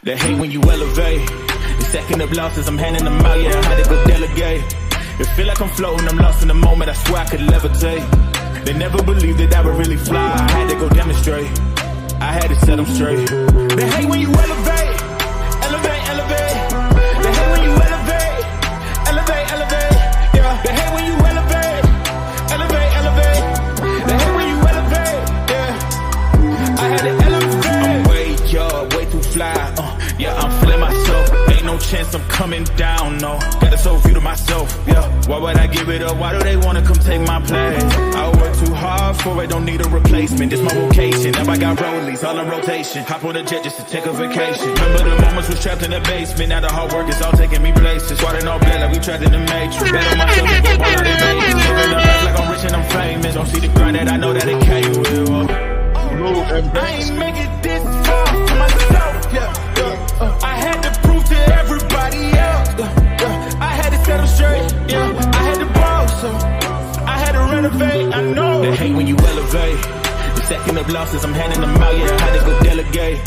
They hate when you elevate. The second of losses, I'm handing them out, yeah, I had to go delegate. It feel like I'm floating, I'm lost in the moment, I swear I could levitate. They never believed that I would really fly, I had to go demonstrate. I had to set them straight. They hate when you elevate, elevate, elevate. They hate when you elevate, elevate, elevate. Yeah, they hate when you elevate, elevate, elevate. They hate when you elevate, yeah. I had to elevate. I'm way up, way too fly, yeah, I'm feeling myself. Ain't no chance I'm coming down, no. Got a soul view to myself, yeah. Why would I give it up? Why do they wanna come take my place? I work too hard for it, don't need a replacement. This my vocation, now I got rollies, all in rotation. Hop on a jet just to take a vacation. Remember the moments was trapped in the basement. Now the hard work is all taking me places. Swatting all black like we trapped in the matrix. Bet on myself and go ball out in Vegas. Living the life like I'm rich and I'm famous. Don't see the grind that I know that it came with. I ain't make it this far for myself, yeah. I had to prove to everybody else, I had to set them straight, yeah. I had to ball, so I had to renovate, I know. They hate when you elevate. The second of losses, I'm handing them out, yeah, I had to go delegate.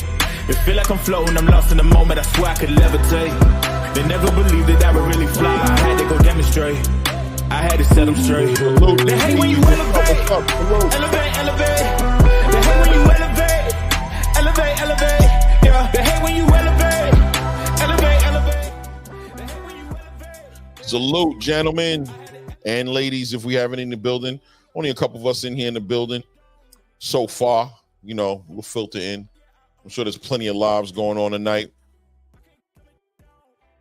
It feel like I'm floating, I'm lost in the moment, I swear I could levitate. They never believed that I would really fly, I had to go demonstrate. I had to set them straight. They hate when you elevate, elevate, elevate. They hate when you elevate, elevate, elevate. Yeah, they hate when you elevate, elevate, elevate. They hate when you elevate. Salute, gentlemen and ladies, if we have it in the building. Only a couple of us in here in the building so far. You know, we'll filter in. I'm sure there's plenty of lives going on tonight.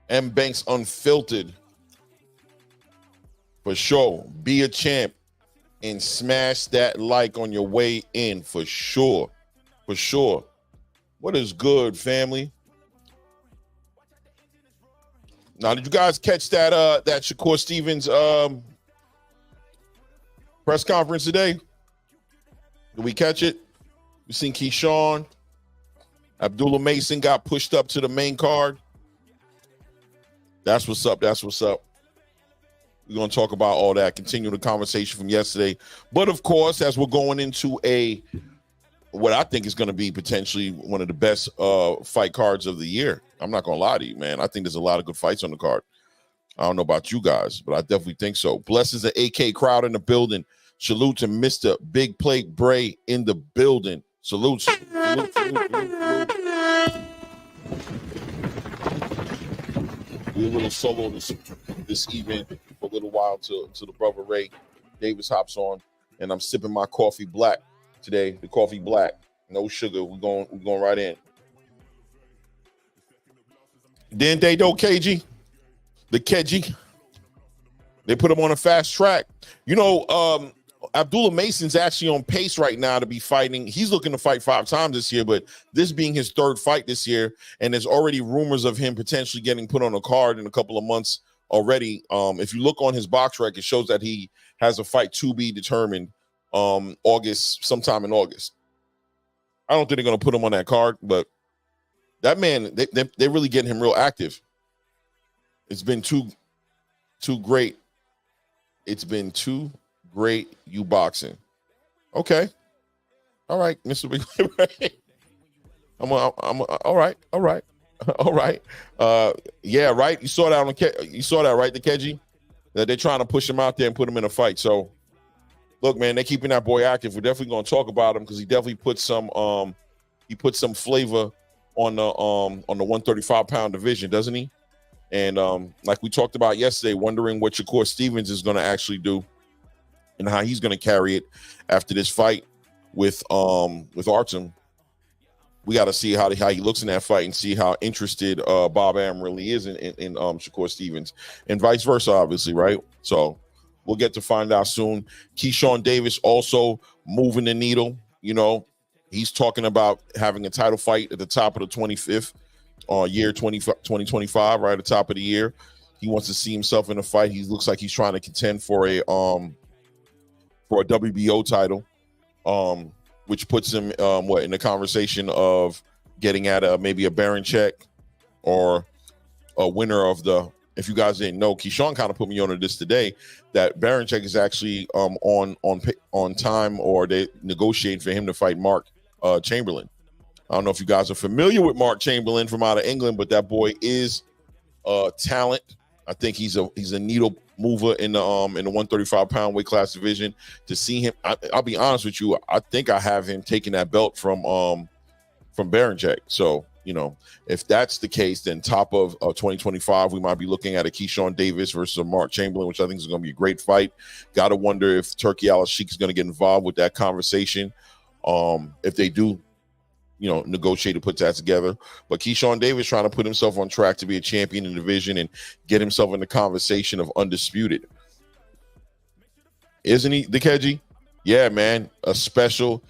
M Banks Unfiltered. For sure. Be a champ and smash that like on your way in, for sure. For sure. What is good, family? Now, did you guys catch that that Shakur Stevens press conference today? Did we catch it? We seen Keyshawn. Abdullah Mason got pushed up to the main card. That's what's up. That's what's up. We're going to talk about all that, continue the conversation from yesterday. But, of course, as we're going into what I think is going to be potentially one of the best fight cards of the year. I'm not going to lie to you, man. I think there's a lot of good fights on the card. I don't know about you guys, but I definitely think so. Blessings the AK crowd in the building. Salute to Mr. Big Plate Bray in the building. Salute. Salute. We're a little solo this evening for a little while to the brother Ray Davis hops on, and I'm sipping my coffee black today. The coffee black, no sugar. We're going right in. Didn't they though, KG? The KG. They put him on a fast track. You know, Abdullah Mason's actually on pace right now to be fighting. He's looking to fight 5 times this year, but this being his 3rd fight this year, and there's already rumors of him potentially getting put on a card in a couple of months already. If you look on his box rec, it shows that he has a fight to be determined sometime in August. I don't think they're going to put him on that card, but that man, they're really getting him real active. It's been too great. It's been too great you boxing. Okay. All right, Mr. Big. I'm all right. All right. Yeah, right. You saw that right, the Keji? That they're trying to push him out there and put him in a fight. So look, man, they're keeping that boy active. We're definitely going to talk about him because he definitely put some flavor on the 135-pound division, doesn't he? And like we talked about yesterday, wondering what Shakur Stevens is going to actually do and how he's going to carry it after this fight with Artem. We got to see how he looks in that fight and see how interested Bob Arum really is in Shakur Stevens, and vice versa, obviously, right? So we'll get to find out soon. Keyshawn Davis also moving the needle. You know, he's talking about having a title fight at the top of the 25th year 2025, right at the top of the year. He wants to see himself in a fight. He looks like he's trying to contend for a WBO title, which puts him in the conversation of getting at maybe a Baron check or winner of the. If you guys didn't know, Keyshawn kind of put me on to this today, that Baranchyk is actually on time, or they negotiating for him to fight Mark Chamberlain. I don't know if you guys are familiar with Mark Chamberlain from out of England, but that boy is talent. I think he's a needle mover in the 135-pound weight class division. To see him, I'll be honest with you, I think I have him taking that belt from Baranchyk. So, you know, if that's the case, then top of 2025, we might be looking at a Keyshawn Davis versus a Mark Chamberlain, which I think is going to be a great fight. Got to wonder if Turki Al-Sheikh is going to get involved with that conversation. If they do, you know, negotiate to put that together. But Keyshawn Davis trying to put himself on track to be a champion in the division and get himself in the conversation of undisputed. Isn't he, Dikeji? Yeah, man. A special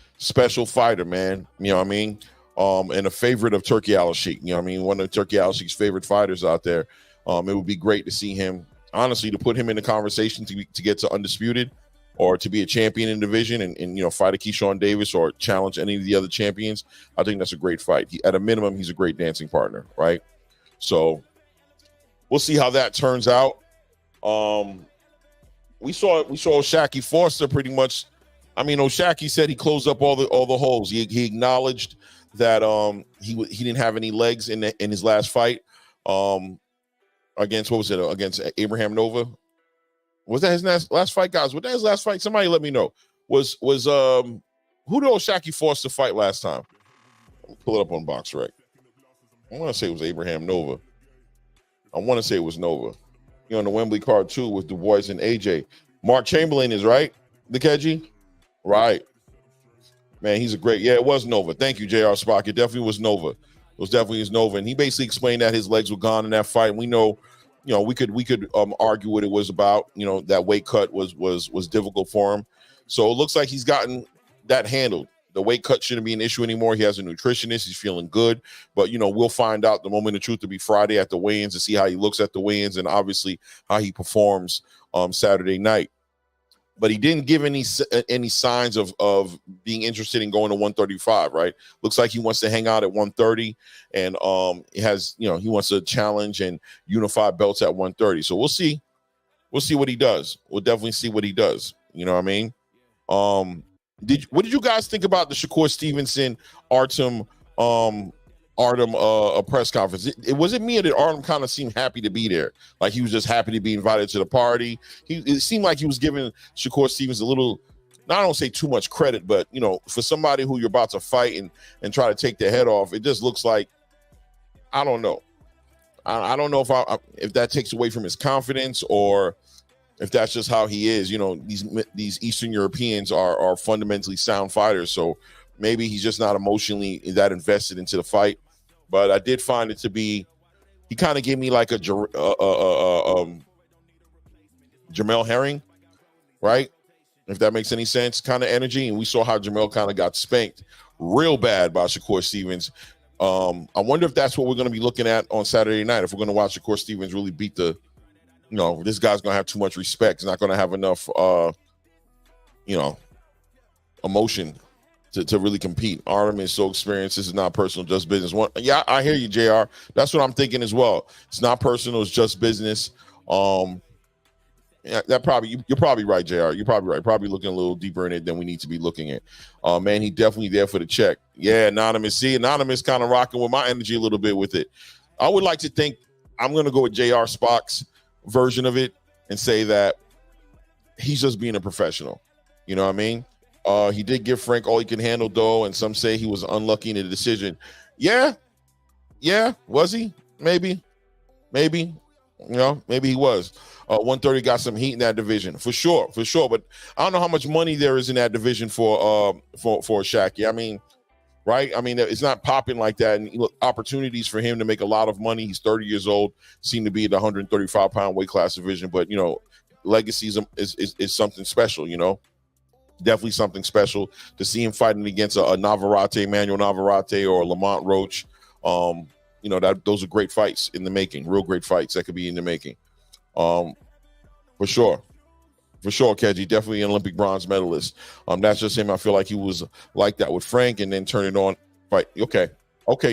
fighter, man. You know what I mean? And a favorite of Turki Al-Sheikh. You know what I mean? One of Turki Al-Sheikh's favorite fighters out there. It would be great to see him, honestly, to put him in the conversation to get to undisputed, or to be a champion in the division and you know, fight a Keyshawn Davis or challenge any of the other champions. I think that's a great fight. At a minimum, he's a great dancing partner, right? So we'll see how that turns out. We saw Shakur Foster pretty much. I mean, O'Shaki said he closed up all the holes. He acknowledged that he didn't have any legs in his last fight against, what was it, against Abraham Nova. Was that his last fight, guys? Was that his last fight? Somebody let me know. Was who did Shakur Foster fight last time? Pull it up on BoxRec. I want to say it was Abraham Nova. I want to say it was Nova. You know, on the Wembley card too with Du Bois and AJ. Mark Chamberlain is right, Dikeji? Right. Man, he's a great. Yeah, it was Nova. Thank you, JR Spock. It definitely was Nova. It was definitely his Nova, and he basically explained that his legs were gone in that fight. We know. You know, we could argue what it was about. You know, that weight cut was difficult for him. So it looks like he's gotten that handled. The weight cut shouldn't be an issue anymore. He has a nutritionist. He's feeling good. But, you know, we'll find out the moment of truth to be Friday at the weigh-ins to see how he looks at the weigh-ins and obviously how he performs Saturday night. But he didn't give any signs of being interested in going to 135, right? Looks like he wants to hang out at 130, and he wants to challenge and unify belts at 130. So we'll see. We'll see what he does. We'll definitely see what he does. You know what I mean? What did you guys think about the Shakur Stevenson Artem press conference? Was it me, or did Artem kind of seem happy to be there? Like he was just happy to be invited to the party. It seemed like he was giving Shakur Stevens a little, I don't say too much credit, but you know, for somebody who you're about to fight and try to take their head off, it just looks like, I don't know. I don't know if that takes away from his confidence or if that's just how he is. You know, these Eastern Europeans are fundamentally sound fighters, so maybe he's just not emotionally that invested into the fight. But I did find it to be, he kind of gave me like a Jamel Herring, right? If that makes any sense, kind of energy. And we saw how Jamel kind of got spanked real bad by Shakur Stevens. I wonder if that's what we're going to be looking at on Saturday night. If we're going to watch Shakur Stevens really beat this guy's going to have too much respect. He's not going to have enough, emotion to really compete. Artem is so experienced. This is not personal, just business. Yeah, I hear you, JR. That's what I'm thinking as well. It's not personal, it's just business. You're probably right, JR. You're probably right. Probably looking a little deeper in it than we need to be looking at. Man, he definitely there for the check. Yeah, Anonymous. See, Anonymous kind of rocking with my energy a little bit with it. I would like to think I'm going to go with JR Spock's version of it and say that he's just being a professional. You know what I mean? He did give Frank all he can handle, though, and some say he was unlucky in the decision. Yeah, was he? Maybe. Maybe he was. 130 got some heat in that division, for sure. But I don't know how much money there is in that division for Shaq. I mean, right? I mean, it's not popping like that. And look, opportunities for him to make a lot of money. He's 30 years old, seem to be in the 135-pound weight class division. But, you know, legacy is something special, you know. Definitely something special to see him fighting against a Navarrete, Manuel Navarrete, or Lamont Roach. Those are great fights in the making, real great fights that could be in the making. For sure, Keji, definitely an Olympic bronze medalist. That's just him. I feel like he was like that with Frank, and then turn it on. Fight. Okay,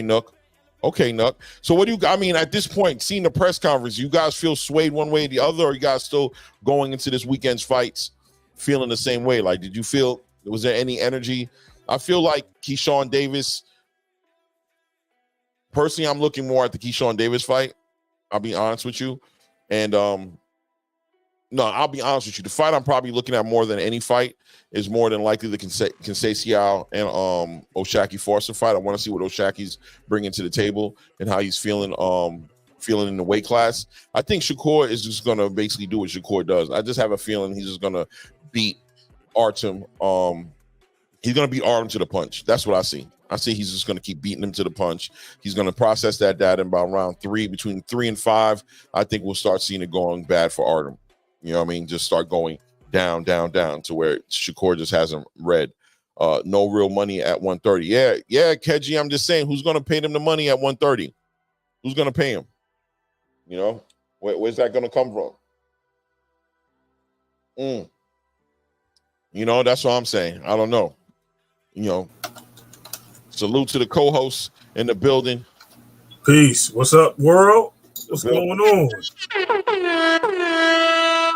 Nook. Okay, Nuck. So what do you? I mean, at this point, seeing the press conference, you guys feel swayed one way or the other, or you guys still going into this weekend's fights feeling the same way? Like, did you feel? Was there any energy? I feel like Keyshawn Davis. Personally, I'm looking more at the Keyshawn Davis fight. I'll be honest with you, and no, I'll be honest with you. The fight I'm probably looking at more than any fight is more than likely the Conceição and O'Shaquie Forster fight. I want to see what O'Shaquie's bringing to the table and how he's feeling in the weight class. I think Shakur is just going to basically do what Shakur does. I just have a feeling he's just going to beat Artem. He's going to beat Artem to the punch. That's what I see. I see he's just going to keep beating him to the punch. He's going to process that data in about round 3. Between 3 and 5, I think we'll start seeing it going bad for Artem. You know what I mean? Just start going down to where Shakur just hasn't read. No real money at 130. Yeah, Keji, I'm just saying, who's going to pay them the money at 130? Who's going to pay him? You know, where's that going to come from? You know, that's what I'm saying. I don't know. You know, salute to the co-hosts in the building. Peace. What's up, world? What's going on?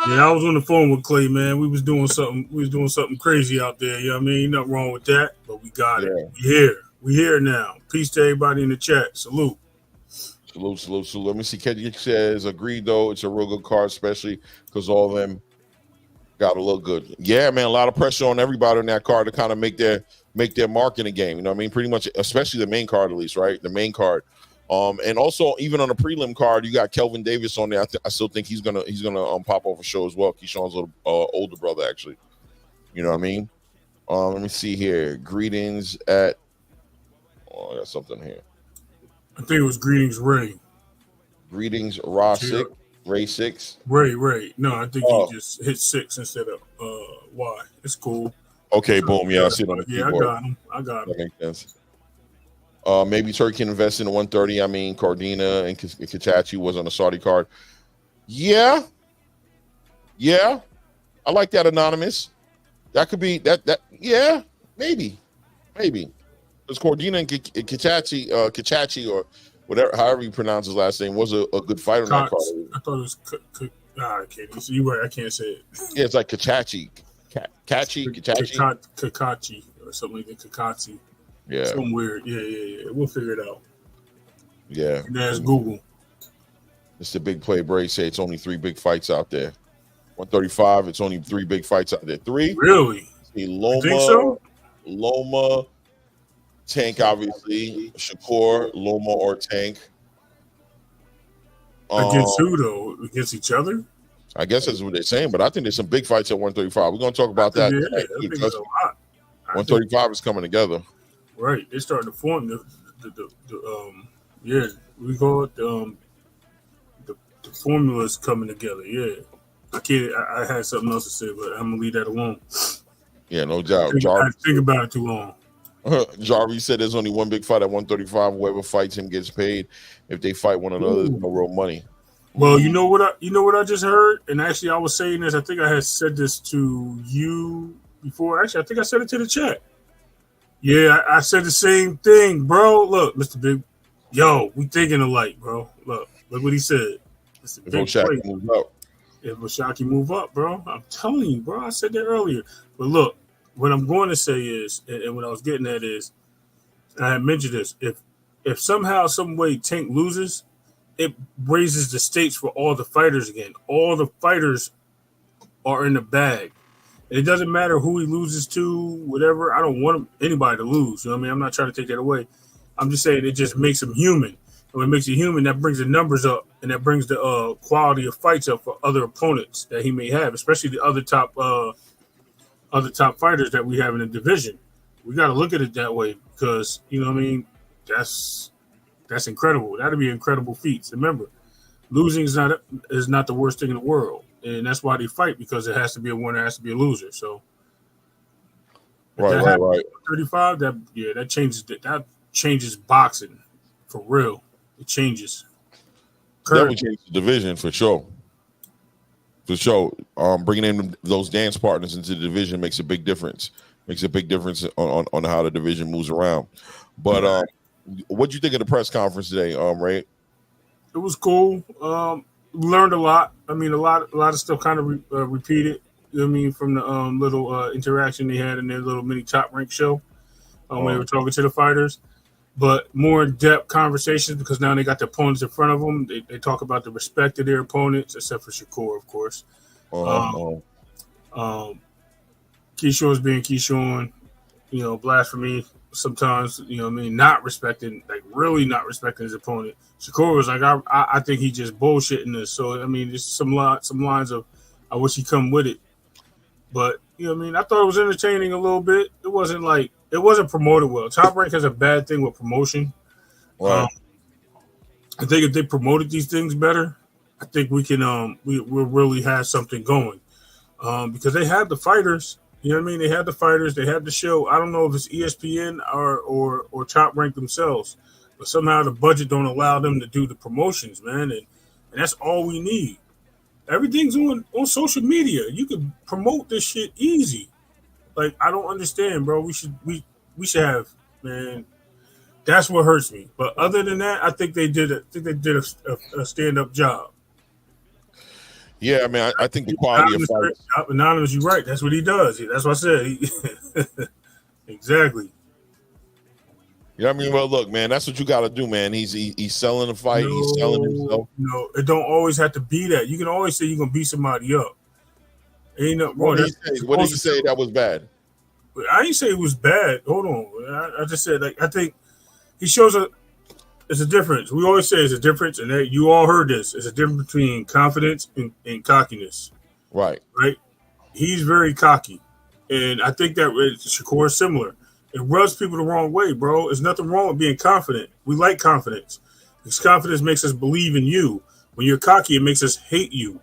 Yeah, I was on the phone with Clay, man. We was doing something crazy out there. You know what I mean? Nothing wrong with that, but we got it. We here now. Peace to everybody in the chat. Salute. Salute. Let me see. Keji says, agreed, though. It's a real good card, especially because all of them got to look good. Yeah, man, a lot of pressure on everybody on that card to kind of make their mark in the game. You know what I mean? Pretty much, especially the main card, at least, right? The main card. And also even on the prelim card, you got Kelvin Davis on there. I still think he's gonna pop off a show as well. Keyshawn's little older brother, actually. You know what I mean? Let me see here. Greetings at. Oh, I got something here. I think it was greetings, Ray. Greetings, Ray 6. Ray. No, I think he just hit 6 instead of Y. It's cool. Okay, boom. Yeah, I see it on the keyboard. I got him. That makes sense. Maybe Turkey can invest in the 130. I mean, Cardina and Kachachi was on the Saudi card. Yeah. I like that, Anonymous. That could be that. Yeah, maybe. Because Cardina and Kachachi or whatever, however you pronounce his last name, was a good fight on that card. I thought it was. I can't. So you're right. I can't say it. Yeah, it's like Kachachi, Kachachi, Kakachi, or something like that. Kakachi. Yeah. Something weird. Yeah. We'll figure it out. Yeah. And that's Google. It's the big play. Bray say it's only 3 big fights out there. 135. It's only 3 big fights out there. 3. Really? See, Loma. You think so? Loma, Tank, obviously. Shakur, Loma, or Tank. Against who though? Against each other? I guess that's what they're saying, but I think there's some big fights at 135. We're gonna talk about that. Yeah, I think it's a lot. 135 is coming together. Right, they starting to form the we call it the formula is coming together. Yeah, I had something else to say, but I'm gonna leave that alone. Yeah, no doubt. I think about it too long. Jarvis said there's only one big fight at 135. Whoever fights him gets paid. If they fight one another, there's no real money. Well, you know what I just heard, and actually I was saying this. I think I had said this to you before. Actually, I think I said it to the chat. Yeah, I said the same thing, bro. Look, Mr. Big, we thinking alike, bro. Look what he said. If O'Shaquie moves up. If O'Shaquie move up, bro, I'm telling you, bro. I said that earlier. But look, what I'm going to say is, and what I was getting at is, I had mentioned this. If somehow, some way, Tank loses, it raises the stakes for all the fighters again. All the fighters are in the bag. It doesn't matter who he loses to, whatever. I don't want anybody to lose. You know what I mean? I'm not trying to take that away. I'm just saying it just makes him human. And when it makes you human, that brings the numbers up, and that brings the quality of fights up for other opponents that he may have, especially the other top fighters that we have in the division. We got to look at it that way because, you know what I mean? That's incredible. That'd be incredible feats. Remember, losing is not the worst thing in the world. And that's why they fight, because it has to be a winner, it has to be a loser. So, right. 35. That changes boxing for real. It changes. That would change the division for sure. Bringing in those dance partners into the division makes a big difference. Makes a big difference on how the division moves around. But What'd you think of the press conference today, Ray? It was cool. Learned a lot. I mean, a lot of stuff kind of repeated. You know what I mean, from the little interaction they had in their little mini Top Rank show when they were talking to the fighters. But more in-depth conversations because now they got the opponents in front of them. They talk about the respect of their opponents, except for Shakur, of course. Keyshawn's being Keyshawn, you know, blasphemy sometimes, you know what I mean, not respecting, like really not respecting his opponent. Shakur was like, I think he just bullshitting this. So, I mean, there's some lines of, I wish he come with it. But, you know what I mean, I thought it was entertaining a little bit. It wasn't promoted well. Top Rank has a bad thing with promotion. Right. I think if they promoted these things better, I think we can we'll really have something going. Because they have the fighters. You know what I mean? They have the fighters. They have the show. I don't know if it's ESPN or Top Rank themselves, but somehow the budget don't allow them to do the promotions, man. And that's all we need. Everything's on social media. You can promote this shit easy. Like, I don't understand, bro. We should have, man. That's what hurts me. But other than that, I think they did a stand-up job. Yeah, I mean, I think the quality of fighters. Anonymous, you're right. That's what he does. That's what I said. Exactly. Yeah, I mean, well, look, man, that's what you got to do, man. He's selling the fight. He's selling himself. No, it don't always have to be that. You can always say you're gonna beat somebody up. Ain't no. What did he say that was bad? I didn't say it was bad. Hold on. I just said, like, I think he shows it's a difference. We always say it's a difference, and that you all heard this. It's a difference between confidence and cockiness. Right. Right. He's very cocky, and I think that Shakur is similar. It rubs people the wrong way, bro. There's nothing wrong with being confident. We like confidence because confidence makes us believe in you. When you're cocky, it makes us hate you.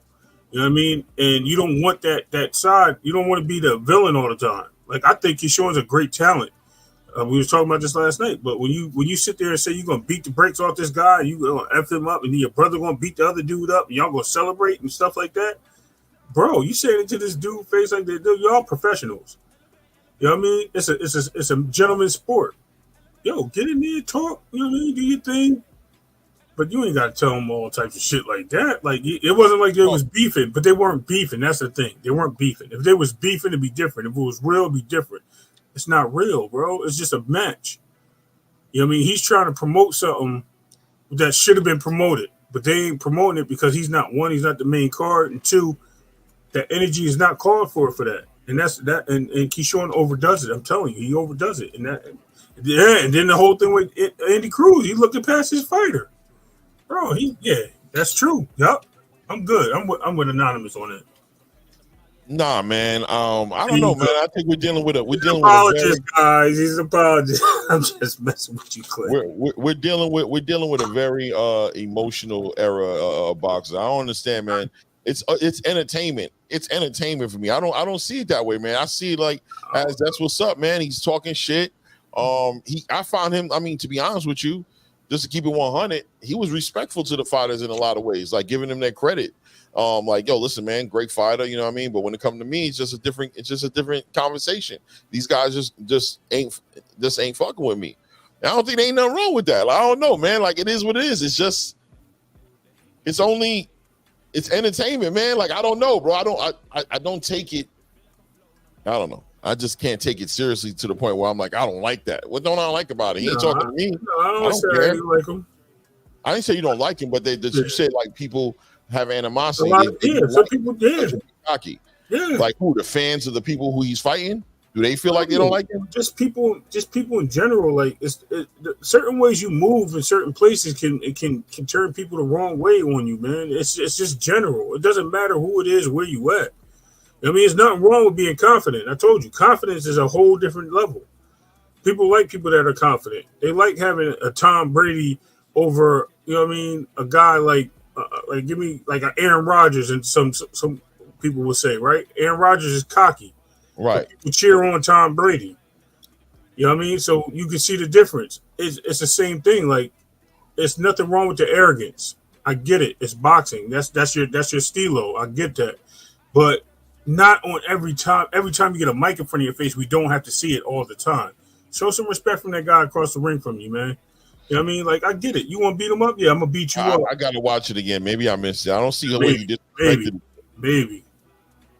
You know what I mean? And you don't want that side. You don't want to be the villain all the time. Like, I think Keyshawn's a great talent. We was talking about this last night. But when you sit there and say you're gonna beat the brakes off this guy, and you gonna F him up, and then your brother gonna beat the other dude up, and y'all gonna celebrate and stuff like that, bro, you saying it to this dude face like that? Y'all professionals. You know what I mean? It's a gentleman's sport. Yo, get in there, talk. You know what I mean? Do your thing. But you ain't got to tell them all types of shit like that. Like, it wasn't like they was beefing, but they weren't beefing. That's the thing. They weren't beefing. If they was beefing, it'd be different. If it was real, it'd be different. It's not real, bro. It's just a match. You know what I mean? He's trying to promote something that should have been promoted, but they ain't promoting it because he's not the main card, and two, that energy is not called for that. And that's that, and Keyshawn overdoes it. I'm telling you, he overdoes it. And and then the whole thing with Andy Cruz, he looking past his fighter, bro. That's true. Yup, I'm good. I'm with Anonymous on it. Nah, man. I don't know, man. I think we're dealing with guys. He's an apologist. I'm just messing with you, Clay. We're dealing with a very emotional era of boxing. I don't understand, man. It's entertainment. It's entertainment for me. I don't see it that way, man. I see it like as that's what's up, man. He's talking shit. I found him. I mean, to be honest with you, just to keep it 100, he was respectful to the fighters in a lot of ways, like giving them their credit. Like, yo, listen, man, great fighter, you know what I mean? But when it comes to me, it's just a different conversation. These guys just ain't fucking with me. And I don't think there ain't nothing wrong with that. Like, I don't know, man. Like, it is what it is. It's entertainment, man. Like, I don't know, bro. I don't take it. I don't know. I just can't take it seriously to the point where I'm like, I don't like that. What don't I like about it? He ain't talking to me. No, I don't say I didn't like him. I didn't say you don't like him, but you said like people have animosity. Some people did. Cocky. Yeah. Like who? The fans of the people who he's fighting? Do they feel like they don't like him? Just people in general. Like certain ways you move in certain places can turn people the wrong way on you, man. It's just general. It doesn't matter who it is, where you at. I mean, there's nothing wrong with being confident. I told you, confidence is a whole different level. People like people that are confident. They like having a Tom Brady over, you know what I mean, a guy like give me like an Aaron Rodgers, and some people will say, right? Aaron Rodgers is cocky. Right. People cheer on Tom Brady. You know what I mean? So you can see the difference. It's the same thing. Like, it's nothing wrong with the arrogance. I get it. It's boxing. That's your stilo. I get that. But not on every time. Every time you get a mic in front of your face, we don't have to see it all the time. Show some respect from that guy across the ring from you, man. You know what I mean? Like, I get it. You want to beat him up? Yeah, I'm gonna beat you up. I gotta watch it again. Maybe I missed it. I don't see the way he disrespected. Maybe.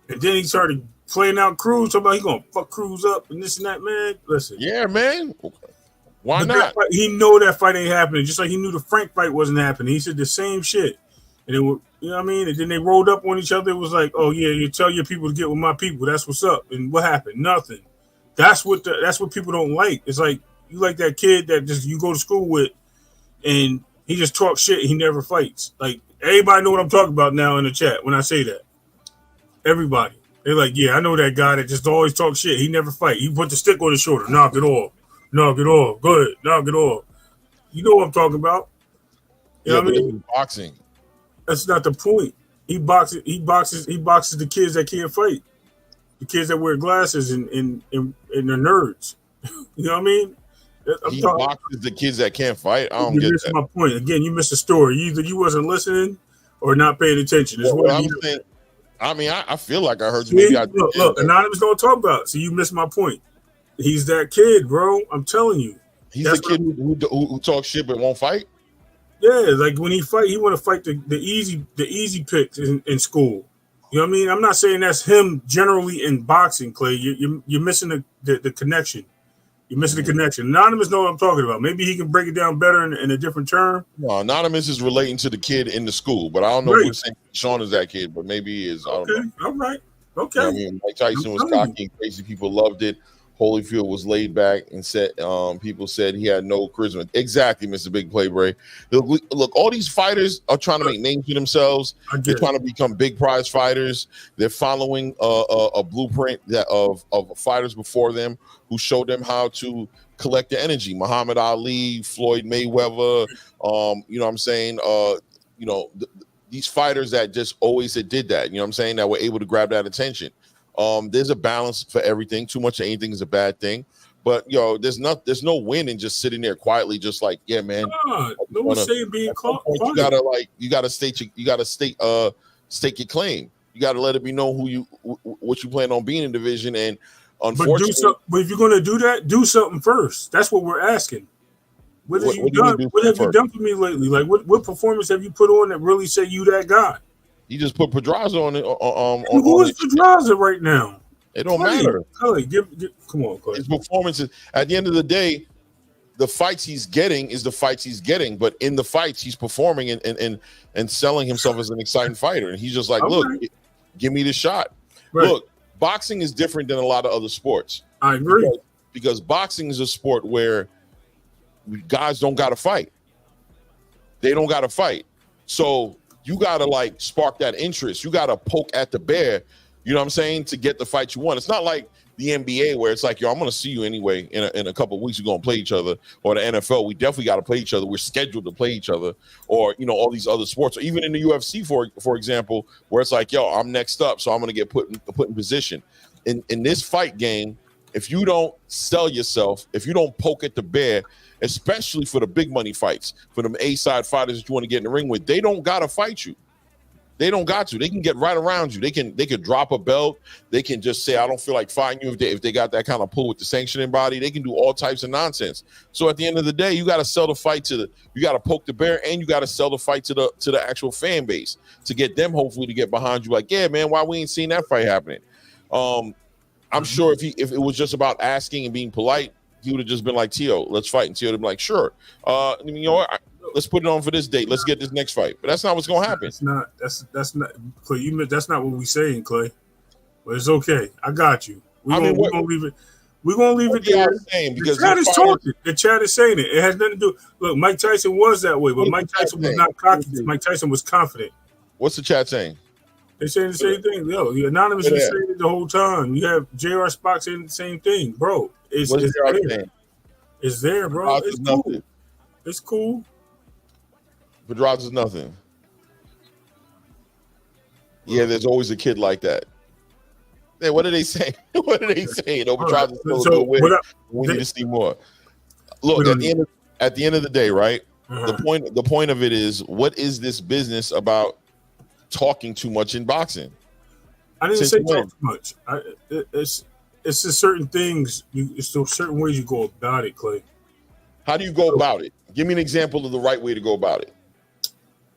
And then he started playing out Cruz, talking about he gonna fuck Cruz up and this and that, man. Listen. Yeah, man. Why not? Fight, he know that fight ain't happening, just like he knew the Frank fight wasn't happening. He said the same shit. And it was, you know what I mean? And then they rolled up on each other. It was like, oh yeah, you tell your people to get with my people. That's what's up. And what happened? Nothing. That's what people don't like. It's like you like that kid that just you go to school with and he just talks shit, he never fights. Like everybody know what I'm talking about now in the chat when I say that. Everybody. They're like, yeah, I know that guy that just always talks shit. He never fight. He put the stick on his shoulder, knock it off. Knock it off. Go ahead. Knock it off. You know what I'm talking about. You know what I mean? Boxing. That's not the point. He boxes the kids that can't fight. The kids that wear glasses and the nerds. You know what I mean? He boxes the kids that can't fight. I don't get that. My point. Again, you missed the story. Either you wasn't listening or not paying attention. I feel like I heard you. Maybe look, Anonymous don't talk about it. So you missed my point. He's that kid, bro. I'm telling you. He's the kid who talks shit but won't fight. Yeah, like when he fight, he want to fight the easy picks in school. You know what I mean? I'm not saying that's him generally in boxing, Clay. You're missing the connection. You're missing the connection. Anonymous know what I'm talking about. Maybe he can break it down better in a different term. No, Anonymous is relating to the kid in the school, but I don't know if we're saying Sean is that kid, but maybe he is. I don't know. All right. Okay. You know what I mean? Mike Tyson was cocky and crazy. People loved it. Holyfield was laid back and said people said he had no charisma. Exactly, Mr. Big Play Bray. Look, all these fighters are trying to make names for themselves. They're trying to become big prize fighters. They're following a blueprint of fighters before them who showed them how to collect the energy. Muhammad Ali, Floyd Mayweather, you know what I'm saying? These fighters that just always did that, you know what I'm saying, that were able to grab that attention. There's a balance for everything. Too much of anything is a bad thing. But there's no win in just sitting there quietly, just like, yeah, man. No one's saying being caught. You gotta stake your claim. You gotta let it be known what you plan on being in division. And unfortunately, but if you're gonna do that, do something first. That's what we're asking. What have you done for me lately? Like what performance have you put on that really say you that guy? He just put Pedraza on it. Who is Pedraza right now? It don't matter. Clay, come on, Clay. His performances. At the end of the day, the fights he's getting is the fights he's getting. But in the fights, he's performing and selling himself as an exciting fighter. And he's just like, look, give me the shot. Right. Look, boxing is different than a lot of other sports. I agree. Because boxing is a sport where guys don't got to fight. They don't got to fight. So you got to spark that interest. You got to poke at the bear, you know what I'm saying, to get the fight you want. It's not like the NBA where it's like, yo, I'm going to see you anyway in a couple of weeks. We're going to play each other. Or the NFL, we definitely got to play each other. We're scheduled to play each other. Or, all these other sports. Or even in the UFC, for example, where it's like, yo, I'm next up, so I'm going to get put in position. In this fight game, if you don't sell yourself, if you don't poke at the bear, especially for the big money fights, for them A-side fighters that you want to get in the ring with, they don't got to fight you. They don't got to. They can get right around you. They can drop a belt. They can just say, I don't feel like fighting you. If they got that kind of pull with the sanctioning body, they can do all types of nonsense. So at the end of the day, you got to sell the fight you got to poke the bear, and you got to sell the fight to the actual fan base to get them hopefully to get behind you. Like, yeah, man, why we ain't seen that fight happening? I'm sure if it was just about asking and being polite, he would have just been like, Tio, let's fight. And Tio would have been like, sure. You know what? Let's put it on for this date. Let's get this next fight. But that's not what's going to happen. That's not Clay. That's not what we saying, Clay. But it's okay. I got you. We're gonna leave it. We're gonna leave it there. The chat is talking. The chat is saying it. It has nothing to do. Look, Mike Tyson was that way, but Mike Tyson was not cocky. Mike Tyson was confident. What's the chat saying? They're saying the same thing. Yo, the Anonymous was saying it the whole time. You have J.R. Spock saying the same thing, bro. It's there. It's there, bro. It's cool. Nothing. It's cool. Pedraza's nothing. Yeah, there's always a kid like that. Hey, what are they saying? What are they saying? Oh, Pedraza's still a good win. We need to see more. Look, at the end of the day, right? The point of it is, what is this business about talking too much in boxing? I didn't say talk too much. It's just certain things. It's still certain ways you go about it, Clay. How do you go about it? Give me an example of the right way to go about it.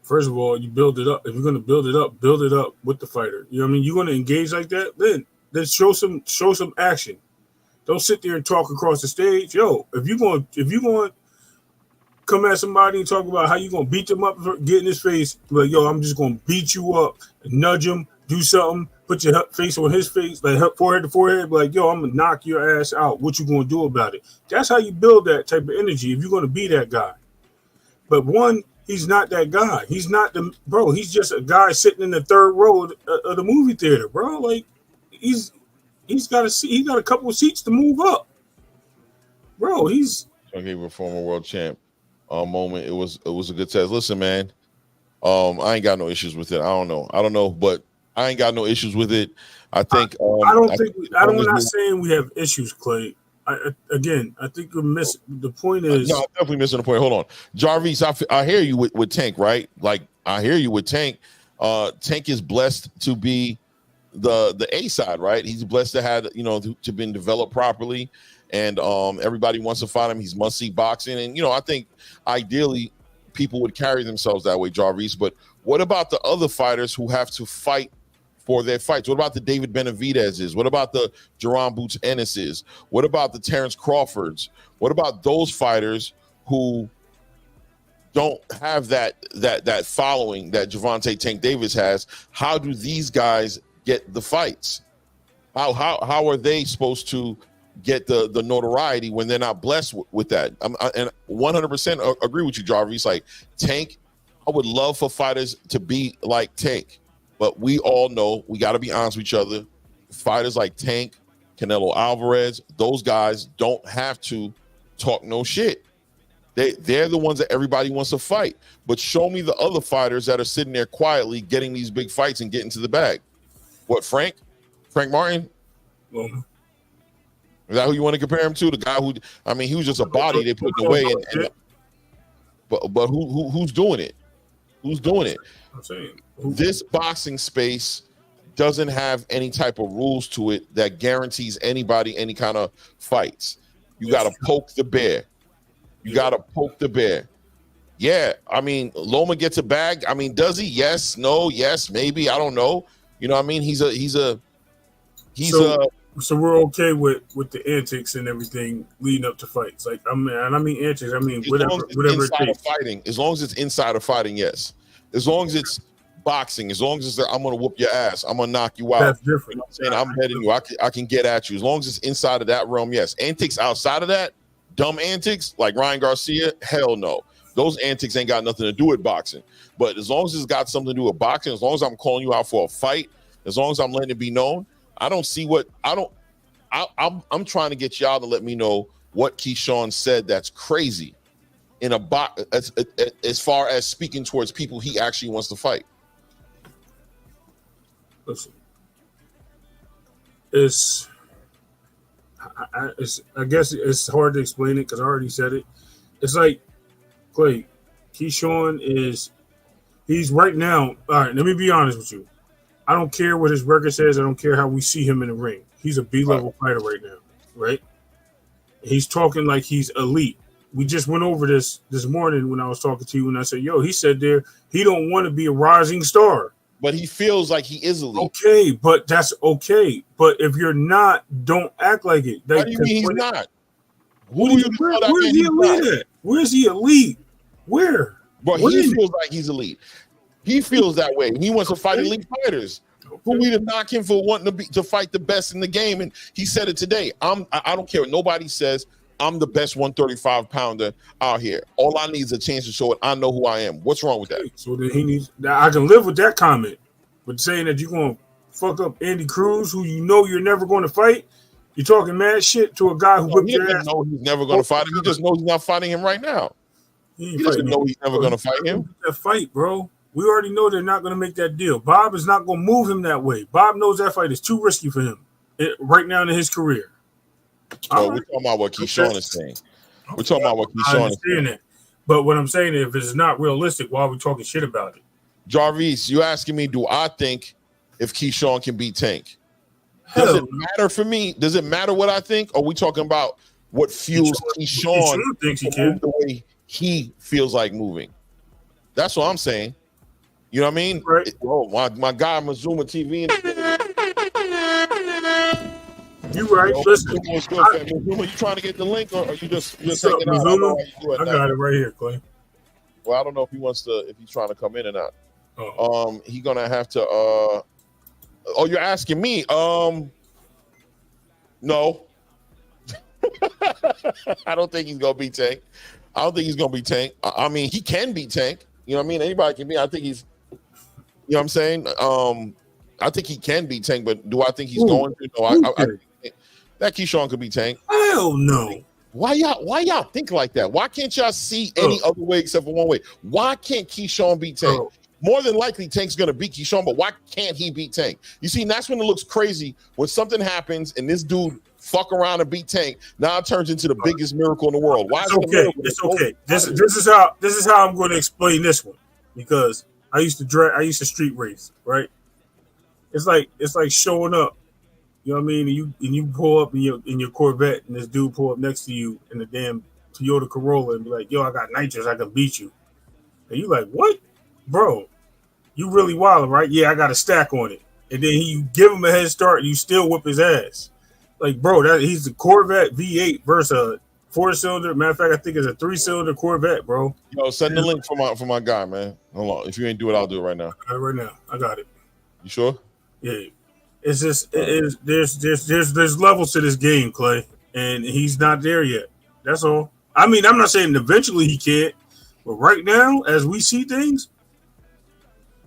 First of all, you build it up. If you're going to build it up with the fighter. You know what I mean? You're going to engage like that, then show some action. Don't sit there and talk across the stage. Yo, if you're going to come at somebody and talk about how you going to beat them up, get in his face, like, yo, I'm just going to beat you up, nudge him, do something, put your face on his face, like forehead to forehead, like, yo, I'm going to knock your ass out. What you going to do about it? That's how you build that type of energy if you're going to be that guy. But one, he's not that guy. He's not the bro. He's just a guy sitting in the third row of the movie theater, bro. Like he's got a seat. He got a couple of seats to move up, bro. I gave a former world champ moment. It was a good test. Listen, man. I ain't got no issues with it. I don't know, but I ain't got no issues with it. I think. I'm not saying we have issues, Clay. I think you're missing. The point is, no, I'm definitely missing the point. Hold on, Jarvis. I hear you with Tank, right? Like I hear you with Tank. Tank is blessed to be the A side, right? He's blessed to have to been developed properly, and everybody wants to fight him. He's must see boxing, and I think ideally people would carry themselves that way, Jarvis. But what about the other fighters who have to fight for their fights? What about the David Benavidez's? What about the Jerron Boots Ennis's? What about the Terrence Crawfords? What about those fighters who don't have that following that Gervonta Tank Davis has? How do these guys get the fights? How are they supposed to get the notoriety when they're not blessed with that? And 100% agree with you, Jarvis. Like Tank, I would love for fighters to be like Tank. But we all know, we got to be honest with each other, fighters like Tank, Canelo Alvarez, those guys don't have to talk no shit. They're the ones that everybody wants to fight. But show me the other fighters that are sitting there quietly getting these big fights and getting to the bag. What, Frank Martin? Mm-hmm. Is that who you want to compare him to? The guy who, he was just a body they put away. But who's doing it? Who's doing it? I'm saying. This boxing space doesn't have any type of rules to it that guarantees anybody any kind of fights. You got to poke the bear. Yeah, Loma gets a bag. Does he? Yes, no, yes, maybe. I don't know. So we're okay with the antics and everything leading up to fights. Like antics. Whatever it takes. Fighting. As long as it's inside of fighting, yes. As long as it's boxing, as long as it's I'm gonna whoop your ass, I'm gonna knock you out. That's different. I'm heading you. I can get at you. As long as it's inside of that realm, yes. Antics outside of that, dumb antics like Ryan Garcia, hell no. Those antics ain't got nothing to do with boxing. But as long as it's got something to do with boxing, as long as I'm calling you out for a fight, as long as I'm letting it be known, I don't see what I'm trying to get y'all to let me know what Keyshawn said that's crazy in a box as far as speaking towards people he actually wants to fight. Listen, I guess it's hard to explain it because I already said it. It's like, Clay, Keyshawn he's right now. All right, let me be honest with you. I don't care what his record says. I don't care how we see him in the ring. He's a B-level fighter right now, right? He's talking like he's elite. We just went over this morning when I was talking to you, and I said, yo, he said there he don't want to be a rising star. But he feels like he is elite. Okay, but that's okay. But if you're not, don't act like it. What do you mean he's not? Where's he elite at? Where's he elite? Where? But he feels like he's elite. He feels that way. He wants to fight elite fighters. Who we to knock him for wanting to fight the best in the game. And he said it today. I don't care what nobody says. I'm the best 135 pounder out here. All I need is a chance to show it. I know who I am. What's wrong with that? So then I can live with that comment. But saying that you're going to fuck up Andy Cruz, who you're never going to fight, you're talking mad shit to a guy who whipped your ass. He doesn't know he's never going to fight him. He just knows he's not fighting him right now. He doesn't know he's never going to fight him. That fight, bro. We already know they're not going to make that deal. Bob is not going to move him that way. Bob knows that fight is too risky for him right now in his career. So we're talking about what Keyshawn is saying. We're talking about what Keyshawn is saying. That. But what I'm saying is, if it's not realistic, why are we talking shit about it? Jarvis, you asking me, do I think if Keyshawn can beat Tank? Does it matter for me? Does it matter what I think? Or are we talking about what fuels Keyshawn thinks he to can move the way he feels like moving. That's what I'm saying. You know what I mean? Right. My guy Mazuma TV. You right. Listen, Mazuma, you trying to get the link, or are you just what's taking up, it out? Mazuma? I got it right here, Clay. Well, I don't know if he wants to, if he's trying to come in or not. Oh. He's gonna have to. Oh, you're asking me? No. I don't think he's gonna beat Tank. I don't think he's gonna beat Tank. I mean, he can beat Tank. You know what I mean? Anybody can beat. I think he's. You know what I'm saying? I think he can beat Tank, but do I think he's going to? No, that Keyshawn could beat Tank. Hell no. Why y'all think like that? Why can't y'all see any other way except for one way? Why can't Keyshawn beat Tank? More than likely, Tank's gonna beat Keyshawn, but why can't he beat Tank? You see, and that's when it looks crazy when something happens and this dude fuck around and beat Tank. Now it turns into the biggest miracle in the world. Why? It's okay. This is how I'm going to explain this one, because I used to street race, right? It's like showing up. You know what I mean? And you pull up in your Corvette, and this dude pull up next to you in the damn Toyota Corolla and be like, "Yo, I got nitrous, I can beat you." And you like, "What, bro? You really wildin', right?" "Yeah, I got a stack on it." And then you give him a head start, and you still whip his ass. Like, bro, he's the Corvette V8 versus a 4-cylinder. Matter of fact, I think it's a 3-cylinder Corvette, bro. Yo, send the link for my guy, man. Hold on. If you ain't do it, I'll do it right now. Right now, I got it. You sure? Yeah. It's just there's levels to this game, Clay, and he's not there yet. That's all. I mean, I'm not saying eventually he can't, but right now, as we see things,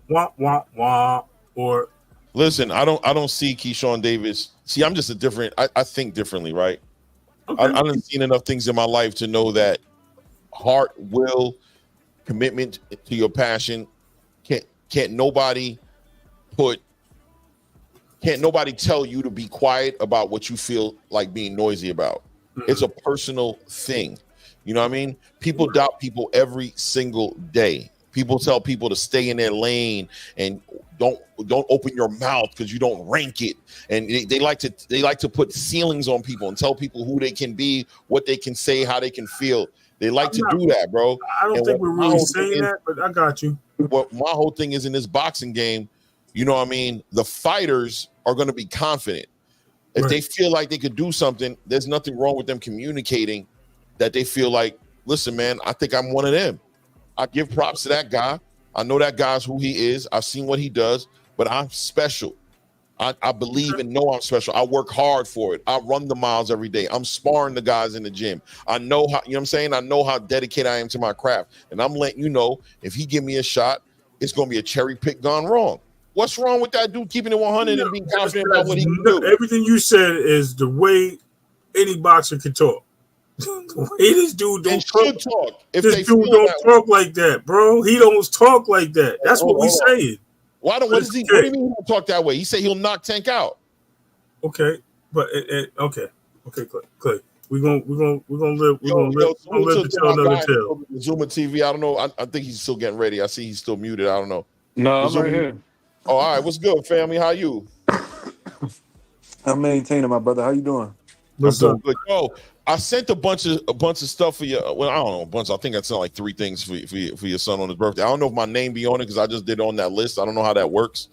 wah wah wah. Or listen, I don't see Keyshawn Davis. See, I'm just a different. I think differently, right? Okay. I done seen enough things in my life to know that heart, will, commitment to your passion can't nobody tell you to be quiet about what you feel like being noisy about. Mm-hmm. It's a personal thing. You know what I mean? People doubt people every single day. People tell people to stay in their lane and don't open your mouth because you don't rank it. And they like to put ceilings on people and tell people who they can be, what they can say, how they can feel. They like to do that, bro. I don't think we're really saying that, but I got you. What my whole thing is in this boxing game, you know what I mean? The fighters are going to be confident. If they feel like they could do something, there's nothing wrong with them communicating that they feel like, listen, man, I think I'm one of them. I give props to that guy. I know that guy's who he is. I've seen what he does, but I'm special. I believe and know I'm special. I work hard for it. I run the miles every day. I'm sparring the guys in the gym. I know how, you know what I'm saying? I know how dedicated I am to my craft. And I'm letting you know, if he give me a shot, it's going to be a cherry pick gone wrong. What's wrong with that dude keeping it 100 and being confident about what he can do? Everything you said is the way any boxer can talk. The way this dude don't talk. If this dude don't talk like that, bro. He don't talk like that. That's what we saying. What does he? What do you mean he don't talk that way? He said he'll knock Tank out. Okay, but okay, Clay. We're gonna live to tell another tale. Zuma TV. I don't know. I think he's still getting ready. I see he's still muted. I don't know. No, I'm right here. Oh, all right. What's good, family? How you? I'm maintaining, my brother. How you doing? What's up? Good. Yo, I sent a bunch of stuff for you. Well, I don't know, a bunch. I think I sent like 3 things for your son on his birthday. I don't know if my name be on it because I just did it on that list. I don't know how that works.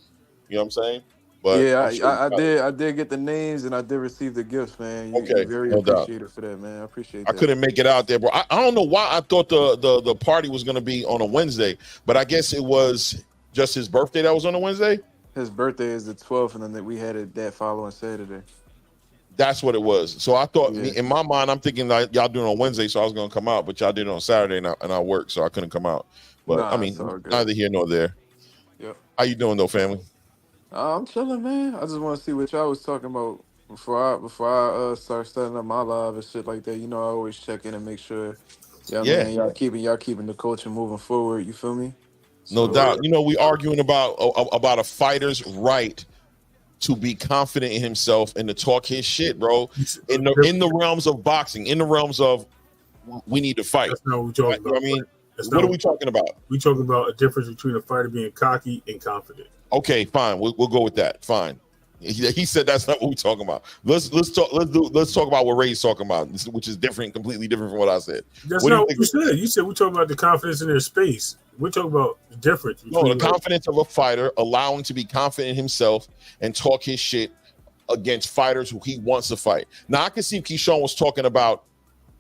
You know what I'm saying? But yeah, I did get the names and I did receive the gifts, man. You're very appreciated for that, man. I appreciate that. I couldn't make it out there, bro. I don't know why I thought the party was gonna be on a Wednesday, but I guess it was just his birthday that was on a Wednesday. His birthday is the 12th, and then we had it that following Saturday. That's what it was. So I thought, in my mind, I'm thinking like y'all doing it on Wednesday, so I was gonna come out, but y'all did it on Saturday, and I worked, so I couldn't come out. But I mean, neither here nor there. Yep. How you doing though, family? I'm chilling, man. I just want to see what y'all was talking about before I start setting up my live and shit like that. You know, I always check in and make sure, man, y'all keeping the culture moving forward. You feel me? No doubt. You know, we arguing about a fighter's right to be confident in himself and to talk his shit, bro. In the realms of boxing, in the realms of we need to fight. That's not what we're talking about. I mean, what are we talking about? We're talking about a difference between a fighter being cocky and confident. Okay, fine. We'll go with that. Fine. He said that's not what we're talking about. Let's talk about what Ray's talking about, which is completely different from what I said. That's not what you said. You said we're talking about the confidence in their space. We're talking about the difference between the confidence of a fighter, allowing to be confident in himself and talk his shit against fighters who he wants to fight. Now I can see Keyshawn was talking about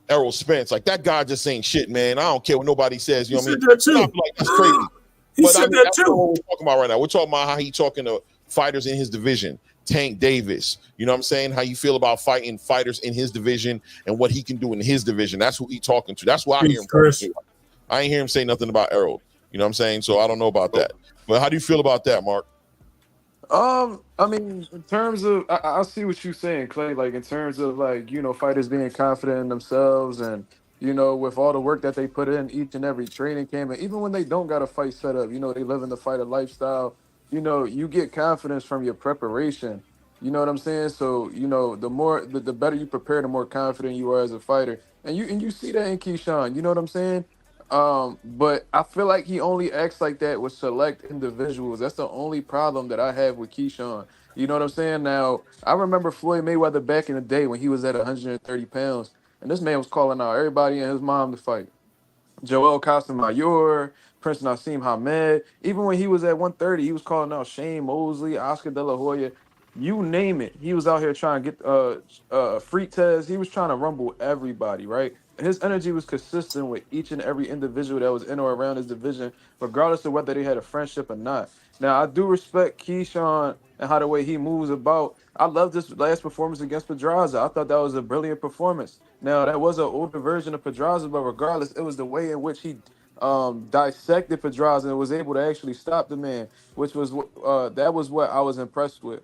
Errol Spence, like that guy just ain't shit, man. I don't care what nobody says. You know what I mean? That too. Like, that's crazy. He said that that's too. Not what we're talking about right now. We're talking about how he talking to fighters in his division. Tank Davis, you know what I'm saying? How you feel about fighting fighters in his division and what he can do in his division. That's who he talking to. That's why I hear him talking to. I ain't hear him say nothing about Errol. You know what I'm saying? So I don't know about that. But how do you feel about that, Mark? I mean, in terms of, I see what you're saying, Clay. Like in terms of like, you know, fighters being confident in themselves and, you know, with all the work that they put in each and every training camp, and even when they don't got a fight set up, you know, they live in the fighter lifestyle. You know, you get confidence from your preparation. You know what I'm saying? So, you know, the better you prepare, the more confident you are as a fighter. And you see that in Keyshawn. You know what I'm saying? But I feel like he only acts like that with select individuals. That's the only problem that I have with Keyshawn. You know what I'm saying? Now, I remember Floyd Mayweather back in the day when he was at 130 pounds, and this man was calling out everybody and his mom to fight. Joel Casamayor, Prince Nassim Hamed. Even when he was at 130, he was calling out Shane Mosley, Oscar De La Hoya. You name it. He was out here trying to get freak tests. He was trying to rumble everybody, right? His energy was consistent with each and every individual that was in or around his division, regardless of whether they had a friendship or not. Now, I do respect Keyshawn and how the way he moves about. I love this last performance against Pedraza. I thought that was a brilliant performance. Now, that was an older version of Pedraza, but regardless, it was the way in which he dissected Pedraza and was able to actually stop the man, which was that was what I was impressed with.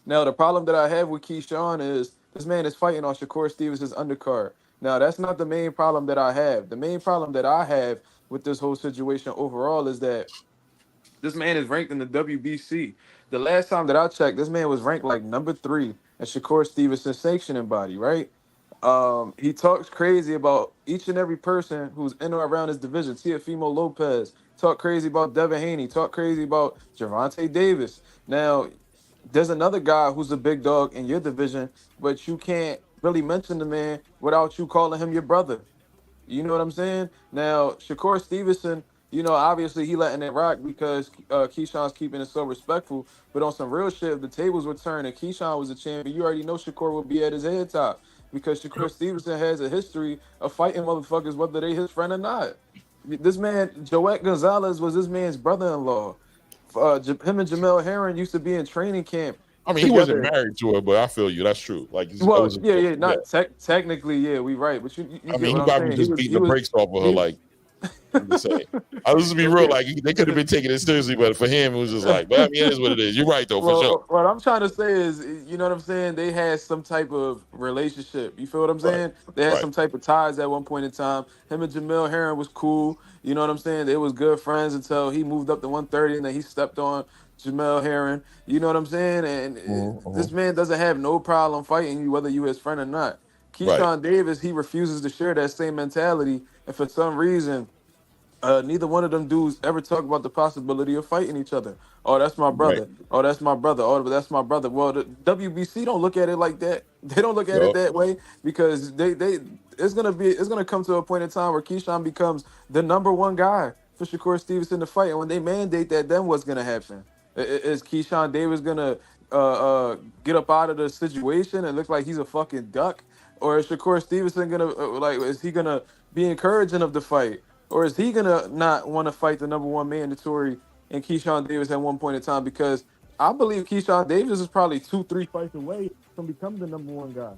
Now, the problem that I have with Keyshawn is this man is fighting on Shakur Stevens' undercard. Now, that's not the main problem that I have. The main problem that I have with this whole situation overall is that this man is ranked in the WBC. The last time that I checked, this man was ranked like number 3 in Shakur Stevens' sanctioning body, right? He talks crazy about each and every person who's in or around his division. Teofimo Lopez talk crazy about Devin Haney. Talk crazy about Gervonta Davis. Now, there's another guy who's a big dog in your division, but you can't really mention the man without you calling him your brother. You know what I'm saying? Now, Shakur Stevenson, you know, obviously he letting it rock because Keyshawn's keeping it so respectful. But on some real shit, if the tables were turned and Keyshawn was a champion, you already know Shakur would be at his head top because Shakur Stevenson has a history of fighting motherfuckers whether they his friend or not. This man, Joette Gonzalez, was this man's brother-in-law. Him and Jamel Herring used to be in training camp. I mean, he wasn't married to her, but I feel you. That's true. Like, not technically, yeah, we right. But you I mean, he probably just beating the brakes off of her, like. I'm just saying. I was to be real, like they could have been taking it seriously, but for him, it was just like, but I mean, it is what it is. You're right, though, for sure. What I'm trying to say is, you know what I'm saying? They had some type of relationship. You feel what I'm saying? They had some type of ties at one point in time. Him and Jamel Herring was cool. You know what I'm saying? They was good friends until he moved up to 130 and then he stepped on Jamel Herring. You know what I'm saying? And this man doesn't have no problem fighting you, whether you his friend or not. Keyshawn Davis, he refuses to share that same mentality. And for some reason, neither one of them dudes ever talk about the possibility of fighting each other. Oh, that's my brother. Right. Oh, that's my brother. Oh, that's my brother. Well, the WBC don't look at it like that. They don't look at it that way because it's gonna come to a point in time where Keyshawn becomes the number one guy for Shakur Stevenson to fight. And when they mandate that, then what's gonna happen? Is Keyshawn Davis gonna get up out of the situation and look like he's a fucking duck? Or is Shakur Stevenson gonna is he gonna be encouraging of the fight? Or is he gonna not want to fight the number one mandatory in Keyshawn Davis at one point in time? Because I believe Keyshawn Davis is probably 2-3 fights away from becoming the number one guy.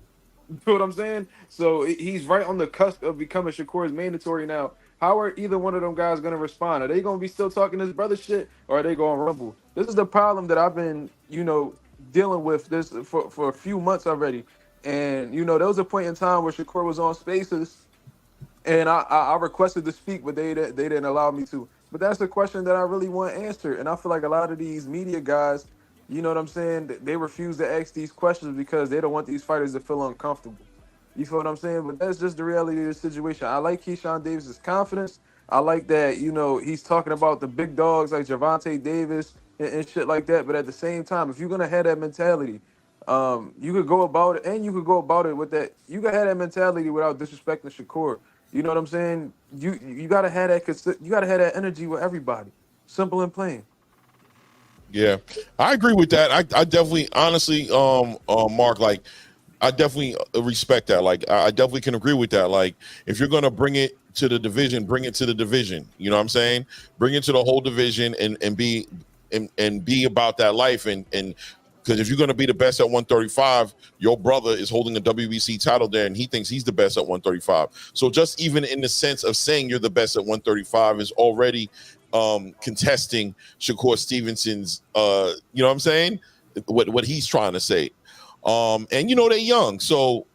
You know what I'm saying? So he's right on the cusp of becoming Shakur's mandatory now. How are either one of them guys gonna respond? Are they gonna be still talking this brother shit, or are they gonna rumble? This is the problem that I've been, dealing with this for a few months already. And there was a point in time where Shakur was on Spaces. And I requested to speak, but they didn't allow me to. But that's the question that I really want answered. And I feel like a lot of these media guys, you know what I'm saying, they refuse to ask these questions because they don't want these fighters to feel uncomfortable. You feel what I'm saying? But that's just the reality of the situation. I like Keyshawn Davis's confidence. I like that, he's talking about the big dogs like Gervonta Davis and shit like that. But at the same time, if you're gonna have that mentality, you could go about it, and you could go about it with that. You can have that mentality without disrespecting Shakur. You know what I'm saying? You gotta have that. You gotta have that energy with everybody. Simple and plain. Yeah, I agree with that. I definitely, honestly, Mark, like, I definitely respect that. Like, I definitely can agree with that. Like, if you're gonna bring it to the division, bring it to the division. You know what I'm saying? Bring it to the whole division and be about that life and because if you're going to be the best at 135, your brother is holding a WBC title there, and he thinks he's the best at 135. So just even in the sense of saying you're the best at 135 is already contesting Shakur Stevenson's, you know what I'm saying? What he's trying to say. And you know they're young, so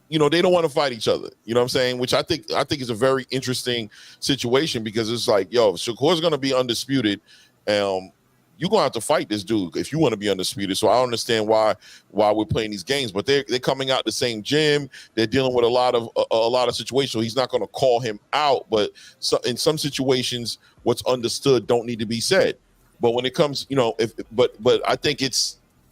you know they don't want to fight each other. You know what I'm saying? Which I think is a very interesting situation because it's like, yo, Shakur's going to be undisputed. You're gonna have to fight this dude if you want to be undisputed. So I understand why we're playing these games, but they're coming out the same gym. They're dealing with a lot of situations. So he's not going to call him out, but in some situations, what's understood don't need to be said. But when it comes, you know, but I think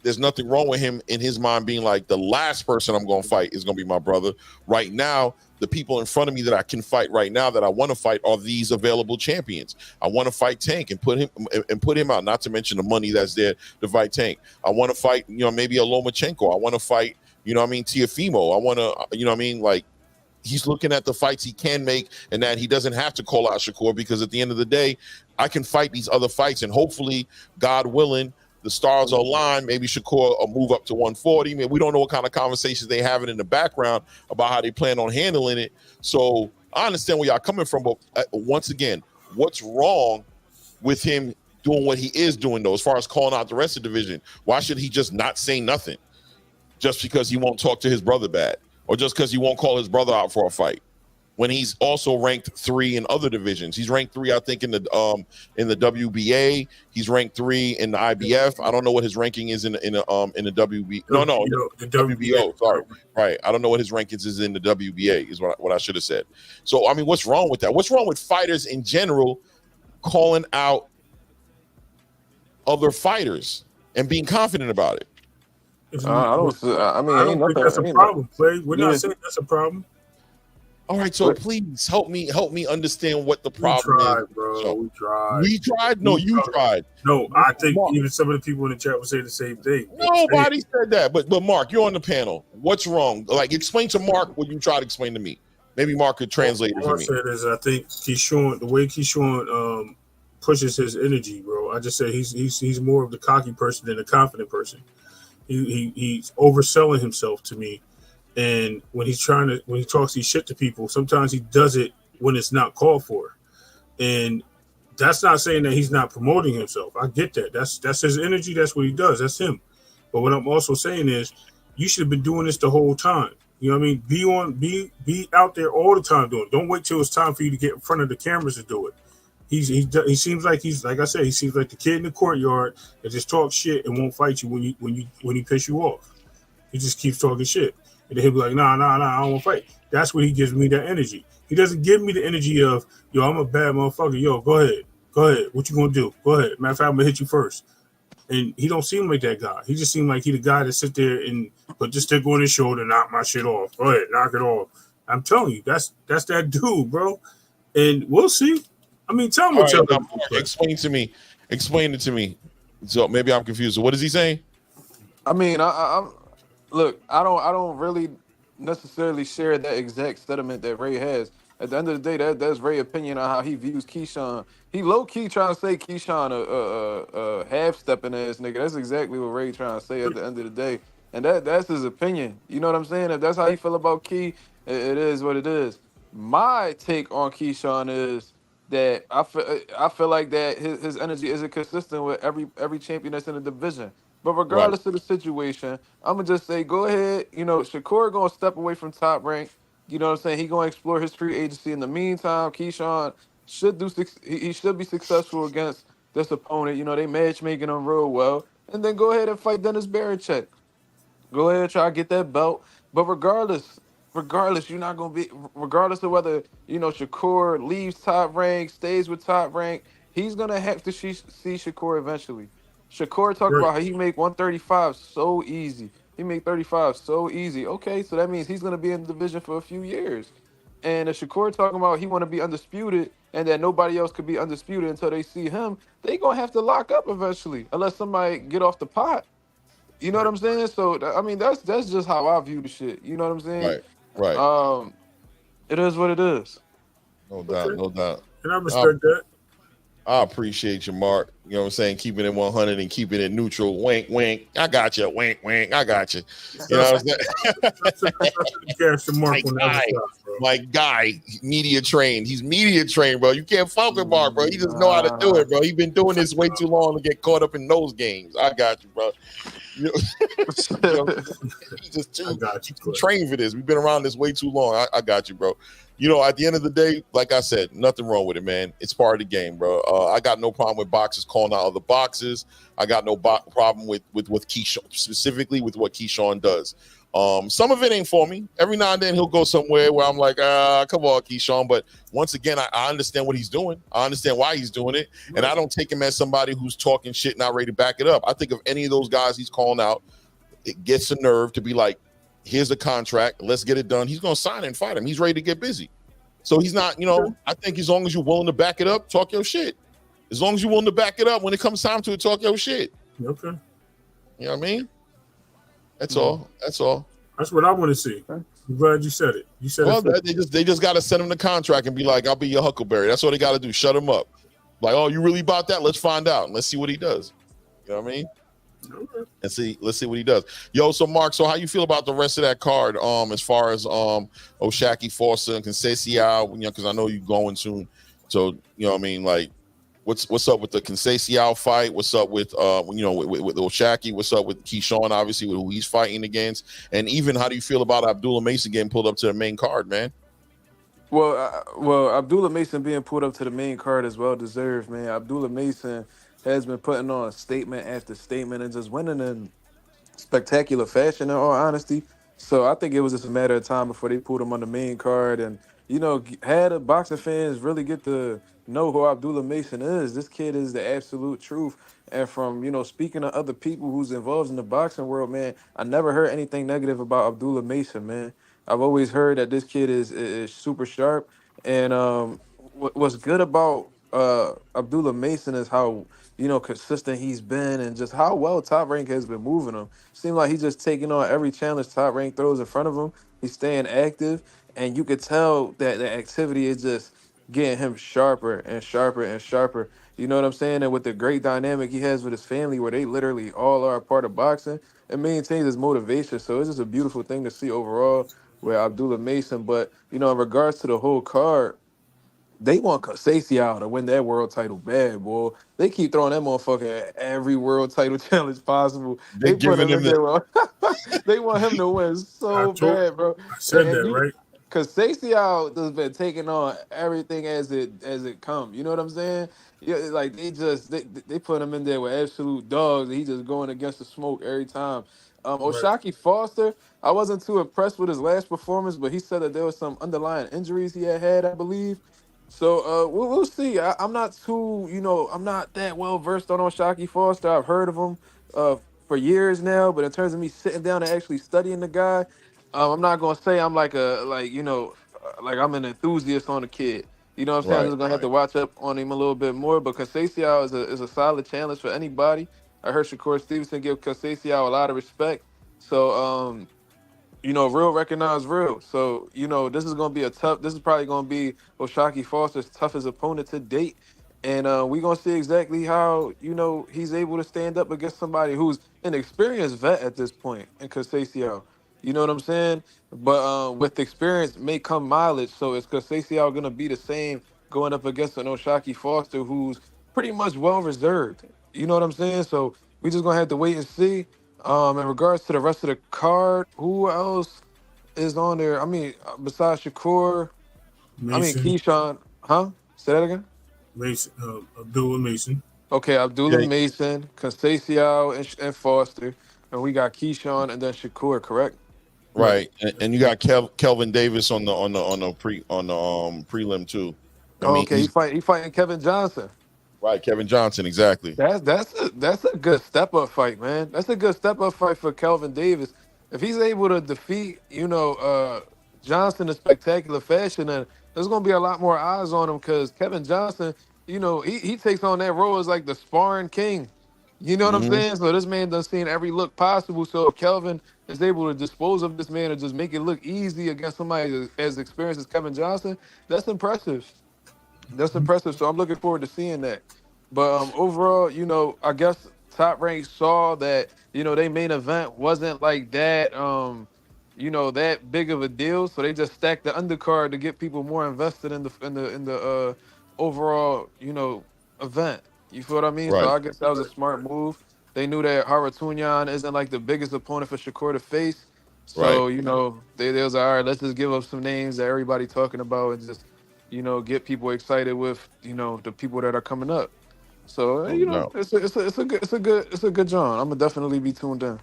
there's nothing wrong with him in his mind being like the last person I'm going to fight is going to be my brother. Right now, the people in front of me that I can fight right now that I want to fight are these available champions. I want to fight Tank and put him out. Not to mention the money that's there to fight Tank. I want to fight, you know, maybe a Lomachenko. I want to fight, you know what I mean, Teofimo. I want to, you know what I mean, like he's looking at the fights he can make and that he doesn't have to call out Shakur because at the end of the day, I can fight these other fights and hopefully, God willing, the stars are aligned. Maybe Shakur will move up to 140. Maybe we don't know what kind of conversations they having in the background about how they plan on handling it. So I understand where y'all coming from, but once again, what's wrong with him doing what he is doing though, as far as calling out the rest of the division? Why should he just not say nothing just because he won't talk to his brother bad or just because he won't call his brother out for a fight? When he's also ranked 3 in other divisions. He's ranked 3, I think, in the WBA. He's ranked 3 in the IBF. I don't know what his ranking is in the WB. No, the WBO. Sorry, right. I don't know what his rankings is in the WBA. Is what I should have said. So I mean, what's wrong with that? What's wrong with fighters in general calling out other fighters and being confident about it? I don't. I mean, I don't think that's a problem, Clay. We're not saying that's a problem. All right, so please help me understand what the problem is. Bro. So, we tried. We tried? No, you tried. No, I think even some of the people in the chat would say the same thing. Nobody said that. But Mark, you're on the panel. What's wrong? Like, explain to Mark what you try to explain to me. Maybe Mark could translate it for me. What I said is I think Keyshawn, the way Keyshawn pushes his energy, bro. I just said he's more of the cocky person than a confident person. He's overselling himself to me. And when he talks his shit to people, sometimes he does it when it's not called for. And that's not saying that he's not promoting himself. I get that. That's his energy. That's what he does. That's him. But what I'm also saying is you should have been doing this the whole time. You know what I mean? Be out there all the time doing it. Don't wait till it's time for you to get in front of the cameras to do it. He seems like he's like I said, he seems like the kid in the courtyard that just talks shit and won't fight you when he piss you off. He just keeps talking shit. And then he'll be like, nah, I don't want to fight. That's what he gives me that energy. He doesn't give me the energy of, yo, I'm a bad motherfucker. Yo, go ahead. What you gonna do? Go ahead. Matter of fact, I'm gonna hit you first. And he don't seem like that guy. He just seemed like he the guy that sit there and put the stick on his shoulder, knock my shit off. Go ahead, knock it off. I'm telling you, that's that dude, bro. And we'll see. I mean, tell me. Explain it to me. So maybe I'm confused. So what is he saying? I mean, I'm look, I don't really necessarily share that exact sentiment that Ray has. At the end of the day, that's Ray's opinion on how he views Keyshawn. He low key trying to say Keyshawn a half stepping ass nigga. That's exactly what Ray trying to say at the end of the day, and that's his opinion. You know what I'm saying? If that's how you feel about Key, it is what it is. My take on Keyshawn is that I feel like that his energy isn't consistent with every champion that's in the division. But regardless of the situation, I'm gonna just say, go ahead. You know, Shakur gonna step away from Top Rank. You know what I'm saying? He gonna explore his free agency. In the meantime, Keyshawn he should be successful against this opponent. You know, they matchmaking him real well. And then go ahead and fight Dennis Barichek. Go ahead and try to get that belt. But regardless, you're not gonna be regardless of whether Shakur leaves Top Rank, stays with Top Rank. He's gonna have to see Shakur eventually. Shakur talk Right. about how he make 135 so easy. He make 35 so easy. Okay, so that means he's gonna be in the division for a few years. And if Shakur talking about he want to be undisputed and that nobody else could be undisputed until they see him, they gonna have to lock up eventually, unless somebody get off the pot. You know what Right. I'm saying? So I mean, that's just how I view the shit. You know what I'm saying? Right. Right. Um, it is what it is. No doubt. Okay. No doubt. And I respect that. I appreciate you, Mark. You know what I'm saying? Keeping it 100 and keeping it neutral. Wink, wink. I got you. Wink, wink. I got you. You know what I'm saying? Cash the mark My on guy, other stuff, bro. my guy, media trained. He's media trained, bro. You can't fuck with Mark, bro. He just know how to do it, bro. He's been doing this way too long to get caught up in those games. I got you, bro. You know, he's just too trained for this. We've been around this way too long. I got you, bro. You know, at the end of the day, like I said, nothing wrong with it, man. It's part of the game, bro. I got no problem with boxers calling out other boxers. I got no problem with Keyshawn, specifically with what Keyshawn does. Some of it ain't for me. Every now and then he'll go somewhere where I'm like, come on, Keyshawn. But once again, I understand what he's doing. I understand why he's doing it. And I don't take him as somebody who's talking shit, not ready to back it up. I think of any of those guys he's calling out, it gets the nerve to be like, here's the contract. Let's get it done. He's going to sign and fight him. He's ready to get busy. So he's not, you know, I think as long as you're willing to back it up, talk your shit. As long as you're willing to back it up, when it comes time to it, talk your shit. Okay. You know what I mean? That's all. That's all. That's what I want to see. I'm glad you said it. You said it. They just got to send him the contract and be like, I'll be your Huckleberry. That's all they got to do. Shut him up. Like, oh, you really about that? Let's find out. Let's see what he does. You know what I mean? Okay. Let's see what he does. Yo, so Mark, so how you feel about the rest of that card? As far as O'Shaquie Foster and Conceição, you know, because I know you're going soon. So, you know what I mean? Like, what's up with the Conceição fight? What's up with you know, with O'Shaquie? What's up with Keyshawn, obviously, with who he's fighting against? And even how do you feel about Abdullah Mason getting pulled up to the main card, man? Well, Abdullah Mason being pulled up to the main card is well deserved, man. Abdullah Mason has been putting on statement after statement and just winning in spectacular fashion, in all honesty. So I think it was just a matter of time before they pulled him on the main card, and you know, had the boxing fans really get to know who Abdullah Mason is. This kid is the absolute truth. And from, you know, speaking to other people who's involved in the boxing world, man, I never heard anything negative about Abdullah Mason, man. I've always heard that this kid is super sharp. And what's good about Abdullah Mason is how, you know, consistent he's been and just how well Top Rank has been moving him. Seems like he's just taking on every challenge Top Rank throws in front of him. He's staying active, and you could tell that the activity is just getting him sharper and sharper and sharper. You know what I'm saying? And with the great dynamic he has with his family, where they literally all are a part of boxing, it maintains his motivation. So it's just a beautiful thing to see overall with Abdullah Mason. But, you know, in regards to the whole card, they want Conceição to win that world title bad, boy. They keep throwing that motherfucker at every world title challenge possible. They put him giving in him there. They want him to win so bad, bro. I said that, right? Conceição has been taking on everything as it comes. You know what I'm saying? Yeah, like they put him in there with absolute dogs, and he just going against the smoke every time. O'Shaquie Foster, I wasn't too impressed with his last performance, but he said that there was some underlying injuries he had, I believe. So we'll see. I'm not too, you know, I'm not that well versed on Shakur Foster. I've heard of him for years now, but in terms of me sitting down and actually studying the guy, I'm not gonna say I'm like like I'm an enthusiast on the kid. You know what I'm saying? I'm just gonna have to watch up on him a little bit more. But Conceição is a solid challenge for anybody. I heard Shakur Stevenson give Conceição a lot of respect. So you know, real recognize real. So, you know, this is probably going to be O'Shaquie Foster's toughest opponent to date. And we're going to see exactly how, you know, he's able to stand up against somebody who's an experienced vet at this point in Conceição. You know what I'm saying? But with experience may come mileage. So is Conceição going to be the same going up against an O'Shaquie Foster who's pretty much well reserved? You know what I'm saying? So we just going to have to wait and see. In regards to the rest of the card, who else is on there? I mean, besides Shakur, Mason. Keyshawn, huh? Say that again? Mason, Abdullah Mason. Okay, Abdullah Mason, Conceição, and Foster, and we got Keyshawn and then Shakur, correct? Right, and you got Kelvin Davis on the prelim too. He fighting Kevin Johnson. Right, Kevin Johnson, exactly. That's a good step up fight, man. That's a good step up fight for Kelvin Davis. If he's able to defeat, Johnson in spectacular fashion, then there's gonna be a lot more eyes on him because Kevin Johnson, he takes on that role as like the sparring king. You know what I'm Hmm. saying? So this man done seen every look possible. So if Kelvin is able to dispose of this man and just make it look easy against somebody as experienced as Kevin Johnson, that's impressive. That's impressive. So I'm looking forward to seeing that. But overall, I guess Top Rank saw that, they main event wasn't like that, that big of a deal. So they just stacked the undercard to get people more invested in the overall, event. You feel what I mean? So Right. I guess that was a smart move. They knew that Haratunyan isn't like the biggest opponent for Shakur to face. Right. So, they was like, all right, let's just give up some names that everybody talking about and just get people excited with, the people that are coming up. So No doubt. it's a good John. I'm gonna definitely be tuned in.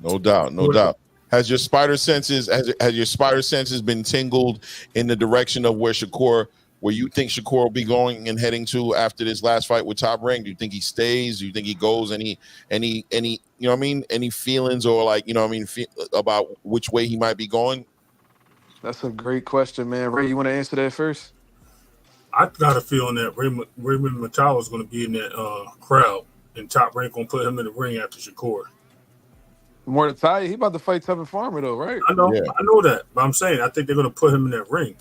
No doubt. No Well, doubt. Has your spider senses been tingled in the direction of where you think Shakur will be going and heading to after this last fight with Top Rank? Do you think he stays? Do you think he goes? Any you know what I mean? Any feelings or like, about which way he might be going? That's a great question, man. Ray, you want to answer that first? I got a feeling that Raymond Matao is going to be in that crowd, and Top Rank going to put him in the ring after Shakur. Mordecai, he about to fight Tevin Farmer though, right? Yeah. I know that, but I'm saying I think they're going to put him in that ring.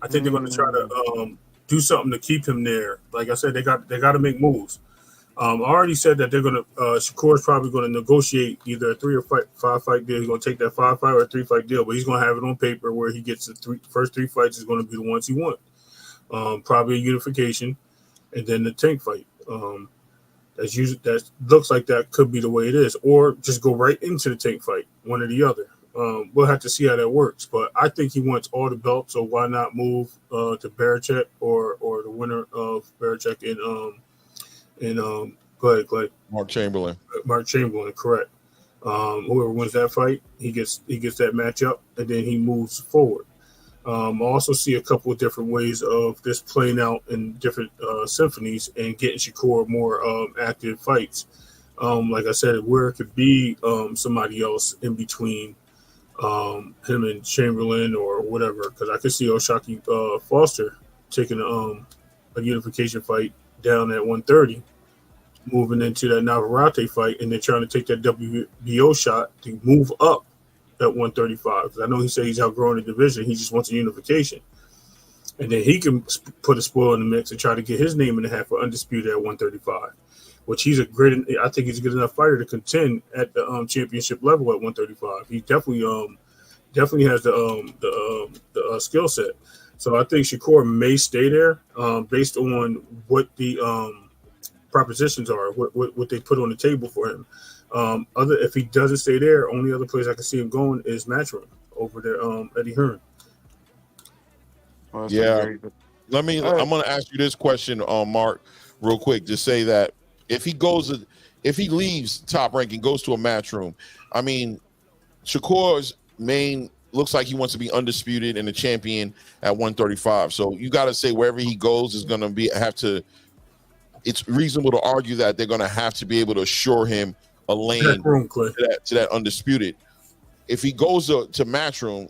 I think they're going to try Mm, to do something to keep him there. Like I said, they got to make moves. I already said that they're going to Shakur's probably going to negotiate either a 3 or 5 fight deal. He's going to take that 5 fight or a 3 fight deal, but he's going to have it on paper where he gets the first 3 fights is going to be the ones he wants. Probably a unification, and then the tank fight. That looks like that could be the way it is, or just go right into the tank fight, one or the other. We'll have to see how that works, but I think he wants all the belts, so why not move to Barichek or the winner of Barichek and go ahead, Clay. Mark Chamberlain. Mark Chamberlain, correct. Whoever wins that fight, he gets that matchup, and then he moves forward. I also see a couple of different ways of this playing out in different symphonies and getting Shakur more active fights. Like I said, where it could be somebody else in between him and Chamberlain or whatever, because I could see Oshaki Foster taking a unification fight down at 130, moving into that Navarrete fight, and then trying to take that WBO shot to move up at 135. Because I know he said he's outgrowing the division. He just wants a unification. And then he can put a spoil in the mix and try to get his name in the hat for undisputed at 135, which I think he's a good enough fighter to contend at the championship level at 135. He definitely has the skill set. So I think Shakur may stay there based on what the propositions are, what they put on the table for him. If he doesn't stay there, only other place I can see him going is Matchroom over there, Eddie Hearn. well, that's a Yeah. great. I'm going to ask you this question, Mark, real quick. Just say that if he leaves Top Rank and goes to a Matchroom, I mean, Shakur's main looks like he wants to be undisputed and a champion at 135. So you got to say wherever he goes is going to it's reasonable to argue that they're going to have to be able to assure him a lane to that undisputed. If he goes to Matchroom,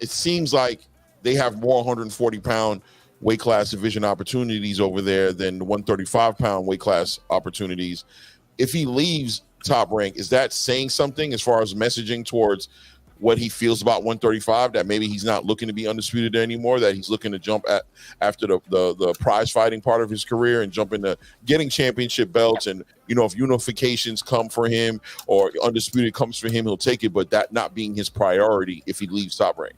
it seems like they have more 140-pound weight class division opportunities over there than the 135-pound weight class opportunities. If he leaves Top Rank, is that saying something as far as messaging towards what he feels about 135, that maybe he's not looking to be undisputed anymore, that he's looking to jump after the prize fighting part of his career and jump into getting championship belts? And if unifications come for him or undisputed comes for him, he'll take it, but that not being his priority if he leaves Top Rank.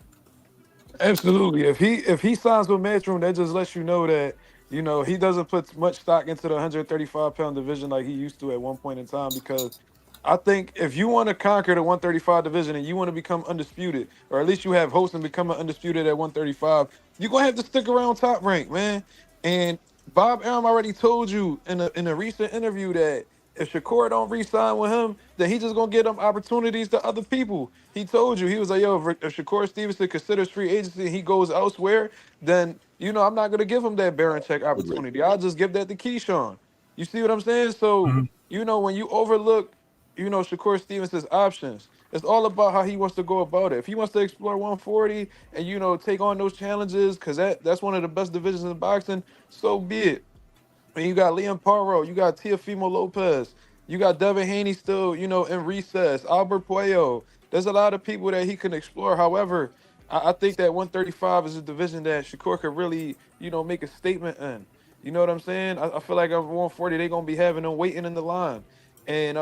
Absolutely. If he signs with Matchroom, that just lets you know that he doesn't put much stock into the 135-pound division like he used to at one point in time. Because I think if you want to conquer the 135 division and you want to become undisputed, or at least you have hopes and become undisputed at 135, you're gonna have to stick around Top Rank, man. And Bob Arum already told you in a recent interview that If Shakur don't re-sign with him, then he just gonna get them opportunities to other people. He told you, he was like, yo, if Shakur Stevenson considers free agency and he goes elsewhere, then I'm not gonna give him that Baron check opportunity. I'll just give that to Keyshawn. You see what I'm saying? So, Mhm. when you overlook, Shakur Stevenson's options, it's all about how he wants to go about it. If he wants to explore 140 and take on those challenges, because that's one of the best divisions in boxing, so be it. And you got Liam Paro, you got Teofimo Lopez, you got Devin Haney still, in recess, Albert Puello. There's a lot of people that he can explore. However, I think that 135 is a division that Shakur could really, make a statement in. You know what I'm saying? I feel like at 140, they're gonna be having them waiting in the line. And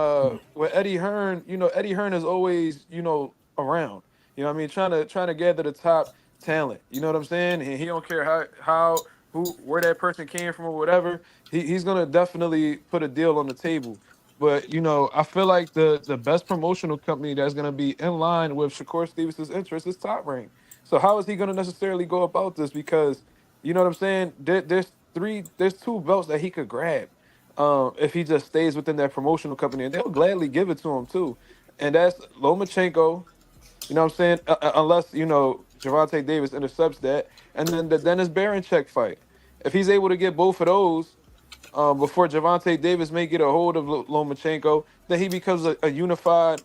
with Eddie Hearn, Eddie Hearn is always, around. You know what I mean? Trying to gather the top talent. You know what I'm saying? And he don't care how where that person came from or whatever. He's gonna definitely put a deal on the table. But I feel like the best promotional company that's gonna be in line with Shakur Stevenson's interest is Top Rank. So how is he gonna necessarily go about this? Because you know what I'm saying? There's two belts that he could grab if he just stays within that promotional company, and they'll gladly give it to him too. And that's Lomachenko. You know what I'm saying? Unless Javante Davis intercepts that, and then the Dennis Baranchek fight. If he's able to get both of those before Javante Davis may get a hold of Lomachenko, then he becomes a unified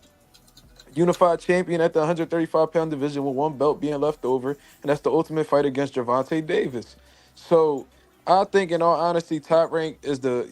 champion at the 135-pound division with one belt being left over, and that's the ultimate fight against Javante Davis. So I think, in all honesty, Top Rank is the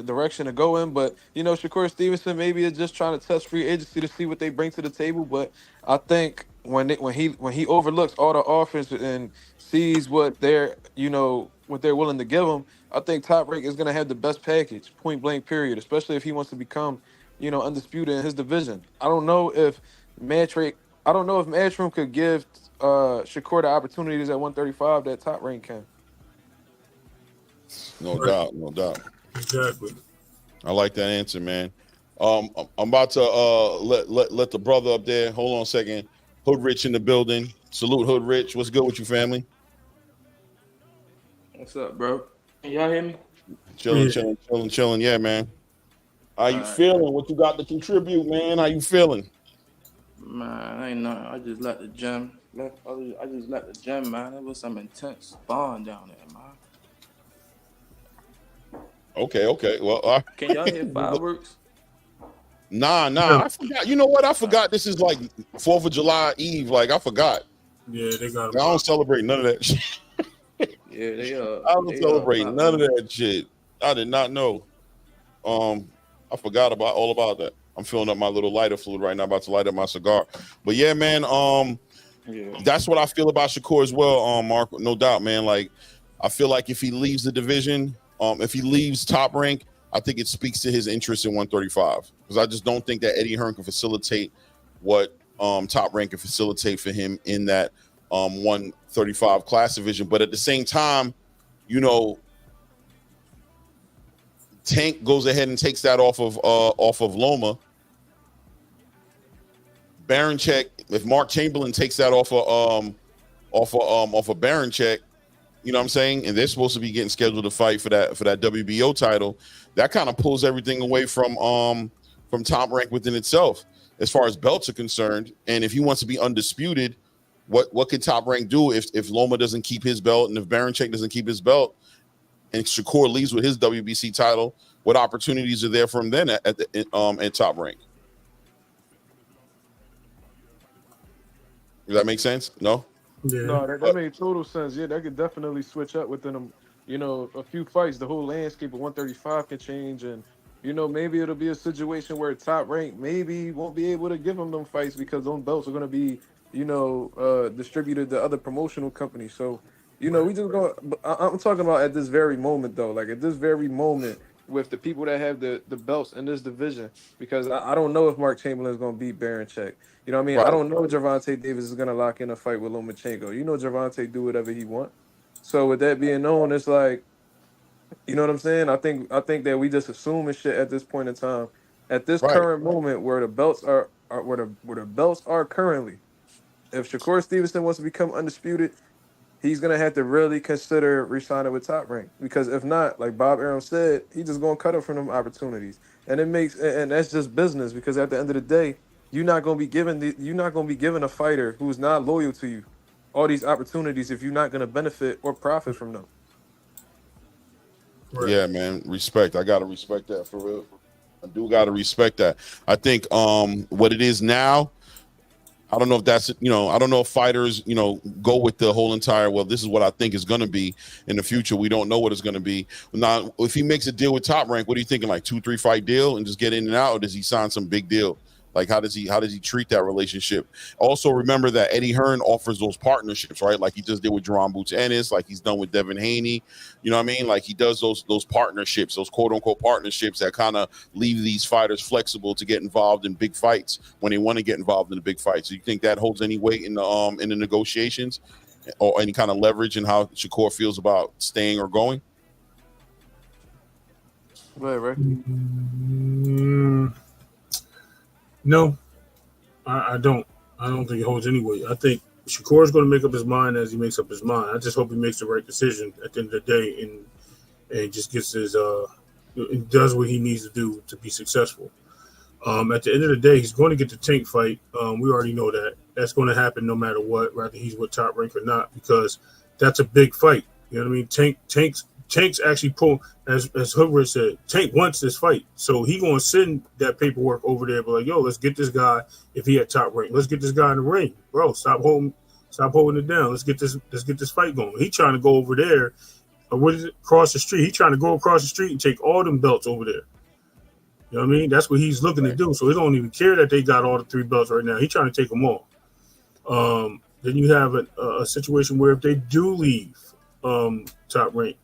direction to go in. But Shakur Stevenson maybe is just trying to test free agency to see what they bring to the table. But I think when he overlooks all the offers and sees what they're willing to give him, I think Top Rank is going to have the best package, point blank, period. Especially if he wants to become undisputed in his division. Matchroom I don't know if Matchroom could give Shakur the opportunities at 135 that Top Rank can. No Right. doubt, no doubt. Exactly. I like that answer, man. I'm about to let the brother up there. Hold on a second. Hood Rich in the building. Salute Hood Rich. What's good with you, family? What's up, bro? Can y'all hear me? Chilling, Yeah. chilling, chilling, chilling. Yeah, man. How you Alright. feeling? What you got to contribute, man? How you feeling? Man, ain't nothing. I just left the gym. I just left the gym, man. It was some intense sparring down there, man. Okay. Well, Can y'all hear fireworks? nah. Yeah. I forgot. You know what? I forgot this is like 4th of July Eve. Like, I forgot. Yeah, they got I don't celebrate none of that shit. Yeah, I don't celebrate none of that shit. I did not know. I forgot all about that. I'm filling up my little lighter fluid right now, about to light up my cigar. But yeah, man, Yeah. that's what I feel about Shakur as well, Mark. No doubt, man. Like, I feel like if he leaves the division, if he leaves Top Rank, I think it speaks to his interest in 135. Because I just don't think that Eddie Hearn can facilitate what Top Rank can facilitate for him in that 135 class division. But at the same time, Tank goes ahead and takes that off of Loma. Baranchek, if Mark Chamberlain takes that off of Baranchek, you know what I'm saying? And they're supposed to be getting scheduled to fight for that WBO title. That kind of pulls everything away from Top Rank within itself, as far as belts are concerned. And if he wants to be undisputed, what can Top Rank do if Loma doesn't keep his belt and if Baranchek doesn't keep his belt? And Shakur leaves with his WBC title, what opportunities are there for him then at Top Rank? Does that make sense? No? Yeah. No, that made total sense. Yeah, that could definitely switch up within them. A few fights, the whole landscape of 135 can change, and maybe it'll be a situation where Top Rank maybe won't be able to give them fights because those belts are going to be distributed to other promotional companies. So we just go. I'm talking about at this very moment, though. Like at this very moment, with the people that have the belts in this division, because I don't know if Mark Chamberlain is going to beat Baranchek. You know what I mean? Right. I don't know if Javante Davis is going to lock in a fight with Lomachenko. Javante do whatever he want. So with that being known, it's like, you know what I'm saying? I think that we just assume and shit at this point in time, at this Right. current moment where the belts are where the belts are currently. If Shakur Stevenson wants to become undisputed, he's gonna have to really consider re-signing with Top Rank, because if not, like Bob Arum said, he's just gonna cut up from them opportunities, and that's just business, because at the end of the day, you're not gonna be giving a fighter who's not loyal to you all these opportunities if you're not gonna benefit or profit from them. Right. Yeah, man. Respect. I gotta respect that for real. I do gotta respect that. I think what it is now, I don't know if that's, I don't know if fighters, go with the whole entire, well, this is what I think is going to be in the future. We don't know what it's going to be. Now, if he makes a deal with Top Rank, what are you thinking? Like 2-3 fight deal and just get in and out? Or does he sign some big deal? Like, how does he treat that relationship? Also, remember that Eddie Hearn offers those partnerships, right? Like he just did with Jerome Boots Ennis, like he's done with Devin Haney. You know what I mean? Like he does those partnerships, those quote unquote partnerships that kind of leave these fighters flexible to get involved in big fights when they want to get involved in the big fights. Do you think that holds any weight in the negotiations or any kind of leverage in how Shakur feels about staying or going? Whatever. No, I don't. I don't think it holds any weight. I think Shakur is going to make up his mind as he makes up his mind. I just hope he makes the right decision at the end of the day and just gets his does what he needs to do to be successful. At the end of the day, he's going to get the Tank fight. We already know that. That's going to happen no matter what, whether he's with Top Rank or not, because that's a big fight. You know what I mean? Tank's actually pull, as Hoover said, Tank wants this fight. So he going to send that paperwork over there, but like, yo, let's get this guy, if he at Top Rank, let's get this guy in the ring. Bro, stop holding it down. Let's get this fight going. He trying to go over there, across the street. He trying to go across the street and take all them belts over there. You know what I mean? That's what he's looking to do. So he don't even care that they got all the 3 belts right now. He's trying to take them all. Then you have a situation where if they do leave Top Rank,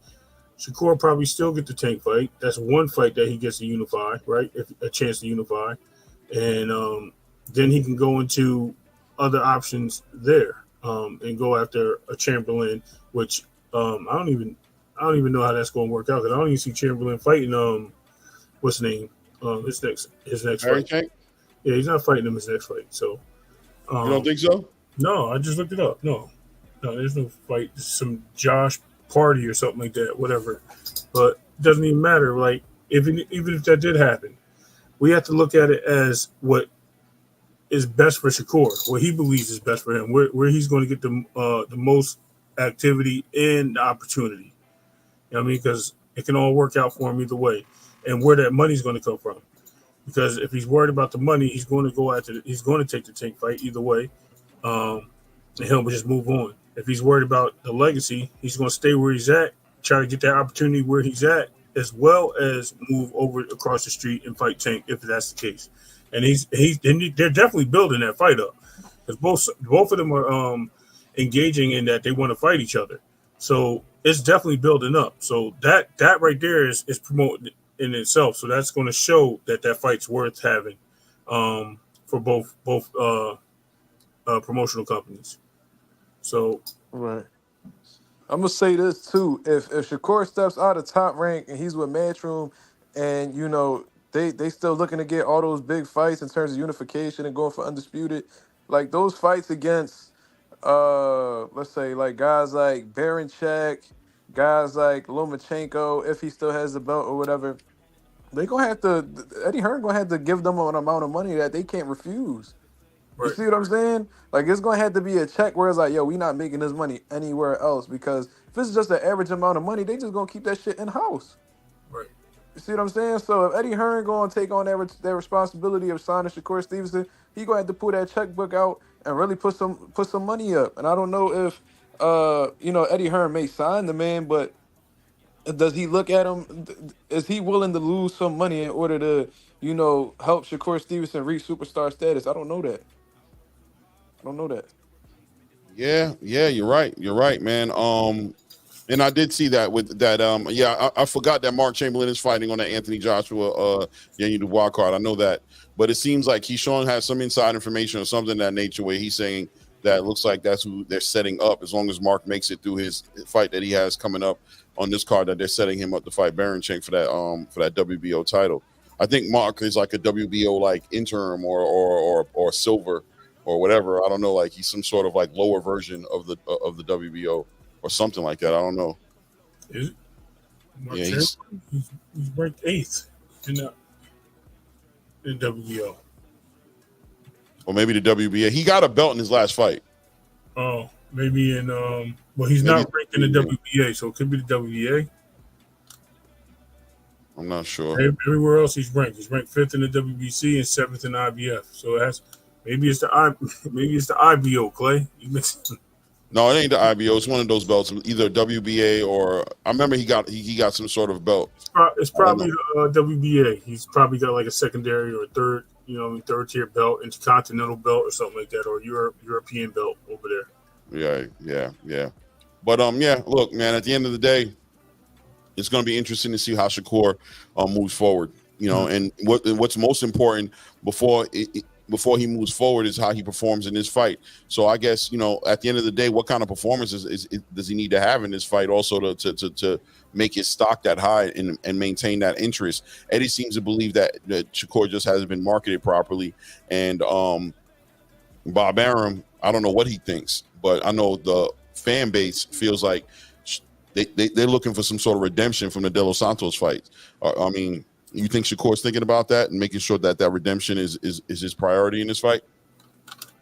Shakur probably still get the Tank fight. That's one fight that he gets to unify, right? If a chance to unify, and then he can go into other options there and go after a Chamberlain, which I don't even know how that's going to work out, because I don't even see Chamberlain fighting what's his name his next fight. Tank? Yeah, he's not fighting him his next fight. So you don't think so? No, I just looked it up. No, there's no fight. There's some Josh Party or something like that, whatever. But it doesn't even matter. Like, even if that did happen, we have to look at it as what is best for Shakur, what he believes is best for him, where he's going to get the most activity and the opportunity. You know what I mean? Because it can all work out for him either way, and where that money's going to come from. Because if he's worried about the money, he's going to take the Tank fight either way, and he'll just move on. If he's worried about the legacy, he's going to stay where he's at, try to get that opportunity where he's at, as well as move over across the street and fight Tank if that's the case. And they're definitely building that fight up, because both of them are engaging in that they want to fight each other. So it's definitely building up. So that right there is promoting in itself. So that's going to show that fight's worth having for both promotional companies. So right. I'm gonna say this too. If Shakur steps out of Top Rank and he's with Matchroom, and they still looking to get all those big fights in terms of unification and going for undisputed, like those fights against let's say like guys like Baranchek, guys like Lomachenko, if he still has the belt or whatever, Eddie Hearn gonna have to give them an amount of money that they can't refuse. You see what I'm saying? Like, it's going to have to be a check where it's like, yo, we not making this money anywhere else, because if it's just an average amount of money, they just going to keep that shit in-house. Right. You see what I'm saying? So if Eddie Hearn going to take on that responsibility of signing Shakur Stevenson, he going to have to pull that checkbook out and really put some money up. And I don't know if, Eddie Hearn may sign the man, but does he look at him? Is he willing to lose some money in order to, help Shakur Stevenson reach superstar status? I don't know that. Yeah, you're right, man. And I did see that with that. I forgot that Mark Chamberlain is fighting on that Anthony Joshua, Yanni Dubois card. I know that, but it seems like Keyshawn has some inside information or something of that nature where he's saying that it looks like that's who they're setting up. As long as Mark makes it through his fight that he has coming up on this card, that they're setting him up to fight Baranchek for that WBO title. I think Mark is like a WBO like interim or silver or whatever. I don't know. Like he's some sort of like lower version of the WBO. or something like that. I don't know. Is it? Yeah, he's ranked 8th in the WBO. Or maybe the WBA. He got a belt in his last fight. Oh, maybe in well, he's Maybe not ranked in the WBA, so it could be the WBA. I'm not sure. Everywhere else he's ranked. He's ranked 5th in the WBC and 7th in the IBF. So that's maybe it's the IBO, Clay. No, it ain't the IBO. It's one of those belts, either WBA or I remember he got some sort of belt. It's probably the WBA. He's probably got like a secondary or a third tier belt, intercontinental belt or something like that, or European belt over there. Yeah. But look, man, at the end of the day, it's going to be interesting to see how Shakur moves forward. And what's most important before he moves forward is how he performs in this fight. So I guess at the end of the day, what kind of performances does he need to have in this fight also to make his stock that high and maintain that interest? Eddie seems to believe that Shakur just hasn't been marketed properly, and Bob Arum, I don't know what he thinks, but I know the fan base feels like they're looking for some sort of redemption from the De Los Santos fight. I mean, you think Shakur's thinking about that and making sure that redemption is his priority in this fight?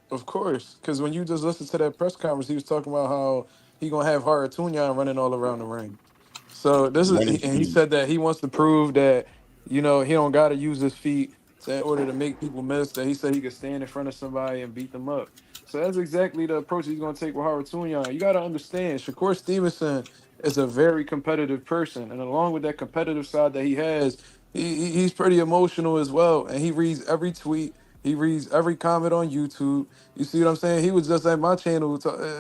Of course, because when you just listen to that press conference, he was talking about how he gonna have Haratunyan running all around the ring. So he said that he wants to prove that he don't got to use his feet in order to make people miss. That he said he could stand in front of somebody and beat them up. So that's exactly the approach he's gonna take with Haratunyan. You got to understand, Shakur Stevenson is a very competitive person, and along with that competitive side that he has, he's pretty emotional as well, and he reads every tweet. He reads every comment on YouTube. You see what I'm saying? He was just at my channel.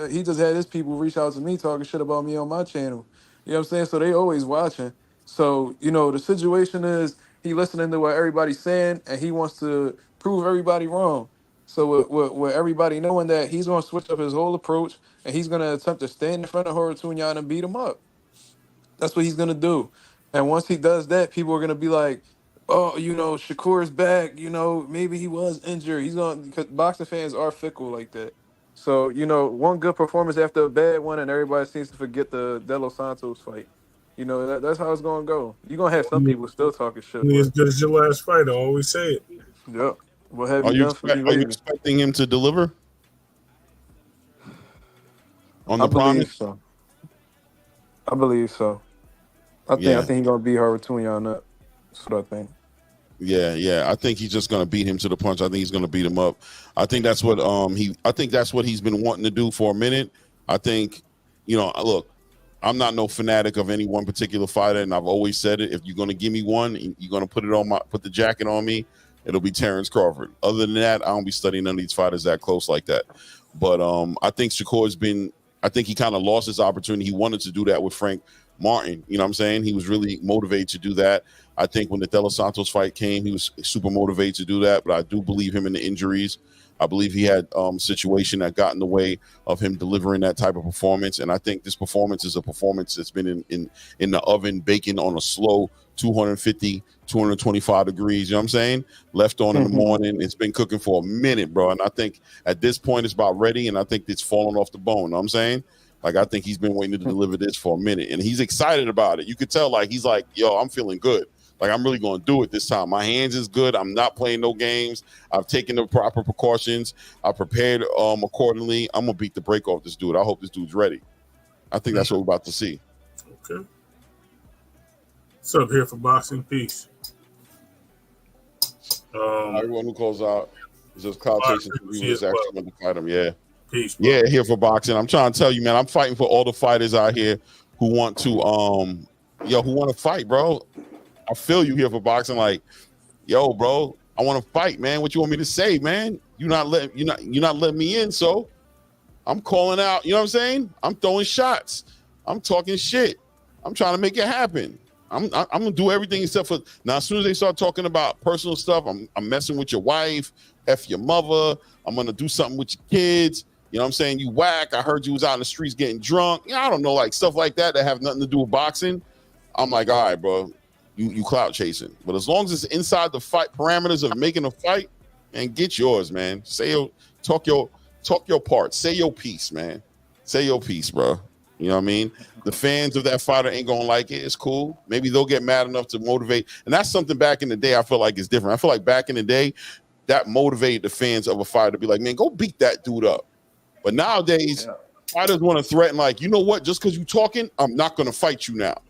He just had his people reach out to me talking shit about me on my channel. You know what I'm saying? So they always watching. So, the situation is he listening to what everybody's saying, and he wants to prove everybody wrong. So with everybody knowing that, he's going to switch up his whole approach, and he's going to attempt to stand in front of Haratunyan and beat him up. That's what he's going to do. And once he does that, people are going to be like, oh, Shakur's back. Maybe he was injured. Because boxing fans are fickle like that. So, one good performance after a bad one, and everybody seems to forget the De Los Santos fight. That's how it's going to go. You're going to have some people still talking shit. As good as your last fight. I always say it. Yep. What have Are you done for me lately? Are you expecting him to deliver on the promise? I believe so. I think he's going to beat Haratunyan up. That's what I think. Yeah. I think he's just going to beat him to the punch. I think he's going to beat him up. I think that's what he's been wanting to do for a minute. I think, look, I'm not no fanatic of any one particular fighter, and I've always said it. If you're going to give me one, you're going to put the jacket on me, it'll be Terrence Crawford. Other than that, I don't be studying none of these fighters that close like that. But I think I think he kind of lost his opportunity. He wanted to do that with Frank Martin. You know what I'm saying? He was really motivated to do that. I think when the De Los Santos fight came, he was super motivated to do that. But I do believe him in the injuries. I believe he had a situation that got in the way of him delivering that type of performance. And I think this performance is a performance that's been in the oven, baking on a slow 250, 225 degrees. You know what I'm saying? Left on in the morning. It's been cooking for a minute, bro. And I think at this point it's about ready. And I think it's falling off the bone. You know what I'm saying? Like, I think he's been waiting to deliver this for a minute. And he's excited about it. You could tell, he's like, yo, I'm feeling good. Like, I'm really going to do it this time. My hands is good. I'm not playing no games. I've taken the proper precautions. I prepared accordingly. I'm going to beat the break off this dude. I hope this dude's ready. I think that's what we're about to see. Okay. What's up here for Boxing? Peace. Everyone who calls out is just cloud chasing. He was actually going to fight him. Yeah. Peace. Bro. Yeah, here for boxing. I'm trying to tell you, man, I'm fighting for all the fighters out here who want to fight, bro. I feel you here for boxing. Like, yo, bro, I want to fight, man. What you want me to say, man? You're not letting me in, so I'm calling out. You know what I'm saying? I'm throwing shots. I'm talking shit. I'm trying to make it happen. I'm gonna do everything except for now. As soon as they start talking about personal stuff, I'm messing with your wife, F your mother. I'm gonna do something with your kids. You know what I'm saying? You whack. I heard you was out in the streets getting drunk. I don't know, like stuff like that have nothing to do with boxing. I'm like, all right, bro. You clout chasing, but as long as it's inside the fight parameters of making a fight, and get yours, man. Talk your part. Say your piece, man. Say your piece, bro. You know what I mean? The fans of that fighter ain't gonna like it. It's cool. Maybe they'll get mad enough to motivate. And that's something back in the day I feel like is different. I feel like back in the day, that motivated the fans of a fighter to be like, man, go beat that dude up. But nowadays, fighters want to threaten, like, you know what? Just because you're talking, I'm not gonna fight you now.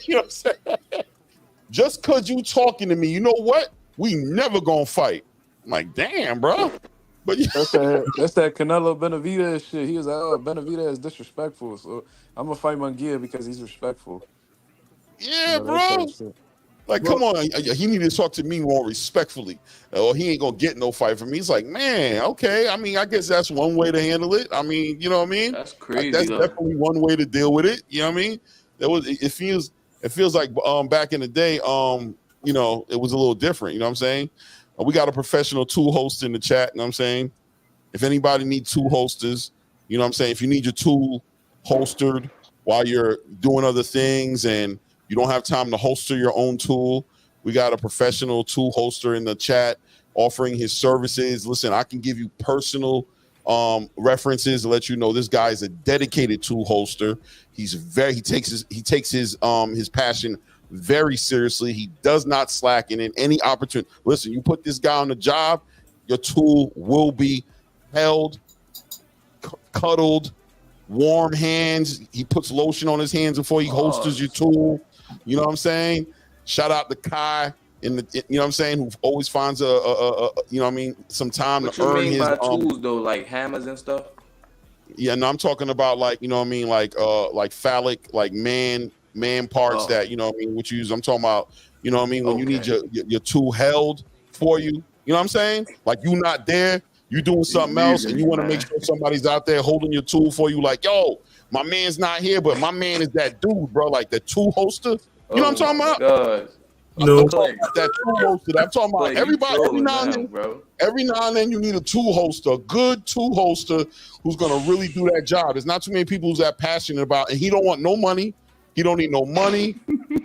You know what I'm saying? Just because you talking to me, you know what? We never gonna fight. I'm like, damn, bro. But that's that Canelo Benavidez shit. He was like, oh, Benavidez is disrespectful, so I'm gonna fight Munguia because he's respectful. Yeah, bro. Like, come on. He needed to talk to me more respectfully, or he ain't gonna get no fight from me. He's like, man, okay. I mean, I guess that's one way to handle it. I mean, you know what I mean? That's crazy. That's definitely one way to deal with it. You know what I mean? It feels like back in the day, you know, it was a little different. You know what I'm saying? We got a professional tool host in the chat. You know what I'm saying? If anybody needs tool holsters, you know what I'm saying? If you need your tool holstered while you're doing other things and you don't have time to holster your own tool, we got a professional tool holster in the chat offering his services. Listen, I can give you personal references to let you know this guy is a dedicated tool holster. He takes his passion very seriously. He does not slacken in any opportunity. Listen, you put this guy on the job, your tool will be held, cuddled, warm hands. He puts lotion on his hands before he holsters your tool. You know what I'm saying? Shout out to Kai you know what I'm saying, who always finds you know what I mean, some time to earn his tools though, like hammers and stuff. Yeah, no, I'm talking about like, you know what I mean, like phallic, like man parts that, you know what I mean, what you use. I'm talking about, you know what I mean, when you need your tool held for you. You know what I'm saying? Like you not there, you doing something else, and you want to make sure somebody's out there holding your tool for you. Like, yo, my man's not here, but my man is that dude, bro. Like the tool holster. You know what I'm talking about? God. No, I'm talking about that tool holster. I'm talking about everybody. Every now and then, you need a tool holster, a good tool holster who's gonna really do that job. There's not too many people who's that passionate about, and he don't want no money. He don't need no money.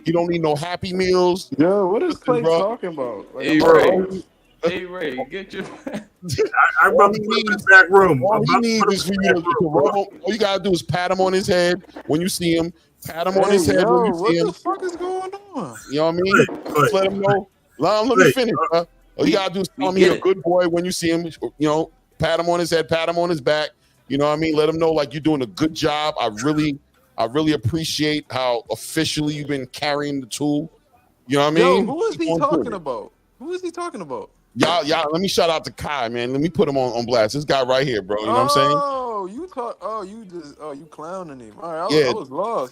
He don't need no Happy Meals. Yo, what is Clay talking about? Like, Hey Ray, get your. I'm about to put him in the back room. All he needs is for you to rub him. All you gotta do is pat him on his head when you see him. Pat him on his head when you see him. What the fuck is going on? You know what I mean? Just let him know. Let me finish. All you gotta do is tell him he's a good boy when you see him. You know, pat him on his head, pat him on his back. You know what I mean? Let him know like you're doing a good job. I really appreciate how officially you've been carrying the tool. You know what I mean? Yo, who is he talking about? Who is he talking about? Y'all, let me shout out to Kai, man. Let me put him on blast. This guy right here, bro. You know what I'm saying? You clowning him. All right, I was lost.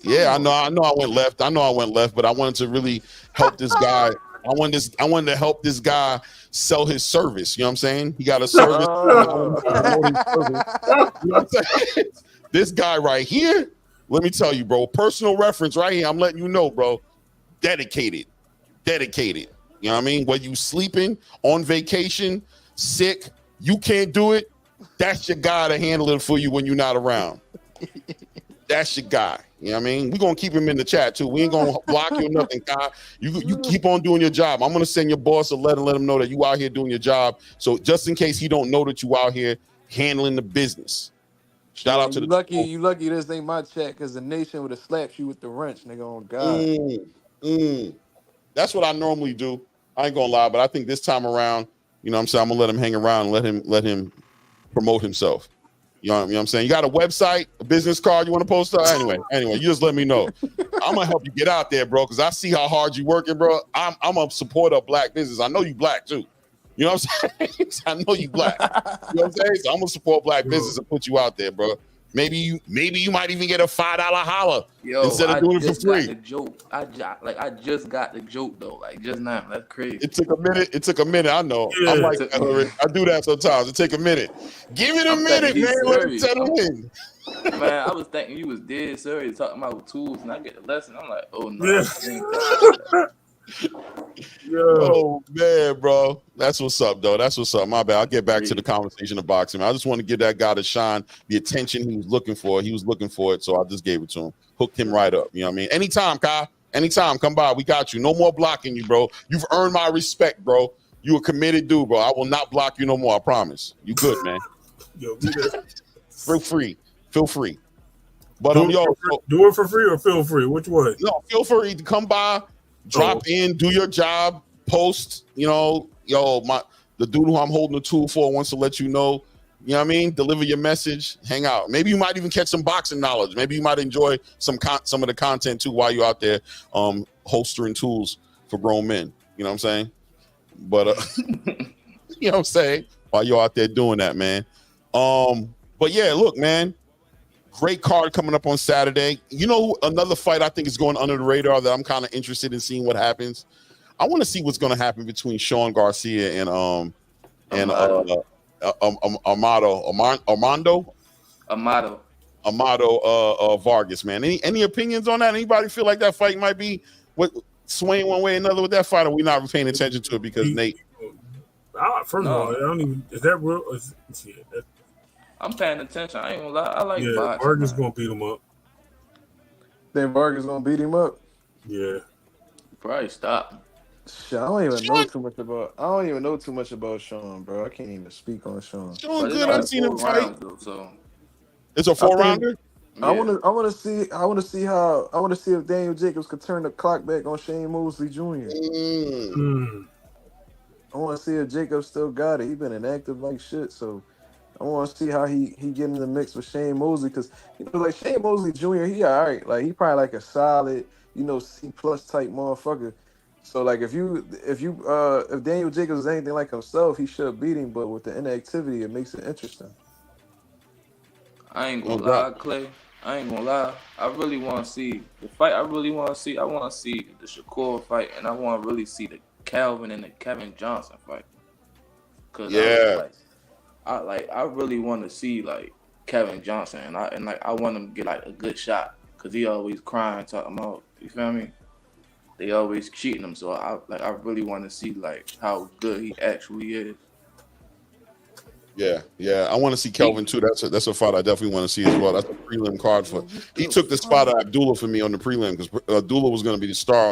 Yeah, I know I went left, but I wanted to really help this guy. I wanted to help this guy sell his service. You know what I'm saying? He got a service. You know what I'm saying? This guy right here, let me tell you, bro, personal reference right here. I'm letting you know, bro. Dedicated. You know what I mean? Whether you sleeping, on vacation, sick, you can't do it, that's your guy to handle it for you when you're not around. That's your guy. You know what I mean? We're going to keep him in the chat, too. We ain't going to block you or nothing, Kai. You keep on doing your job. I'm going to send your boss a letter and let him know that you out here doing your job. So just in case he don't know that you out here handling the business. Shout out to you lucky this ain't my chat, because the nation would have slapped you with the wrench, nigga, on God. That's what I normally do. I ain't gonna lie, but I think this time around, you know what I'm saying, I'm gonna let him hang around and let him promote himself. You know what I'm saying? You got a website, a business card you want to post up? Anyway, you just let me know. I'm gonna help you get out there, bro, because I see how hard you working, bro. I'm a supporter of black business. I know you black too. You know what I'm saying? I know you black. You know what I'm saying? So I'm gonna support black business and put you out there, bro. Maybe you might even get a $5 holla instead of doing it for free. The joke. I just got the joke though, like just now. That's crazy. It took a minute. I know. Yeah, I'm like I do that sometimes. It take a minute. Give it a minute, man. Let it settle in. Man, I was thinking you was dead serious talking about tools, and I get the lesson. I'm like, oh no. Yeah. Oh man, bro, that's what's up, though. That's what's up. My bad. I'll get back to the conversation of boxing. I just want to give that guy to Shine the attention he was looking for. He was looking for it, so I just gave it to him. Hooked him right up. You know what I mean? Anytime, Kai. Anytime, come by. We got you. No more blocking you, bro. You've earned my respect, bro. You a committed dude, bro. I will not block you no more. I promise. You good, man. Yo, free. feel free. But do it for free or feel free. Which one? No, feel free to come by, drop in, do your job, post. The dude who I'm holding the tool for wants to let you know. You know what I mean? Deliver your message, hang out. Maybe you might even catch some boxing knowledge. Maybe you might enjoy some of the content too while you're out there holstering tools for grown men. You know what I'm saying? But you know what I'm saying? While you're out there doing that, man. But yeah, look, man. Great card coming up on Saturday. Another fight I think is going under the radar that I'm kind of interested in seeing what happens. I want to see what's going to happen between Sean Garcia and Amado Vargas, man. Any opinions on that? Anybody feel like that fight might be swaying one way or another with that fight? Or are we not paying attention to it because Nate? First of all, I don't even. Is that real? I'm paying attention. I ain't gonna lie. I like boxing. Vargas gonna beat him up. Then Vargas gonna beat him up. Yeah. Probably stop. Shit, I don't even know too much about Sean, bro. I can't even speak on Sean. Sean good. I've seen him fight. So it's a 4-rounder. Yeah. I want to see if Daniel Jacobs could turn the clock back on Shane Mosley Jr. I want to see if Jacobs still got it. He been inactive like shit, so I want to see how he get in the mix with Shane Mosley, because like Shane Mosley Jr. He all right, like he probably like a solid C+ type motherfucker. So like if Daniel Jacobs is anything like himself, he should beat him. But with the inactivity, it makes it interesting. I ain't gonna lie, Clay. I ain't gonna lie. I really want to see the fight. I want to see the Shakur fight, and I want to really see the Calvin and the Kevin Johnson fight. Cause I really want to see like Kevin Johnson, and I want him to get like a good shot, cause he always crying talking about, you feel me? They always cheating him, so I really want to see like how good he actually is. Yeah, I want to see Kelvin too. That's a fight I definitely want to see as well. That's a prelim card for. He took the spot of Abdullah for me on the prelim, because Abdullah was going to be the star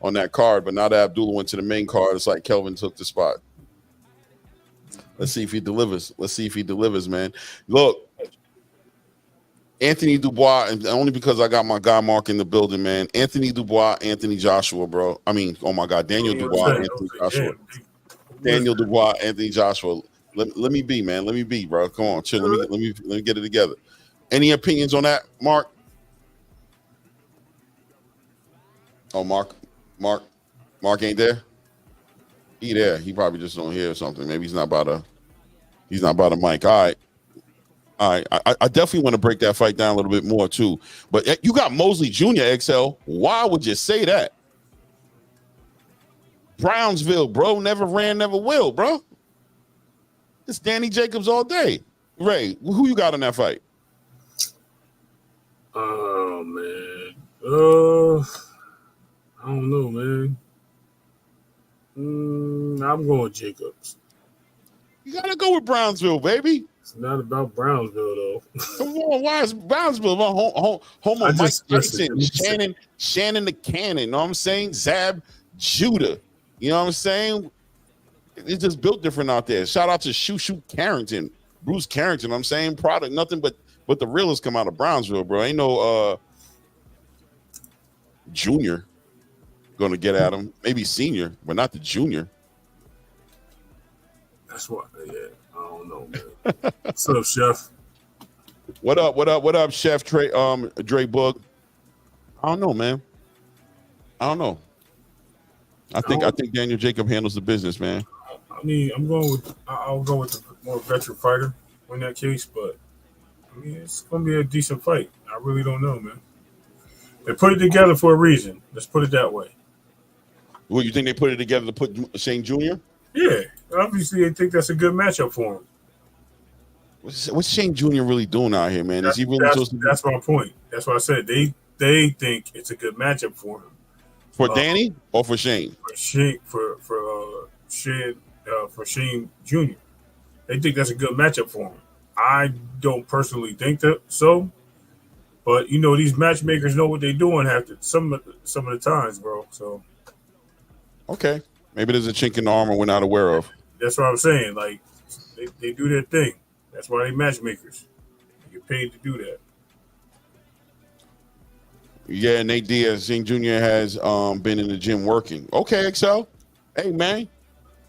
on that card, but now that Abdullah went to the main card, it's like Kelvin took the spot. Let's see if he delivers. Man. Look, Anthony Dubois, and only because I got my guy Mark in the building, man. Anthony Dubois, Anthony Joshua, bro. I mean, oh my God, Daniel Dubois, Anthony Joshua. Daniel Dubois, Anthony Joshua. Let me be, man. Let me be, bro. Come on, chill. Let me get it together. Any opinions on that, Mark? Oh, Mark ain't there. He there. He probably just don't hear something. Maybe he's not by the mic. All right. I definitely want to break that fight down a little bit more too. But you got Mosley Jr. XL. Why would you say that? Brownsville, bro. Never ran, never will, bro. It's Danny Jacobs all day. Ray, who you got in that fight? Oh man. I don't know, man. I'm going Jacobs. You gotta go with Brownsville, baby. It's not about Brownsville though. Come on, why is Brownsville about home of Mike Tyson, Shannon the Cannon? You know what I'm saying? Zab Judah. You know what I'm saying? It's just built different out there. Shout out to Shoot Carrington, Bruce Carrington. I'm saying product, nothing but the realest come out of Brownsville, bro. Ain't no junior gonna get at him. Maybe senior, but not the junior. That's what. Yeah, I don't know, man. What's up, Chef? What up, Chef Dre Boog? I don't know, man. I don't know. I think Daniel Jacob handles the business, man. I mean, I'll go with the more veteran fighter in that case, but I mean, it's gonna be a decent fight. I really don't know, man. They put it together for a reason. Let's put it that way. Well, you think they put it together to put Shane Jr.? Yeah, obviously they think that's a good matchup for him. What's Shane Jr. really doing out here, man? Is he really supposed to be? That's my point. That's what I said. They think it's a good matchup for him. For Danny or for Shane? For Shane Jr. They think that's a good matchup for him. I don't personally think that so, but these matchmakers know what they're doing some of the times, bro. So okay, maybe there's a chink in the armor we're not aware of. That's what I'm saying. Like they do their thing. That's why they matchmakers. You paid to do that. Yeah, Nate Diaz, Shane Jr. has been in the gym working. Okay, Excel. Hey, man,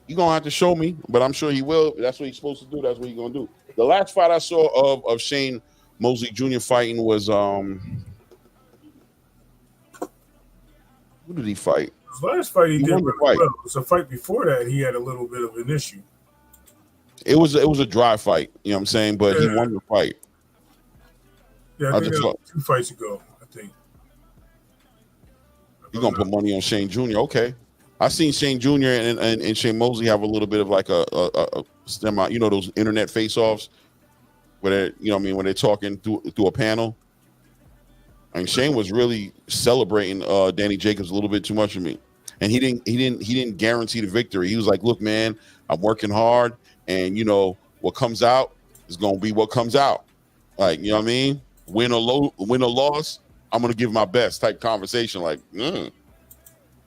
you're going to have to show me, but I'm sure he will. That's what he's supposed to do. That's what he's going to do. The last fight I saw of Shane Mosley Jr. fighting was, who did he fight? His last fight he did won the really fight. well. It was a fight before that he had a little bit of an issue. It was a dry fight, you know what I'm saying? But he won the fight. Yeah, I think that was 2 fights ago, I think. You're going to put money on Shane Jr. Okay. I seen Shane Jr. and Shane Mosley have a little bit of like a semi, you know, those internet face-offs where they're, you know what I mean, when they're talking through a panel. And Shane was really celebrating Danny Jacobs a little bit too much for me. And he didn't guarantee the victory. He was like, look, man, I'm working hard, and you know, what comes out is gonna be what comes out. Like, you know what I mean? Win or loss, I'm gonna give my best type conversation. Like, I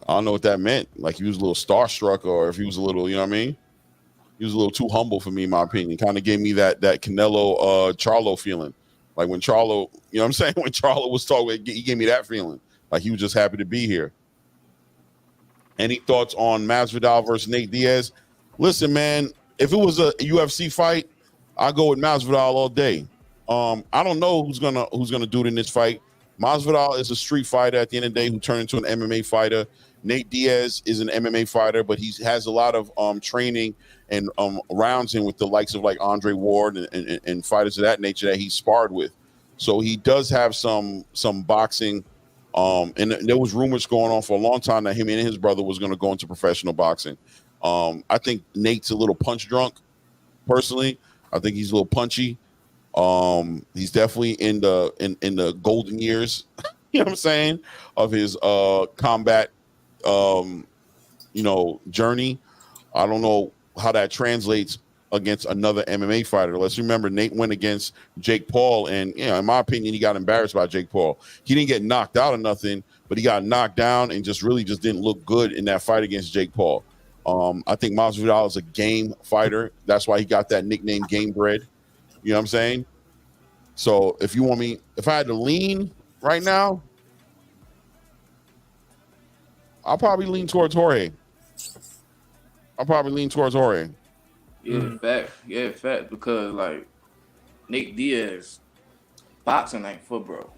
don't know what that meant. Like he was a little starstruck, or if he was a little, you know what I mean? He was a little too humble for me, in my opinion. Kind of gave me that Canelo Charlo feeling. Like when Charlo, you know what I'm saying? When Charlo was talking, he gave me that feeling. Like he was just happy to be here. Any thoughts on Masvidal versus Nate Diaz? Listen, man, if it was a UFC fight, I go with Masvidal all day. I don't know who's gonna do it in this fight. Masvidal is a street fighter at the end of the day who turned into an MMA fighter. Nate Diaz is an MMA fighter, but he has a lot of training and rounds in with the likes of like Andre Ward and fighters of that nature that he sparred with. So he does have some boxing. And there was rumors going on for a long time that him and his brother was going to go into professional boxing. I think Nate's a little punch drunk, personally. I think he's a little punchy. He's definitely in the golden years, you know what I'm saying, of his combat journey. I don't know how that translates against another MMA fighter. Let's remember Nate went against Jake Paul, and in my opinion, he got embarrassed by Jake Paul. He didn't get knocked out or nothing, but he got knocked down and just didn't look good in that fight against Jake Paul. I think Masvidal is a game fighter. That's why he got that nickname Game Bread. You know what I'm saying? So if I had to lean right now, I'll probably lean towards Jorge. Yeah, fact. Because like Nate Diaz, boxing ain't for bro.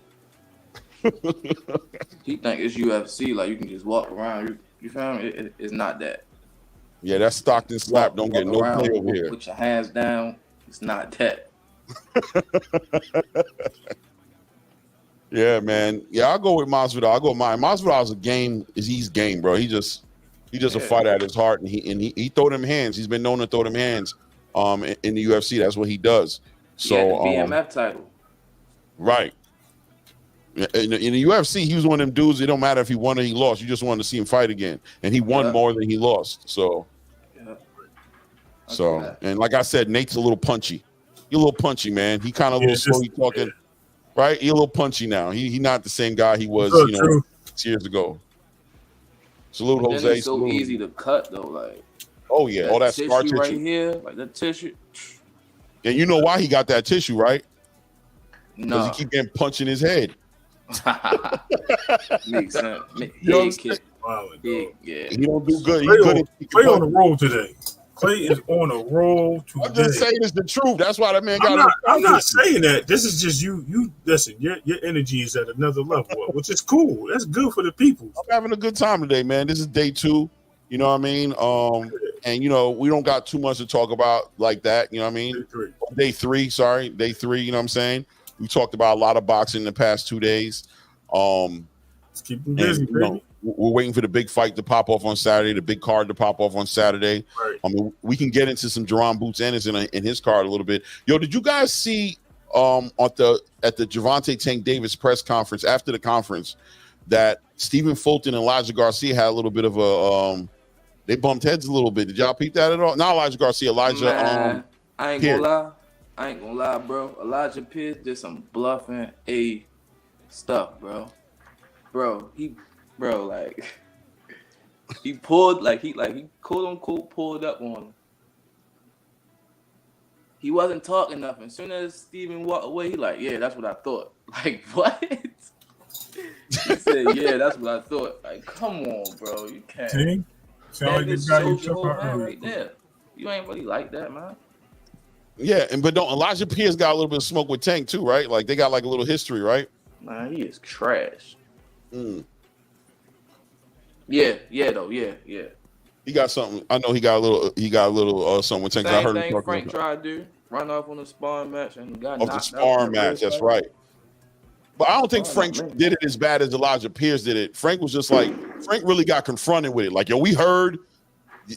He think it's UFC, like you can just walk around. You feel me? It's not that. Yeah, that's Stockton slap. Don't get no play over here. Put your hands down. It's not that. Yeah, man. Yeah, I'll go with Masvidal. I'll go with mine. Masvidal's a game. He's game, bro. He's just a fighter at his heart, and he throw them hands. He's been known to throw them hands in the UFC. That's what he does. So the BMF title. Right. In the UFC, he was one of them dudes. It don't matter if he won or he lost. You just wanted to see him fight again, and he won more than he lost. So, and like I said, Nate's a little punchy. You're a little punchy, man. He kind of a little slowly talking, right? He's a little punchy now. He not the same guy he was, 6 years ago. Salute, Jose. It's so easy to cut though, like. Oh yeah, all that scar tissue right here, like the tissue. And you know why he got that tissue, right? No, because he keep getting punched in his head. Makes sense. Wow, yeah. He don't do good. Clay on the roll today. Clay is on a roll today. I'm just saying it's the truth. That's why that man got. I'm not saying that. This is just you. You listen. Your energy is at another level, which is cool. That's good for the people. I'm having a good time today, man. This is day 2. You know what I mean? And we don't got too much to talk about like that. You know what I mean? Day three. Sorry, day 3. You know what I'm saying? We talked about a lot of boxing in the past 2 days. Let's keep them busy, baby. We're waiting for the big fight to pop off on Saturday, the big card to pop off on Saturday. Right. I mean, we can get into some Jerron Boots Anderson in his card a little bit. Yo, did you guys see at the Gervonta Tank Davis press conference after the conference that Stephen Fulton and Elijah Garcia had a little bit of a they bumped heads a little bit. Did y'all peep that at all? Not Elijah Garcia, Elijah. Man, I ain't gonna lie, bro. Elijah Pierce did some bluffing stuff, bro. He pulled he quote unquote pulled up on him. he wasn't talking nothing. As soon as Steven walked away, he like, yeah, that's what I thought. Like, what? He said, yeah, that's what I thought. Like, come on, bro. You can't. See? That just shows your whole man right there. You ain't really like that, man. Yeah, but don't Elijah Pierce got a little bit of smoke with Tank too, right? Like they got like a little history, right? Man, he is trash. Yeah, though. He got something. I know he got a little something with Tank. I heard him talking Frank tried to do, run off on the sparring match and got knocked out. The sparring match, that's right. But I don't think Frank did it as bad as Elijah Pierce did it. Frank was just like, Frank really got confronted with it. Like, yo, we heard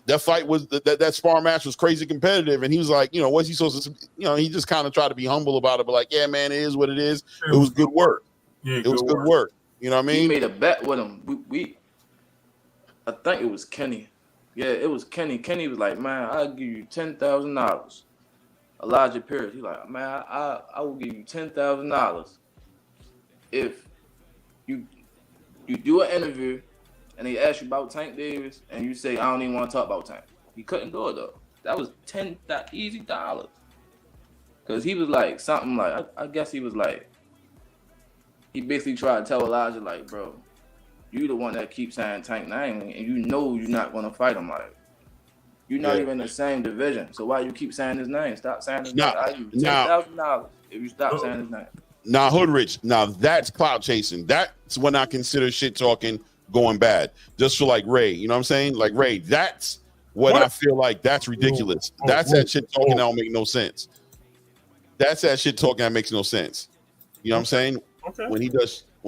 that fight was that sparring match was crazy competitive, and he was like, you know, what's he supposed to? He just kind of tried to be humble about it, but like, yeah, man, it is what it is. It was good work. Yeah, it was good work. You know what I mean? He made a bet with him. I think it was Kenny. Yeah, it was Kenny. Kenny was like, man, I'll give you $10,000. Elijah Pierce, he's like, man, I will give you $10,000 if you do an interview and they ask you about Tank Davis and you say, I don't even want to talk about Tank. He couldn't do it though. That was easy dollars. Because he was like something like, I guess he was like, he basically tried to tell Elijah, like, bro, you the one that keeps saying Tank name, and you know you're not going to fight him. Like, you're not even in the same division. So why you keep saying his name? Stop saying his name. I give you $10,000 if you stop saying his name. Now, Hoodrich, now that's clout chasing. That's when I consider shit talking going bad. Just for like Ray, you know what I'm saying? Like Ray, that's what I feel like that's ridiculous. That's that shit talking that don't make no sense. That's that shit talking that makes no sense. You know what I'm saying? Okay. When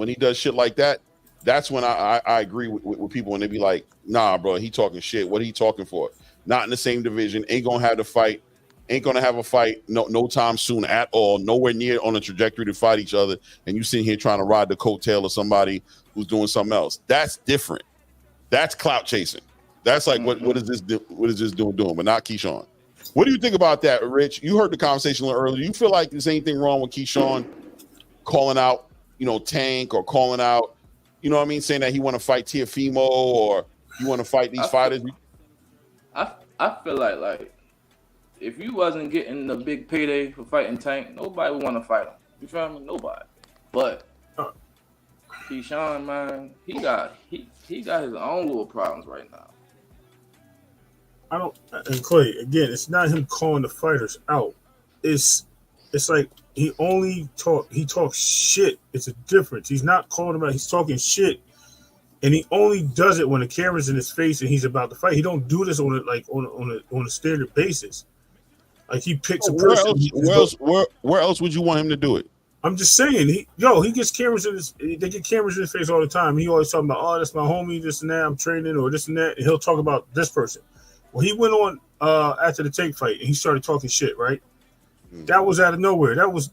he does shit like that, that's when I agree with people when they be like, nah, bro, he talking shit. What are he talking for? Not in the same division. Ain't gonna have the fight. Ain't gonna have a fight no time soon at all. Nowhere near on a trajectory to fight each other. And you sitting here trying to ride the coattail of somebody who's doing something else. That's different. That's clout chasing. That's like what is this doing? But not Keyshawn. What do you think about that, Rich? You heard the conversation a little earlier. You feel like there's anything wrong with Keyshawn calling out, Tank, or calling out, you know what I mean, saying that he want to fight Tiafimo or you want to fight these fighters? I feel like if you wasn't getting the big payday for fighting Tank, nobody would want to fight him. You feel me? Nobody. But Keyshawn, man, he got his own little problems right now. And Clay, again, it's not him calling the fighters out. It's like he talks shit. It's a difference. He's not calling them out. He's talking shit. And he only does it when the camera's in his face and he's about to fight. He don't do this on a standard basis. Like he picks a person. Where else would you want him to do it? I'm just saying, they get cameras in his face all the time. He always talking about, oh, that's my homie, this and that, I'm training, or this and that, and he'll talk about this person. Well, he went on after the Tank fight and he started talking shit, right? That was out of nowhere. That was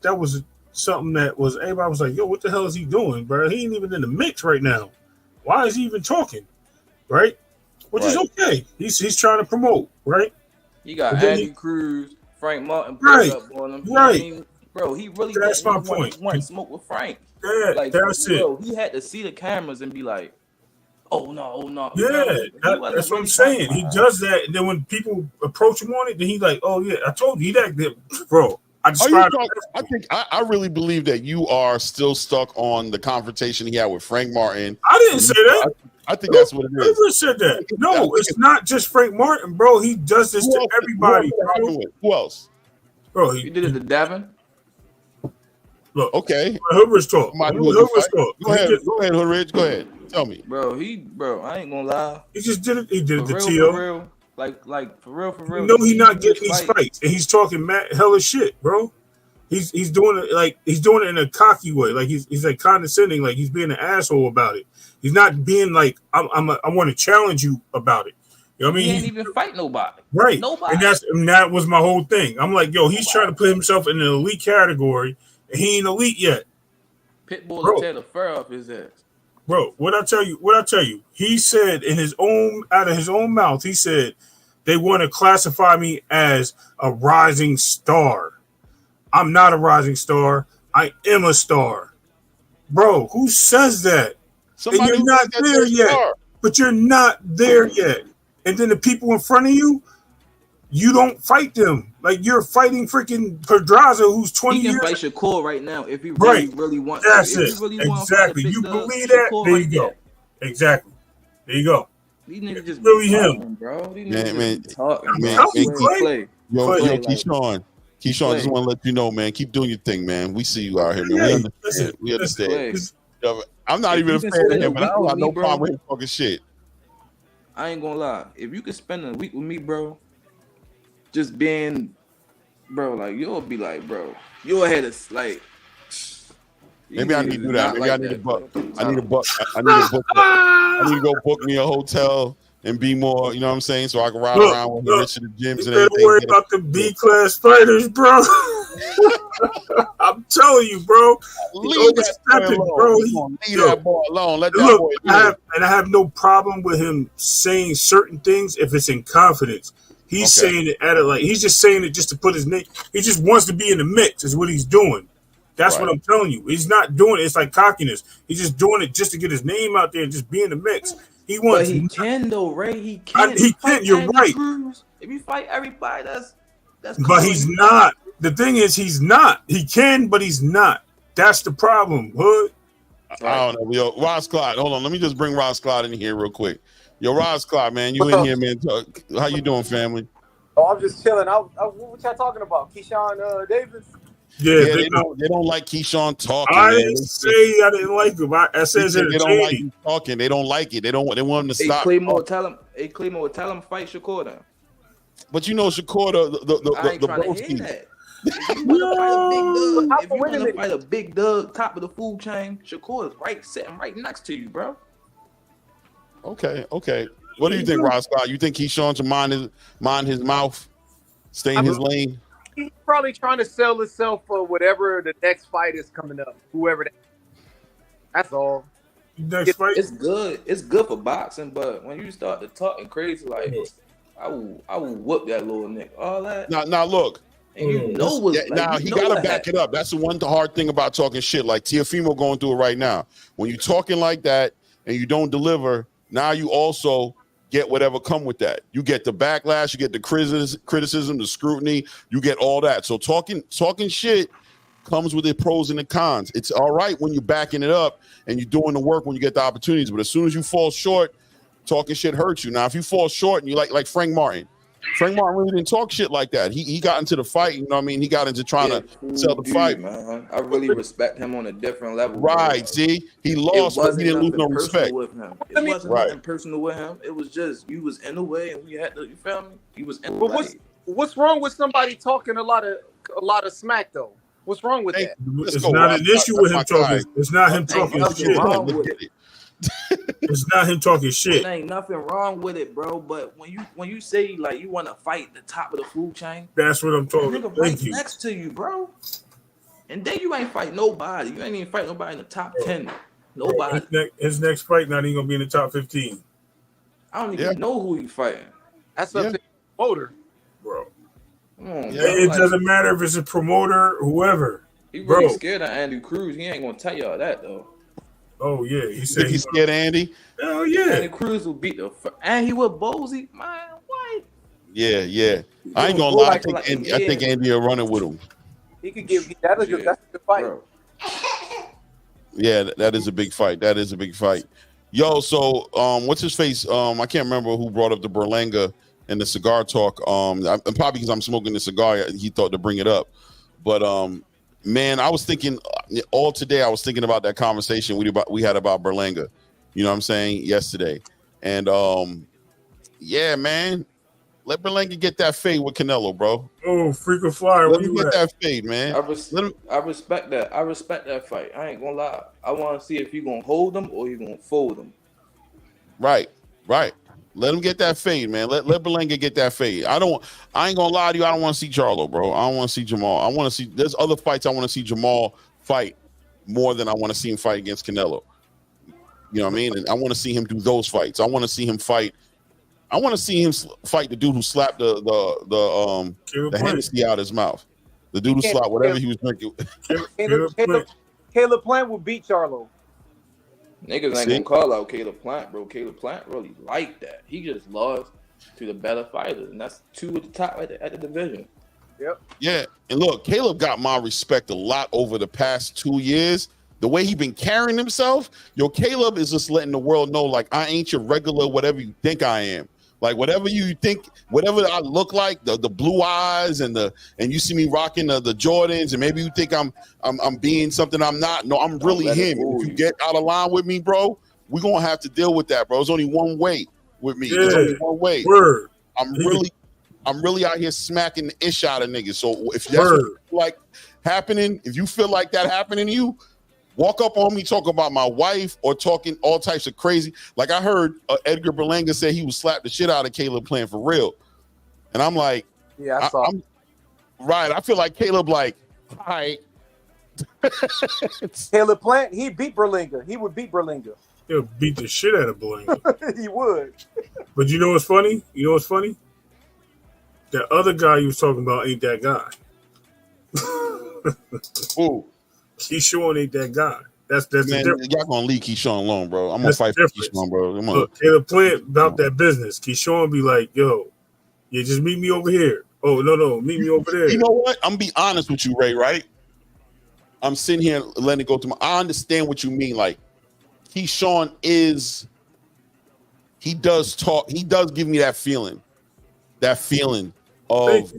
something that was everybody was like, yo, what the hell is he doing, bro? He ain't even in the mix right now. Why is he even talking? Right? Which is okay. He's trying to promote, right? You got Andy Cruz, Frank Martin put up on him. Right. Bro, he really that's my point. Want to smoke with Frank. Yeah, like, that's it. He had to see the cameras and be like, oh no. Yeah, that's what I'm saying. He does that, and then when people approach him on it, then he's like, oh yeah, I told you that, bro. I really believe that you are still stuck on the confrontation he had with Frank Martin. I didn't say that. I think that's what it is. Never said that. No, it's not just Frank Martin, bro. He does this to everybody. Who else? Bro, he did it to Davin. Look, okay. Hoodrich talk. Go ahead, Hoodrich. Go ahead. Tell me, bro. I ain't gonna lie. He just did it. He did it to T.O. For real. Like for real. You know he's not getting these fights, and he's talking hella shit, bro. He's doing it in a cocky way, like he's like condescending, like he's being an asshole about it. He's not being like I want to challenge you about it. You know what I mean? He ain't even fight nobody, right? Nobody. And that was my whole thing. I'm like, yo, he's trying to put himself in an elite category, and he ain't elite yet. Pitbull will tear the fur off his ass. Bro, what I tell you, he said out of his own mouth, he said they want to classify me as a rising star. I'm not a rising star. I am a star. Bro, who says that? And you're not there yet. But you're not there yet. And then the people in front of you, you don't fight them. Like you're fighting freaking Pedraza, who's 20 He can years. fight Shakur right now if he Right. really wants That's to. it. If he really want Exactly. to fight a You big dog, believe that? Shakur There right you go. there. Exactly. There you go. These niggas just really talking, him. bro. These Man, niggas just talking, bro. man, I swear, Clay. Clay. Yo, Clay, Keyshawn, just want to let you know, man. Keep doing your thing, man. We see you out here, man. Hey, We understand. listen, We understand. Clay. Yo, I'm not If even you a can fan of spend him, a but I week don't with got no me, bro. problem with him talking shit. I ain't gonna lie. If you could spend a week with me, bro, just being, bro, like you'll be like, bro, you'll ahead of like. Maybe I need to do that. Maybe I need a buck. I need a book. buck. I need a book. I need to go book me a hotel and be more. You know what I'm saying? So I can ride around with him, rich to the gyms and better everything. worry about the B-class fighters, bro. I'm telling you, bro. Leave that boy alone. Bro. Leave that boy alone. Let that Look, boy live. I have no problem with him saying certain things if it's in confidence. He's saying it at it like he's just saying it just to put his name. He just wants to be in the mix. Is what he's doing. That's what I'm telling you. He's not doing it. It's like cockiness. He's just doing it just to get his name out there and just be in the mix. He wants. But he can though, Ray. He can. He can. You're right. Cruz, if you fight everybody, that's. But he's not. The thing is, he's not. He can, but he's not. That's the problem, Hood. I don't know. Yo, Ross Clyde. Hold on. Let me just bring Ross Clyde in here real quick. Yo, Ross Clyde, man. You in here, man. How you doing, family? Oh, I'm just chilling. What y'all talking about? Keyshawn Davis? Yeah, they don't like Keyshawn talking. I didn't say I didn't like him. I said they don't like you talking. They don't like it. They want him to stop. Claymore, tell him fight Shakur then. But you know Shakur I ain't the trying broski. to hear that. If you want to fight a big dog, top of the food chain, Shakur is sitting right next to you, bro. Okay. What do you think, Ross Scott? You think Keyshawn should mind his mouth, stay in his lane? He's probably trying to sell himself for whatever the next fight is coming up. Whoever that. That's all. It's good. It's good for boxing, but when you start to talking crazy, like I will whoop that little nigga. All that. Now look. And you know what's he gotta back it up. That's the one hard thing about talking shit. Like Teofimo going through it right now. When you're talking like that and you don't deliver, now you also get whatever come with that. You get the backlash, you get the criticism, the scrutiny, you get all that. So talking shit comes with its pros and the cons. It's all right when you're backing it up and you're doing the work when you get the opportunities. But as soon as you fall short, talking shit hurts you. Now, if you fall short and you like Frank Martin really didn't talk shit like that. He got into the fight, you know what I mean? He got into trying to sell the fight. Man. I really respect him on a different level. Right, bro. see? He lost, but he didn't lose no respect. With him. It wasn't nothing personal with him. It was just you was in the way and we had to, you feel me? He was in the way. What's wrong with somebody talking a lot of smack though? What's wrong with that? It's not an issue with him talking. It's not him talking shit. It's not him talking shit. There ain't nothing wrong with it, bro. But when you say like you want to fight the top of the food chain, that's what I'm talking. Nigga right next to you, bro. And then you ain't fight nobody. You ain't even fight nobody in the top 10. Nobody. His next fight not even gonna be in the top 15. I don't even know who you fighting. That's up to the promoter, bro. It doesn't matter if it's a promoter, whoever. He really scared of Andy Cruz. He ain't gonna tell y'all that though. Oh yeah, he said he's scared of Andy. Oh yeah, Andy Cruz will beat and he with Bozy. Man, what? Yeah. I ain't gonna lie. I think Andy will run it with him. He could give that's a good fight. Bro. Yeah, that is a big fight. Yo, so what's his face? I can't remember who brought up the Berlanga and the cigar talk. And probably because I'm smoking the cigar, he thought to bring it up. But man, I was thinking all today. I was thinking about that conversation we had about Berlanga. You know what I'm saying? Yesterday, and yeah, man, let Berlanga get that fade with Canelo, bro. Oh, freaking flyer! Let him get that fade, man. I respect that. I respect that fight. I ain't gonna lie. I want to see if you gonna hold him or you gonna fold him. Right. Let him get that fade, man. Let Berlanga get that fade. I ain't gonna lie to you. I don't want to see Charlo, bro. I don't want to see Jamal. I want to see. There's other fights I want to see Jamal fight more than I want to see him fight against Canelo. You know what I mean? And I want to see him do those fights. I want to see him fight. I want to see him fight the dude who slapped the Hennessy out his mouth. The dude who slapped whatever he was drinking. Caleb Plant will beat Charlo. Niggas ain't gonna call out Caleb Plant, bro. Caleb Plant really like that. He just lost. to the better fighters, and that's two at the top at the division. Yep. Yeah, and look, Caleb got my respect a lot over the past 2 years. The way he been carrying himself, Caleb is just letting the world know, like, I ain't your regular whatever you think I am. Like, whatever you think, whatever I look like, the blue eyes and you see me rocking the Jordans, and maybe you think I'm being something I'm not. No, I'm really him. If you get out of line with me, bro, we're gonna have to deal with that, bro. It's only one way with me. It's only one way. Word. I'm really out here smacking the ish out of niggas. So if that's like happening, if you feel like that happening to you, walk up on me, talk about my wife, or talking all types of crazy. Like I heard Edgar Berlanga say he would slap the shit out of Caleb playing for real. And I'm like, yeah, I saw. Right. I feel like Caleb, like, all right. Caleb Plant, he beat Berlinga. He would beat Berlinga. He'll beat the shit out of Berlinga. He would. But you know what's funny? That other guy you was talking about ain't that guy. Ooh. Keyshawn ain't that guy. That's Man, the difference. Y'all gonna leave Keyshawn alone, bro. I'm gonna fight for Keyshawn, bro. Come on. Look, Caleb Plant about that business. Keyshawn be like, yo, yeah, just meet me over here. Oh, no, meet me over there. You know what? I'm gonna be honest with you, Ray, right? I'm sitting here letting it go through I understand what you mean. Like, Keyshawn he does talk, he does give me that feeling of,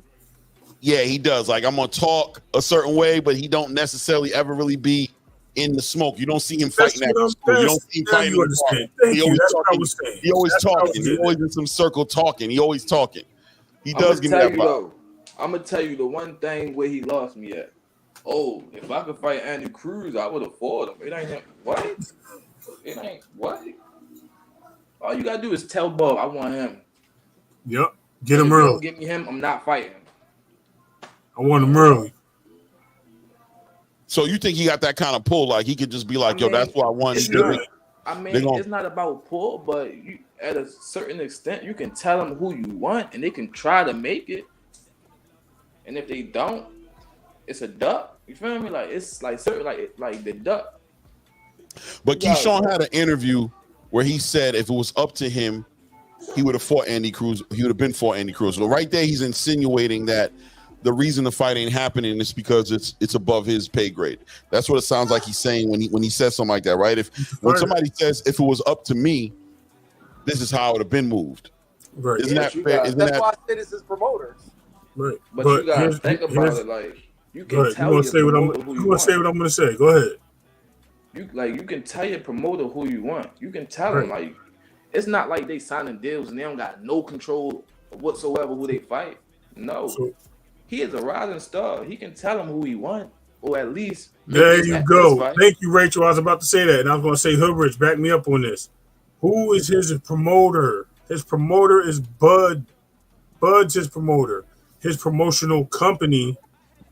yeah, he does. Like, I'm gonna talk a certain way, but he don't necessarily ever really be in the smoke. You don't see him fighting that. You don't see him fighting. He always talking. He always talking. He always in some circle talking. He always talking. He does give me that vibe. I'm gonna tell you the one thing where he lost me at. Oh, if I could fight Andy Cruz, I would have fought him. It ain't what? It ain't what? All you gotta do is tell Bob I want him. Yep. Get him early. Give me him. I'm not fighting. I want him early. So you think he got that kind of pull? Like he could just be like, "Yo, that's what I want." It's not about pull, but you, at a certain extent, you can tell them who you want, and they can try to make it. And if they don't, it's a duck. You feel me? Like it's like certain, like the duck. But Keyshawn had an interview where he said if it was up to him, he would have fought Andy Cruz. He would have been fought Andy Cruz. So right there, he's insinuating that the reason the fight ain't happening is because it's above his pay grade. That's what it sounds like he's saying when he says something like that, right? When somebody says if it was up to me, this is how it would have been moved. Right. Isn't that fair? That's why I said it's his promoters. Right. But you gotta think about it. Like you can tell you say what I'm going to say. Go ahead. You can tell your promoter who you want. You can tell them like it's not like they signing deals and they don't got no control whatsoever who they fight. No. He is a rising star. He can tell them who he wants, or at least. There you go. Thank you, Rachel. I was about to say that, and I was going to say, Hoodrich, back me up on this. Who is his promoter? His promoter is Bud. Bud's his promoter. His promotional company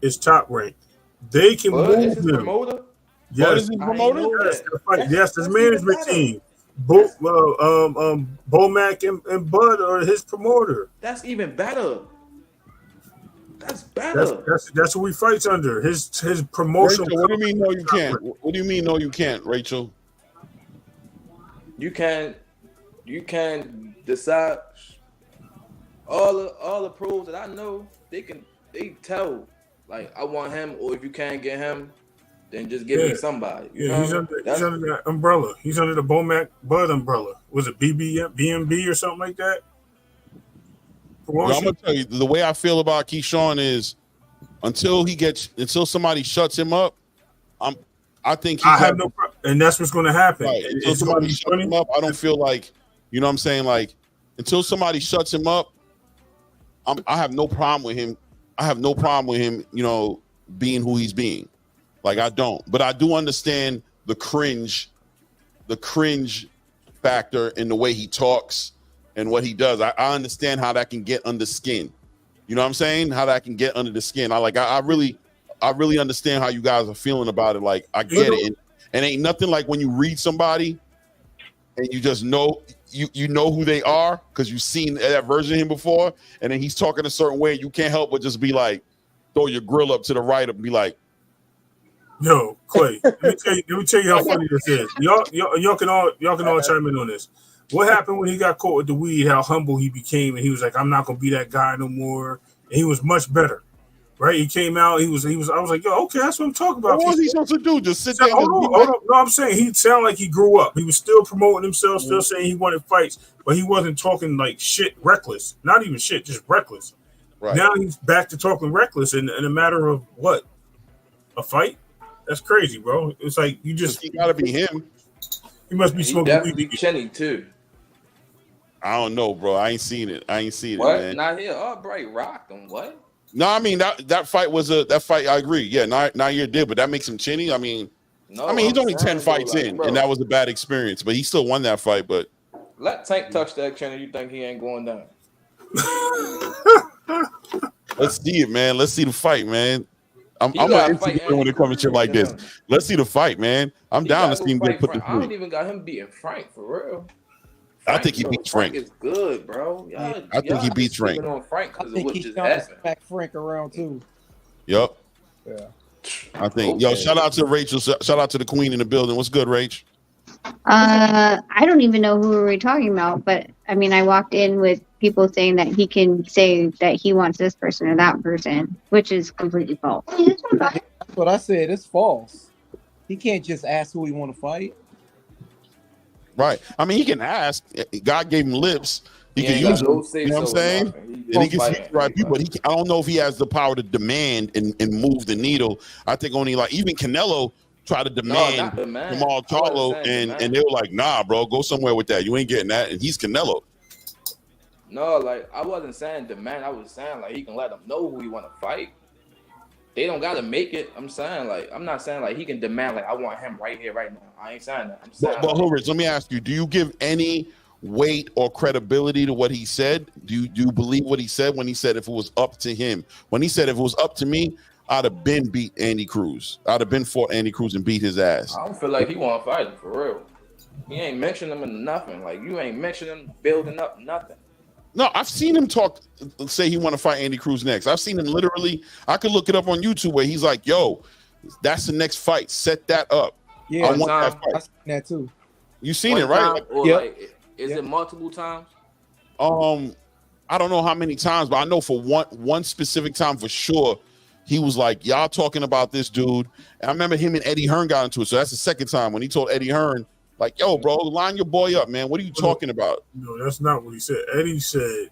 is Top Rank. They can move him. Promoter? Yes. Bud is his promoter? Yes, his management team. Both Bomac and Bud are his promoter. That's even better. That's better. That's what we fights under. His promotional. Rachel, what do you mean? No, you can't. What do you mean? No, you can't, Rachel. You can decide. All the pros that I know, they tell like I want him, or if you can't get him, then just give me somebody. He's under that umbrella. He's under the Bomac Bud umbrella. Was it BMB or something like that? Well, I'm gonna tell you the way I feel about Keyshawn is until somebody shuts him up, I think and that's what's going to happen. Right. Until somebody shuts him up, I don't feel like, you know what I'm saying? Like until somebody shuts him up, I have no problem with him. I have no problem with him, being who he's being. Like I don't, but I do understand the cringe factor in the way he talks and what he does. I understand how that can get under skin. You know what I'm saying? How that can get under the skin. I really understand how you guys are feeling about it. Like I get it. And ain't nothing like when you read somebody and you just know you know who they are because you've seen that version of him before, and then he's talking a certain way. You can't help but just be like, throw your grill up to the right and be like, "Yo, Clay, let me tell you how funny this is. Y'all can all chime in on this. What happened when he got caught with the weed? How humble he became, and he was like, "I'm not gonna be that guy no more." And he was much better, right? He came out. He was. I was like, "Yo, okay, that's what I'm talking about." What was he supposed to do? Just sit there? Hold on. No, I'm saying he sounded like he grew up. He was still promoting himself, still saying he wanted fights, but he wasn't talking like shit, reckless. Not even shit, just reckless. Right. Now he's back to talking reckless in a matter of what? A fight? That's crazy, bro. It's like you just. He gotta be him. He must be smoking weed. Be Chenny too. I don't know, bro. I ain't seen it. What? Man. Not here. Oh, Bright rocked him. What? No, I mean that fight was that fight. I agree. Yeah, Nair did, but that makes him chinny. I mean, he's only 10 fights in, and that was a bad experience. But he still won that fight. But let Tank touch that chin, and you think he ain't going down? Let's see it, man. Let's see the fight, man. I'm gonna when it comes to shit like this. Let's see the fight, man. I'm down to see him get put to sleep. I don't even got him beating Frank for real. I think he beats Frank. Frank is good, bro. I think he beats Frank. On Frank I think he's trying to smack Frank around too. Yep. Yeah. I think. Yo, shout out to Rachel. Shout out to the queen in the building. What's good, Rach? I don't even know who we're talking about, but I mean, I walked in with people saying that he can say that he wants this person or that person, which is completely false. That's what I said. It's false. He can't just ask who he want to fight. Right. I mean, he can ask. God gave him lips. He can use them. You know what I'm saying? And he can speak to the right people. But I don't know if he has the power to demand and move the needle. I think only like even Canelo tried to demand Jamal Charlo, and they were like, "Nah, bro, go somewhere with that. You ain't getting that." And he's Canelo. No, like I wasn't saying demand. I was saying like he can let them know who he want to fight. They don't gotta make it. I'm saying like I'm not saying like he can demand like I want him right here, right now. I ain't saying that. I'm saying. But Horace, let me ask you: do you give any weight or credibility to what he said? Do you believe what he said when he said if it was up to him? When he said if it was up to me, I'd have been beat Andy Cruz. I'd have been fought Andy Cruz and beat his ass. I don't feel like he want to fight him for real. He ain't mentioning him in nothing. Like you ain't mentioning him building up nothing. No, I've seen him say he want to fight Andy Cruz next. I've seen him literally. I could look it up on YouTube where he's like, "Yo, that's the next fight. Set that up." Yeah, I want that fight. I've seen that too. You seen it, right? Is it multiple times? I don't know how many times, but I know for one specific time for sure, he was like, "Y'all talking about this dude?" And I remember him and Eddie Hearn got into it. So that's the second time when he told Eddie Hearn, like, "Yo, bro, line your boy up, man. What are you talking about?" No, that's not what he said. Eddie said,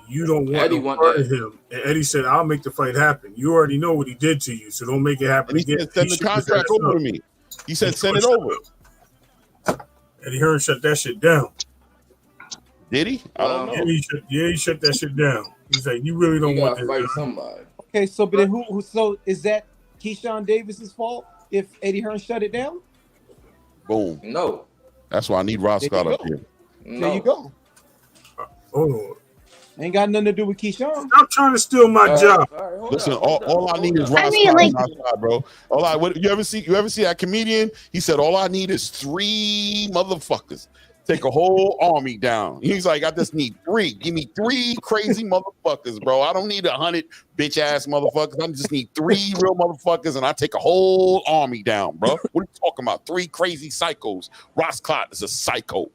"You don't want to hurt him." And Eddie said, "I'll make the fight happen. You already know what he did to you, so don't make it happen again." He said, "Send the contract over to me." He said, "Send it over." Eddie Hearn shut that shit down. Did he? I don't know. He shut that shit down. He's like, "You really don't want to fight somebody." Okay, so but then who? So is that Keyshawn Davis's fault if Eddie Hearn shut it down? Boom. No. That's why I need Ross Scott up here. No. There you go. Hold on. Ain't got nothing to do with Keyshawn. Stop trying to steal my job. Right, listen, all I need is Ross Scott on my side, bro. You ever see that comedian? He said, "All I need is 3 motherfuckers. Take a whole army down." He's like, "I just need 3. Give me 3 crazy motherfuckers, bro. I don't need 100 bitch ass motherfuckers. I just need 3 real motherfuckers, and I take a whole army down, bro." What are you talking about? 3 crazy psychos. Ross Clot is a psycho.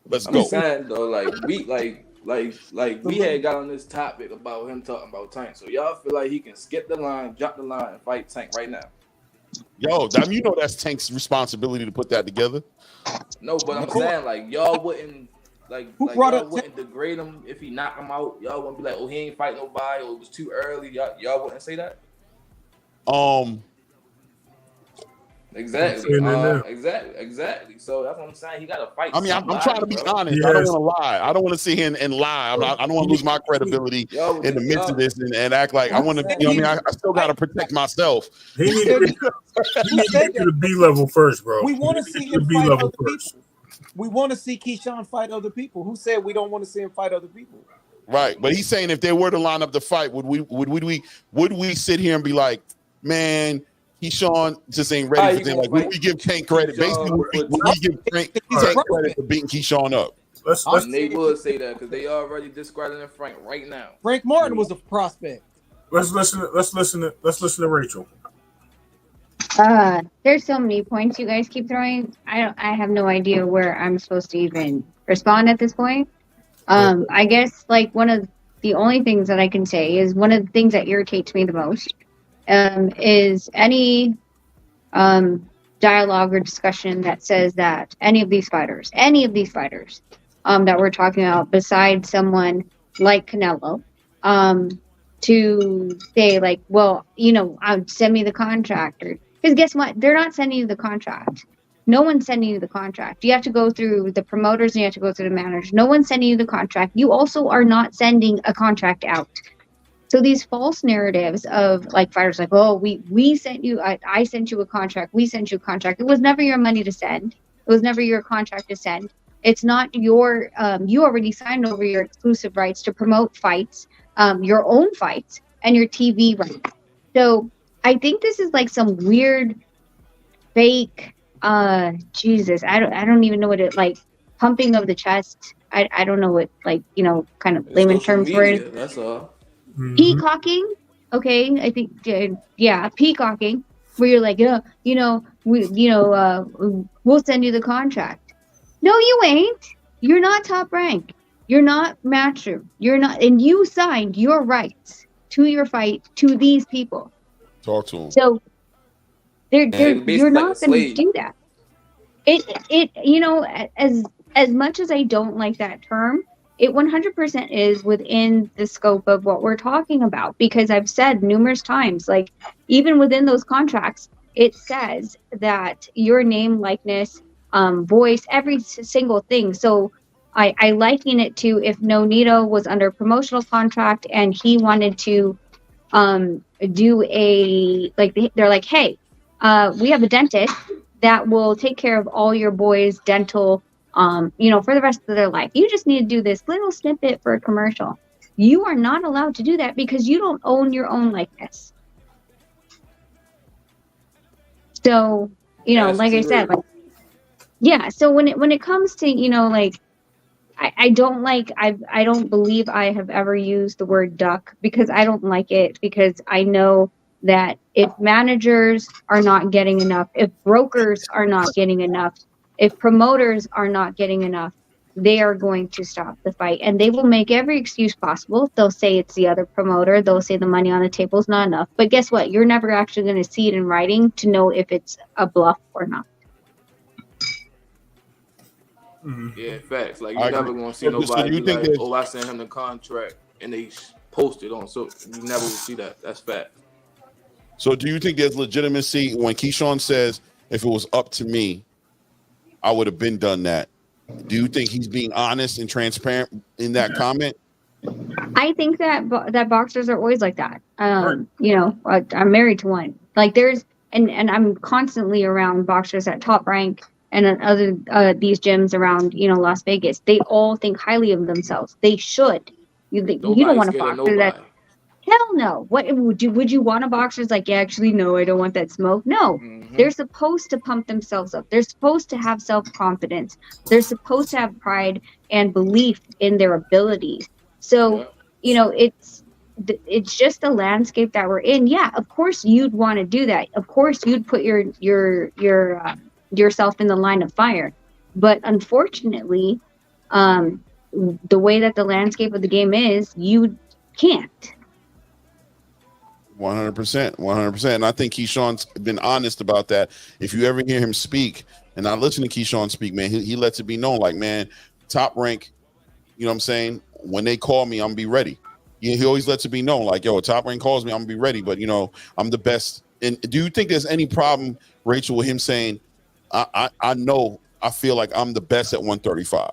Let's go. I'm saying though, like we had got on this topic about him talking about Tank. So y'all feel like he can skip the line, jump the line, and fight Tank right now? Yo, you know that's Tank's responsibility to put that together. No, but I'm saying like y'all wouldn't wouldn't degrade him if he knocked him out. Y'all wouldn't be like, "Oh, he ain't fight nobody," or "It was too early." Y'all wouldn't say that. Exactly. Exactly. So that's what I'm saying. He got to fight. I mean, I'm trying to be honest. Yes. I don't want to lie. I don't want to sit here and lie. I don't want to lose my credibility in the midst of this and act like I want to. You know what I mean? I still got to protect myself. He needs to get to the B level first, bro. We want to see him fight other people. We want to see Keyshawn fight other people. Who said we don't want to see him fight other people? Right, but he's saying if they were to line up the fight, would we sit here and be like, "Man, Keyshawn just ain't ready for things." Like, would we give Tank credit? Basically, would we give Tank credit for beating Keyshawn up? They would say that because they already discrediting Frank right now. Frank Martin was a prospect. Let's listen to Rachel. There's so many points you guys keep throwing. I have no idea where I'm supposed to even respond at this point. I guess like one of the only things that I can say is one of the things that irritates me the most is any dialogue or discussion that says that any of these fighters that we're talking about, besides someone like Canelo, to say like, well, send me the contract, because guess what? They're not sending you the contract. No one's sending you the contract. You have to go through the promoters and you have to go through the managers. No one's sending you the contract. You also are not sending a contract out. So these false narratives of like fighters like, oh, we sent you, I sent you a contract, we sent you a contract. It was never your money to send. It was never your contract to send. It's not your, you already signed over your exclusive rights to promote fights, your own fights and your TV rights. So I think this is like some weird fake, Jesus, I don't even know what it like, pumping of the chest. I don't know what, like, kind of layman term for it. That's all. Peacocking, okay, I think, peacocking, where you're like, we'll send you the contract. No, you ain't. You're not Top Rank. You're not Matchroom. You're not, and you signed your rights to your fight to these people. Talk to them. So you're not going to do that. As much as I don't like that term, it 100% is within the scope of what we're talking about, because I've said numerous times, like even within those contracts, it says that your name, likeness, voice, every single thing. So I liken it to if Nonito was under a promotional contract and he wanted to do they're like, hey, we have a dentist that will take care of all your boys' dental for the rest of their life. You just need to do this little snippet for a commercial. You are not allowed to do that because you don't own your own likeness. So, like I said, so when it comes to, I don't believe I have ever used the word duck, because I don't like it, because I know that if managers are not getting enough, if brokers are not getting enough, if promoters are not getting enough, they are going to stop the fight, and they will make every excuse possible. They'll say it's the other promoter. They'll say the money on the table is not enough. But guess what? You're never actually going to see it in writing to know if it's a bluff or not. Yeah, facts. Like, you're never going to see nobody be like, oh, I sent him the contract, and they post it on. So you never will see that. That's fact. So do you think there's legitimacy when Keyshawn says, if it was up to me, I would have been done that? Do you think he's being honest and transparent in that comment? I think that boxers are always like that. I'm married to one. Like there's, and I'm constantly around boxers at Top Rank and other these gyms around, Las Vegas. They all think highly of themselves. They should. You don't want a boxer that. Hell no. What would you want a boxer that's like, yeah, actually, no, I don't want that smoke. No, They're supposed to pump themselves up. They're supposed to have self-confidence. They're supposed to have pride and belief in their abilities. So, it's just the landscape that we're in. Yeah, of course you'd want to do that. Of course you'd put yourself in the line of fire. But unfortunately, the way that the landscape of the game is, you can't. 100%. And I think Keyshawn's been honest about that. If you ever hear him speak, and I listen to Keyshawn speak, man, he lets it be known, like, man, Top Rank, you know what I'm saying? When they call me, I'm gonna be ready. He always lets it be known, like, yo, Top Rank calls me, I'm gonna be ready, but I'm the best. And do you think there's any problem, Rachel, with him saying, I feel like I'm the best at 135?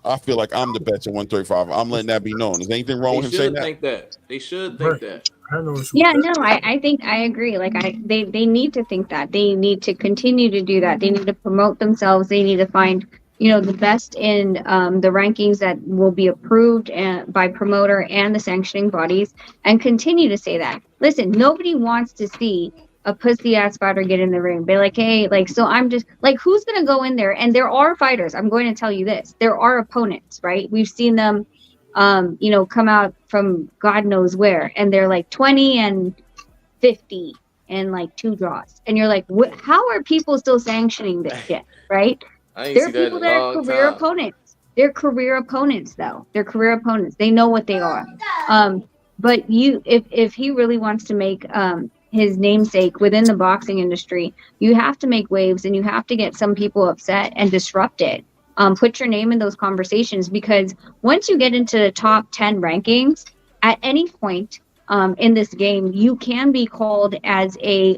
I feel like I'm the best at 135. I'm letting that be known. Is anything wrong with him saying that? They should think that. I think I agree. Like they need to think that. They need to continue to do that. They need to promote themselves. They need to find, the best in the rankings that will be approved by promoter and the sanctioning bodies, and continue to say that. Listen, nobody wants to see a pussy ass fighter get in the ring. Be like, hey, so I'm just like, who's gonna go in there? And there are fighters. I'm going to tell you this. There are opponents, right? We've seen them come out from God knows where, and they're like 20 and 50 and like 2 draws. And you're like, how are people still sanctioning this shit, right? There are people that are career opponents. They're career opponents, though. They're career opponents. They know what they are. But if he really wants to make his namesake within the boxing industry, you have to make waves and you have to get some people upset and disrupt it. Put your name in those conversations, because once you get into the top 10 rankings, at any point in this game, you can be called as a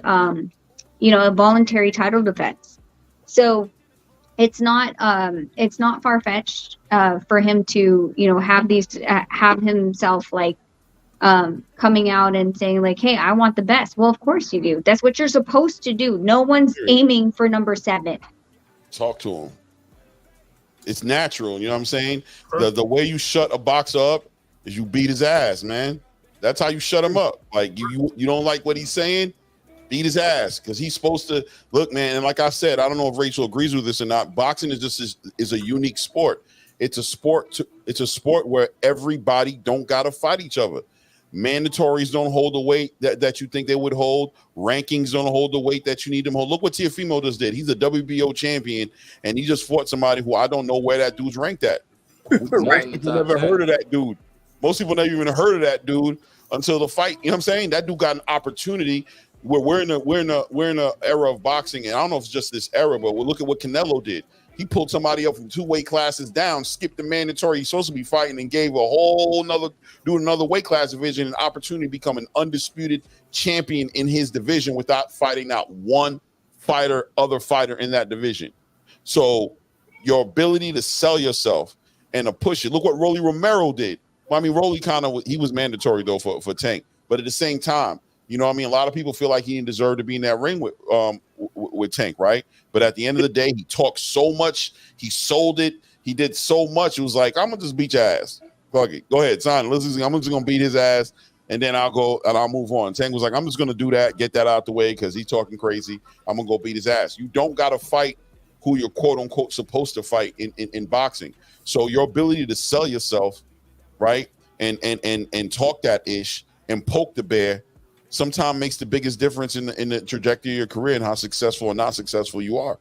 voluntary title defense. So it's not far-fetched for him to have himself like coming out and saying like, hey, I want the best. Well, of course you do. That's what you're supposed to do. No one's aiming for number 7. Talk to him. It's natural. You know what I'm saying? The way you shut a boxer up is you beat his ass, man. That's how you shut him up. Like you don't like what he's saying, beat his ass, because he's supposed to look, man. And like I said, I don't know if Rachel agrees with this or not. Boxing is a unique sport. It's a sport where everybody don't gotta fight each other. Mandatories don't hold the weight that you think they would hold. Rankings don't hold the weight that you need them to hold. Look what Teofimo just did. He's a WBO champion, and he just fought somebody who I don't know where that dude's ranked at. Most people never heard of that dude. Most people never even heard of that dude until the fight. You know what I'm saying? That dude got an opportunity. We're in a era of boxing, and I don't know if it's just this era, but we'll look at what Canelo did. He pulled somebody up from 2 weight classes down, skipped the mandatory he's supposed to be fighting, and gave another weight class division an opportunity to become an undisputed champion in his division without fighting out one other fighter in that division. So your ability to sell yourself and to push it. Look what Rolly Romero did. Well, I mean, Rolly he was mandatory though for Tank, but at the same time, you know what I mean? A lot of people feel like he didn't deserve to be in that ring with Tank, right? But at the end of the day, he talked so much. He sold it. He did so much. It was like, I'm going to just beat your ass. Fuck it. Go ahead, son. Listen, I'm just going to beat his ass, and then I'll go and I'll move on. Tank was like, I'm just going to do that, get that out the way because he's talking crazy. I'm going to go beat his ass. You don't got to fight who you're quote-unquote supposed to fight in boxing. So your ability to sell yourself, right, and talk that ish and poke the bear sometimes makes the biggest difference in the trajectory of your career and how successful or not successful you are.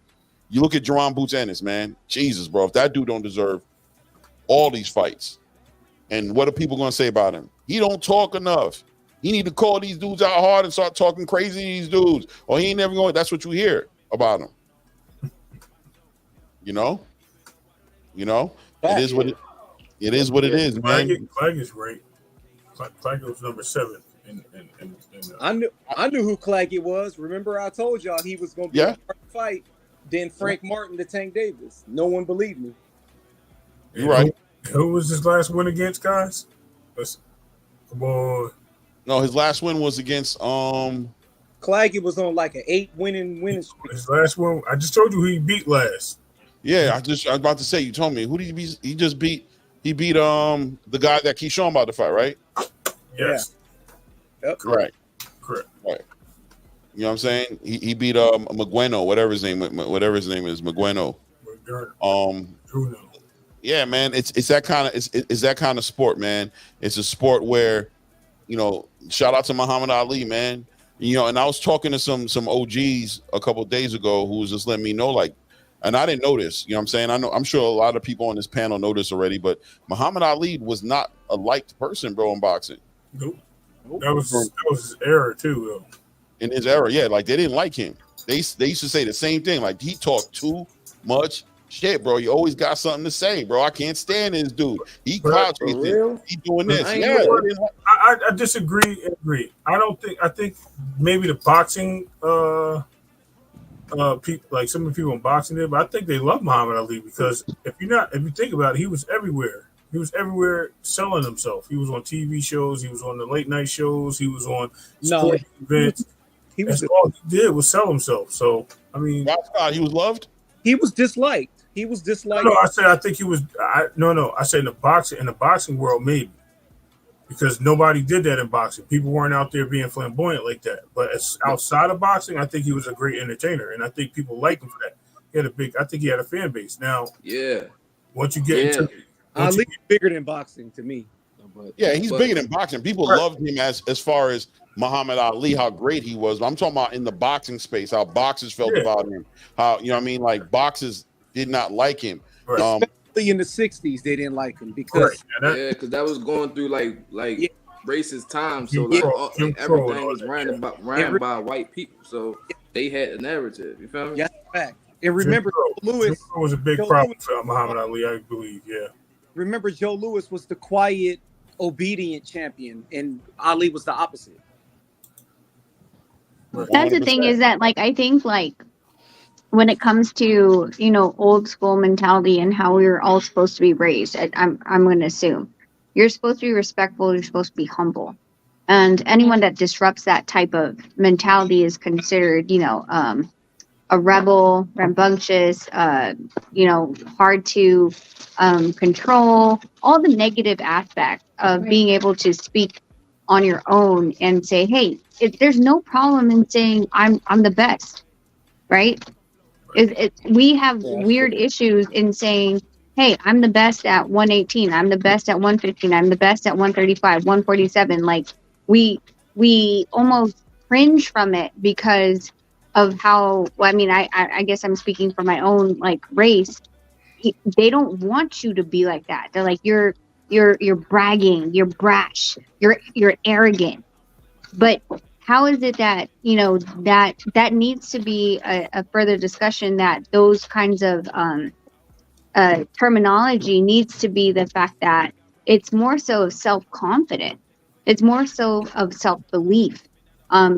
You look at Jerome Boots Ennis, man. Jesus, bro. If that dude don't deserve all these fights, and what are people going to say about him? He don't talk enough. He need to call these dudes out hard and start talking crazy to these dudes, or he ain't never going. That's what you hear about him. You know. It is what it is, man. Flag is great. Flag was number 7. I knew who Claggett was. Remember, I told y'all he was going to be a hard fight. Then Frank Martin to Tank Davis. No one believed me. You're right. Who was his last win against, guys? Come on. No, his last win was against Claggett was on like an 8 winning streak. His last one. I just told you who he beat last. Yeah, I was about to say. You told me who did he beat? He beat the guy that Keyshawn about to fight, right? Yes. Yeah. Yep. Correct. Right. You know what I'm saying? He beat Magueno, whatever his name is, Magueno. Yeah, man, it's that kind of it's that kind of sport, man. It's a sport where, shout out to Muhammad Ali, man. And I was talking to some OGs a couple of days ago who was just letting me know, like, and I didn't know this, you know what I'm saying? I'm sure a lot of people on this panel know this already, but Muhammad Ali was not a liked person, bro, in boxing. Nope. That was his era too, though. In his era, yeah, like they didn't like him. They used to say the same thing, like he talked too much shit, bro. You always got something to say, bro. I can't stand this dude. He clout chasing. He doing this. I disagree. Agree. I think maybe the boxing people, like some of the people in boxing did, but I think they love Muhammad Ali because if you think about it, he was everywhere. He was everywhere selling himself. He was on TV shows. He was on the late night shows. He was on sporting events. All he did was sell himself. So, I mean, he was loved. He was disliked. No, I said I think he was. I said in the boxing world, maybe because nobody did that in boxing. People weren't out there being flamboyant like that. But outside of boxing, I think he was a great entertainer, and I think people liked him for that. I think he had a fan base. Now, once you get into Ali's bigger than boxing to me. He's bigger than boxing. People loved him as far as Muhammad Ali, how great he was. I'm talking about in the boxing space, how boxers felt about him. How, like boxers did not like him. Right. in the 60s they didn't like him because because that was going through like yeah. racist times. So Jim like Crow everything was ran by white people. So they had a narrative. You feel me? That's a fact. And remember, Joe Louis Jim Crow was a big problem for Muhammad Ali, I believe. Yeah. Remember, Joe Louis was the quiet, obedient champion, and Ali was the opposite. That's the thing is that, like, I think, like, when it comes to, you know, old school mentality and how we were all supposed to be raised, I'm going to assume you're supposed to be respectful. You're supposed to be humble. And anyone that disrupts that type of mentality is considered, you know, a rebel, rambunctious, you know, hard to control, all the negative aspects of being able to speak on your own and say, hey, there's no problem in saying I'm the best, right? We have weird issues in saying, hey, I'm the best at 118, I'm the best at 115, I'm the best at 135, 147. Like we almost cringe from it because of how, well, I mean, I guess I'm speaking for my own like race. They don't want you to be like that. They're like, you're bragging, you're brash, you're arrogant. But how is it that, you know, that needs to be a further discussion, that those kinds of terminology needs to be the fact that it's more so of self-confidence. It's more so of self-belief.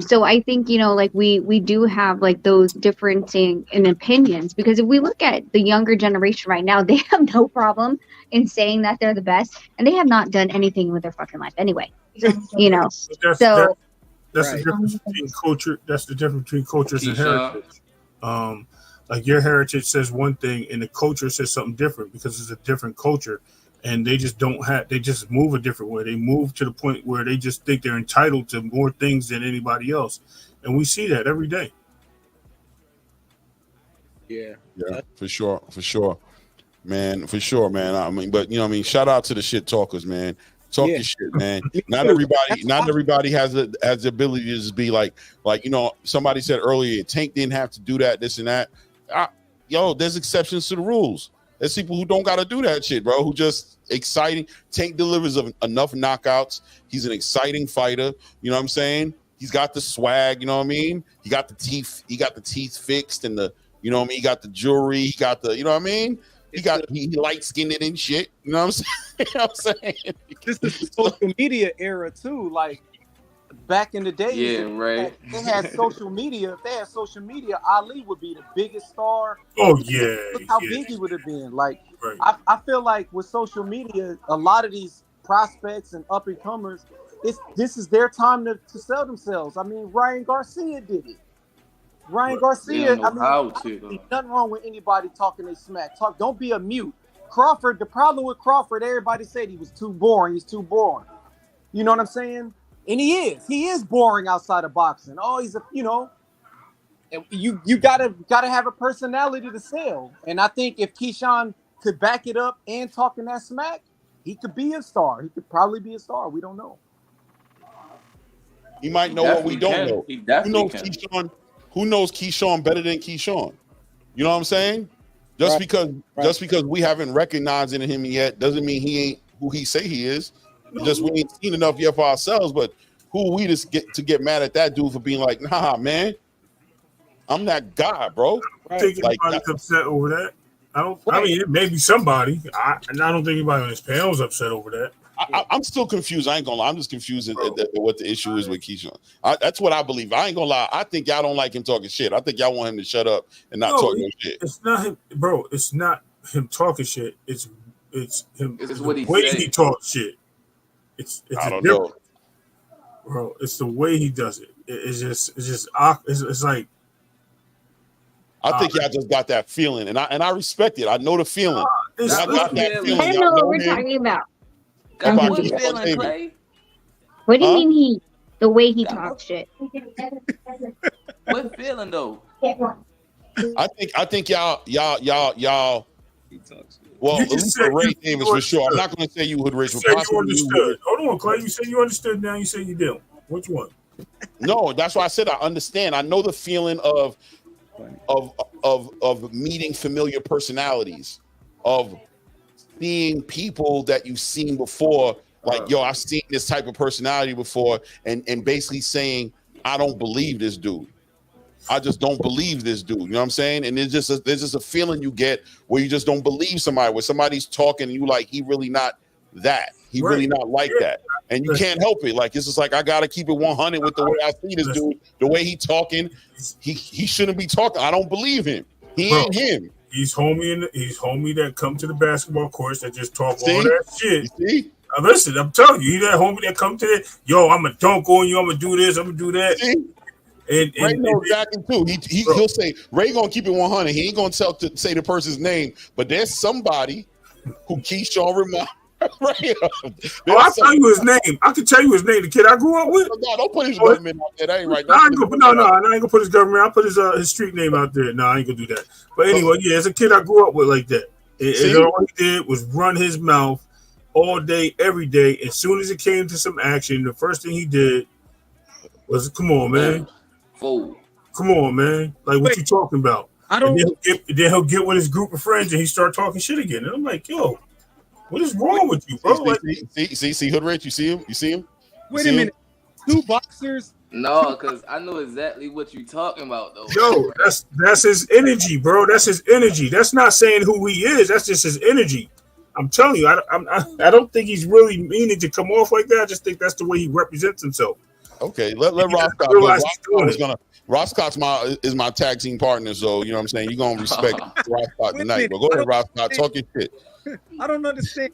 So I think, you know, like we do have like those differencing in opinions, because if we look at the younger generation right now, they have no problem in saying that they're the best, and they have not done anything with their fucking life anyway. You know, that's the difference between culture. That's the difference between cultures and heritage. Like your heritage says one thing, and the culture says something different because it's a different culture, and they just they just move a different way. They move to the point where they just think they're entitled to more things than anybody else, and we see that every day. Yeah, for sure, man, for sure, man. I mean, but you know, I mean, shout out to the shit talkers, man. Talk your shit, man. Not everybody has the ability to just be like, you know, somebody said earlier, Tank didn't have to do that, this and that. There's exceptions to the rules. There's people who don't got to do that shit, bro, who just exciting. Tank delivers enough knockouts. He's an exciting fighter. You know what I'm saying? He's got the swag. You know what I mean? He got the teeth fixed, and the, you know what I mean? He got the jewelry. He got the, you know what I mean? He light skinned it and shit. You know what I'm saying? You know what I'm saying? This is the social media era too. Like back in the day, they had social media. If they had social media, Ali would be the biggest star. Oh yeah. Look how big he would have been. Like I feel like with social media, a lot of these prospects and up and comers, this is their time to sell themselves. I mean, Ryan Garcia did it. Ryan Garcia, nothing wrong with anybody talking their smack. Don't be a mute. Crawford, the problem with Crawford, everybody said he was too boring. He's too boring. You know what I'm saying? And he is boring outside of boxing. Oh, he's you gotta have a personality to sell. And I think if Keyshawn could back it up and talking that smack, he could be a star. He could probably be a star. We don't know. He might know what we don't know. He definitely can. Who knows Keyshawn better than Keyshawn? You know what I'm saying? Just because we haven't recognized it in him yet doesn't mean he ain't who he say he is. Just we ain't seen enough yet for ourselves. But who are we to get mad at that dude for being like, nah, man, I'm that guy, bro. I don't think anybody's upset over that. I mean, it may be somebody. I don't think anybody on this panel is upset over that. I'm still confused. I ain't gonna lie. I'm just confused at what the issue is with Keyshawn. That's what I believe. I ain't gonna lie. I think y'all don't like him talking shit. I think y'all want him to shut up and not talk no shit. It's not him, bro. It's not him talking shit. It's him. It's what he talks shit. It's I don't know, bro. It's the way he does it. It's like. I think y'all just got that feeling, and I respect it. I know the feeling. I got that feeling. I don't know what we're talking about. What feeling, Clay? What do you mean the way he talks shit? What feeling though? I think y'all. Well, at least for Ray Davis for sure. I'm not going to say you hood rich. You understood. Hold on, Clay. You said you understood. Now you say you didn't. What you want? No, that's why I said I understand. I know the feeling of meeting familiar personalities, of seeing people that you've seen before, like, yo, I've seen this type of personality before, and basically saying, I don't believe this dude. I just don't believe this dude. You know what I'm saying? And there's just a feeling you get where you just don't believe somebody, where somebody's talking and you like, he really not that. He really not like that. And you can't help it. Like, it's just like, I got to keep it 100 with the way I see this dude. The way he talking, he shouldn't be talking. I don't believe him. He ain't him. He's homie that come to the basketball courts that just talk all that shit. You see? Listen, I'm telling you, he that homie that come to it. Yo, I'm going to dunk on you. I'm going to do this. I'm going to do that. See? And Ray knows exactly too. He'll say, Ray gonna keep it 100. He ain't gonna say the person's name, but there's somebody who Keyshawn reminds Ray of. I'll tell you his name. I can tell you his name. The kid I grew up with. No, don't put his government out there. That ain't right. I ain't gonna put his government. I'll put his street name out there. No, I ain't gonna do that. But anyway, yeah, as a kid I grew up with like that. And all he did was run his mouth all day, every day. As soon as it came to some action, the first thing he did was, come on, man. Fool. Come on, man. Like, what you talking about? I don't. And then he'll get with his group of friends and he start talking shit again. And I'm like, yo, what is wrong with you, bro? See, Hood Rich, you see him? You see him? Wait a minute. Two boxers? No, because I know exactly what you're talking about, though. Yo, that's his energy, bro. That's his energy. That's not saying who he is. That's just his energy. I'm telling you, I don't think he's really meaning to come off like that. I just think that's the way he represents himself. Okay, let Rosscott is my tag team partner, so you know what I'm saying. You're gonna respect Rosscott tonight. But go ahead, Rosscott, talk your shit. I don't understand.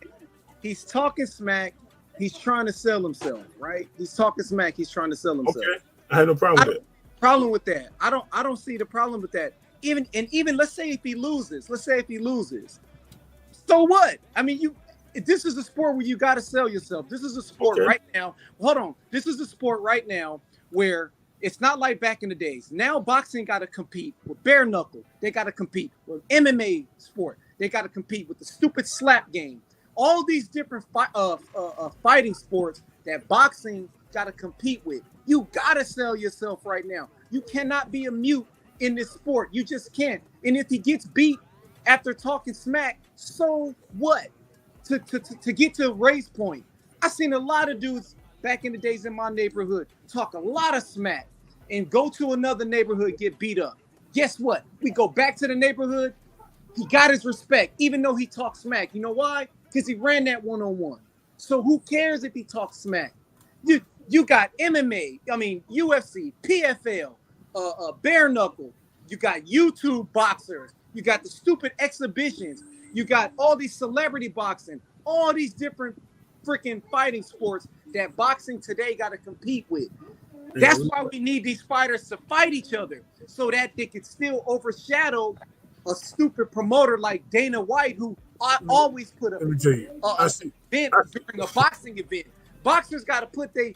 He's talking smack. He's trying to sell himself, right? He's talking smack. He's trying to sell himself. Okay, I had no problem with that. Problem with that. I don't see the problem with that. Even let's say if he loses. So what? I mean, this is a sport where you got to sell yourself. This is a sport right now. Hold on. This is a sport right now where it's not like back in the days. Now boxing got to compete with bare knuckle. They got to compete with MMA sport. They got to compete with the stupid slap game. All these different fighting sports that boxing got to compete with. You got to sell yourself right now. You cannot be a mute in this sport. You just can't. And if he gets beat after talking smack, so what? To get to Ray's point, I seen a lot of dudes back in the days in my neighborhood talk a lot of smack and go to another neighborhood, get beat up. Guess what? We go back to the neighborhood. He got his respect, even though he talked smack. You know why? Because he ran that one-on-one. So who cares if he talks smack? You got MMA, I mean UFC, PFL, bare knuckle. You got YouTube boxers. You got the stupid exhibitions. You got all these celebrity boxing, all these different freaking fighting sports that boxing today got to compete with. That's why we need these fighters to fight each other so that they could still overshadow a stupid promoter like Dana White, who always put an event during a boxing event. Boxers got to put their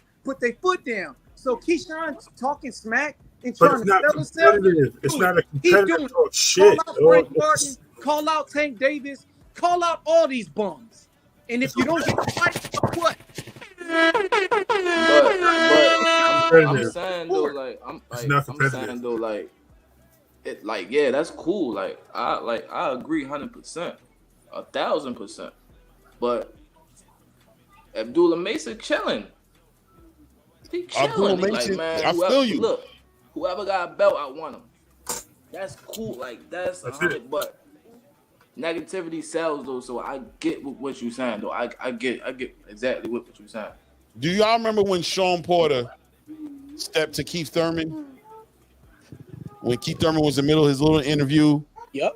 foot down. So Keyshawn talking smack and trying to sell himself. It's not a competitive shit. Call out Frank Martin, call out Tank Davis, call out all these bums. And if you don't get the fight, what? But I'm saying though, like, it, like, yeah, that's cool. Like, I agree 100%, 1,000%. But Abdullah Mason chilling. He chilling. Like, man, I feel you. Look, whoever got a belt, I want him. That's cool. Like, that's 100. But negativity sells though, so I get what you're saying though. I get exactly what you're saying. Do y'all remember when Shawn Porter stepped to Keith Thurman? When Keith Thurman was in the middle of his little interview,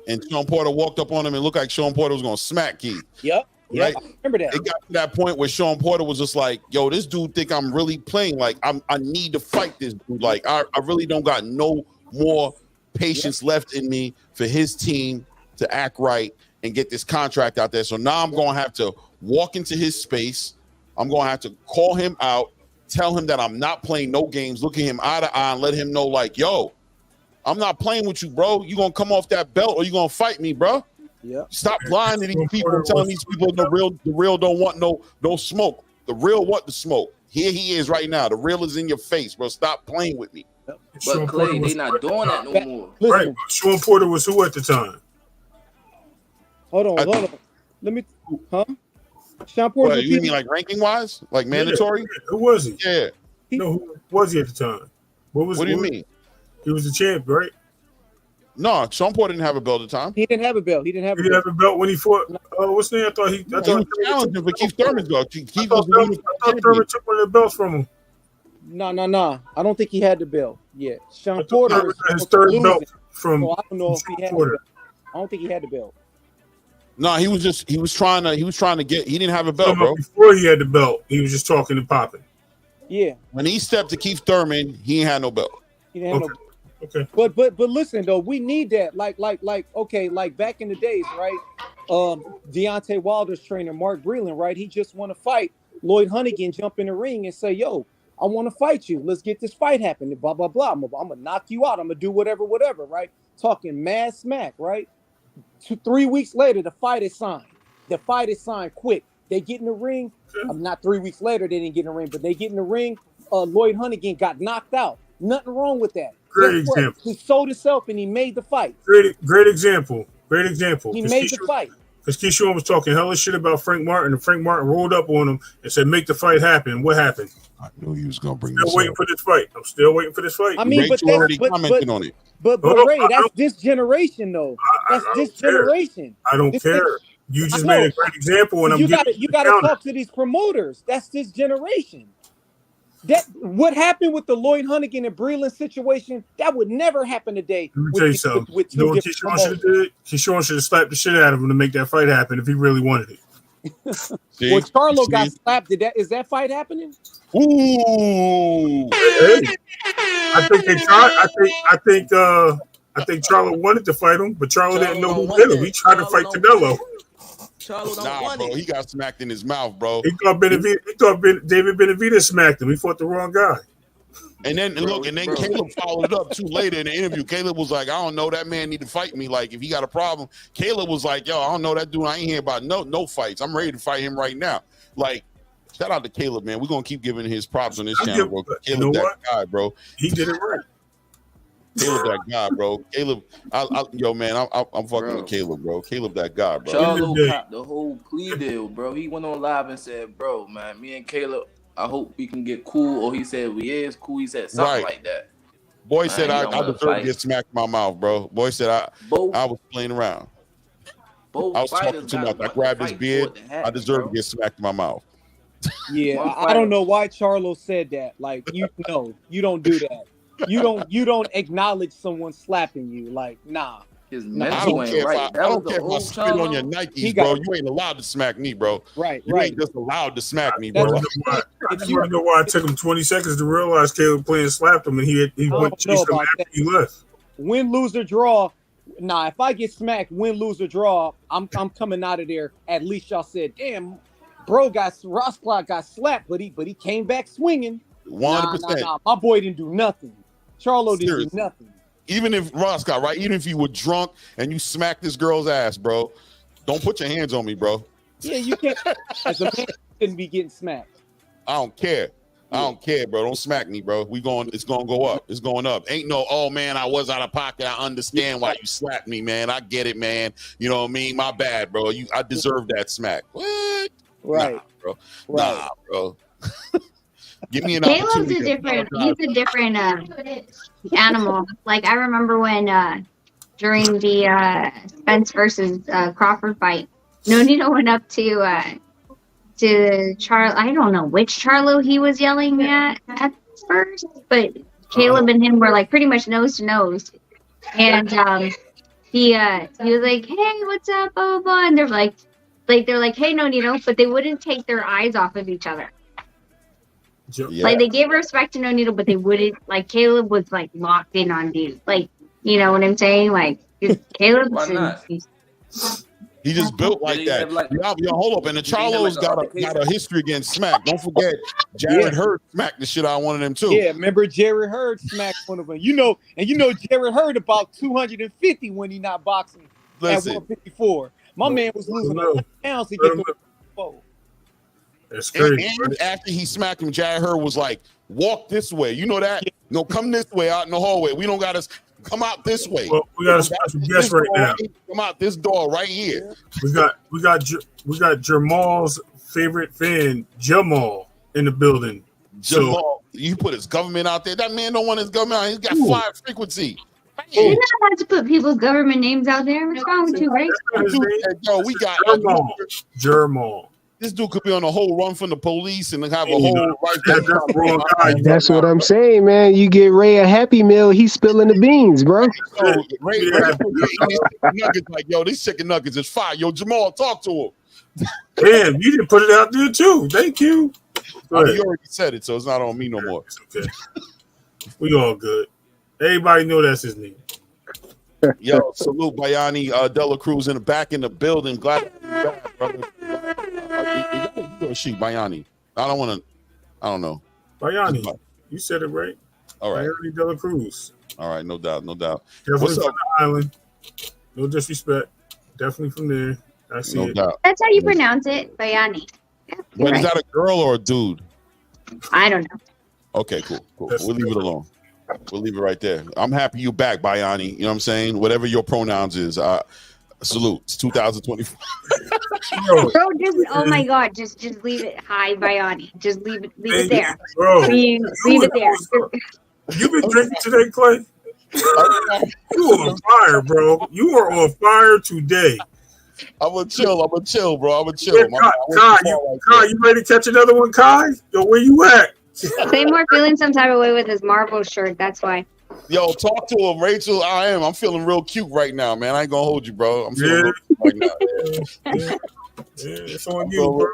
and Shawn Porter walked up on him and looked like Shawn Porter was gonna smack Keith. Right? I remember that. It got to that point where Shawn Porter was just like, yo, this dude think I'm really playing. Like, I need to fight this dude. Like, I really don't got no more patience left in me for his team to act right and get this contract out there. So now I'm going to have to walk into his space. I'm going to have to call him out, tell him that I'm not playing no games, look at him eye to eye and let him know, like, yo, I'm not playing with you, bro. You going to come off that belt or you going to fight me, bro? Yeah. Stop lying to these people and telling these people the real don't want no smoke. The real want the smoke. Here he is right now. The real is in your face, bro. Stop playing with me. But Clay, they not doing that no more. Right. Shawn Porter was who at the time? Hold on. Let me, huh? Shawn Porter. What, you mean like ranking wise, like mandatory? Who was he? Yeah. No, who was he at the time? What do you mean? He was the champ, right? No, Shawn Porter didn't have a belt at the time. He didn't have a belt. He didn't have a belt when he fought. What's the name? I thought he was challenging for Keith Thurman's belt. I thought Thurman took one of the belts from him. No. I don't think he had the belt yet. Shawn Porter was his third belt from. So I don't know if he had the belt. I don't think he had the belt. No, he was trying to get. He didn't have a belt, bro. Before he had the belt, he was just talking and popping. Yeah. When he stepped to Keith Thurman, he ain't had no belt. He didn't have no belt. Okay. But listen though, we need that. Like back in the days, right? Deontay Wilder's trainer, Mark Breland, right? He just want to fight. Lloyd Hunnigan jump in the ring and say, "Yo, I want to fight you. Let's get this fight happening. Blah blah blah. I'm gonna knock you out. I'm gonna do whatever, right? Talking mad smack, right? 3 weeks later, the fight is signed. The fight is signed quick. They get in the ring. Not 3 weeks later, they didn't get in the ring, but they get in the ring. Lloyd Hunnigan got knocked out. Nothing wrong with that. Great example. He sold himself and he made the fight. Great example. He made the fight. Because Keyshawn was talking hella shit about Frank Martin, and Frank Martin rolled up on him and said, "Make the fight happen." What happened? I knew he was gonna bring this. I'm still waiting for this fight. I mean, but already commented on it. But Ray, that's this generation though. That's this generation. I don't care. You just made a great example, and you gotta talk to these promoters. That's this generation. That what happened with the Lloyd Hunnigan and Breland situation, that would never happen today. Let me tell you something. You know what Keyshawn should have did? Keyshawn should have slapped the shit out of him to make that fight happen if he really wanted it. Well, Charlo got slapped. Is that fight happening? Ooh. Hey. I think they tried. I think Charlo wanted to fight him, but Charlo didn't know who did him. He tried to fight Canelo. Nah, bro, he got smacked in his mouth, bro. He thought David Benavidez smacked him. He fought the wrong guy. And then Caleb followed it up too later in the interview. Caleb was like, "I don't know, that man need to fight me. Like, if he got a problem." Caleb was like, "Yo, I don't know that dude. I ain't hear about no fights. I'm ready to fight him right now." Like, shout out to Caleb, man. We're gonna keep giving his props on this channel, bro. Caleb, that guy, bro. He did it right. Caleb, that guy, bro. Caleb, yo, man, I'm fucking with Caleb, bro. Caleb, that guy, bro. Charlo copped the whole plea deal, bro. He went on live and said, "Bro, man, me and Caleb, I hope we can get cool." Or he said, "We is cool." He said something like that. Boy said, "I deserve to get smacked in my mouth, bro." Boy said, "I was playing around. I was talking too much. I grabbed his beard. I deserve to get smacked in my mouth." Yeah, I don't know why Charlo said that. Like, you don't do that. You don't acknowledge someone slapping you. Like, nah. His mental ain't right. I don't care if I spit on your Nikes, bro. You ain't allowed to smack me, bro. Right. You ain't just allowed to smack me, bro. I just want to know why it took him 20 seconds to realize Caleb playing slapped him, and he went chased him after he left. Win, lose, or draw. Nah, if I get smacked, win, lose, or draw, I'm coming out of there. At least y'all said, "Damn, bro, Ross Clark got slapped, but he came back swinging." 100%. Nah. My boy didn't do nothing. Charlo didn't do nothing. Even if Ross got right, even if you were drunk and you smacked this girl's ass, bro, don't put your hands on me, bro. Yeah, you can't. As a man, you shouldn't be getting smacked. I don't care. I don't care, bro. Don't smack me, bro. It's gonna go up. It's going up. Ain't no, "Oh man, I was out of pocket. I understand why you slapped me, man. I get it, man. You know what I mean? My bad, bro. I deserve that smack." What? Right, nah, bro. Right. Nah, bro. Give me an Caleb's opportunity. He's a different animal. Like, I remember when during the Spence versus Crawford fight, Nonito went up to Charlo. I don't know which Charlo he was yelling at first, but Caleb and him were like pretty much nose to nose, and he was like, "Hey, what's up?" Blah blah blah, and they're like, "Hey, Nonito," but they wouldn't take their eyes off of each other. Yeah. Like, they gave respect to Nonito, but they wouldn't. Like, Caleb was like locked in on dude. Like, you know what I'm saying? Like, Caleb. He just built like that. Yo, hold up. And the Charlo's got a history against Smack. Don't forget, Jared Hurd smacked the shit out of one of them too. Yeah, remember Jared Hurd smacked one of them. You know Jared Hurd about 250 when he not boxing at 154. My man was losing 100 pounds to get to 4. That's crazy. And after he smacked him, Jared Hurd was like, "Walk this way." You know that? No, come this way out in the hallway. We don't got us. Come out this way. Well, we got a special guest right now. Come out this door right here. We got Jamal's favorite fan, Jamal, in the building. Jamal, you put his government out there. That man don't want his government out. He's got 5 frequency. You're not allowed to put people's government names out there. What's wrong with you, right? Yo, we got Jamal. This dude could be on a whole run from the police and have a whole life. That's what I'm saying, man. You get Ray a Happy Meal, he's spilling the beans, bro. Ray nuggets like, yo, these chicken nuggets is fire. Yo, Jamal, talk to him. Damn, you didn't put it out there too. Thank you. You already said it, so it's not on me no more. Okay. We all good. Everybody know that's his name. Yo, salute Bayani Dela Cruz in the back in the building. Glad to be back, brother. Or she, Bayani. I don't know. Bayani, you said it right. All right. Bayani Dela Cruz. All right, no doubt. Definitely What's from up? the island. No disrespect. Definitely from there. I see it. Doubt. That's how you pronounce it, Bayani. But is that a girl or a dude? I don't know. Okay, cool. We'll leave it alone. We'll leave it right there. I'm happy you back, Bayani. You know what I'm saying? Whatever your pronouns is. Salute. It's 2024. Bro, oh my God, just leave it. Hi, Bayani. Just leave it there. Bro, leave it there. You been drinking today, Clay? You on fire, bro. You are on fire today. I'm gonna chill, bro. I'm gonna chill. Kai, you ready to catch another one, Kai? Yo, where you at? Claymore feeling some type of way with his Marvel shirt. That's why. Yo, talk to him, Rachel. I'm feeling real cute right now, man. I ain't gonna hold you, bro. I'm feeling real cute right now. Yeah, it's on you, bro.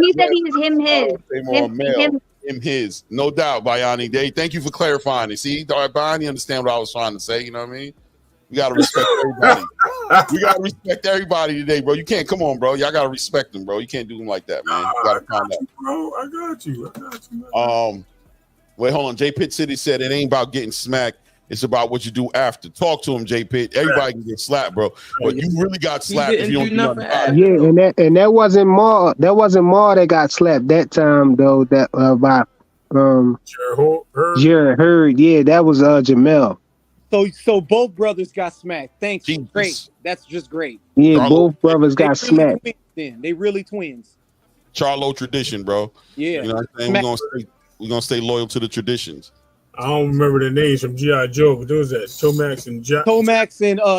He said he was him, his. No doubt, Bayani. Thank you for clarifying it. See, Bayani understand what I was trying to say. You know what I mean? We gotta respect everybody. We gotta respect everybody today, bro. You can't come on, bro. Y'all gotta respect them, bro. You can't do them like that, man. You gotta find out. Bro, I got you. Wait, hold on. J Pitt City said it ain't about getting smacked. It's about what you do after. Talk to him, J Pitt. Everybody can get slapped, bro. But you really got slapped if you don't do nothing. Yeah, and that wasn't Maul. That wasn't Maul that got slapped that time though. That by Jared Hurd. Yeah, that was Jamel. So both brothers got smacked. Thanks. Jesus. Great. That's just great. Yeah, both brothers got smacked. They really twins. Charlo tradition, bro. Yeah. You know what I'm saying? We're gonna stay loyal to the traditions. I don't remember the names from G.I. Joe, but there was that Tomax and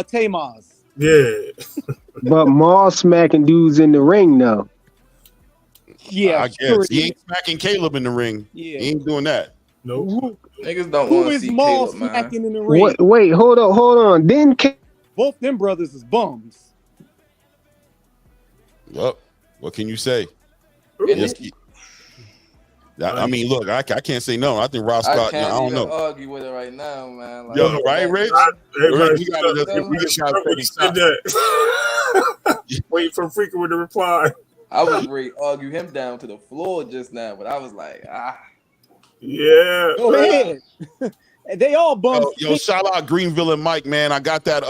Tamaz. Yeah. But Maul smacking dudes in the ring though. Yeah, I guess he ain't smacking Caleb in the ring. Yeah, he ain't doing that. No, niggas don't want to see Maul Caleb, smacking man. in the ring? Wait, hold on. Then both them brothers is bums. Yep. What can you say? I mean, look, I can't say no. I think Ross Scott. I don't know. Argue with it right now, man. Like, yo, right, Rich? We gotta wait for Freaker with the reply. I was ready to argue him down to the floor just now, but I was like, yeah. Go ahead. They all bums. Yo, shout out Greenville and Mike, man. I got that.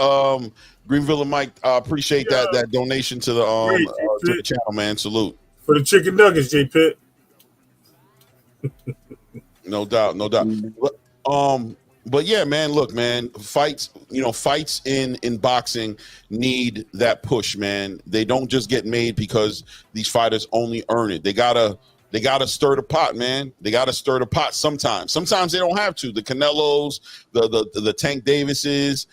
Greenville and Mike, appreciate that donation to the channel, man. Salute for the chicken nuggets, J Pitt. No doubt. But yeah, man, look, man, fights in boxing need that push, man. They don't just get made because these fighters only earn it. They gotta stir the pot, man. They gotta stir the pot sometimes. Sometimes they don't have to. The Canelos, the Tank Davises,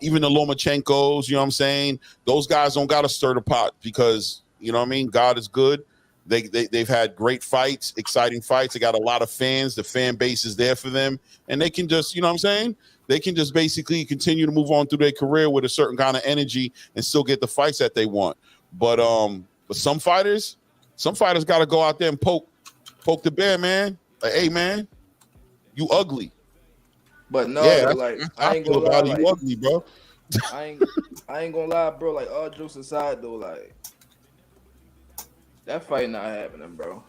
even the Lomachenkos, you know what I'm saying? Those guys don't gotta stir the pot because, you know what I mean? God is good. They've had great fights, exciting fights. They got a lot of fans. The fan base is there for them. And they can just, you know what I'm saying? They can just basically continue to move on through their career with a certain kind of energy and still get the fights that they want. But some fighters got to go out there and poke the bear, man. Like, hey, man, you ugly. But no, yeah, like I ain't gonna lie, you ugly, bro. I ain't gonna lie, bro. Like all jokes aside, though, like that fight not happening, bro.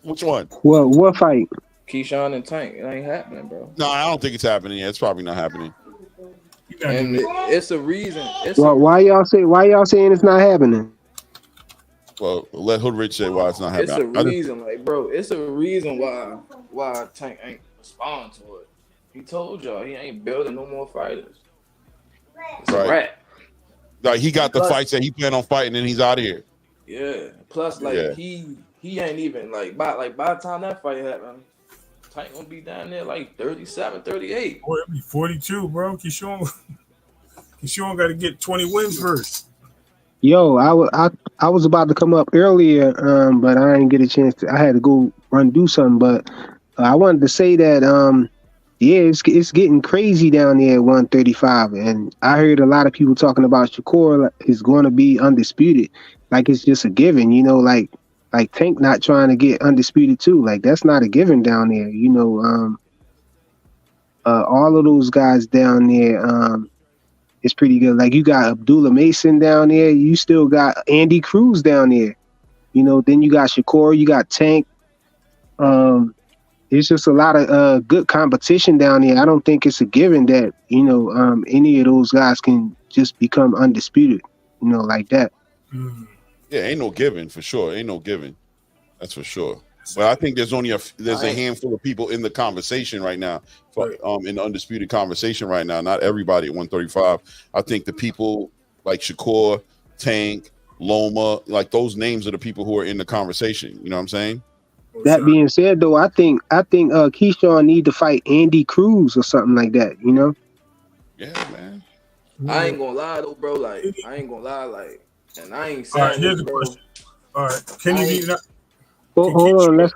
Which one? What fight? Keyshawn and Tank. It ain't happening, bro. No, I don't think it's happening yet. It's probably not happening. And it's a reason. Why y'all saying it's not happening? Well, let Hoodrich say why it's not happening. It's a reason, like, bro. It's a reason why Tank ain't respond to it. He told y'all he ain't building no more fighters. It's Right. a wrap. Like he got the fights that he planned on fighting, and he's out of here. Yeah. Plus, like he ain't even like by the time that fight happened, Tank gonna be down there like 37, 38. Boy, it'll be 42, bro. Keyshawn got to get 20 wins first. Yo, I was about to come up earlier, but I didn't get a chance to. I had to go run do something, but I wanted to say that it's getting crazy down there at 135, and I heard a lot of people talking about Shakur is going to be undisputed, like it's just a given, you know, like Tank not trying to get undisputed too, like that's not a given down there, you know. All of those guys down there, it's pretty good. Like you got Abdullah Mason down there, you still got Andy Cruz down there, you know. Then you got Shakur, you got Tank. It's just a lot of good competition down there. I don't think it's a given that, you know, any of those guys can just become undisputed, you know, like that. Yeah, ain't no given for sure. Ain't no given. That's for sure. But I think there's only a handful of people in the conversation right now, in the undisputed conversation right now. Not everybody at 135. I think the people like Shakur, Tank, Loma, like those names are the people who are in the conversation. You know what I'm saying? That being said, though, I think Keyshawn need to fight Andy Cruz or something like that. You know? Yeah, man. I ain't gonna lie though, bro. Like I ain't gonna lie, like, and I ain't saying. All right, here's the question. All right, can you be? Hold on, let's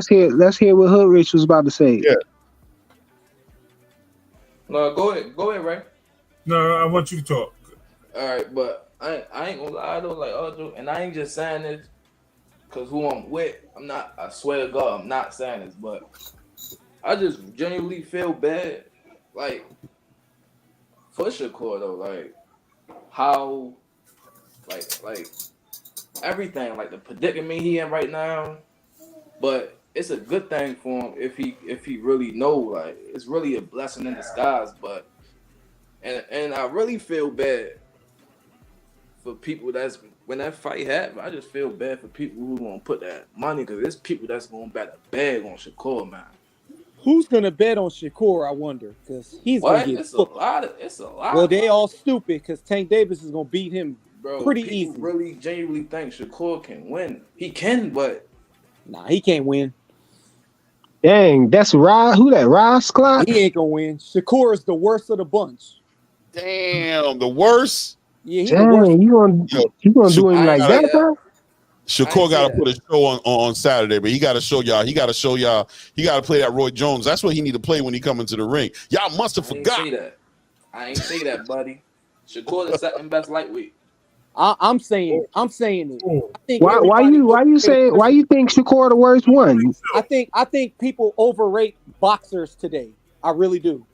hear what Hood Rich was about to say. Yeah. No, go ahead, Ray. No, I want you to talk. All right, but I ain't gonna lie though, like, and I ain't just saying this because who I'm with. I swear to God, I'm not saying this, but I just genuinely feel bad, like, for Shakur though, like, how, like everything, like the predicament he in right now. But it's a good thing for him if he really know, like, it's really a blessing in disguise. But and I really feel bad for people when that fight happened. I just feel bad for people who gonna put that money, because there's people that's gonna bet a bag on Shakur, man. Who's gonna bet on Shakur? I wonder, because he's gonna get. It's a lot. Well, they all stupid because Tank Davis is gonna beat him, pretty easy. Really genuinely think Shakur can win. He can, but. Nah, he can't win. Dang, that's Ross. Who that? Ross Clark? He ain't gonna win. Shakur is the worst of the bunch. Damn, the worst. Yeah, he's the worst. You gonna do him like that, bro? Shakur got to put a show on Saturday, but he got to show y'all. He got to play that Roy Jones. That's what he need to play when he come into the ring. Y'all must have forgot. I ain't say that, buddy. Shakur the second best lightweight. I'm saying it. I think why you think Shakur the worst one? I think people overrate boxers today. I really do.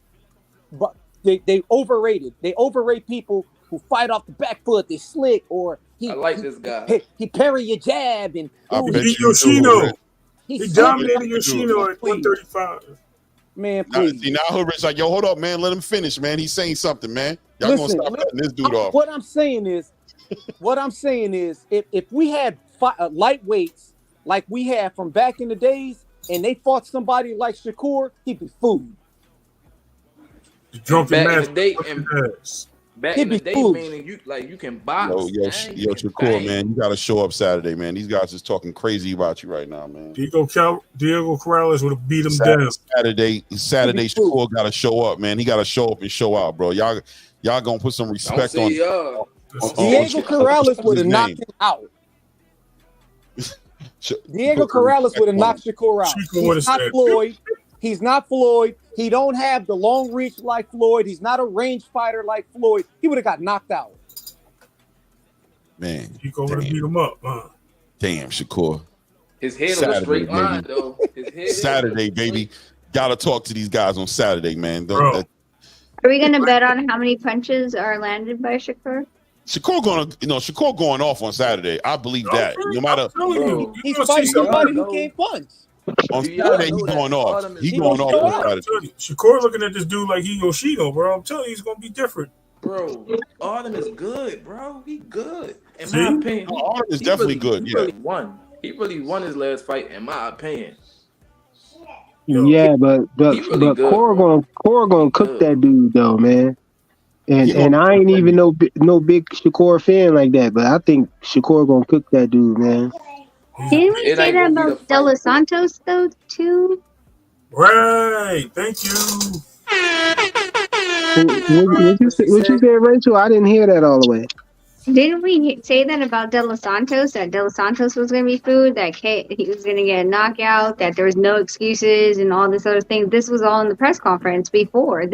But they overrated. They overrate people who fight off the back foot. They slick, or I like this guy. He parry your jab and Yoshino. He dominated Yoshino at 135. Man, please. Now Hood's like, yo, hold up, man. Let him finish, man. He's saying something, man. Y'all gonna stop cutting this dude off. What I'm saying is, if we had lightweights like we had from back in the days, and they fought somebody like Shakur, he'd be food. Back in the day, meaning you can box. Yo, Shakur, man, you got to show up Saturday, man. These guys is talking crazy about you right now, man. Diego Corrales would have beat him down. Saturday, Shakur got to show up, man. He got to show up and show out, bro. Y'all gonna put some respect on. Diego Corrales would have knocked him out. Diego Corrales would have knocked Shakur out. He's not Floyd. He's not Floyd. He don't have the long reach like Floyd. He's not a range fighter like Floyd. He would have got knocked out. Man, he would have beat him up, huh? Damn, Shakur. His head on a straight line, though. Saturday, baby. Gotta talk to these guys on Saturday, man. Are we gonna bet on how many punches are landed by Shakur? Shakur going off on Saturday. I believe that. No matter, he's fighting somebody who can't punch. On Saturday, he's going off. He's going off on Saturday. Shakur looking at this dude like he Yoshino, bro. I'm telling you, he's gonna be different. Bro, Autumn is good, bro. He good. In my opinion, Autumn is definitely good. He really won his last fight, in my opinion. Yeah, but really good, Core gonna cook that dude though, man. And I ain't even no big Shakur fan like that, but I think Shakur gonna cook that dude, man. Didn't we say that about De Los Santos though too? Right. Thank you. What you say, Rachel? I didn't hear that all the way. Didn't we say that about De Los Santos? That De Los Santos was going to be food, that he was going to get a knockout, that there was no excuses, and all this other thing. This was all in the press conference before.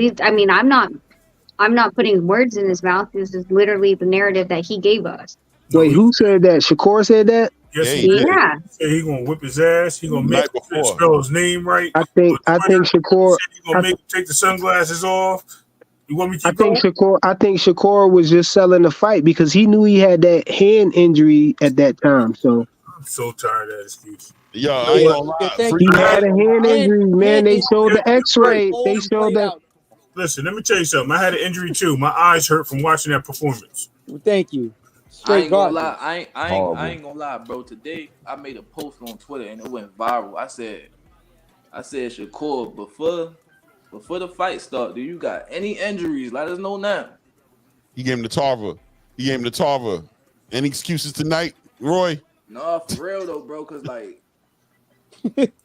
I'm not putting words in his mouth. This is literally the narrative that he gave us. Wait, who said that? Shakur said that? Yes, he did. He said he gonna whip his ass. He gonna make him spell his name right. I think Shakur. He gonna make him take the sunglasses off. You want me to keep going? I think Shakur was just selling the fight because he knew he had that hand injury at that time. So I'm so tired of that excuse. Yo, I ain't gonna lie. He had a hand injury, man. They showed the X-ray. They showed that. Listen, let me tell you something. I had an injury too. My eyes hurt from watching that performance. Well, thank you. I ain't gonna lie. I ain't gonna lie, bro. Today I made a post on Twitter and it went viral. I said, Shakur, before the fight start, do you got any injuries? Let us know now. He gave him the Tarver. Any excuses tonight, Roy? No, for real though, bro. Cause like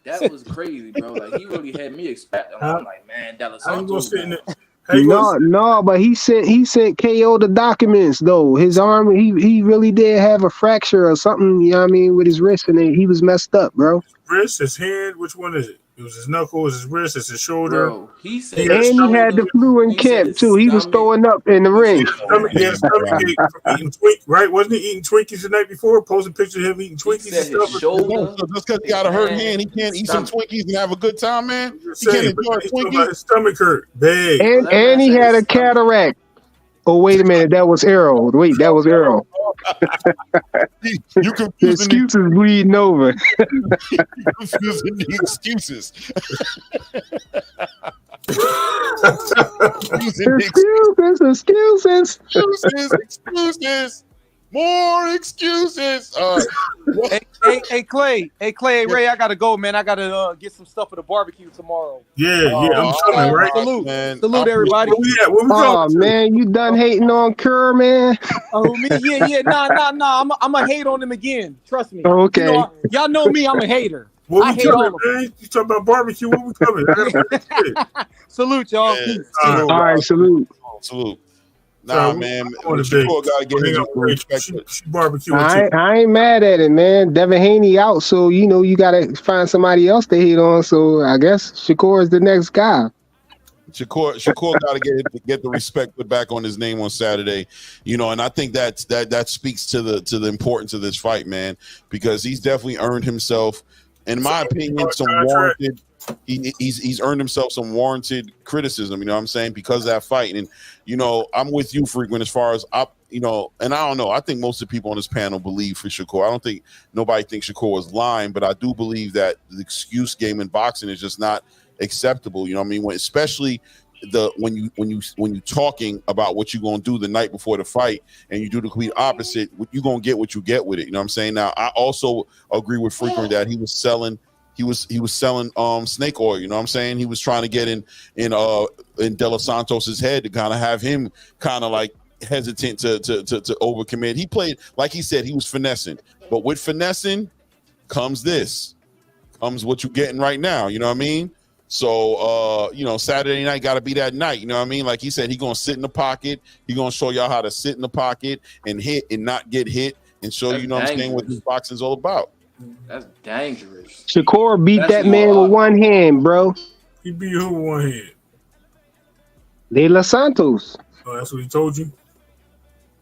that was crazy, bro. Like he really had me expecting. I'm like, man, De Los Santos. No, but he sent KO the documents though. His arm, he really did have a fracture or something. You know what I mean, with his wrist, and he was messed up, bro. Wrist, his hand, which one is it? It was his knuckles, his wrist, it's his shoulder. Bro, he said, and he had the flu in camp too. He was throwing up in the ring. He had a stomach ache from eating right? Wasn't he eating Twinkies the night before? Posting pictures of him eating Twinkies and stuff. So just because he got a hurt hand, he can't eat some Twinkies and have a good time, man. He can't enjoy Twinkies. His stomach hurt bad. And he had a cataract. Oh, wait a minute. That was Errol. Wait, that was Errol. You confusing the excuses bleeding over. You confusing the excuses. Excuses. More excuses. Hey, Clay, Ray, I gotta go, man. I gotta get some stuff for the barbecue tomorrow. Yeah, I'm coming, right? Salute, everybody. Where we going? Man, you done hating on Kerr, man? Oh, me? Yeah. Nah. I'm a hate on him again. Trust me. Okay. You know, y'all know me. I'm a hater. I hate all of them. Man? You talking about barbecue? Where we coming? Salute, y'all. Yeah. All right, salute. Nah, man. Shakur gotta get his respect. Barbecue. I ain't mad at it, man. Devin Haney out, so you gotta find somebody else to hate on. So I guess Shakur is the next guy. Shakur gotta get the respect put back on his name on Saturday, and I think that speaks to the importance of this fight, man, because he's definitely earned himself, in my opinion, some warranted. He's earned himself some warranted criticism, you know what I'm saying, because of that fight. And I'm with you, Frequent, as far as and I don't know. I think most of the people on this panel believe for Shakur. I don't think nobody thinks Shakur was lying, but I do believe that the excuse game in boxing is just not acceptable. You know what I mean? Especially when you talking about what you're gonna do the night before the fight, and you do the complete opposite, you're gonna get what you get with it. You know what I'm saying? Now, I also agree with Frequent that he was selling. He was selling snake oil, you know what I'm saying? He was trying to get in De Los Santos's head to kind of have him kind of like hesitant to overcommit. He played, like he said, he was finessing. But with finessing comes what you're getting right now, you know what I mean? So Saturday night gotta be that night, you know what I mean? Like he said, he gonna sit in the pocket, he gonna show y'all how to sit in the pocket and hit and not get hit, and show you know what I'm saying, what this boxing's all about. That's dangerous. Shakur beat that man with one hand, bro. He beat who with one hand? De Los Santos. Oh, that's what he told you?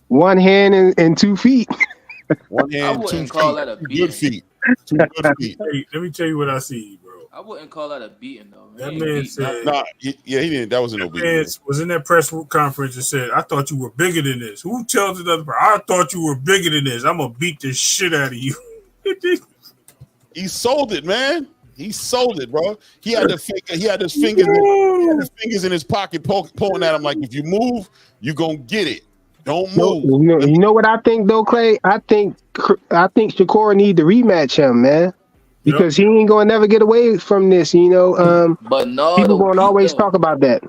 One hand and 2 feet. One hand, I wouldn't 2 call feet. that a 2 beating. good feet. 2 good feet. Hey, let me tell you what I see, bro. I wouldn't call that a beating, though. That man said, he didn't. That wasn't no beating. Was in that press conference and said, I thought you were bigger than this. Who tells another person, I thought you were bigger than this. I'm going to beat the shit out of you. He sold it, man. He sold it, bro. He had his fingers in his pocket, pulling at him like, if you move, you gonna get it. Don't move. You know what I think though, Clay? I think Shakur need to rematch him, man. because he ain't gonna never get away from this. But no, People though, gonna Pete always though. talk about that.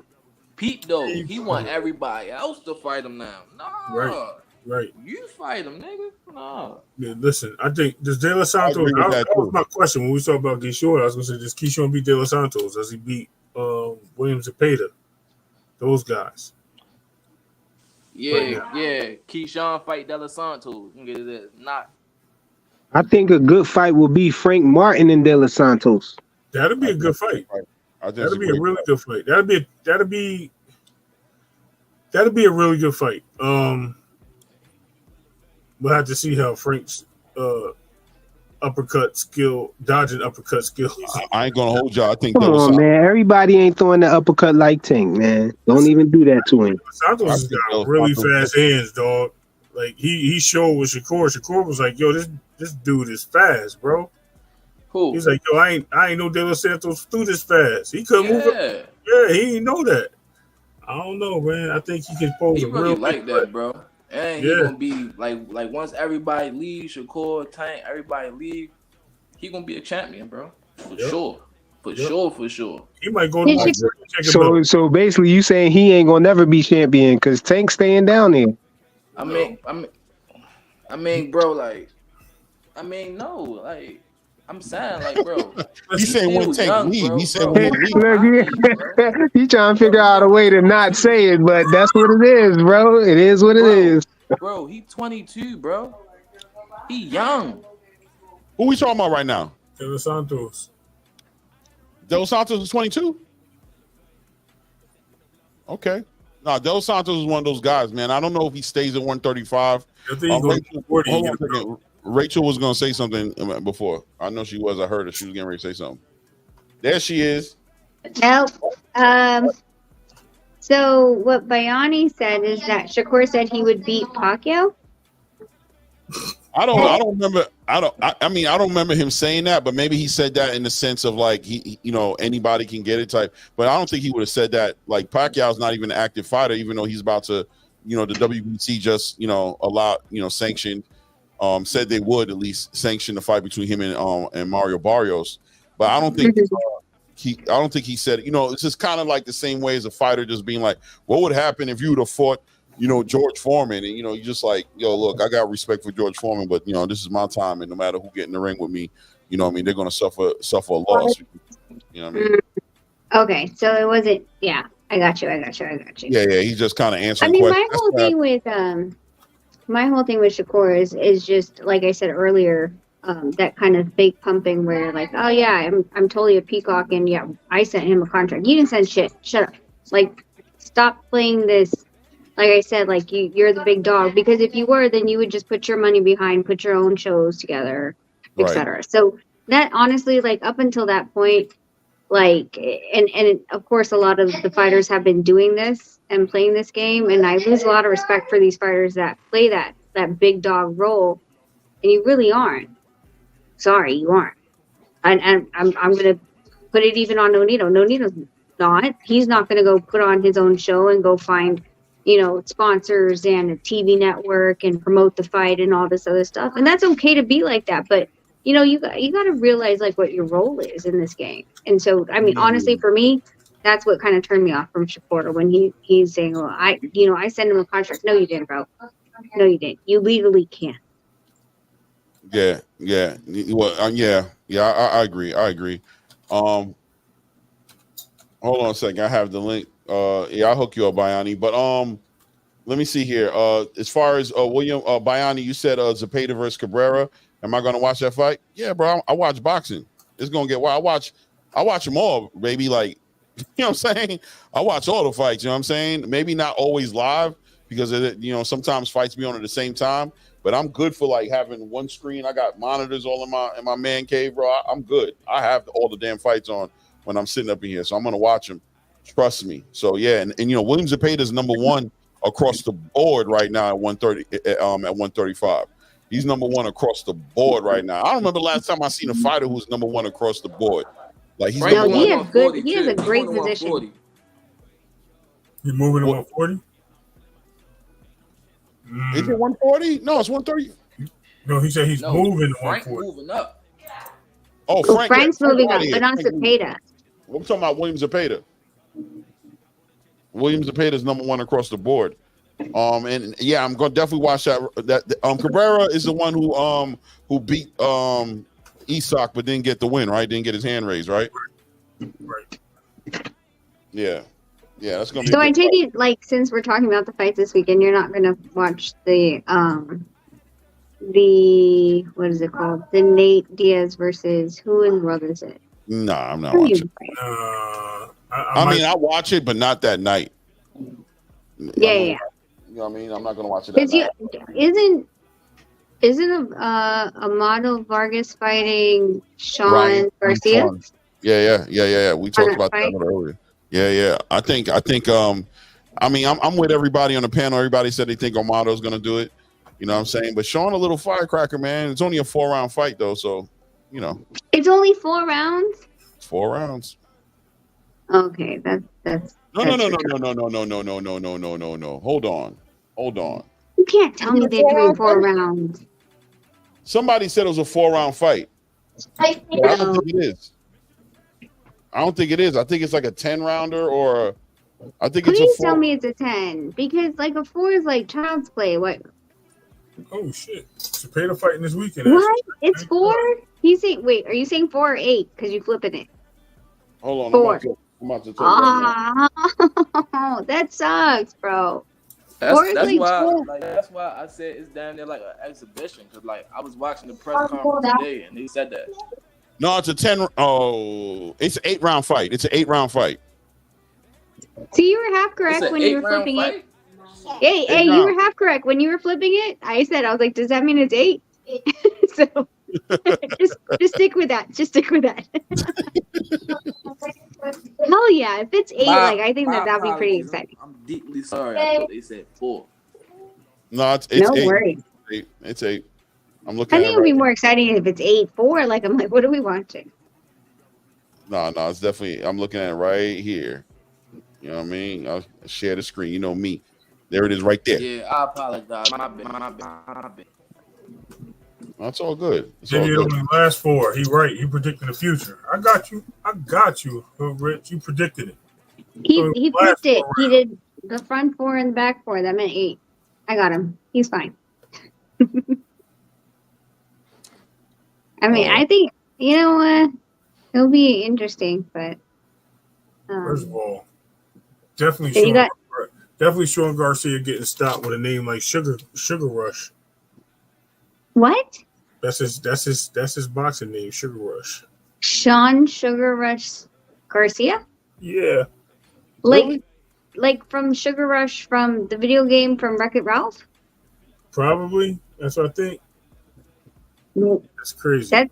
Pete though, he want everybody else to fight him now. Nah, right. You fight him, nigga. Nah. Yeah, listen, I think does De Los Santos. That was my question when we talked about Keyshawn. I was gonna say, does Keyshawn beat De Los Santos? Does he beat Williams Zepeda? Those guys. Yeah. Keyshawn fight De Los Santos. Not. I think a good fight will be Frank Martin and De Los Santos. That'd be a good fight. That'd be a really good fight. That'd be a really good fight. We'll have to see how Frank's uppercut skill, dodging uppercut skills. I ain't gonna hold y'all. I think. Come on, man. Everybody ain't throwing the uppercut like Tank, man. Don't even do that to him. Santos has got really fast hands, dog. Like he showed with Shakur. Shakur was like, "Yo, this dude is fast, bro." Who? He's like, "Yo, I ain't know De Los Santos threw this fast. He couldn't move it. Yeah, he didn't know that. I don't know, man. I think he can pose a really real like that, bro. And he gonna be like once everybody leaves, Shakur, Tank, everybody leave, he gonna be a champion, bro. For sure. For sure. He might go to So basically you saying he ain't gonna never be champion because Tank's staying down there. I mean, bro, no, I'm saying, bro. He said when Tank leave. He said when leave. He trying to figure out a way to not say it, but that's what it is, bro. It is what it is. Bro, he 22, bro. He young. Who we talking about right now? De Los Santos. De Los Santos is 22? Okay. No, De Los Santos is one of those guys, man. I don't know if he stays at 135. I think he's going to 40. Rachel was going to say something before. I know she was. I heard her. She was getting ready to say something. There she is. Nope. So what Bayani said is that Shakur said he would beat Pacquiao. I don't remember. I don't remember him saying that, but maybe he said that in the sense of he anybody can get it type. But I don't think he would have said that. Like Pacquiao's not even an active fighter, even though he's about to, the WBC just, allowed, sanctioned, said they would at least sanction the fight between him and Mario Barrios. But I don't think he said, it's just kind of like the same way as a fighter just being like, what would happen if you would have fought, George Foreman, and you just like, look, I got respect for George Foreman, but this is my time, and no matter who get in the ring with me, they're gonna suffer a loss. Okay, so it wasn't. Yeah, I got you. Yeah, he just kind of answered. My whole thing with Shakur is just like I said earlier, that kind of fake pumping where like, oh yeah, I'm totally a peacock, and yeah, I sent him a contract. You didn't send shit. Shut up. Like, stop playing this. Like I said, like you're the big dog, because if you were, then you would just put your money behind, put your own shows together, etc. So that honestly, like up until that point, like, and of course, a lot of the fighters have been doing this and playing this game, and I lose a lot of respect for these fighters that play that big dog role, and you really aren't. Sorry, you aren't. And I'm gonna put it even on Nonito. Nonito's not. He's not gonna go put on his own show and go find sponsors and a TV network and promote the fight and all this other stuff. And that's okay to be like that. But, you got to realize like what your role is in this game. And so, I mean, honestly, for me, that's what kind of turned me off from Shakur when he's saying, well, I sent him a contract. No, you didn't, bro. No, you didn't. You legally can't. Yeah. Well, I agree. Hold on a second. I have the link. I'll hook you up, Bayani. But let me see here. As far as William Bayani, you said Zepeda versus Cabrera. Am I gonna watch that fight? Yeah, bro. I watch boxing. It's gonna get wild. I watch them all, baby. Like, you know what I'm saying? I watch all the fights. You know what I'm saying? Maybe not always live because sometimes fights be on at the same time. But I'm good for like having one screen. I got monitors all in my man cave, bro. I'm good. I have all the damn fights on when I'm sitting up in here, so I'm gonna watch them. Trust me. So yeah, and William Zepeda is number one across the board right now at 130 at 135. He's number one across the board right now. I don't remember the last time I seen a fighter who was number one across the board. Like he's number one. He has a great position. He's moving to 140. Is it 140? No, it's 130. No, he said he's moving to Frank 140. Moving up. Oh, Well, Frank's moving out up, of but here. on Cepeda. I'm talking about Williams Zepeda. Williams Zepeda is number one across the board. And yeah, I'm gonna definitely watch that. Cabrera is the one who beat Isak but didn't get the win, right? Didn't get his hand raised, right? Right. Yeah, that's gonna be. So I take it, like, since we're talking about the fights this weekend, you're not gonna watch the what is it called? The Nate Diaz versus who in the world is it? No, I'm not watching. I mean, I watch it, but not that night. Yeah. You know what I mean? I'm not gonna watch it that night. Isn't Amado Vargas fighting Sean Garcia? Yeah. We talked about that earlier. Yeah. I think. I mean, I'm with everybody on the panel. Everybody said they think Amado's gonna do it. You know what I'm saying? But Sean, a little firecracker, man. It's only a 4-round fight, though, so you know. It's only 4 rounds. 4 rounds. Okay, that's. No. Hold on. You can't tell me they're doing 4 rounds. Somebody said it was a 4-round fight. I don't think it is. I think it's like a 10-rounder or I think it's a 4. Please tell me it's a 10 because like a 4 is like child's play. What? Oh shit! Cepeda fighting this weekend. What? It's 4? He's saying. Wait, are you saying 4 or 8? Because you flipping it. Hold on. 4. I'm about to tell you. That sucks, bro. That's why I said it's damn near like an exhibition because like I was watching the press conference today and they said that. No, it's a 10. Oh, it's an 8-round fight. It's an 8-round fight. See, you were half correct when you were flipping it. Hey, you were half correct when you were flipping it. I was like, does that mean it's 8? So just stick with that. Hell yeah, if it's 8, like I think that'd be pretty exciting. I'm deeply sorry. I thought they said 4. No, it's no 8. worries. It's 8. I'm looking. I think it would be more exciting if it's 8-4. Like I'm like, what are we watching? No, it's definitely. I'm looking at it right here. You know what I mean? I'll share the screen. You know me. There it is, right there. Yeah, I apologize. My bad. That's all good. Maybe only last 4. He right. You predicting the future. I got you, Rich. You predicted it. He flipped it. He did the front 4 and the back 4. That meant 8. I got him. He's fine. I mean, I think you know what? It'll be interesting, but first of all, definitely Sean Garcia getting stopped with a name like Sugar Rush. What? That's his boxing name, Sugar Rush. Sean Sugar Rush Garcia? Yeah. Like from Sugar Rush from the video game from Wreck-It Ralph? Probably. That's what I think. That's crazy. That's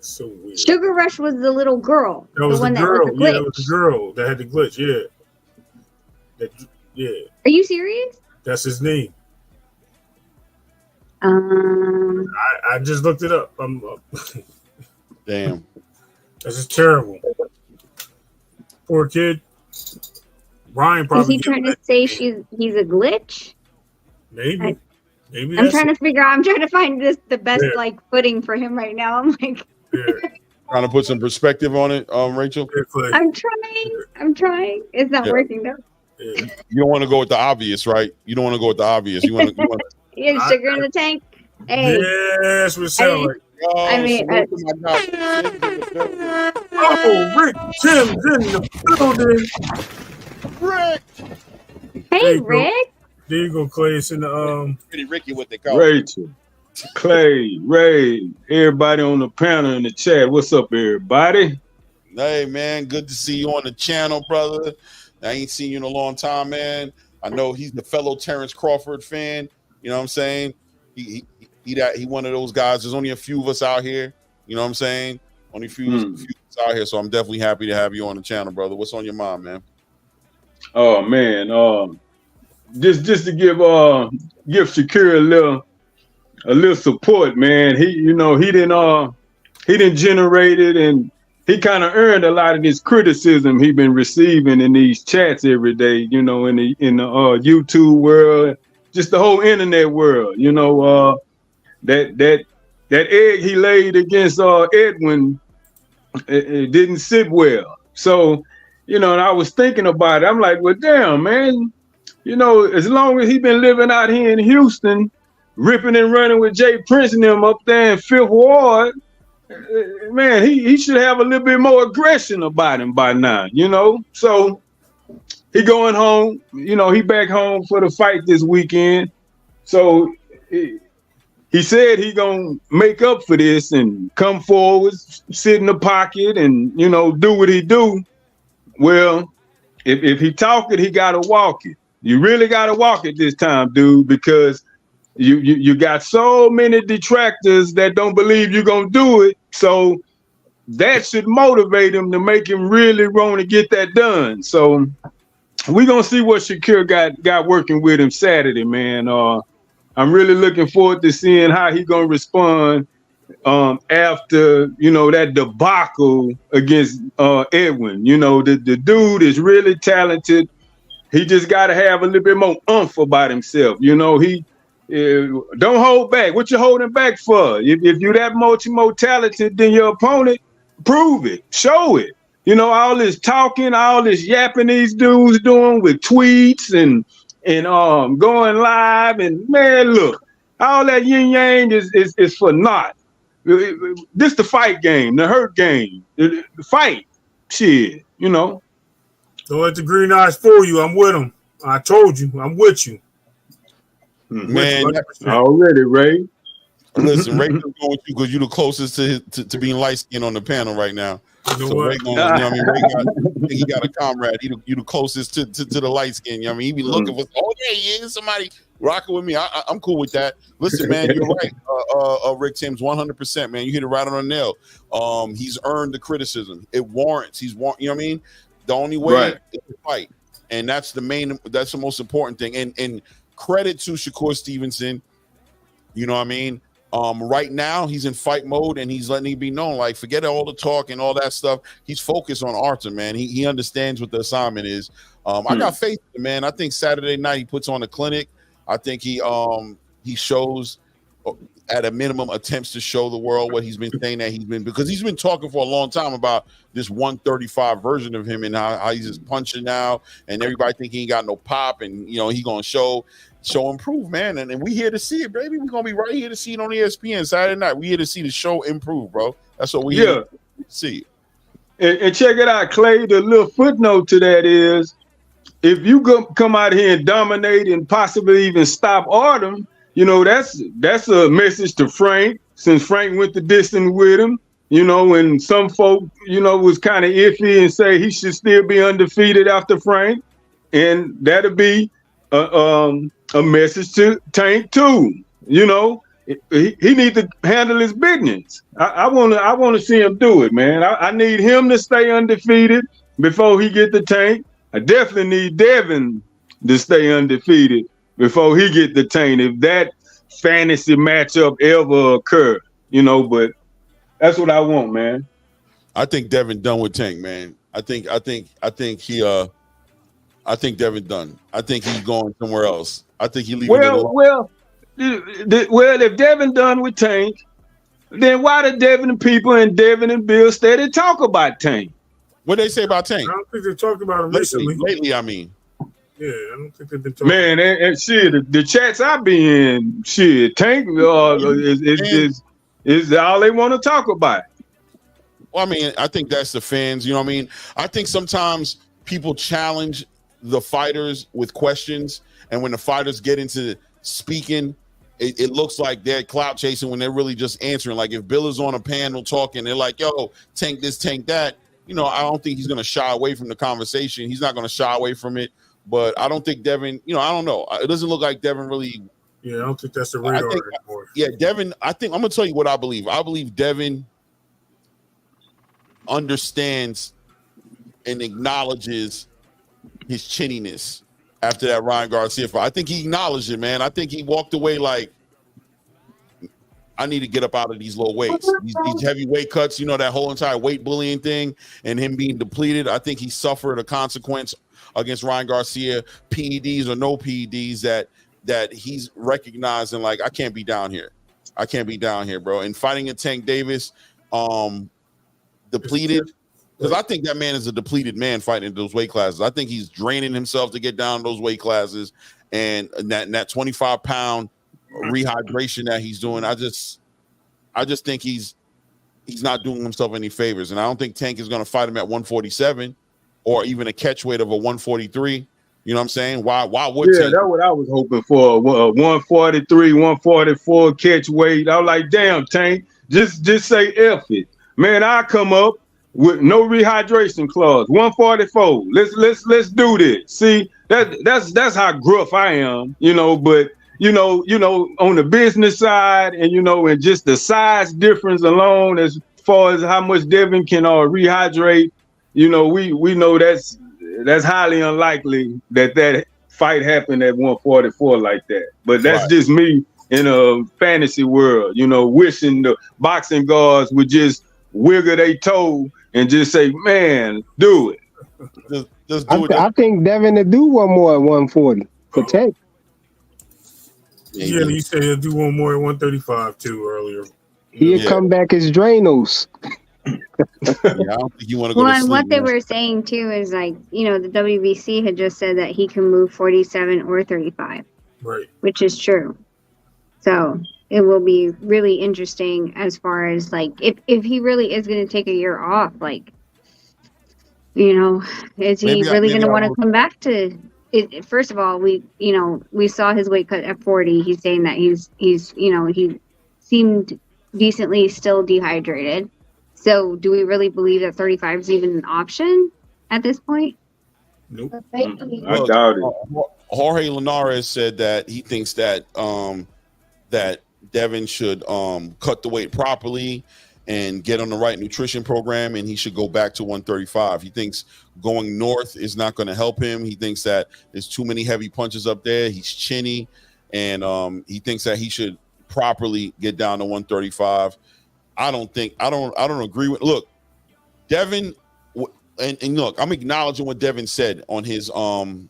so weird. Sugar Rush was the little girl. That was the girl. Yeah, it was the girl that had the glitch. Yeah. Yeah. Are you serious? That's his name. I just looked it up. Damn. This is terrible. Poor kid. Ryan probably. Is he trying to say he's a glitch? Maybe. I'm trying to figure out. I'm trying to find the best like footing for him right now. I'm like. Trying to put some perspective on it, Rachel. I'm trying. It's not working though. You don't want to go with the obvious, right? You don't want to go with the obvious. You want to. You have sugar in the tank. Hey. Yes, what sound like. I mean, Rick Tim's in the building. Rick. Hey, Rick. There you go, Clay. It's in the Pretty Ricky, what they call Rachel, Clay, Ray, everybody on the panel in the chat. What's up, everybody? Hey, man, good to see you on the channel, brother. I ain't seen you in a long time, man. I know he's the fellow Terrence Crawford fan. You know what I'm saying? He one of those guys. There's only a few of us out here. You know what I'm saying? Only a few of us out here. So I'm definitely happy to have you on the channel, brother. What's on your mind, man? Oh man, just to give Shakur a little support, man. He didn't generate it, and he kind of earned a lot of this criticism he been receiving in these chats every day. You know, in the YouTube world, just the whole internet world. You know, that that egg he laid against Edwin, it didn't sit well. So, and I was thinking about it. I'm like, well, damn, man, as long as he been living out here in Houston, ripping and running with Jay Prince and them up there in Fifth Ward, man, he should have a little bit more aggression about him by now, So he going home, he back home for the fight this weekend. So he said he gonna make up for this and come forward, sit in the pocket, and do what he do. Well, if he talk it, he gotta walk it. You really gotta walk it this time, dude, because you got so many detractors that don't believe you're gonna do it. So that should motivate him to make him really want to get that done. So we're gonna see what Shakur got working with him Saturday, man. I'm really looking forward to seeing how he gonna respond after that debacle against Edwin. The dude is really talented. He just gotta have a little bit more oomph about himself. He don't hold back. What you holding back for? If you're that much more talented than your opponent, prove it, show it. All this talking, all this yapping these dudes doing with tweets and going live, and man, look, all that yin yang is for naught. This the fight game, the hurt game, the fight shit. Don't let the green eyes fool you. I'm with them. I told you, I'm with you. Man, already, Ray. Listen, Ray can go with you because you're the closest to being light skinned on the panel right now. So Ray gonna, Ray he got a comrade. You the closest to the light skin. He be looking for. Oh yeah, he is somebody rocking with me. I'm cool with that. Listen, man, you're right. Rick Timms, 100%, man. You hit it right on the nail. He's earned the criticism. It warrants. You know what I mean? The only way is to fight, and that's the most important thing. And credit to Shakur Stevenson. You know what I mean? Right now he's in fight mode and he's letting it be known, like, forget all the talk and all that stuff. He's focused on Arthur, man. He understands what the assignment is. I got faith in him, man. I think Saturday night he puts on a clinic. I think he shows, at a minimum, attempts to show the world what he's been saying because he's been talking for a long time about this 135 version of him and how he's just punching now, and everybody think he ain't got no pop, and he gonna show improve, man. And we here to see it, baby. We're gonna be right here to see it on ESPN Saturday night. We here to see the show improve, bro. That's what we here to see. And check it out, Clay. The little footnote to that is, if you come out here and dominate and possibly even stop Artem, that's a message to Frank, since Frank went the distance with him. And some folk, was kind of iffy and say he should still be undefeated after Frank, and that'll be a message to Tank too. He needs to handle his business. I want to see him do it, man. I need him to stay undefeated before he get the Tank. I definitely need Devin to stay undefeated before he get the Tank, if that fantasy matchup ever occur. But that's what I want, man. I think Devin done with Tank, man. I think Devin done. I think he's going somewhere else. I think he leaving. Well, if Devin done with Tank, then why did Devin and people and Devin and Bill steady talk about Tank? What they say about Tank? I don't think they talked about him recently. Lately, I mean. Yeah, I don't think they've been talking. Man, and shit, the chats I be in, shit, Tank is all they want to talk about. Well, I mean, I think that's the fans. You know what I mean? I think sometimes people challenge the fighters with questions, and when the fighters get into speaking, it looks like they're clout chasing when they're really just answering. Like if Bill is on a panel talking, they're like, yo, Tank this, Tank that. I don't think he's going to shy away from the conversation. He's not going to shy away from it. But I don't think Devin, I don't know. It doesn't look like Devin really. Yeah, I don't think that's the radar anymore. Yeah, Devin, I'm going to tell you what I believe. I believe Devin understands and acknowledges his chinniness after that Ryan Garcia fight. I think he acknowledged it, man. I think he walked away like, I need to get up out of these low weights. These heavy weight cuts, that whole entire weight bullying thing and him being depleted. I think he suffered a consequence against Ryan Garcia, PEDs or no PEDs, that he's recognizing, like, I can't be down here. I can't be down here, bro. And fighting a Tank Davis, depleted, because I think that man is a depleted man fighting in those weight classes. I think he's draining himself to get down those weight classes, and that 25-pound rehydration that he's doing. I just think he's not doing himself any favors, and I don't think Tank is going to fight him at 147 or even a catch weight of a 143. You know what I'm saying? Why would Tank? That's what I was hoping for. 143, 144 catch weight. I was like, damn, Tank, just say F it. Man, I come up with no rehydration clause. 144. Let's do this. See, that's how gruff I am, but you know, on the business side and and just the size difference alone as far as how much Devin can rehydrate, we know that's highly unlikely that fight happened at 144 like that. But that's just me in a fantasy world, wishing the boxing guards would just wiggle their toe and just say, man, do it. Just do it. I think Devin will do one more at 140 for Tank. Yeah, you said he'll do one more at 135 too earlier. He'll come back as Dranos. I don't think you want to go to and sleep, what they were saying too is the WBC had just said that he can move 47 or 35, right? Which is true. So it will be really interesting as far as if he really is going to take a year off, is he really going to want to come back to it? First of all, we saw his weight cut at 40. He's saying that he seemed decently still dehydrated. So do we really believe that 35 is even an option at this point? Nope. I doubt it. Jorge Linares said that he thinks that that Devin should cut the weight properly and get on the right nutrition program, and he should go back to 135. He thinks going north is not going to help him. He thinks that there's too many heavy punches up there. He's chinny, and he thinks that he should properly get down to 135. I don't agree with. Look, Devin, and look, I'm acknowledging what Devin said on his on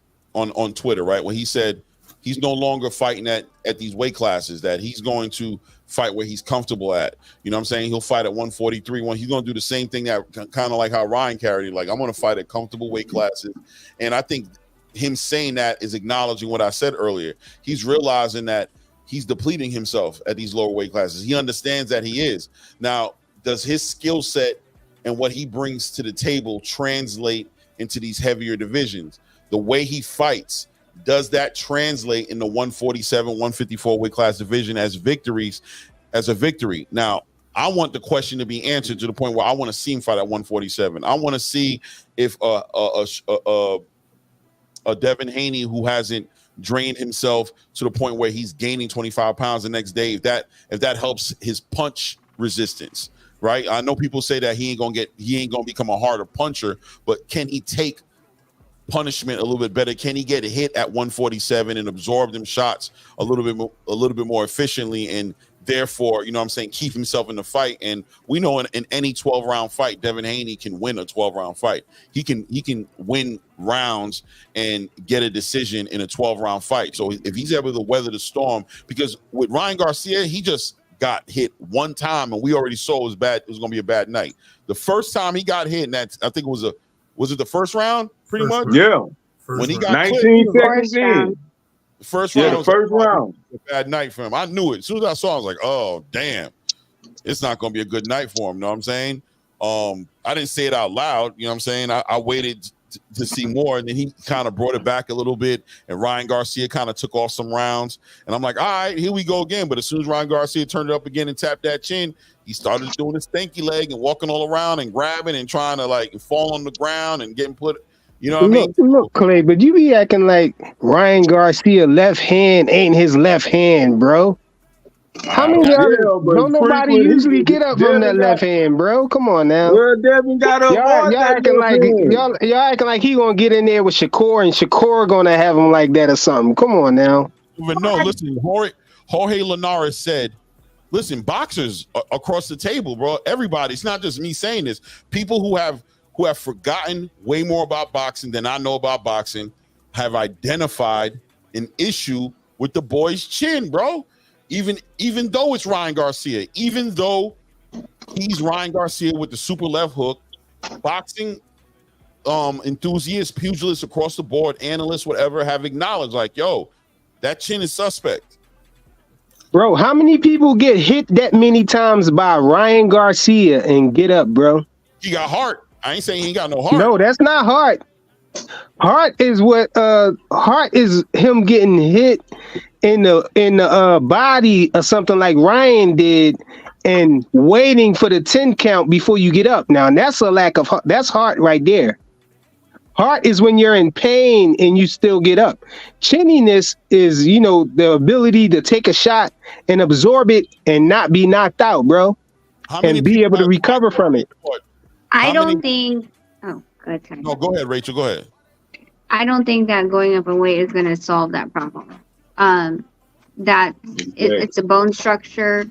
Twitter, right? When he said he's no longer fighting at these weight classes, that he's going to fight where he's comfortable at. You know what I'm saying? He'll fight at 143. He's going to do the same thing that kind of like how Ryan carried it. Like, I'm going to fight at comfortable weight classes. And I think him saying that is acknowledging what I said earlier. He's realizing that he's depleting himself at these lower weight classes. He understands that he is. Now, does his skill set and what he brings to the table translate into these heavier divisions? The way he fights, does that translate in the 147, 154 weight class division as a victory? Now, I want the question to be answered to the point where I want to see him fight at 147. I want to see if a Devin Haney who hasn't drained himself to the point where he's gaining 25 pounds the next day, if that helps his punch resistance, right? I know people say that he ain't gonna become a harder puncher, but can he take punishment a little bit better? Can he get hit at 147 and absorb them shots a little bit more efficiently, and therefore, keep himself in the fight? And we know in any 12-round fight, Devin Haney can win a 12-round fight. He can win rounds and get a decision in a 12-round fight. So if he's able to weather the storm, because with Ryan Garcia, he just got hit one time, and we already saw it was bad. It was going to be a bad night. The first time he got hit, and I think it was it the first round? Pretty much. Yeah. When he got 19 seconds in. The first round. The first round. A bad night for him. I knew it. As soon as I saw it, I was like, oh, damn. It's not going to be a good night for him. You know what I'm saying? I didn't say it out loud. You know what I'm saying? I waited to see more, and then he kind of brought it back a little bit, and Ryan Garcia kind of took off some rounds. And I'm like, all right, here we go again. But as soon as Ryan Garcia turned it up again and tapped that chin, he started doing his stanky leg and walking all around and grabbing and trying to fall on the ground and getting put. You know what I mean? Look, Clay, but you be acting like Ryan Garcia left hand ain't his left hand, bro. How many don't nobody usually get up from that left hand, bro? Come on now. Well, Devin got up. Y'all acting like he gonna get in there with Shakur, and Shakur gonna have him like that or something. Come on now. But no, listen, Jorge Linares said, listen, boxers across the table, bro. Everybody, it's not just me saying this. People who have forgotten way more about boxing than I know about boxing have identified an issue with the boy's chin, bro. Even though it's Ryan Garcia, even though he's Ryan Garcia with the super left hook, boxing enthusiasts, pugilists across the board, analysts, whatever, have acknowledged like, yo, that chin is suspect. Bro, how many people get hit that many times by Ryan Garcia and get up, bro? He got heart. I ain't saying he ain't got no heart. No, that's not heart. Heart is what heart is him getting hit in the body or something like Ryan did and waiting for the 10 count before you get up. Now that's a lack of heart. That's heart right there. Heart is when you're in pain and you still get up. Chinniness is, the ability to take a shot and absorb it and not be knocked out, bro, and be able to recover from it. I don't think. Oh, go ahead. No, go ahead, Rachel. Go ahead. I don't think that going up in weight is going to solve that problem. It's a bone structure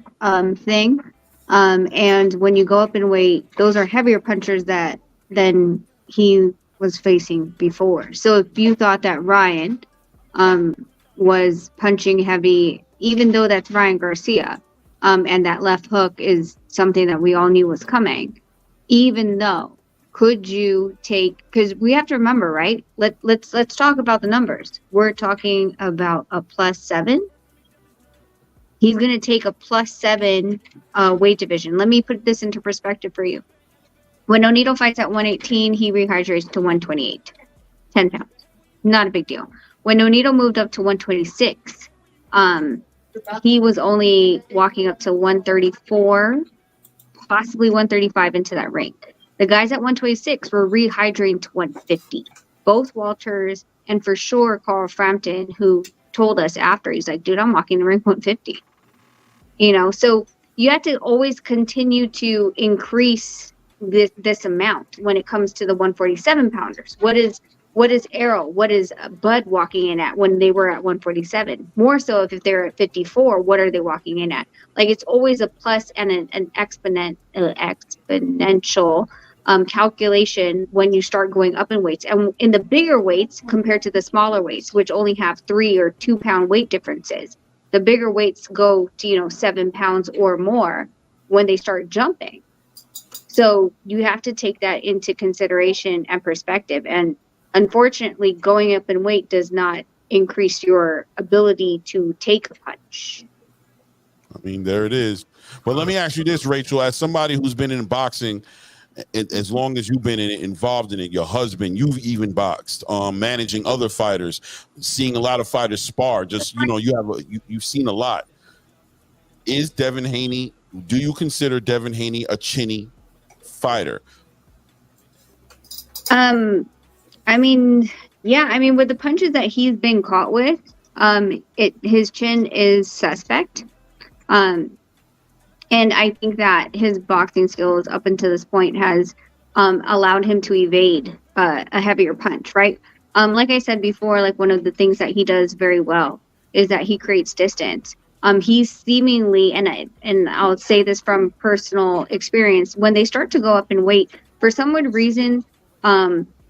thing, and when you go up in weight, those are heavier punchers than he was facing before. So if you thought that Ryan was punching heavy, even though that's Ryan Garcia, and that left hook is something that we all knew was coming, even though, could you take, because we have to remember, right? Let's talk about the numbers. We're talking about a +7. He's going to take a +7 weight division. Let me put this into perspective for you. When Nonito fights at 118, he rehydrates to 128, 10 pounds. Not a big deal. When Nonito moved up to 126, he was only walking up to 134, possibly 135 into that ring. The guys at 126 were rehydrating to 150. Both Walters and for sure Carl Frampton, who told us after, he's like, dude, I'm walking the ring 150. So you have to always continue to increase this amount when it comes to the 147 pounders. What is Errol? What is Bud walking in at when they were at 147? More so if they're at 54, what are they walking in at? Like, it's always a plus and an exponential calculation when you start going up in weights. And in the bigger weights compared to the smaller weights, which only have 3 or 2 pound weight differences, the bigger weights go to 7 pounds or more when they start jumping. So you have to take that into consideration and perspective. And unfortunately, going up in weight does not increase your ability to take a punch. I mean, there it is. But let me ask you this, Rachel, as somebody who's been in boxing as long as you've been involved in it, your husband, you've even boxed, managing other fighters, seeing a lot of fighters spar, just, you've seen a lot. Do you consider Devin Haney a chinny fighter? With the punches that he's been caught with, his chin is suspect. And I think that his boxing skills up until this point has allowed him to evade a heavier punch, right? Like I said before, like one of the things that he does very well is that he creates distance. He's seemingly, and I'll say this from personal experience, when they start to go up in weight, for some weird reason,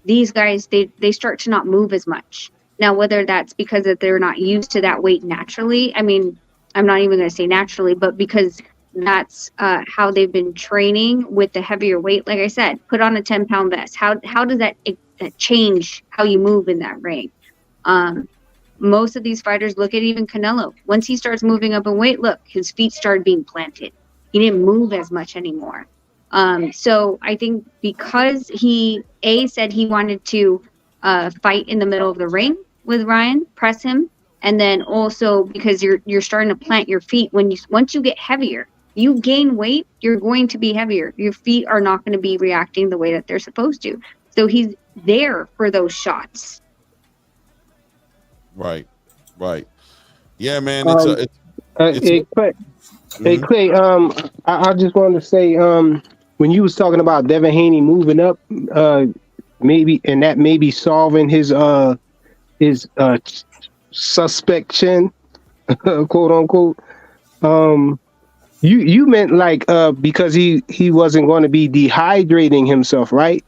these guys, they start to not move as much. Now, whether that's because that they're not used to that weight naturally, I'm not even going to say naturally, but because that's how they've been training with the heavier weight. Like I said, put on a 10-pound vest. How does that change how you move in that ring? Most of these fighters, look at even Canelo. Once he starts moving up in weight, look, his feet started being planted. He didn't move as much anymore. So I think because he said he wanted to fight in the middle of the ring with Ryan, press him, and then also because you're starting to plant your feet once you get heavier, you gain weight, you're going to be heavier. Your feet are not going to be reacting the way that they're supposed to. So he's there for those shots. Right. Yeah, man. Hey, Clay. I just wanted to say, when you was talking about Devin Haney moving up, maybe solving his suspect chin, quote unquote. You meant like because he wasn't going to be dehydrating himself, right?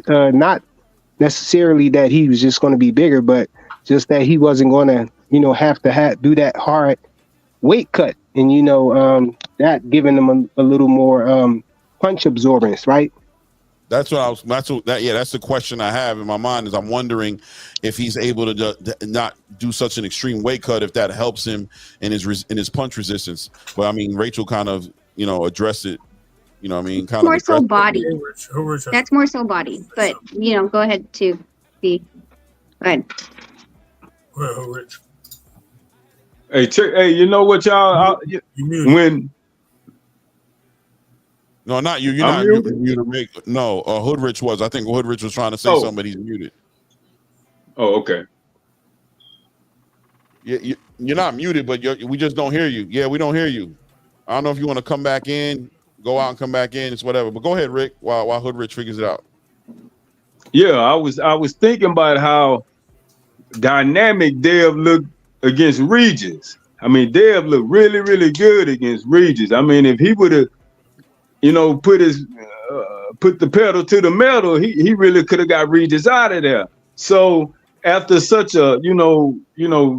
Not necessarily that he was just going to be bigger, but just that he wasn't going to, have to do that hard weight cut, and that giving them a little more punch absorbance, right? That's the question I have in my mind. Is I'm wondering if he's able to not do such an extreme weight cut, if that helps him in his punch resistance. But I mean, Rachel kind of addressed it. You know what I mean? Kind more of so body. That's more so body. But go ahead to be. Go ahead. Well, Rich. Hey, you know what, y'all? When. No, not you. You're not muted. No, Hoodrich was. I think Hoodrich was trying to say something, but he's muted. Oh, okay. You're not muted, but we just don't hear you. Yeah, we don't hear you. I don't know if you want to come back in, go out and come back in. It's whatever. But go ahead, Rick, while Hoodrich figures it out. Yeah, I was thinking about how dynamic Dev looked against Regis. I mean, Dev looked really, really good against Regis. I mean, if he would have put the pedal to the metal, he really could have got Regis out of there. So after such a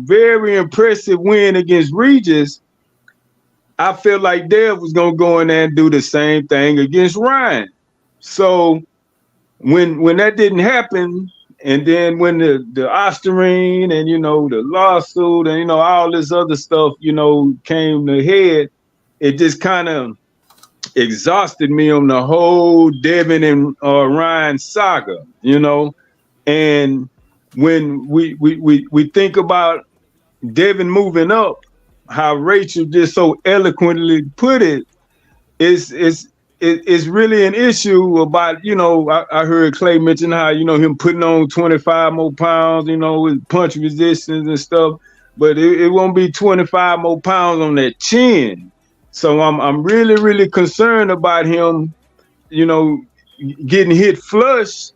very impressive win against Regis, I feel like Dev was gonna go in there and do the same thing against Ryan. So when that didn't happen, and then when the Osterine and the lawsuit and all this other stuff came to head, it just kind of exhausted me on the whole Devin and Ryan saga, and when we think about Devin moving up, how Rachel just so eloquently put it, it's really an issue about, I heard Clay mention how, him putting on 25 more pounds, with punch resistance and stuff, but it won't be 25 more pounds on that chin. So I'm really, really concerned about him, getting hit flush.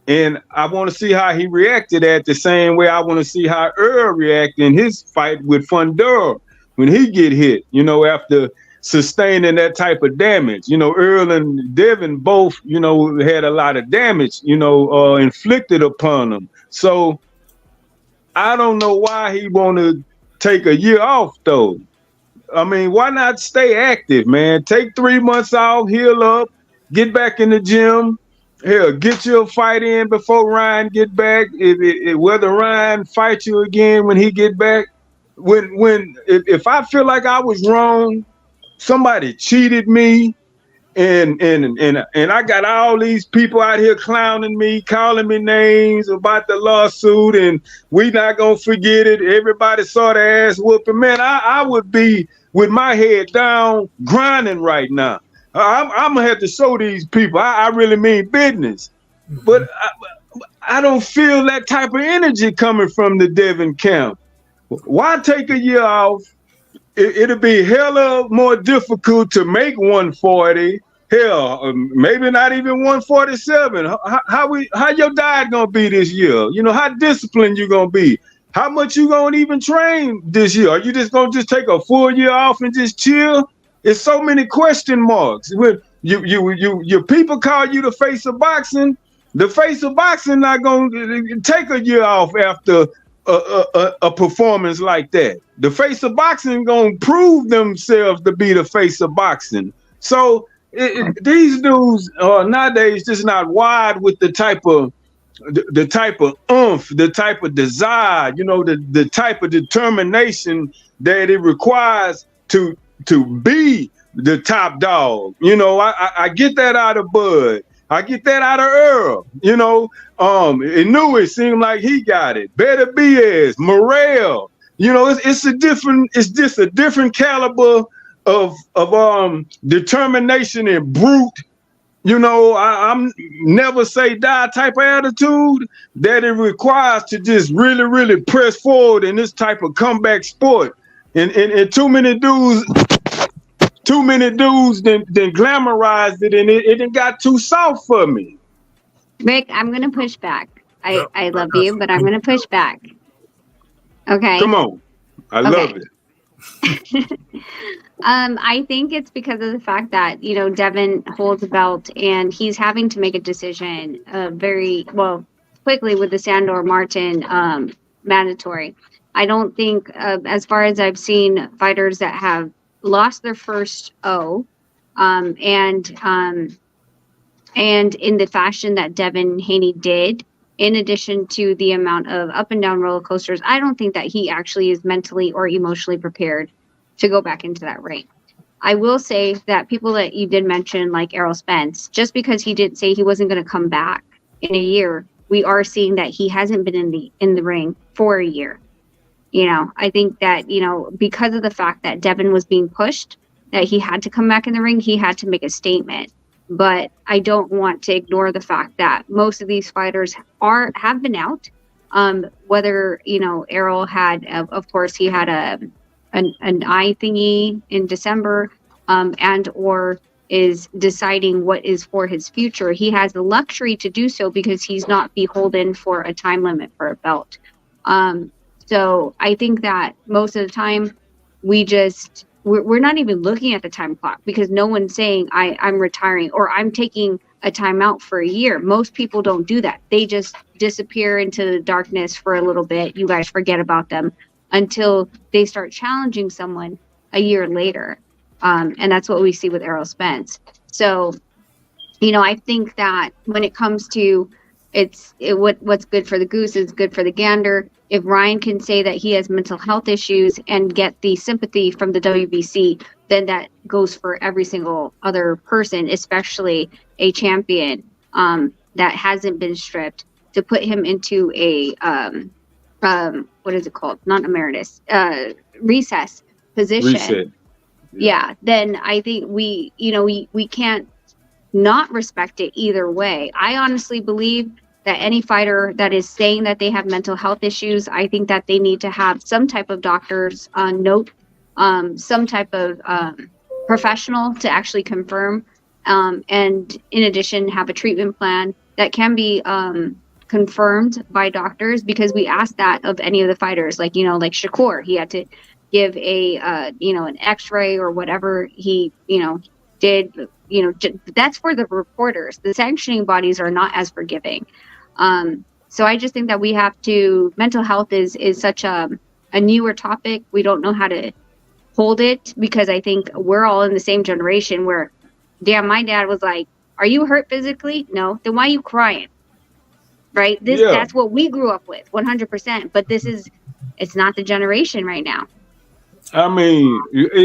And I want to see how he reacted at the same way I want to see how Earl reacted in his fight with Fundora when he get hit, after sustaining that type of damage. Earl and Devin both, had a lot of damage, inflicted upon them. So I don't know why he want to take a year off, though. I mean, why not stay active, man? Take 3 months off, heal up, get back in the gym. Hell, get your fight in before Ryan get back. Whether Ryan fight you again when he get back. If I feel like I was wrong, somebody cheated me, and I got all these people out here clowning me, calling me names about the lawsuit, and we not gonna forget it. Everybody saw the ass whooping. Man, I would be with my head down grinding right now. I'm gonna have to show these people I really mean business. But I don't feel that type of energy coming from the Devin camp. Why take a year off? It'll be hella more difficult to make 140. Hell, maybe not even 147. How your diet gonna be this year? How disciplined you gonna be? How much you gonna even train this year? Are you just gonna take a full year off and just chill? It's so many question marks. When your people call you the face of boxing, the face of boxing not gonna take a year off after a performance like that. The face of boxing gonna prove themselves to be the face of boxing. So these dudes nowadays just not wide with the type of oomph, the type of desire, the type of determination that it requires to be the top dog. I get that out of Bud. I get that out of Earl. It seemed like he got it. Better Biaz, Morrell. It's just a different caliber of determination and brute. I'm never say die type of attitude that it requires to just really, really press forward in this type of comeback sport. And too many dudes then glamorized it, and it got too soft for me. Rick, I'm gonna push back. I love you, but I'm gonna push back. Okay. Come on. I love it. I think it's because of the fact that, Devin holds a belt and he's having to make a decision very quickly with the Sandor Martin mandatory. I don't think, as far as I've seen, fighters that have lost their first and in the fashion that Devin Haney did, in addition to the amount of up and down roller coasters, I don't think that he actually is mentally or emotionally prepared to go back into that ring. I will say that people that you did mention, like Errol Spence, just because he didn't say he wasn't going to come back in a year, we are seeing that he hasn't been in the ring for a year. You know, I think that, you know, because of the fact that Devin was being pushed, that he had to come back in the ring, he had to make a statement. But I don't want to ignore the fact that most of these fighters have been out. Whether, you know, Errol had, of course, he had an eye thingy in December, and or is deciding what is for his future. He has the luxury to do so because he's not beholden for a time limit for a belt. So I think that most of the time we're not even looking at the time clock, because no one's saying I'm retiring or I'm taking a timeout for a year. Most people don't do that. They just disappear into the darkness for a little bit. You guys forget about them until they start challenging someone a year later. And that's what we see with Errol Spence. So, you know, I think that when it comes to what's good for the goose is good for the gander. If Ryan can say that he has mental health issues and get the sympathy from the WBC, then that goes for every single other person, especially a champion that hasn't been stripped, to put him into a what is it called? Not emeritus, recess position. Reset. Yeah. Then I think we can't not respect it either way. I honestly believe that any fighter that is saying that they have mental health issues, I think that they need to have some type of doctor's note, some type of professional to actually confirm, and in addition have a treatment plan that can be confirmed by doctors, because we asked that of any of the fighters, like Shakur, he had to give a an x-ray or whatever he did. That's for the reporters. The sanctioning bodies are not as forgiving. So I just think that we have to, mental health is such a newer topic. We don't know how to hold it, because I think we're all in the same generation where, damn, my dad was like, are you hurt physically? No. Then why are you crying? Right? That's what we grew up with, 100%. But it's not the generation right now. I mean, Rick,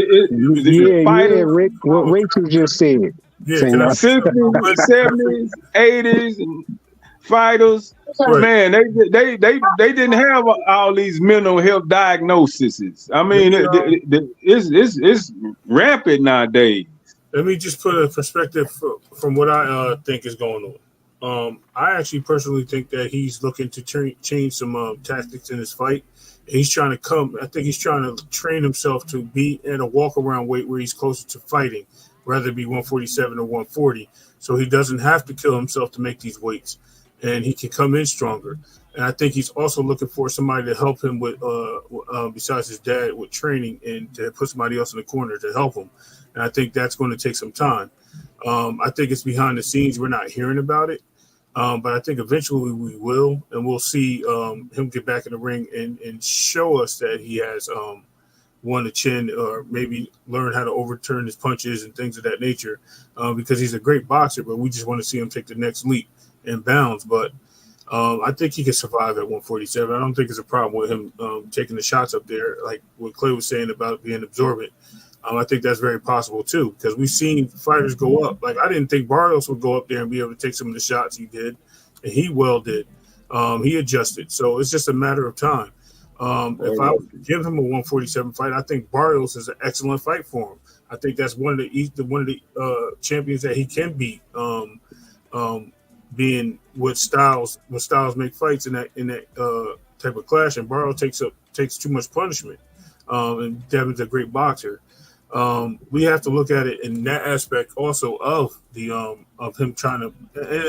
what Rachel just said. Yeah, 60s, 70s, 80s, and fighters, man, they didn't have all these mental health diagnoses. I mean, it's rampant nowadays. Let me just put a perspective from what I think is going on. I actually personally think that he's looking to change some tactics in his fight. He's trying to train himself to be in a walk-around weight where he's closer to fighting, rather be 147 or 140, so he doesn't have to kill himself to make these weights, and he can come in stronger. And I think he's also looking for somebody to help him with, besides his dad, with training, and to put somebody else in the corner to help him. And I think that's going to take some time. I think it's behind the scenes. We're not hearing about it. But I think eventually we will, and we'll see him get back in the ring and show us that he has won the chin, or maybe learn how to overturn his punches and things of that nature, because he's a great boxer, but we just want to see him take the next leap and bounds. But I think he can survive at 147. I don't think it's a problem with him taking the shots up there, like what Clay was saying about being absorbent. I think that's very possible too, because we've seen fighters go up. Like, I didn't think Barrios would go up there and be able to take some of the shots he did, and he well did. He adjusted, so it's just a matter of time. If I would give him a 147 fight, I think Barrios is an excellent fight for him. I think that's one of the champions that he can beat. Being what styles make fights in that type of clash, and Barrios takes too much punishment. And Devin's a great boxer. We have to look at it in that aspect also of the of him trying to,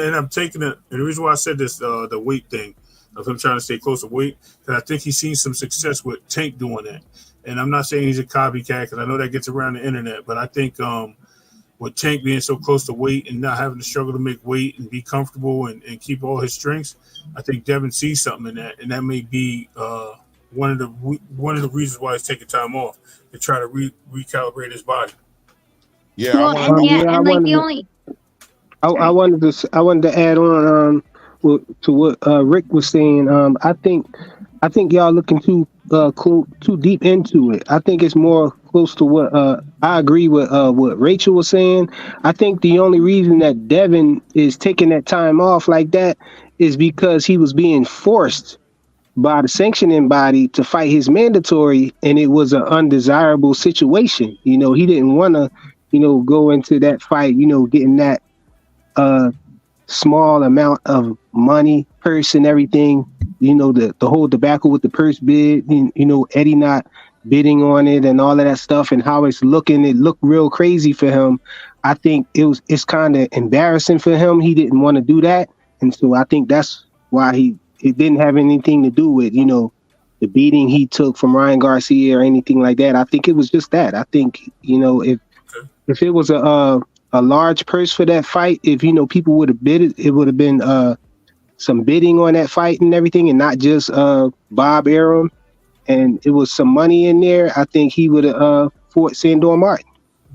and I'm taking it. And the reason why I said this, the weight thing, of him trying to stay close to weight, because I think he's seen some success with Tank doing that. And I'm not saying he's a copycat, because I know that gets around the internet, but I think with Tank being so close to weight and not having to struggle to make weight and be comfortable and keep all his strengths, I think Devin sees something in that, and that may be one of the reasons why he's taking time off to try to recalibrate his body. Yeah, well, and like the only. I wanted to add on to what Rick was saying. I think y'all looking too deep into it. I think it's more close to what I agree with what Rachel was saying. I think the only reason that Devin is taking that time off like that is because he was being forced by the sanctioning body to fight his mandatory, and it was an undesirable situation. He didn't want to, go into that fight, getting that small amount of money, purse and everything, the whole debacle with the purse bid, Eddie not bidding on it and all of that stuff, and how it looked real crazy for him. I think it's kind of embarrassing for him. He didn't want to do that. And so I think that's why it didn't have anything to do with, the beating he took from Ryan Garcia or anything like that. I think it was just that. I think, if it was a large purse for that fight, if, people would have bid it would have been some bidding on that fight and everything, and not just Bob Arum, and it was some money in there, I think he would have fought Sandor Martin.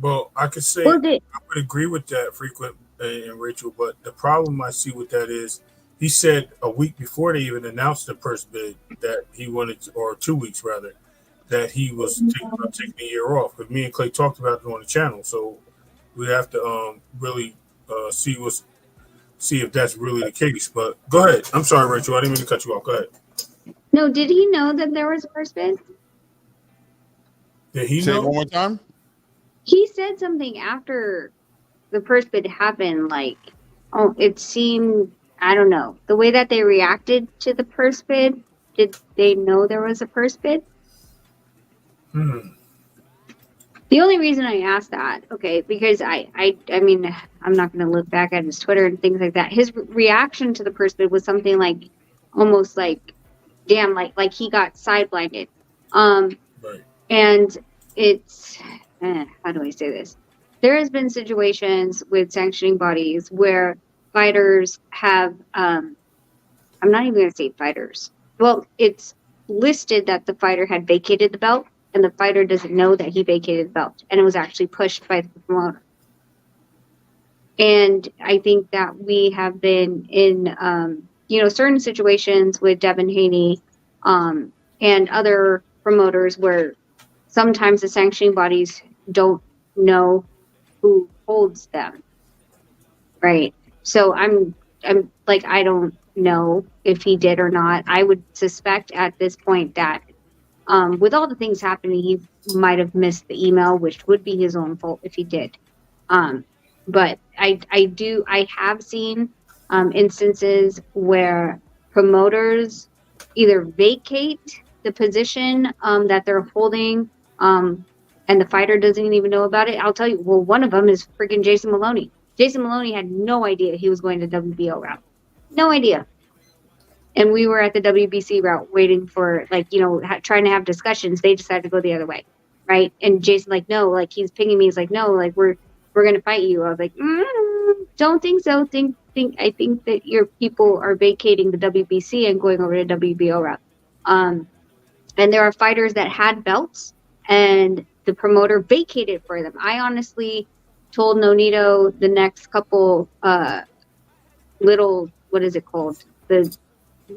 Well, I could say I would agree with that, Frequent and Rachel, but the problem I see with that is he said a week before they even announced the purse bid that he wanted, or 2 weeks rather, that he was taking a year off. Because me and Clay talked about it on the channel, so we have to really see if that's really the case. But go ahead. I'm sorry, Rachel. I didn't mean to cut you off. Go ahead. No, did he know that there was a purse bid? Did he say know? it one more time? He said something after the purse bid happened, like, it seemed, I don't know, the way that they reacted to the purse bid. Did they know there was a purse bid? The only reason I asked that, okay, because I mean, I'm not going to look back at his Twitter and things like that. His reaction to the purse bid was something like, almost like, damn, like he got sideblinded. Right. And it's, how do I say this? There has been situations with sanctioning bodies where fighters have, I'm not even going to say fighters. Well, it's listed that the fighter had vacated the belt, and the fighter doesn't know that he vacated the belt, and it was actually pushed by the promoter. And I think that we have been in, certain situations with Devin Haney and other promoters where sometimes the sanctioning bodies don't know who holds them, right? So I'm like, I don't know if he did or not. I would suspect at this point that with all the things happening, he might have missed the email, which would be his own fault if he did. But I have seen instances where promoters either vacate the position that they're holding, and the fighter doesn't even know about it. I'll tell you, well, one of them is freaking Jason Maloney. Jason Maloney had no idea he was going to WBO route. No idea. And we were at the WBC route waiting for, trying to have discussions. They decided to go the other way, right? And Jason, no, he's pinging me. He's like, no, we're going to fight you. I was like, don't think so. I think that your people are vacating the WBC and going over to WBO route. And there are fighters that had belts, and the promoter vacated for them. I honestly told Nonito the next couple little, what is it called? The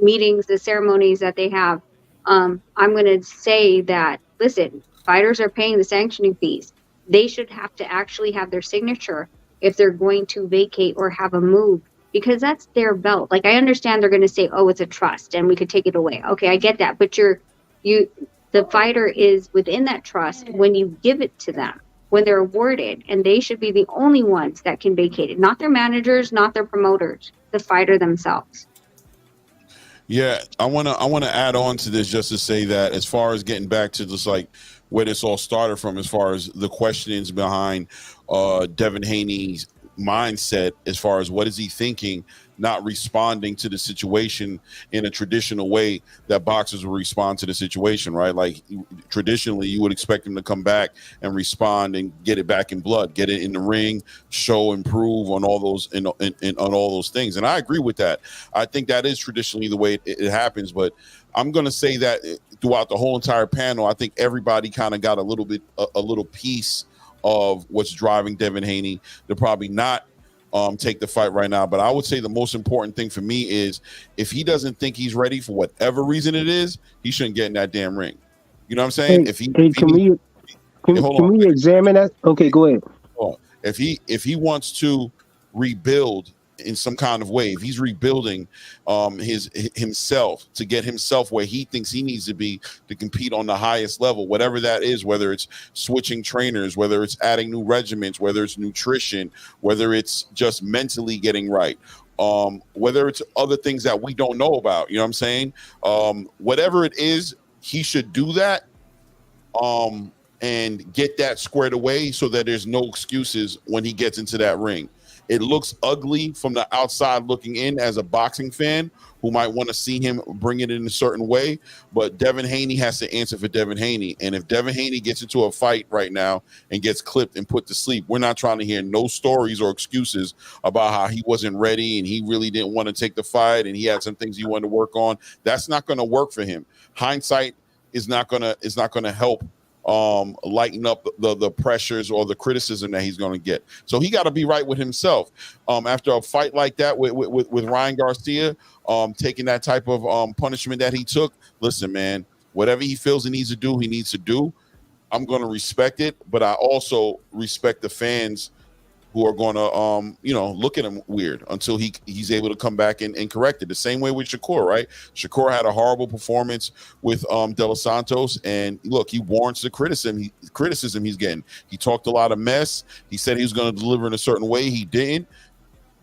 meetings, the ceremonies that they have. I'm going to say that, listen, fighters are paying the sanctioning fees. They should have to actually have their signature if they're going to vacate or have a move, because that's their belt. I understand they're going to say, oh, it's a trust and we could take it away. Okay, I get that. But the fighter is within that trust when you give it to them, when they're awarded, and they should be the only ones that can vacate it. Not their managers, not their promoters, the fighter themselves. Yeah, I want to add on to this just to say that as far as getting back to just where this all started from, as far as the questionings behind Devin Haney's mindset, as far as what is he thinking, not responding to the situation in a traditional way that boxers will respond to the situation, right? Traditionally, you would expect him to come back and respond and get it back in blood, get it in the ring, show, improve on all those on all those things. And I agree with that. I think that is traditionally the way it happens. But I'm going to say that throughout the whole entire panel, I think everybody kind of got a little piece of what's driving Devin Haney to probably not take the fight right now. But I would say the most important thing for me is if he doesn't think he's ready for whatever reason it is, he shouldn't get in that damn ring. You know what I'm saying? Can we examine that? Okay, go ahead. If he wants to rebuild in some kind of way, if he's rebuilding himself to get himself where he thinks he needs to be to compete on the highest level, whatever that is, whether it's switching trainers, whether it's adding new regimens, whether it's nutrition, whether it's just mentally getting right, whether it's other things that we don't know about, you know what I'm saying? Whatever it is, he should do that and get that squared away so that there's no excuses when he gets into that ring. It looks ugly from the outside looking in as a boxing fan who might want to see him bring it in a certain way, but Devin Haney has to answer for Devin Haney. And if Devin Haney gets into a fight right now and gets clipped and put to sleep, we're not trying to hear no stories or excuses about how he wasn't ready and he really didn't want to take the fight and he had some things he wanted to work on. That's not going to work for him. Hindsight is not going to help lighten up the pressures or the criticism that he's going to get. So he got to be right with himself. After a fight like that with Ryan Garcia, taking that type of punishment that he took, listen, man, whatever he feels he needs to do. I'm going to respect it, but I also respect the fans who are going to, look at him weird until he's able to come back and correct it. The same way with Shakur, right? Shakur had a horrible performance with De Los Santos, and look, he warrants the criticism he's getting. He talked a lot of mess. He said he was going to deliver in a certain way. He didn't.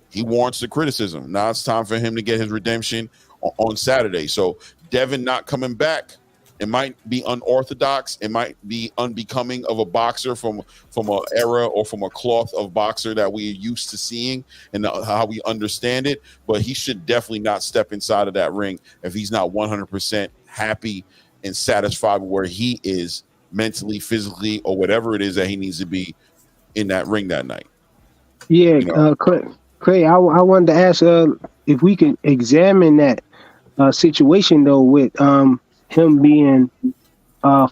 He warrants the criticism. Now it's time for him to get his redemption on Saturday. So Devin not coming back, it might be unorthodox. It might be unbecoming of a boxer from an era or from a cloth of boxer that we're used to seeing and how we understand it. But he should definitely not step inside of that ring if he's not 100% happy and satisfied with where he is mentally, physically, or whatever it is that he needs to be in that ring that night. Yeah, Clay, I wanted to ask if we could examine that situation though with him being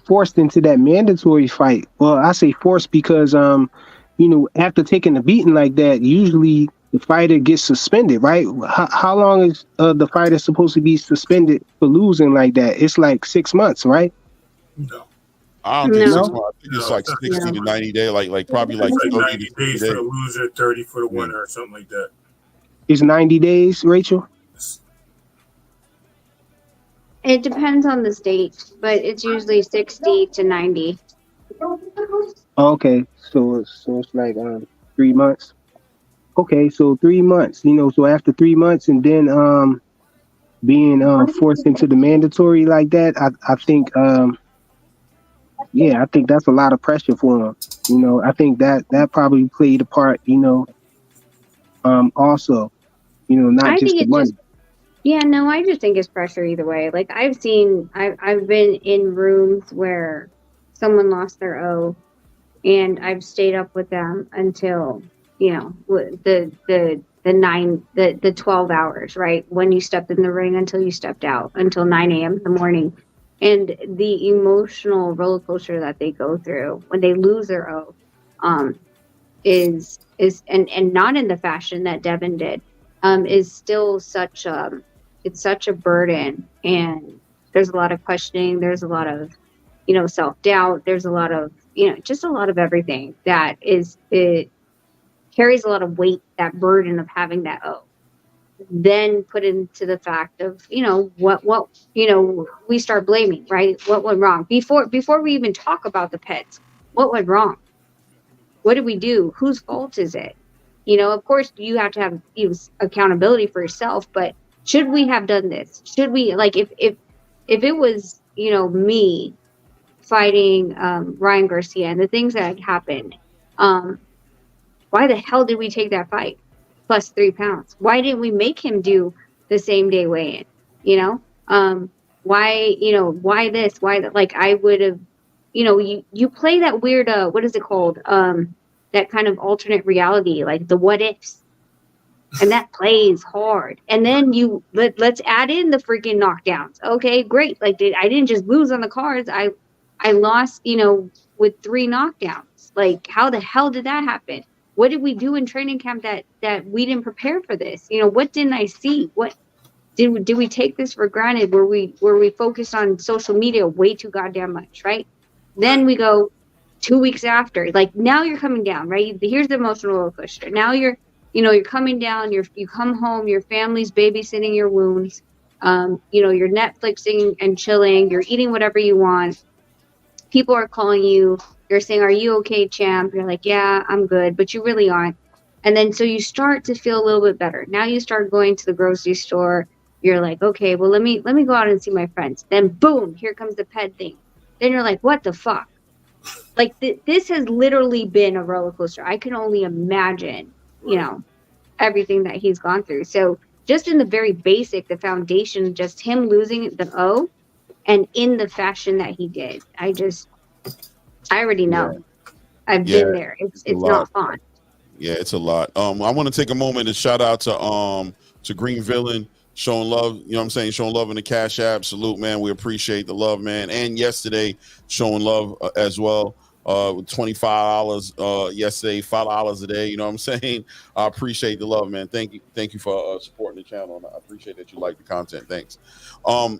forced into that mandatory fight. Well, I say forced because after taking a beating like that, usually the fighter gets suspended, right? How long is the fighter supposed to be suspended for losing like that? It's like 6 months, right? No. I don't think 6 months. I think it's like 60 to 90 days, like probably like 90 days for the loser, 30 for the winner, or something like that. It's 90 days, Rachel? It depends on the state, but it's usually 60 to 90. Okay, so it's like 3 months. Okay, so 3 months. So after 3 months, and then being forced into the mandatory like that, I think I think that's a lot of pressure for him. I think that probably played a part. Also, not just the money. I just think it's pressure either way. Like I've been in rooms where someone lost their O, and I've stayed up with them until the 12 hours, right? When you stepped in the ring until you stepped out, until 9 a.m. in the morning, and the emotional roller coaster that they go through when they lose their O, is not in the fashion that Devin did, is still such a burden, and there's a lot of questioning, there's a lot of self-doubt, there's a lot of just a lot of everything that it carries a lot of weight, that burden of having that O. Then put into the fact of what we start blaming, right? What went wrong before we even talk about the pets? What went wrong? What did we do? Whose fault is it? Of course you have to have accountability for yourself, but should we have done this? Should we, like, if it was me fighting Ryan Garcia and the things that had happened, why the hell did we take that fight plus 3 pounds? Why didn't we make him do the same day weigh-in? Why this? Why that? Like, I would have, you play that weird, what is it called? That kind of alternate reality, like the what ifs. And that plays hard. And then let's add in the freaking knockdowns. Okay, great. Like I didn't just lose on the cards. I lost, with 3 knockdowns. Like, how the hell did that happen? What did we do in training camp that we didn't prepare for this? What didn't I see? What did we take this for granted? Were we focused on social media way too goddamn much, right? Then we go 2 weeks after. Like, now you're coming down, right? Here's the emotional roller coaster. Now you're coming down. You come home. Your family's babysitting your wounds. You're Netflixing and chilling. You're eating whatever you want. People are calling you. You're saying, "Are you okay, champ?" You're like, "Yeah, I'm good," but you really aren't. And then so you start to feel a little bit better. Now you start going to the grocery store. You're like, "Okay, well let me go out and see my friends." Then boom, here comes the ped thing. Then you're like, "What the fuck?" Like this has literally been a roller coaster. I can only imagine, everything that he's gone through. So just in the very basic, the foundation, just him losing the O, and in the fashion that he did, I already know. Yeah. I've been there. It's not fun. Yeah, it's a lot. I want to take a moment and shout out to Green Villain, showing love. You know what I'm saying? Showing love in the Cash App. Salute, man. We appreciate the love, man. And yesterday, showing love as well. $25 yesterday, $5 a day. You know what I'm saying? I appreciate the love, man. Thank you for supporting the channel. And I appreciate that you like the content. Thanks.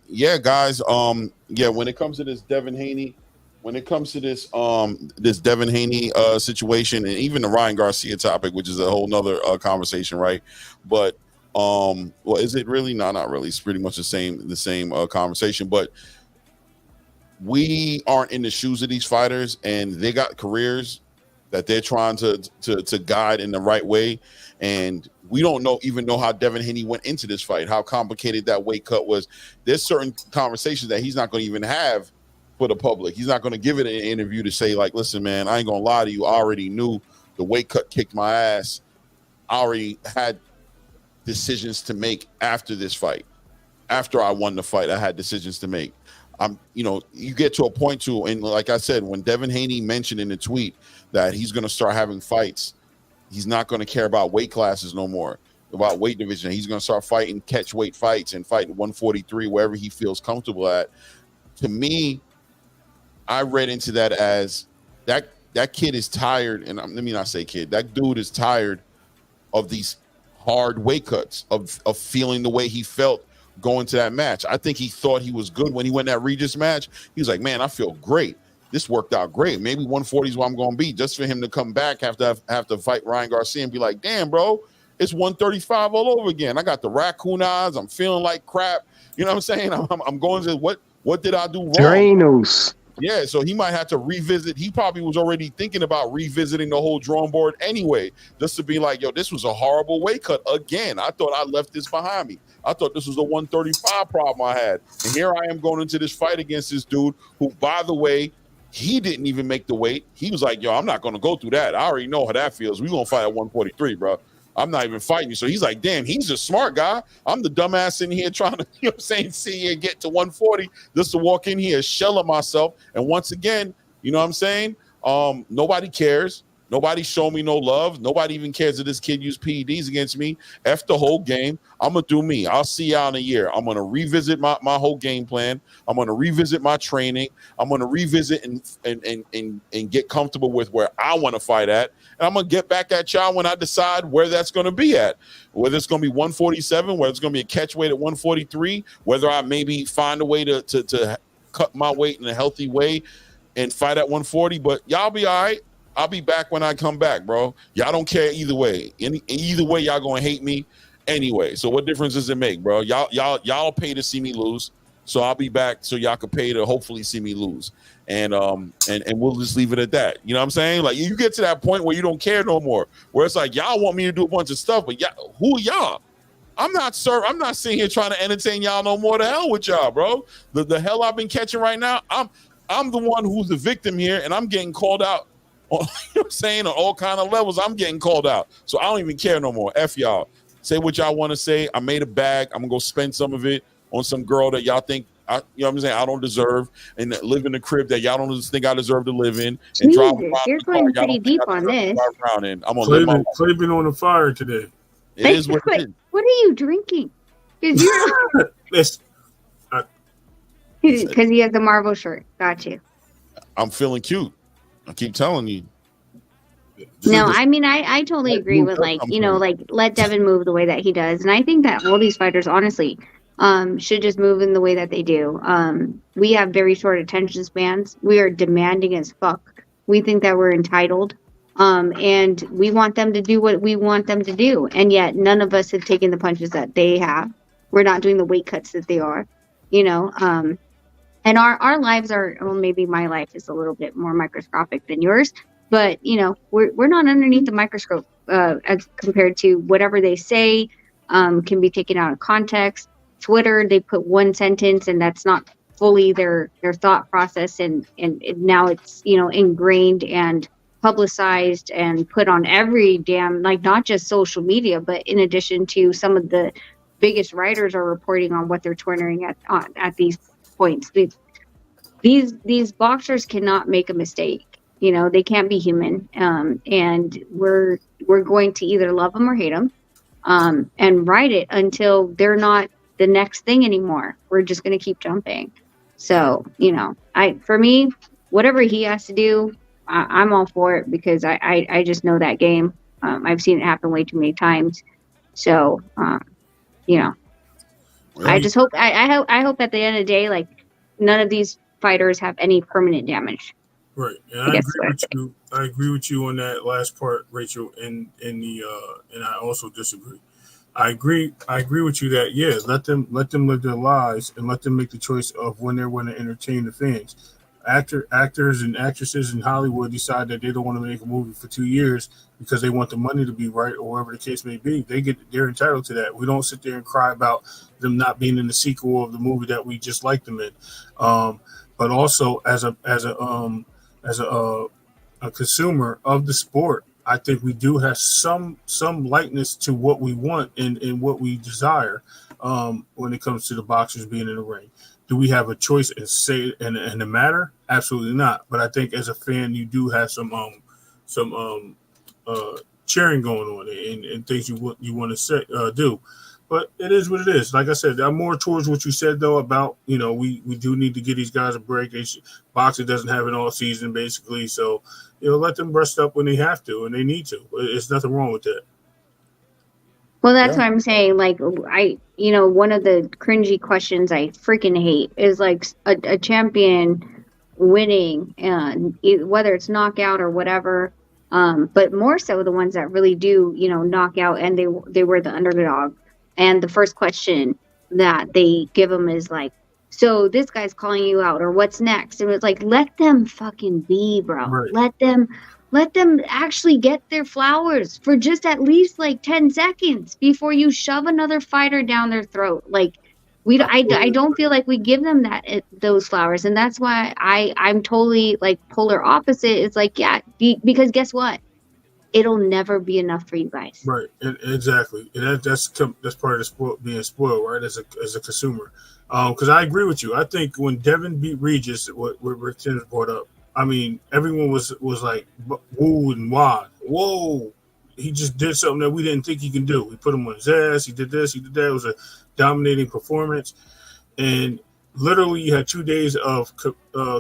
Yeah, guys. When it comes to this Devin Haney, this Devin Haney situation, and even the Ryan Garcia topic, which is a whole nother conversation, right? But is it really? No, not really. It's pretty much the same conversation. But we aren't in the shoes of these fighters, and they got careers that they're trying to guide in the right way. And we don't even know how Devin Haney went into this fight, how complicated that weight cut was. There's certain conversations that he's not going to even have for the public. He's not going to give it an interview to say, like, "Listen, man, I ain't going to lie to you. I already knew the weight cut kicked my ass. I already had decisions to make after this fight. After I won the fight, I had decisions to make." You get to a point too, and like I said, when Devin Haney mentioned in the tweet that he's going to start having fights, he's not going to care about weight classes no more, about weight division. He's going to start fighting catch weight fights and fight 143 wherever he feels comfortable at. To me, I read into that as that kid is tired, and let me not say kid. That dude is tired of these hard weight cuts, of feeling the way he felt going to that match. I think he thought he was good when he went that Regis match. He was like, "Man, I feel great. This worked out great. Maybe 140 is what I'm going to be." Just for him to come back have to fight Ryan Garcia and be like, "Damn, bro, it's 135 all over again. I got the raccoon eyes. I'm feeling like crap." You know what I'm saying? I'm going to what did I do wrong? Dranos. Yeah, so he might have to revisit. He probably was already thinking about revisiting the whole drawing board anyway, just to be like, "Yo, this was a horrible weight cut again. I thought I left this behind me. I thought this was a 135 problem I had. And here I am going into this fight against this dude who, by the way, he didn't even make the weight. He was like, 'Yo, I'm not going to go through that. I already know how that feels. We're going to fight at 143, bro. I'm not even fighting you.'" So he's like, "Damn, he's a smart guy. I'm the dumbass in here trying to, see here, get to 140 just to walk in here, shell at myself." And once again, you know what I'm saying? Nobody cares. Nobody showed me no love. Nobody even cares that this kid used PEDs against me. F the whole game. I'm going to do me. I'll see y'all in a year. I'm going to revisit my whole game plan. I'm going to revisit my training. I'm going to revisit and get comfortable with where I want to fight at. And I'm going to get back at y'all when I decide where that's going to be at. Whether it's going to be 147, whether it's going to be a catch weight at 143, whether I maybe find a way to cut my weight in a healthy way and fight at 140. But y'all be all right. I'll be back when I come back, bro. Y'all don't care either way. Either way, y'all gonna hate me anyway. So what difference does it make, bro? Y'all pay to see me lose, so I'll be back so y'all can pay to hopefully see me lose. And we'll just leave it at that. You know what I'm saying? Like, you get to that point where you don't care no more, where it's like, y'all want me to do a bunch of stuff, but who are y'all? I'm not sitting here trying to entertain y'all no more. The hell with y'all, bro. The hell I've been catching right now. I'm the one who's the victim here, and I'm getting called out. You know what I'm saying? On all kind of levels, I'm getting called out. So I don't even care no more. F y'all. Say what y'all want to say. I made a bag. I'm going to go spend some of it on some girl that y'all think, you know what I'm saying, I don't deserve, and live in the crib that y'all don't think I deserve to live in. And Jesus, you're going pretty deep on this. Clay been on the fire today. It is what it is. What are you drinking? Because he has the Marvel shirt. Got you. I'm feeling cute. I keep telling you. No, I mean, I totally agree with, like, you know, like, let Devin move the way that he does. And I think that all these fighters, honestly, should just move in the way that they do. We have very short attention spans. We are demanding as fuck. We think that we're entitled. And we want them to do what we want them to do. And yet none of us have taken the punches that they have. We're not doing the weight cuts that they are, you know. And our lives are, well, maybe my life is a little bit more microscopic than yours. But, you know, we're not underneath the microscope as compared to whatever they say can be taken out of context. Twitter, they put one sentence and that's not fully their thought process. And now it's, you know, ingrained and publicized and put on every damn, like, not just social media, but in addition to some of the biggest writers are reporting on what they're twittering at these points. These boxers cannot make a mistake. You know, they can't be human. And we're going to either love them or hate them, and ride it until they're not the next thing anymore. We're just going to keep jumping. So, you know, for me, whatever he has to do, I'm all for it, because I just know that game. I've seen it happen way too many times. So, you know, I just hope, I hope at the end of the day, like, none of these fighters have any permanent damage. Right, and I agree with you. I agree with you on that last part, Rachel. And I also disagree. I agree with you that, yeah, let them live their lives and let them make the choice of when they want to entertain the fans. Actors and actresses in Hollywood decide that they don't want to make a movie for 2 years because they want the money to be right, or whatever the case may be. They're entitled to that. We don't sit there and cry about them not being in the sequel of the movie that we just liked them in. But also as a consumer of the sport, I think we do have some likeness to what we want and what we desire when it comes to the boxers being in the ring. Do we have a choice and say in the matter? Absolutely not. But I think as a fan, you do have some cheering going on and things you want to do. But it is what it is. Like I said, I'm more towards what you said, though, about, you know, we do need to give these guys a break. Boxing doesn't have an all season, basically. So, you know, let them rest up when they have to and they need to. There's nothing wrong with that. Well, that's what I'm saying. Like, you know, one of the cringy questions I freaking hate is, like, a champion winning, and whether it's knockout or whatever, but more so the ones that really do, you know, knock out and they were the underdog. And the first question that they give them is like, so this guy's calling you out, or what's next? And it's like, let them fucking be, bro. Right. Let them actually get their flowers for just at least like 10 seconds before you shove another fighter down their throat. Like, I don't feel like we give them those flowers. And that's why I'm totally like polar opposite. It's like, yeah, because guess what? It'll never be enough for you guys. Right, exactly. And that's part of being spoiled, right? As a consumer, because I agree with you. I think when Devin beat Regis, what Rick Tennant brought up, I mean, everyone was like woo and wah. Whoa, he just did something that we didn't think he can do. We put him on his ass. He did this. He did that. It was a dominating performance, and literally you had 2 days of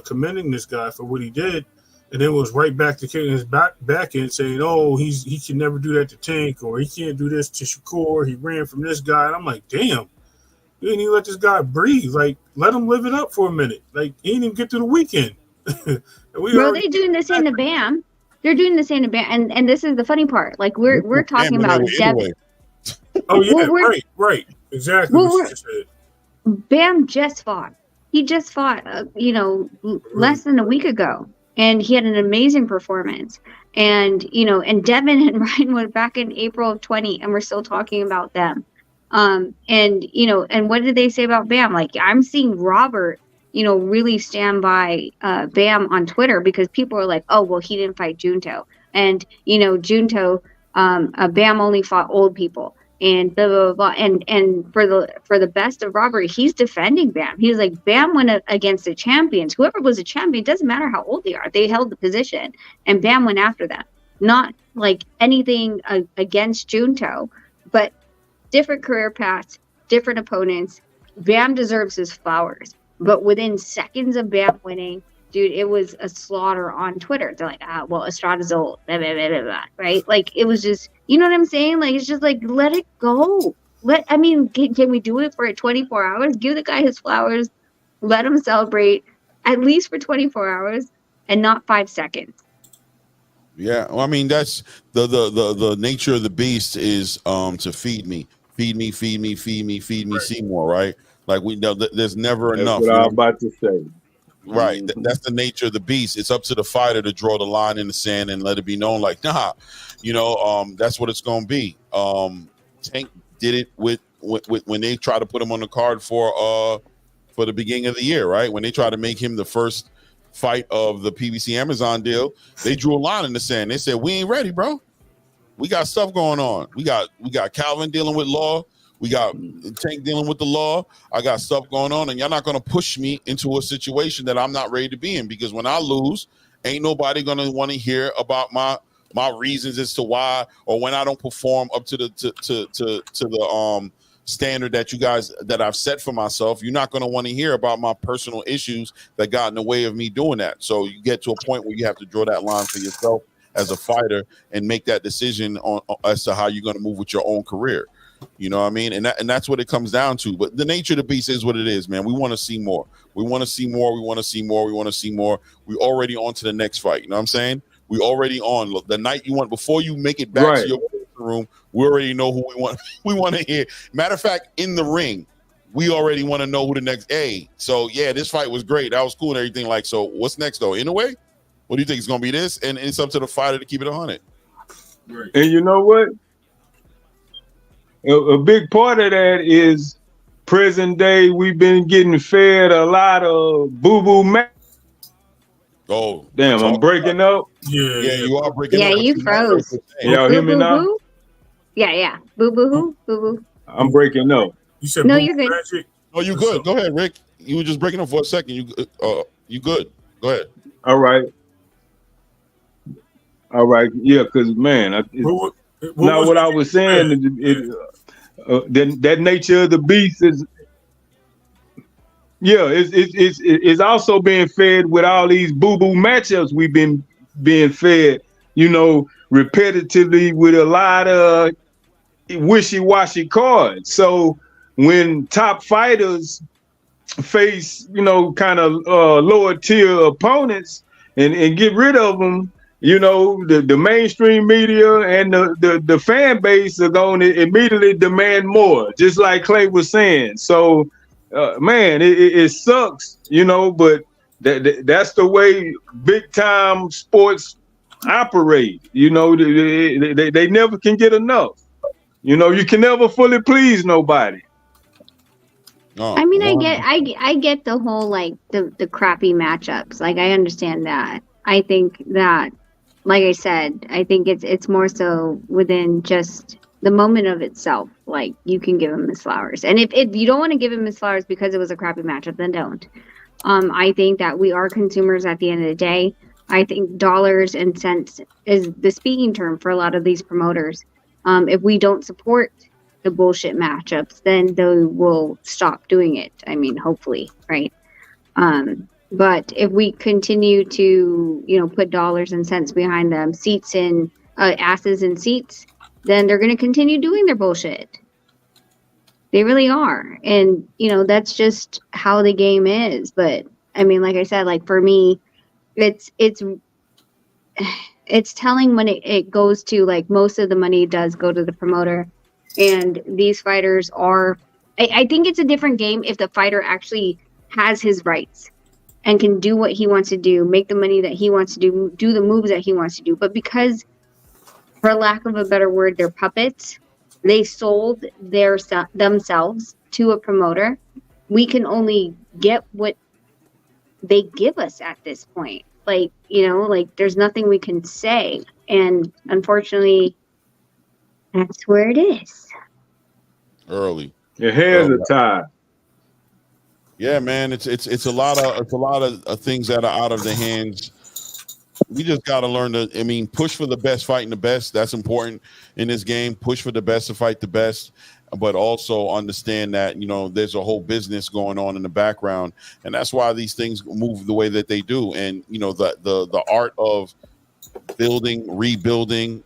commending this guy for what he did. And then it was right back to kicking his back end, saying, "Oh, he can never do that to Tank, or he can't do this to Shakur. He ran from this guy." And I'm like, "Damn, you didn't even let this guy breathe. Like, let him live it up for a minute. Like, he didn't even get through the weekend." Bro, they're doing the same to Bam. They're doing the same to Bam, and this is the funny part. Like, we're talking about Devin. Oh yeah, right, exactly. What you said. Bam just fought. He just fought, less than a week ago. And he had an amazing performance. And, you know, and Devin and Ryan went back in April of 20, and we're still talking about them. And, you know, and what did they say about Bam? Like, I'm seeing Robert, you know, really stand by Bam on Twitter, because people are like, oh, well, he didn't fight Junto. And, you know, Junto, Bam only fought old people. And blah, blah, blah. And for the best of Robert, he's defending Bam. He's like, Bam went against the champions. Whoever was a champion, doesn't matter how old they are. They held the position, and Bam went after them. Not like anything against Junto, but different career paths, different opponents. Bam deserves his flowers. But within seconds of Bam winning, dude, it was a slaughter on Twitter. They're like, well, Estrada's old, blah, blah, blah, blah, blah, right? Like, it was just, you know what I'm saying? Like, it's just like, let it go. Can we do it for 24 hours? Give the guy his flowers. Let him celebrate at least for 24 hours and not 5 seconds. Yeah, well, I mean, that's the nature of the beast is to feed me, see more, right? Like we know there's never enough. That's what I was about to say. Right. That's the nature of the beast. It's up to the fighter to draw the line in the sand and let it be known, like, nah, that's what it's gonna be. Tank did it with when they tried to put him on the card for the beginning of the year, right? When they tried to make him the first fight of the PBC Amazon deal, they drew a line in the sand. They said, we ain't ready, bro. We got stuff going on. We got Calvin dealing with law. We got Tank dealing with the law. I got stuff going on, and y'all not going to push me into a situation that I'm not ready to be in, because when I lose, ain't nobody going to want to hear about my reasons as to why, or when I don't perform up to the standard that you guys that I've set for myself. You're not going to want to hear about my personal issues that got in the way of me doing that. So you get to a point where you have to draw that line for yourself as a fighter and make that decision on as to how you're going to move with your own career. You know what I mean? And that's what it comes down to. But the nature of the beast is what it is, man. We want to see more. We want to see more. We want to see more. We want to see more. We already on to the next fight. You know what I'm saying? We already on. Look, the night you want, before you make it back to your room, we already know who we want. We want to hear. Matter of fact, in the ring, we already want to know who the next. So yeah, this fight was great. That was cool and everything. Like, so what's next though? In a way, what do you think it's gonna be? This, and it's up to the fighter to keep it 100. Right. And you know what? A big part of that is present day. We've been getting fed a lot of boo-boo. Oh, damn! I'm breaking up. Yeah, you are breaking up. Yeah, you froze. Y'all hear me now? Yeah. Boo boo boo. I'm breaking up. You said no, you're good. Magic? Oh, you good? Go ahead, Rick. You were just breaking up for a second. You good? Go ahead. All right. Yeah, because man, what I was saying, that nature of the beast is. Yeah, it's also being fed with all these boo-boo matchups we've been being fed, repetitively with a lot of wishy-washy cards. So when top fighters face, kind of lower tier opponents and get rid of them, the mainstream media and the fan base are going to immediately demand more, just like Clay was saying. So man, it sucks, but that's the way big time sports operate. They never can get enough. You can never fully please nobody. I mean, I get the whole like the crappy matchups. Like, I understand that. I think that, like I said, I think it's more so within just the moment of itself. Like, you can give him his flowers, and if you don't want to give him his flowers because it was a crappy matchup, then don't. I think that we are consumers at the end of the day. I think dollars and cents is the speaking term for a lot of these promoters. If we don't support the bullshit matchups, then they will stop doing it. I mean, hopefully, right? But if we continue to, put dollars and cents behind them, seats in asses in seats, then they're going to continue doing their bullshit. They really are. And, that's just how the game is. But I mean, like I said, like for me, it's telling when it goes to, like, most of the money does go to the promoter. And these fighters are, I think it's a different game if the fighter actually has his rights and can do what he wants to do, make the money that he wants to do the moves that he wants to do. But because, for lack of a better word, they're puppets, they sold themselves to a promoter. We can only get what they give us at this point. Like, there's nothing we can say. And unfortunately, that's where it is. Early. Your hands are tied. Yeah, man. It's a lot of things that are out of the hands. We just got to learn to, push for the best, fighting the best. That's important in this game. Push for the best to fight the best. but also understand that, you know, there's a whole business going on in the background, and that's why these things move the way that they do. And you know, the art of building, rebuilding,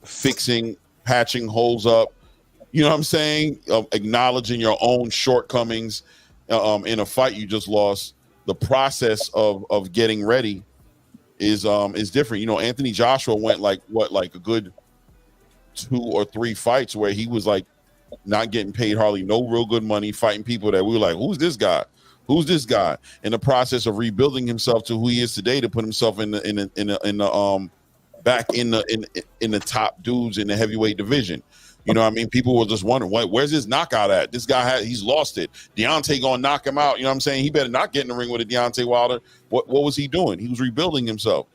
fixing, patching holes up, you know what I'm saying, acknowledging your own shortcomings in a fight you just lost. The process of getting ready is different. You know, Anthony Joshua went like a good 2 or 3 fights where he was like not getting paid hardly no real good money, fighting people that we were like, who's this guy? Who's this guy? In the process of rebuilding himself to who he is today, to put himself in the back in the top dudes in the heavyweight division. You know what I mean? People were just wondering, where's his knockout at? This guy he's lost it. Deontay gonna knock him out. You know what I'm saying? He better not get in the ring with a Deontay Wilder. What was he doing? He was rebuilding himself,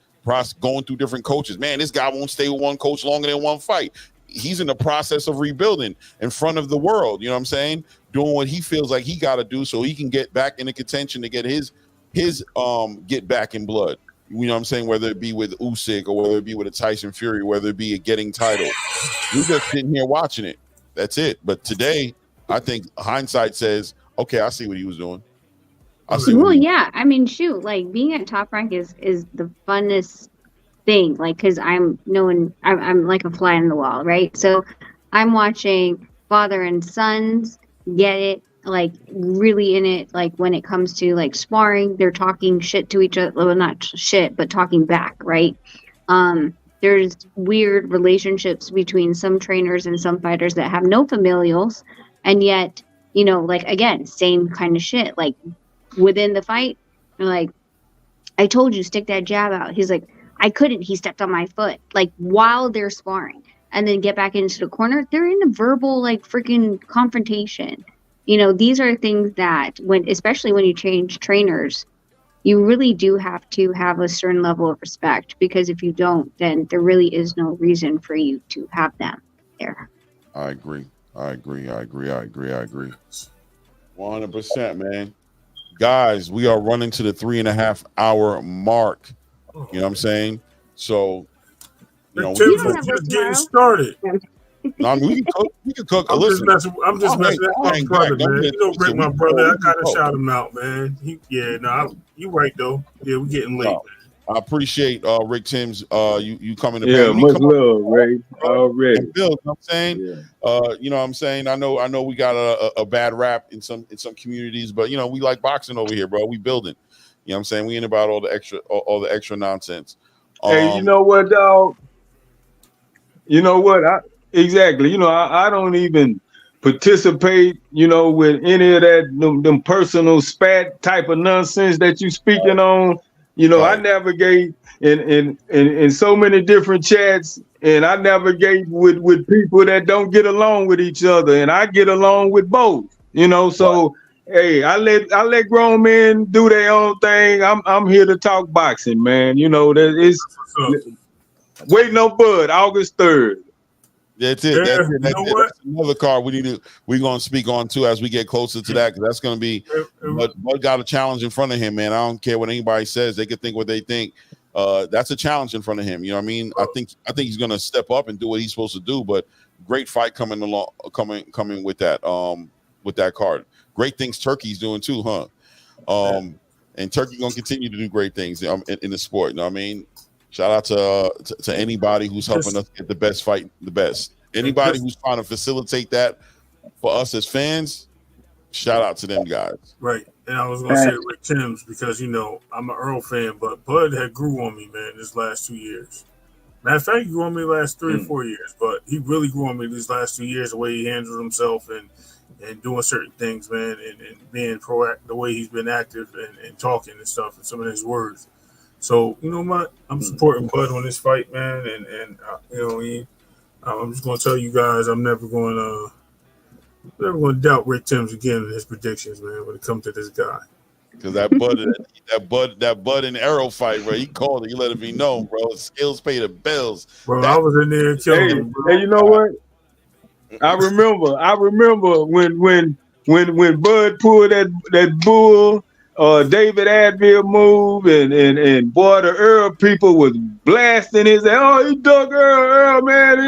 going through different coaches. Man, this guy won't stay with one coach longer than one fight. He's in the process of rebuilding in front of the world. You know what I'm saying? Doing what he feels like he got to do so he can get back into contention to get his get back in blood. You know what I'm saying? Whether it be with Usyk or whether it be with a Tyson Fury, whether it be a getting title. We're just sitting here watching it. That's it. But today, I think hindsight says, okay, I see what he was doing. Well, yeah. I mean, shoot, like being at Top Rank is the funnest thing. Like, because I'm like a fly on the wall, right? So I'm watching father and sons get it, like really in it. Like when it comes to like sparring, they're talking shit to each other. Well, not shit, but talking back, right? There's weird relationships between some trainers and some fighters that have no familials, and yet, you know, like again, same kind of shit. Like within the fight, they're like, I told you, stick that jab out. He's like, I couldn't. He stepped on my foot. Like while they're sparring, and then get back into the corner, they're in a verbal like freaking confrontation. You know, these are things that especially when you change trainers, you really do have to have a certain level of respect, because if you don't, then there really is no reason for you to have them there. I agree. 100%, man. Guys, we are running to the 3.5 hour mark. You know what I'm saying? So, you know, we're just getting started. I mean, we can cook. I'm just messing with my brother, man. You know, Rick, my brother. I gotta shout him out, man. You right though. Yeah, we're getting late. No, I appreciate Rick Timms. You coming to yeah, much love, Ray. Already. Bill, you know what I'm saying? Yeah. You know what I'm saying? I know we got a bad rap in some communities, but you know, we like boxing over here, bro. We building. You know what I'm saying? We ain't about all the extra nonsense. Hey, you know what, dog? You know what? Exactly. You know, I don't even participate, you know, with any of that them personal spat type of nonsense that you speaking on. You know, right. I navigate in so many different chats, and I navigate with people that don't get along with each other, and I get along with both. You know, so right. Hey, I let grown men do their own thing. I'm here to talk boxing, man. You know, that is waiting on Bud, August 3rd. That's it. That's another card we're gonna speak on too as we get closer to that, because that's gonna be. But Bud got a challenge in front of him, man. I don't care what anybody says; they can think what they think. That's a challenge in front of him. You know what I mean? I think he's gonna step up and do what he's supposed to do. But great fight coming with that card. Great things Turkey's doing too, huh? And Turkey gonna continue to do great things in the sport. You know what I mean? Shout out to anybody who's helping us get the best fight, the best. Anybody who's trying to facilitate that for us as fans, shout out to them guys. Right. And I was going to say Rick Timms, because, you know, I'm an Earl fan, but Bud had grew on me, man, this last 2 years. Matter of fact, he grew on me the last 3 or 4 years, but he really grew on me these last 2 years, the way he handled himself and doing certain things, man, and being proactive, the way he's been active and talking and stuff, and some of his words. So, you know what? I'm supporting Bud on this fight, man, and you know, I'm just going to tell you guys, I'm never going to doubt Rick Timms again in his predictions, man, when it comes to this guy. Because that Bud and Arrow fight, bro, he called it. He let me know, bro. Skills pay the bills. Bro, I was in there killing him, bro. Hey, you know what? I remember when Bud pulled that bull. David Advil move and boy, the Earl people was blasting his. Oh, he dug Earl, man.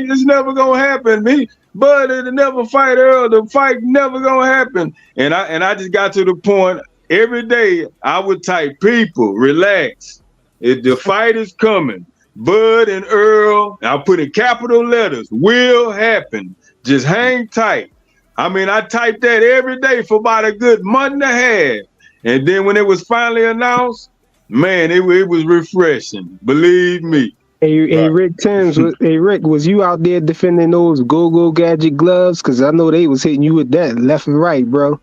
It's never gonna happen. Bud it'll never fight Earl. The fight never gonna happen. And I just got to the point. Every day I would type, people, relax. If the fight is coming, Bud and Earl, I'll put in capital letters, will happen. Just hang tight. I mean, I typed that every day for about a good month and a half. And then when it was finally announced, man, it was refreshing. Believe me. Hey, Rick Timms, Rick, was you out there defending those go-go gadget gloves? Because I know they was hitting you with that left and right, bro.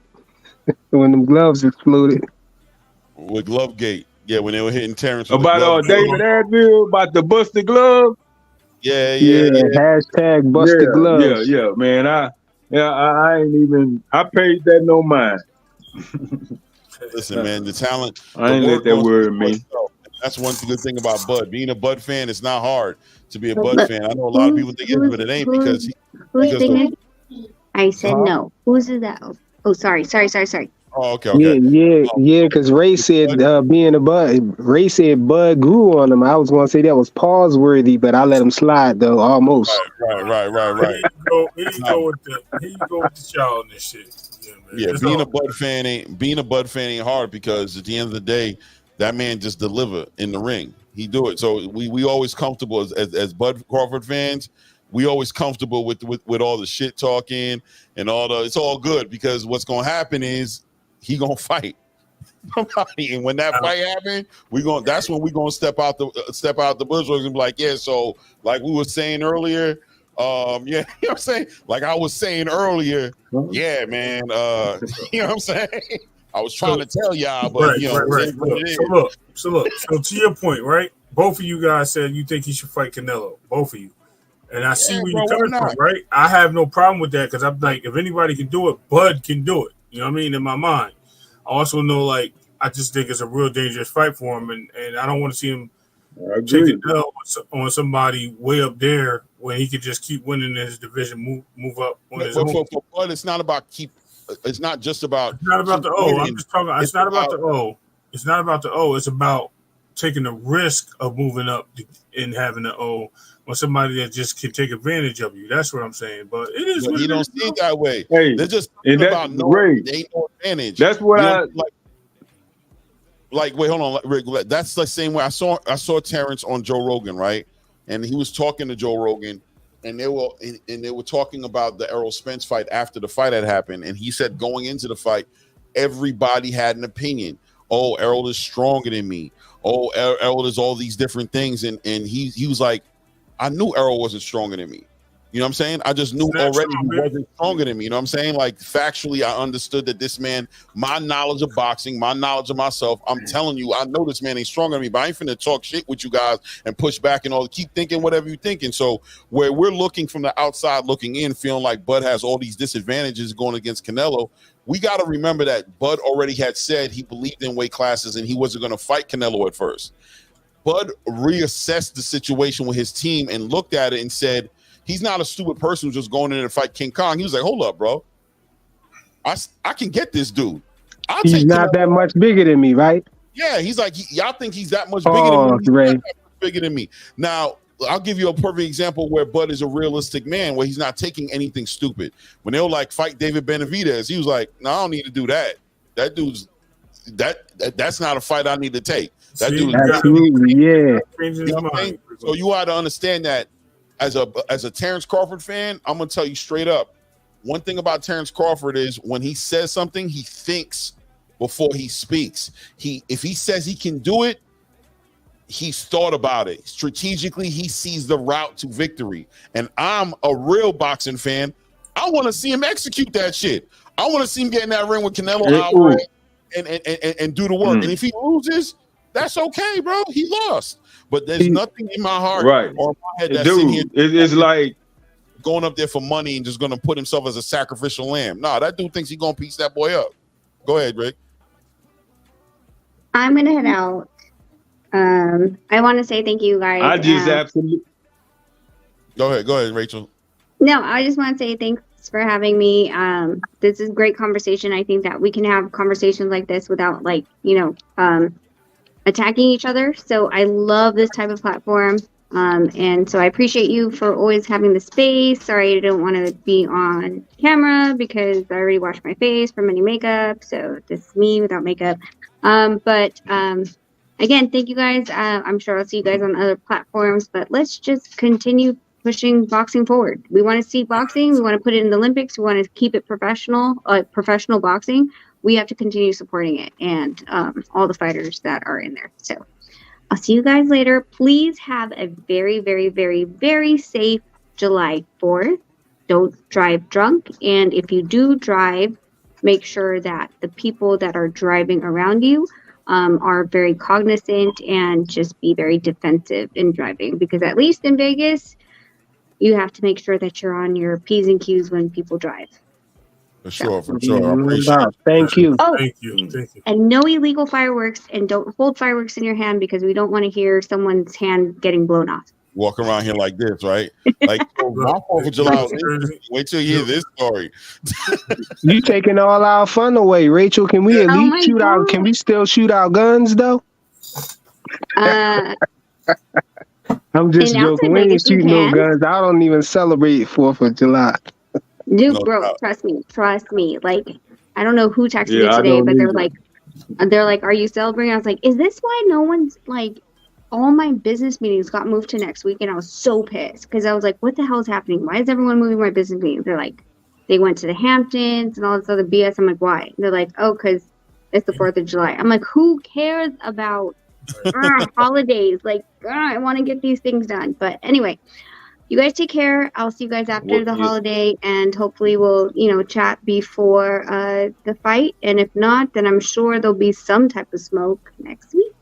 When them gloves exploded. With Glovegate. Yeah, when they were hitting Terrence. About David Adville, about the busted glove. Yeah. Hashtag busted gloves. Yeah, man. I ain't even, I paid that no mind. Listen, man, the talent. I ain't let that worry me. That's one good thing about Bud. Being a Bud fan, it's not hard to be a Bud fan. I know a lot of people think it is, but it ain't because I said no. Who's that? Oh, sorry. Oh, okay. Yeah, because Ray said being a Bud. Ray said Bud grew on him. I was going to say that was pause worthy, but I let him slide though, almost. Right. Here you go with the child and this shit. Yeah, being a Bud fan ain't hard because at the end of the day, that man just deliver in the ring. He do it. So we always comfortable as Bud Crawford fans. We always comfortable with all the shit talking and it's all good because what's gonna happen is he gonna fight somebody, and when that fight happen, that's when we gonna step out the bushwalks and be like, yeah. So like we were saying earlier, yeah, you know what I'm saying? Like I was saying earlier, yeah, man. You know what I'm saying? I was trying to tell y'all, but right. So to your point, right? Both of you guys said you think he should fight Canelo. Both of you. And I see where you're coming from, right? I have no problem with that because I'm like, if anybody can do it, Bud can do it. You know what I mean? In my mind. I also know, like, I just think it's a real dangerous fight for him, and I don't want to see him taking L on somebody way up there when he could just keep winning in his division, move up on his own. For Bud, it's not about It's not just about. It's not about the O. I'm just talking. It's not about the O. It's not about the O. It's about taking the risk of moving up and having the O on somebody that just can take advantage of you. That's what I'm saying. But it is. You don't see it that way. Hey, they're just about no advantage. That's what like. Wait, hold on, Rick. That's the same way I saw Terrence on Joe Rogan, right? And he was talking to Joe Rogan. And they were talking about the Errol Spence fight after the fight had happened. And he said going into the fight, everybody had an opinion. Oh, Errol is stronger than me. Oh, Errol is all these different things. And he was like, I knew Errol wasn't stronger than me. You know what I'm saying? I just knew already he wasn't stronger than me. You know what I'm saying? Like factually, I understood that this man, my knowledge of boxing, my knowledge of myself, I'm telling you, I know this man ain't stronger than me, but I ain't finna talk shit with you guys and push back and all. Keep thinking whatever you're thinking. So where we're looking from the outside looking in, feeling like Bud has all these disadvantages going against Canelo, we got to remember that Bud already had said he believed in weight classes and he wasn't going to fight Canelo at first. Bud reassessed the situation with his team and looked at it and said, he's not a stupid person who's just going in to fight King Kong. He was like, hold up, bro. I can get this dude. He's not that much bigger than me, right? Yeah, he's like, y'all think he's that much bigger than me? He's not that much bigger than me. Now, I'll give you a perfect example where Bud is a realistic man, where he's not taking anything stupid. When they were like, fight David Benavidez, he was like, no, I don't need to do that. That dude's, that's not a fight I need to take. That dude, absolutely, yeah. You know what I mean? So you ought to understand that. As a Terrence Crawford fan, I'm gonna tell you straight up. One thing about Terrence Crawford is when he says something, he thinks before he speaks. If he says he can do it, he's thought about it. Strategically, he sees the route to victory. And I'm a real boxing fan. I want to see him execute that shit. I want to see him get in that ring with Canelo Alvarez and do the work. And if he loses, that's okay, bro. He lost. But there's nothing in my heart or my head that's in here. It's like going up there for money and just going to put himself as a sacrificial lamb. Nah, that dude thinks he's going to piece that boy up. Go ahead, Rick. I'm going to head out. I want to say thank you, guys. I just absolutely. Go ahead, Rachel. No, I just want to say thanks for having me. This is a great conversation. I think that we can have conversations like this without, like, attacking each other. So I love this type of platform. And so I appreciate you for always having the space. Sorry I don't want to be on camera because I already washed my face from any makeup. So this is me without makeup. But again, thank you guys. I'm sure I'll see you guys on other platforms, but let's just continue pushing boxing forward. We want to see boxing. We want to put it in the Olympics. We want to keep it professional boxing. We have to continue supporting it and all the fighters that are in there. So I'll see you guys later. Please have a very, very, very, very safe July 4th. Don't drive drunk. And if you do drive, make sure that the people that are driving around you are very cognizant and just be very defensive in driving. Because at least in Vegas, you have to make sure that you're on your P's and Q's when people drive. For sure. I appreciate it. Thank you. Oh, Thank you. and no illegal fireworks, and don't hold fireworks in your hand because we don't want to hear someone's hand getting blown off. Walk around here like this, right? Like my 4th of July. Wait till you hear this story. You taking all our fun away, Rachel. Can we at least shoot out? Can we still shoot our guns though? I'm just joking. We ain't shooting no guns. I don't even celebrate 4th of July. Dude, no, bro, trust me. Like, I don't know who texted me today, but they're like, are you celebrating? I was like, is this why no one's like, all my business meetings got moved to next week? And I was so pissed because I was like, what the hell is happening? Why is everyone moving my business meetings? They're like, they went to the Hamptons and all this other BS. I'm like, why? And they're like, oh, because it's the 4th of July. I'm like, who cares about holidays? Like, I want to get these things done. But anyway, you guys take care. I'll see you guys after the holiday, and hopefully we'll, chat before the fight. And if not, then I'm sure there'll be some type of smoke next week.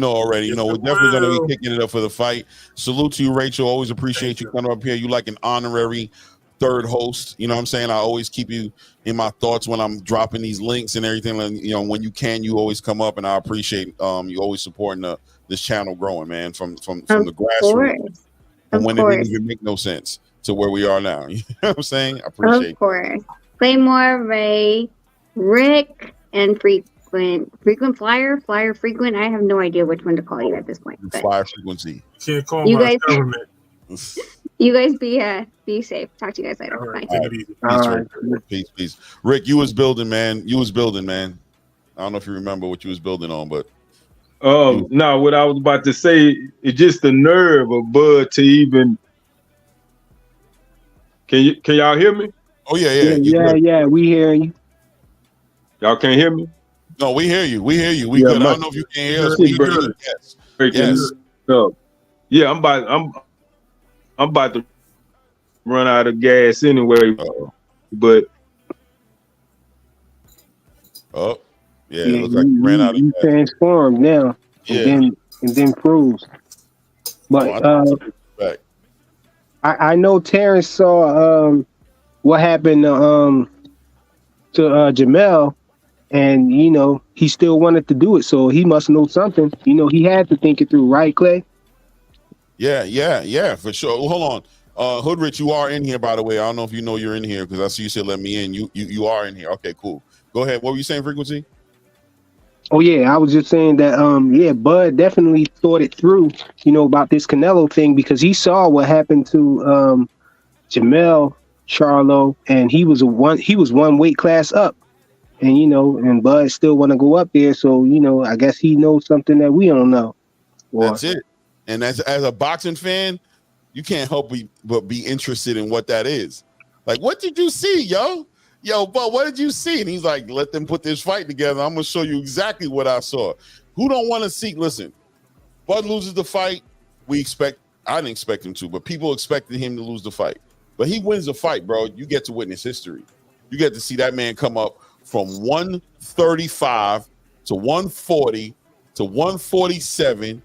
Already. We're definitely going to be kicking it up for the fight. Salute to you, Rachel. Always appreciate you coming up here. You like an honorary third host. You know what I'm saying? I always keep you in my thoughts when I'm dropping these links and everything. And, when you can, you always come up, and I appreciate you always supporting this channel growing, man, from the grassroots. And when it didn't even make no sense to where we are now. You know what I'm saying? I appreciate it. Of course. Claymore, Ray, Rick, and Frequent Flyer, Frequent. I have no idea which one to call you at this point. But Flyer Frequency. Can't call my government. You guys be safe. Talk to you guys later. All right, bye. Peace. Rick, you was building, man. I don't know if you remember what you was building on, but no, what I was about to say is just the nerve of Bud to even. Can y'all hear me? Oh yeah. Yeah, we hear you. Y'all can't hear me? No, we hear you. We good. I don't know if you can hear us. We good. Yes. So, yeah, I'm about to run out of gas anyway. But yeah, it looks like you ran out of gas. Transformed now, and then proves. But I know Terrence saw what happened to Jamel, and he still wanted to do it, so he must know something. He had to think it through, right, Clay? Yeah, for sure. Well, hold on, Hoodrich, you are in here, by the way. I don't know if you know you're in here because I see you said let me in. You are in here. Okay, cool. Go ahead. What were you saying, Frequency? Oh yeah, I was just saying that Bud definitely thought it through, about this Canelo thing, because he saw what happened to Jamel Charlo, and he was one weight class up, and and Bud still want to go up there, so I guess he knows something that we don't know. That's it. And as a boxing fan, you can't help but be interested in what that is. Like, what did you see, yo? But what did you see? And he's like, let them put this fight together. I'm going to show you exactly what I saw. Who don't want to see? Listen, Bud loses the fight. I didn't expect him to, but people expected him to lose the fight. But he wins the fight, bro. You get to witness history. You get to see that man come up from 135 to 140 to 147,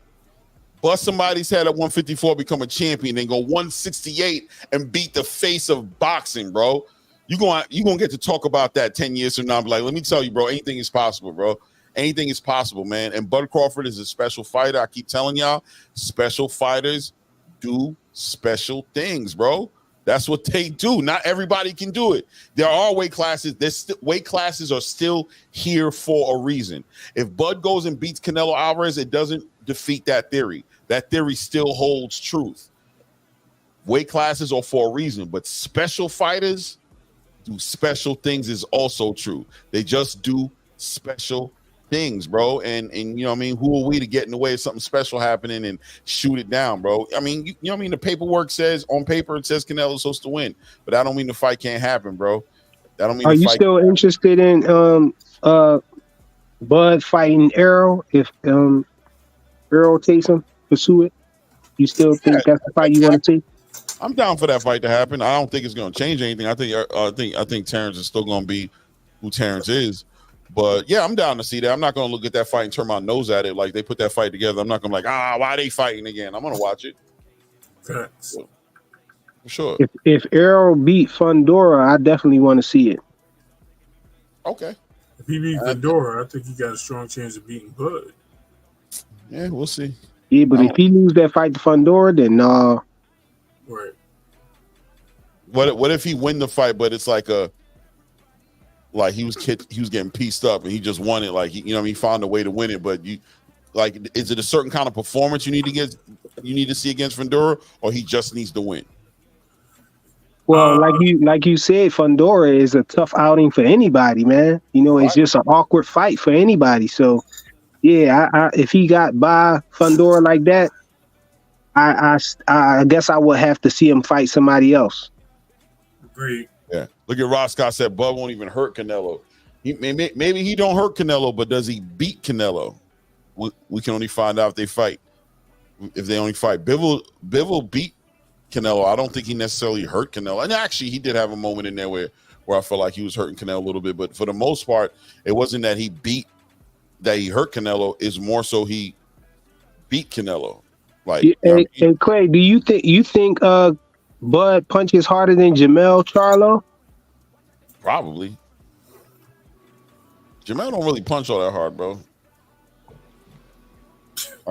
bust somebody's head at 154, become a champion, then go 168 and beat the face of boxing, bro. You're gonna get to talk about that 10 years from now. Be like, let me tell you, bro, anything is possible, bro. Anything is possible, man. And Bud Crawford is a special fighter. I keep telling y'all, special fighters do special things, bro. That's what they do. Not everybody can do it. There are weight classes. Weight classes are still here for a reason. If Bud goes and beats Canelo Alvarez, it doesn't defeat that theory. That theory still holds truth. Weight classes are for a reason, but special fighters do special things is also true. They just do special things, bro. And you know what I mean? Who are we to get in the way of something special happening and shoot it down, bro? I mean, you know what I mean? The paperwork says, on paper, it says Canelo's supposed to win, but I don't mean the fight can't happen, bro. That don't mean Are the you fight still interested in Bud fighting Errol if Errol takes him, pursue it? You still think that's the fight you want to see? I'm down for that fight to happen. I don't think it's going to change anything. I think Terrence is still going to be who Terrence is. But yeah, I'm down to see that. I'm not going to look at that fight and turn my nose at it like they put that fight together. I'm not going to be like, why are they fighting again? I'm going to watch it. Facts. For sure. If Errol beat Fundora, I definitely want to see it. Okay. If he beat Fundora, I think he got a strong chance of beating Bud. Yeah, we'll see. Yeah, but if he lose that fight to Fundora, then no. Right. What if he win the fight, but it's like he was getting pieced up and he just won it, like he found a way to win it, but is it a certain kind of performance you need to see against Fundora, or he just needs to win? Well, like you said, Fundora is a tough outing for anybody, man. It's just an awkward fight for anybody. So, yeah, if he got by Fundora like that, I guess I would have to see him fight somebody else. Agreed. Yeah. Look at Ross Scott said Bud won't even hurt Canelo. Maybe he don't hurt Canelo, but does he beat Canelo? We can only find out if they fight. If they only fight, Bivol beat Canelo. I don't think he necessarily hurt Canelo. And actually, he did have a moment in there where I felt like he was hurting Canelo a little bit. But for the most part, it wasn't that he hurt Canelo. It's more so he beat Canelo. And Clay, do you think Bud punches harder than Jamel Charlo? Probably. Jamel don't really punch all that hard, bro.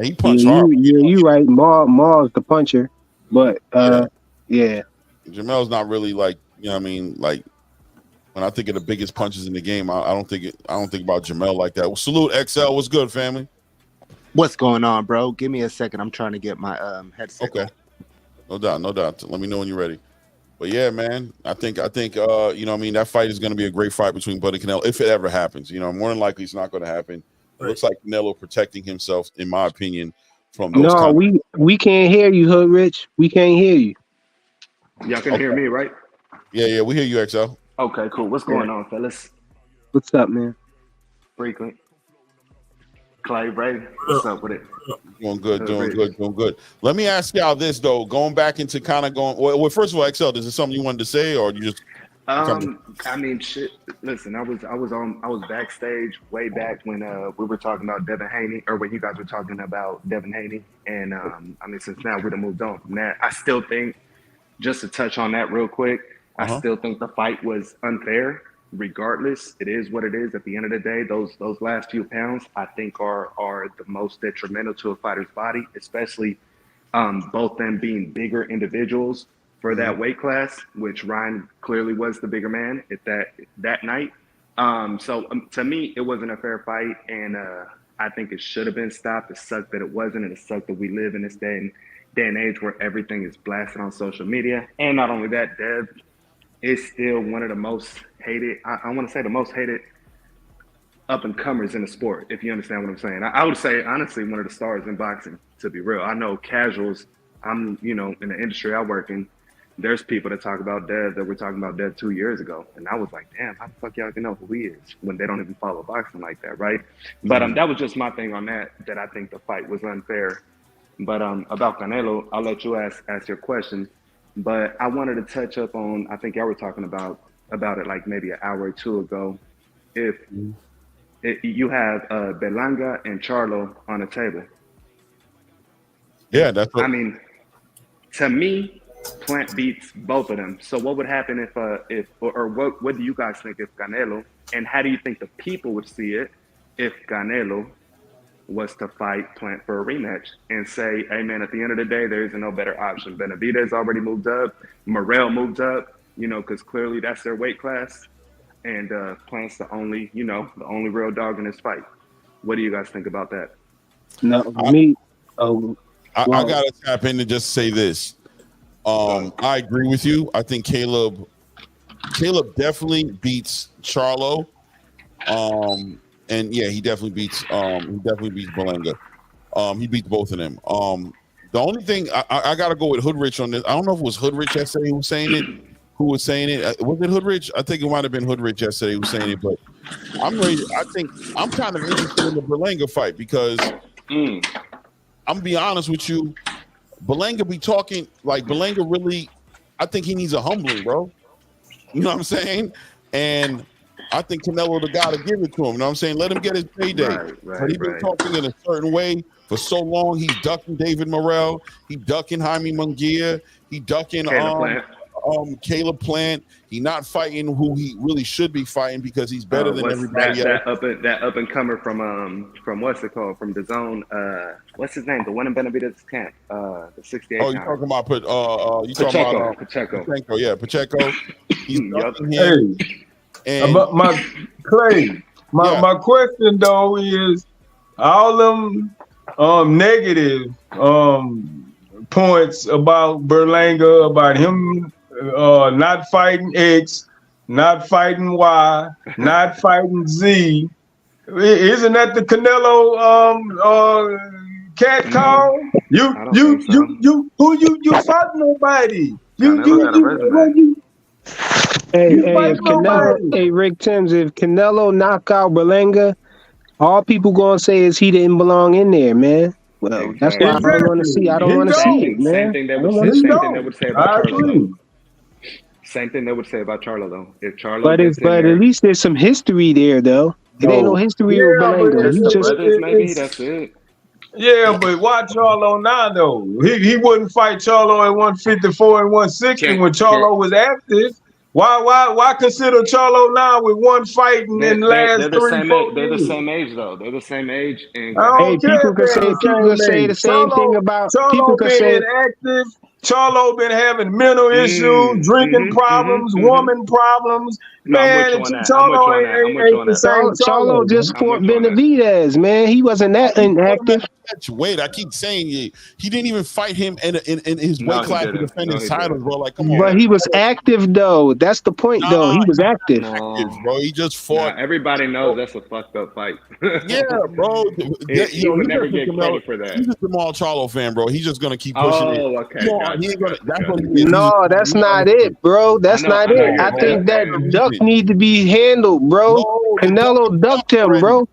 He punched hard. You right. Maul's the puncher. But yeah. Jamel's not really like, I mean, like when I think of the biggest punches in the game, I don't think about Jamel like that. Well, salute XL. What's good, family? What's going on, bro? Give me a second. I'm trying to get my headset. Okay. No doubt. Let me know when you're ready. But yeah, man, I think that fight is going to be a great fight between Bud and Canelo if it ever happens. More than likely it's not going to happen. It looks like Canelo protecting himself, in my opinion, from those. No, we can't hear you, Hood Rich. We can't hear you. Y'all can hear me, right? Yeah, we hear you, XL. Okay, cool. What's going on, fellas? What's up, man? Frequent. Clay, Ray, what's up with it? Doing good. Let me ask y'all this though. Going back into well, first of all, XL, is this something you wanted to say, or you just? I mean, shit. Listen, I was backstage way back when we were talking about Devin Haney, or when you guys were talking about Devin Haney, and I mean, since now we've moved on from that, I still think, just to touch on that real quick, I still think the fight was unfair. Regardless, it is what it is. At the end of the day, those last few pounds, I think, are the most detrimental to a fighter's body, especially both them being bigger individuals for that weight class, which Ryan clearly was the bigger man at that night. So to me, it wasn't a fair fight, and I think it should have been stopped. It sucked that it wasn't, and it sucked that we live in this day and age where everything is blasted on social media. And not only that, Dev is still one of the most hated, I want to say the most hated up-and-comers in the sport, if you understand what I'm saying. I would say, honestly, one of the stars in boxing, to be real. I know casuals, in the industry I work in, there's people that talk about Dev that were talking about Dev 2 years ago. And I was like, damn, how the fuck y'all can know who he is when they don't even follow boxing like that, right? But that was just my thing on that I think the fight was unfair. But about Canelo, I'll let you ask your question. But I wanted to touch up on, I think y'all were talking about it like maybe an hour or two ago. If you have Berlanga and Charlo on the table. Yeah, that's what I mean, to me, Plant beats both of them. So what would happen if what do you guys think if Canelo, and how do you think the people would see it if Canelo was to fight Plant for a rematch and say, hey man, at the end of the day, there isn't no better option. Benavidez already moved up, Morrell moved up, because clearly that's their weight class, and Plant's the only real dog in this fight. What do you guys think about that? No, Oh, I wow. gotta tap in and just say this. I agree with you. I think Caleb definitely beats Charlo. And yeah, he definitely beats Berlanga. He beats both of them. The only thing I gotta go with Hoodrich on this. I don't know if it was Hoodrich yesterday who was saying it. Was it Hoodrich? I think it might have been Hoodrich yesterday who was saying it, but I'm ready. I think I'm kind of interested in the Berlanga fight because I'm gonna be honest with you. Berlanga be talking like Berlanga really. I think he needs a humbling, bro. You know what I'm saying? And I think Canelo the guy to give it to him. You know what I'm saying? Let him get his payday. But he's been talking in a certain way for so long. He's ducking David Morrell. He ducking Jaime Munguia. He ducking Caleb Plant. He not fighting who he really should be fighting because he's better than everybody else. That up and comer from what's it called? From the zone. What's his name? The one in Benavidez camp. The 68. Oh, you talking about Pacheco. Pacheco, yeah, Pacheco. He's ducking Hey, him. And my Clay, my question though is all them negative points about Berlanga, about him not fighting X, not fighting Y, not fighting Z. Isn't that the Canelo cat call? You fought nobody. Hey, Rick Timms, if Canelo knock out Berlanga, all people gonna say is he didn't belong in there, man. Well, that's why I don't want to see. I don't want to see it, man. Same thing they would say about Charlo. Same thing they would say about Charlo, though. If Charlo, but at least there's some history there, though. It ain't no history with Berlanga. He just maybe that's it. Yeah, but why Charlo now though? He wouldn't fight Charlo at 154 and 160 when Charlo was active. Why consider Charlo now with one fight in the last 3-4 years? They're the same age though. They're the same age. And people can say the same thing about people can say inactive. Charlo been having mental issues, drinking problems, woman problems. Man, Charlo ain't the same. Charlo just fought Benavidez, man. He wasn't that inactive. Wait, I keep saying he didn't even fight him in his weight class to defend his titles, bro. Like, come on. But he was active though. That's the point, though. He was active. Bro. He just fought. Everybody knows that's a fucked up fight. Yeah, bro. He would never get credit for that. He's a Jamal Charlo fan, bro. He's just gonna keep pushing it. Okay. No, that's not it, bro. That's not it. I think that duck need to be handled, bro. Canelo ducked him, bro.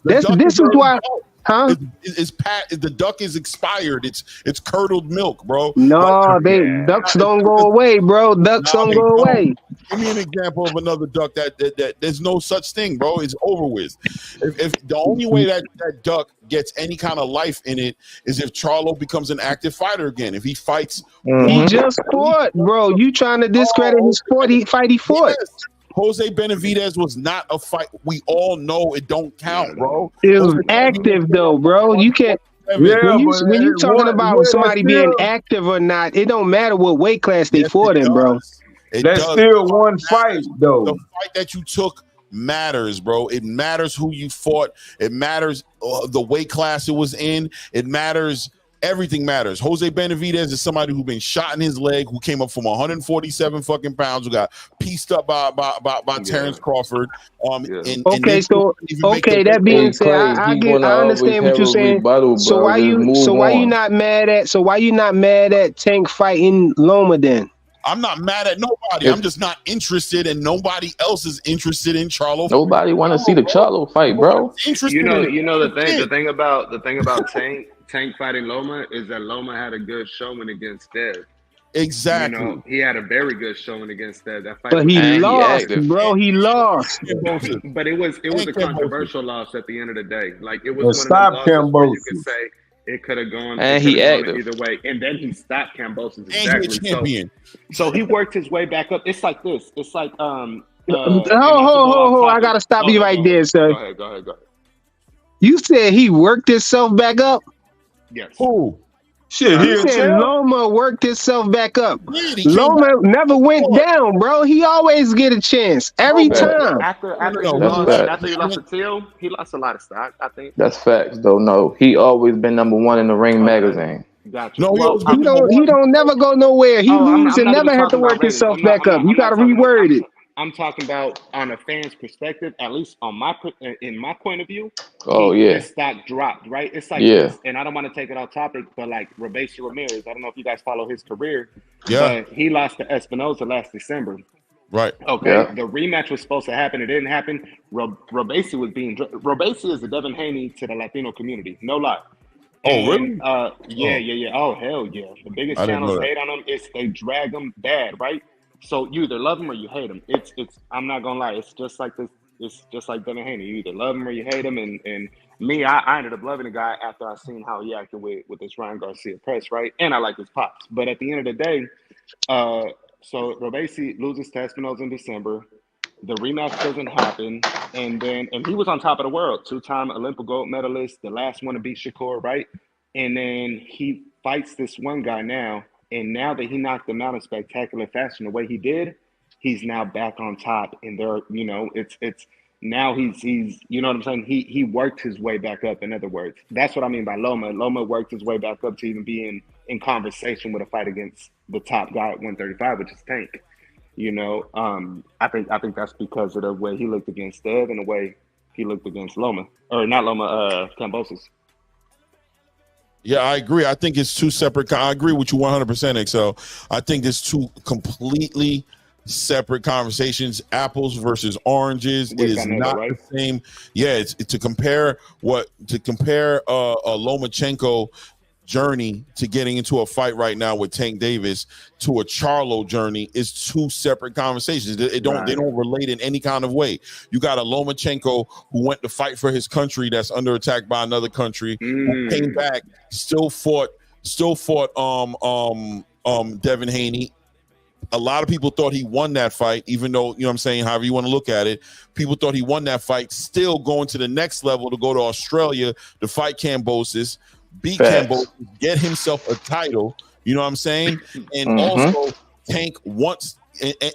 This is why. Huh? The duck is expired. It's curdled milk, bro. No, ducks don't go away, bro. Ducks don't go away. Give me an example of another duck that there's no such thing, bro. It's over with. If the only way that duck gets any kind of life in it is if Charlo becomes an active fighter again. If he fights, he just fought, bro. You trying to discredit his fight he fought? Yes. Jose Benavidez was not a fight. We all know it don't count, bro. It was active though, bro. You can't. When you talking about somebody being active or not, it don't matter what weight class they fought in, bro. That's still one fight, though. The fight that you took matters, bro. It matters who you fought. It matters the weight class it was in. It matters. Everything matters. Jose Benavidez is somebody who's been shot in his leg, who came up from 147 fucking pounds, who got pieced up by Terrence Crawford. That being said, I understand what you're saying. So why you not mad at Tank fighting Loma then? I'm not mad at nobody. I'm just not interested, and nobody else is interested in Charlo. Nobody want to see the Charlo fight, bro. You know the thing about Tank fighting Loma is that Loma had a good showing against Dev. Exactly. He had a very good showing against that fight. But he lost, bro. He lost. But it was a controversial loss at the end of the day. Like, it was one of those losses where you could say it could have gone either way. And then he stopped Kambosos. Exactly. So he worked his way back up. It's like this. It's like I gotta stop you right there, sir. Go ahead. You said he worked himself back up? Yes. Who? Shit, He said Loma worked himself back up. Loma never went down, bro. He always get a chance every time. After he lost to Till, he lost a lot of stock, I think. That's facts, though. No, he always been #1 in the Ring magazine. Gotcha. No, well, he don't never go nowhere. He lose and never have to work himself back up. You got to reword it. I'm talking about on a fan's perspective, at least on in my point of view. His stock dropped, right? It's like this, and I don't want to take it off topic, but like Robeisy Ramirez, I don't know if you guys follow his career, but he lost to Espinoza last December. Right. Okay. Yeah. The rematch was supposed to happen. It didn't happen. Robeisy Robeisy is the Devin Haney to the Latino community. No lie. Really? Yeah. Oh, hell yeah. The biggest channels hate on him. They drag him bad, right? So you either love him or you hate him. It's. I'm not gonna lie. It's just like this. It's just like Devin Haney. You either love him or you hate him. And me, I ended up loving the guy after I seen how he acted with this Ryan Garcia press, right? And I like his pops. But at the end of the day, so Robeisy loses to Espinoza in December. The rematch doesn't happen, and he was on top of the world, 2-time Olympic gold medalist, the last one to beat Shakur, right? And then he fights this one guy now, and now that he knocked him out in spectacular fashion, the way he did, he's now back on top. And it's now he's you know what I'm saying? He worked his way back up. In other words, that's what I mean by Loma. Loma worked his way back up to even be in conversation with a fight against the top guy at 135, which is Tank. I think that's because of the way he looked against Dev and the way he looked against Loma, or not Loma, Kambosos. Yeah, I agree. I think it's two separate. I agree with you 100%, Excel. I think it's two completely separate conversations. Apples versus oranges. It is not the same. Yeah, it's to compare a Lomachenko journey to getting into a fight right now with Tank Davis to a Charlo journey is two separate conversations. They don't relate in any kind of way. You got a Lomachenko who went to fight for his country that's under attack by another country, who came back, still fought Devin Haney. A lot of people thought he won that fight, even though, you know what I'm saying, however you want to look at it, people thought he won that fight, still going to the next level to go to Australia to fight Kambosos, beat Kambosos, get himself a title, you know what I'm saying? And also Tank wants,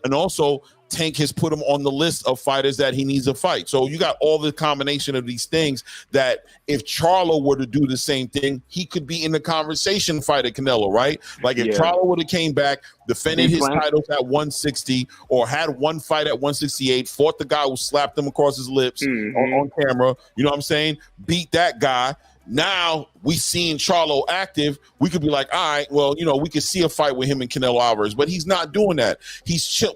and also Tank has put him on the list of fighters that he needs to fight. So you got all the combination of these things that if Charlo were to do the same thing, he could be in the conversation fighting Canelo, right? Like if Charlo would have came back, defended his titles at 160 or had one fight at 168, fought the guy who slapped him across his lips on camera, you know what I'm saying? Beat that guy. Now we seeing Charlo active, we could be like, all right, well, we could see a fight with him and Canelo Alvarez, but he's not doing that.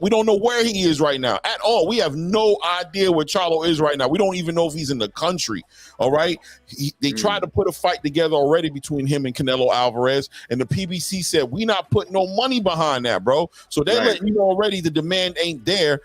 We don't know where he is right now at all. We have no idea where Charlo is right now. We don't even know if he's in the country. All right. They tried to put a fight together already between him and Canelo Alvarez, and the PBC said, we not putting no money behind that, bro. So they're letting you know already the demand ain't there,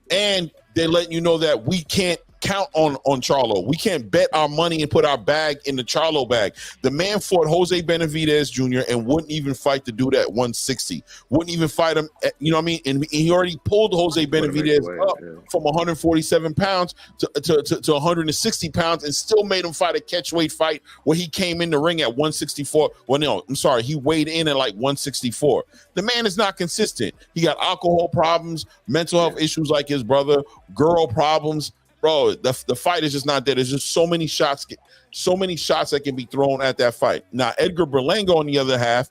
and they're letting you know that we can't count on Charlo. We can't bet our money and put our bag in the Charlo bag. The man fought Jose Benavidez Jr. and wouldn't even fight the dude at 160. Wouldn't even fight him, you know what I mean? And he already pulled Jose Benavidez up from 147 pounds to 160 pounds and still made him fight a catchweight fight where he came in the ring at 164. Well, no, I'm sorry. He weighed in at like 164. The man is not consistent. He got alcohol problems, mental health issues like his brother, girl problems. Bro, the fight is just not there. There's just so many shots that can be thrown at that fight. Now, Edgar Berlanga, on the other half,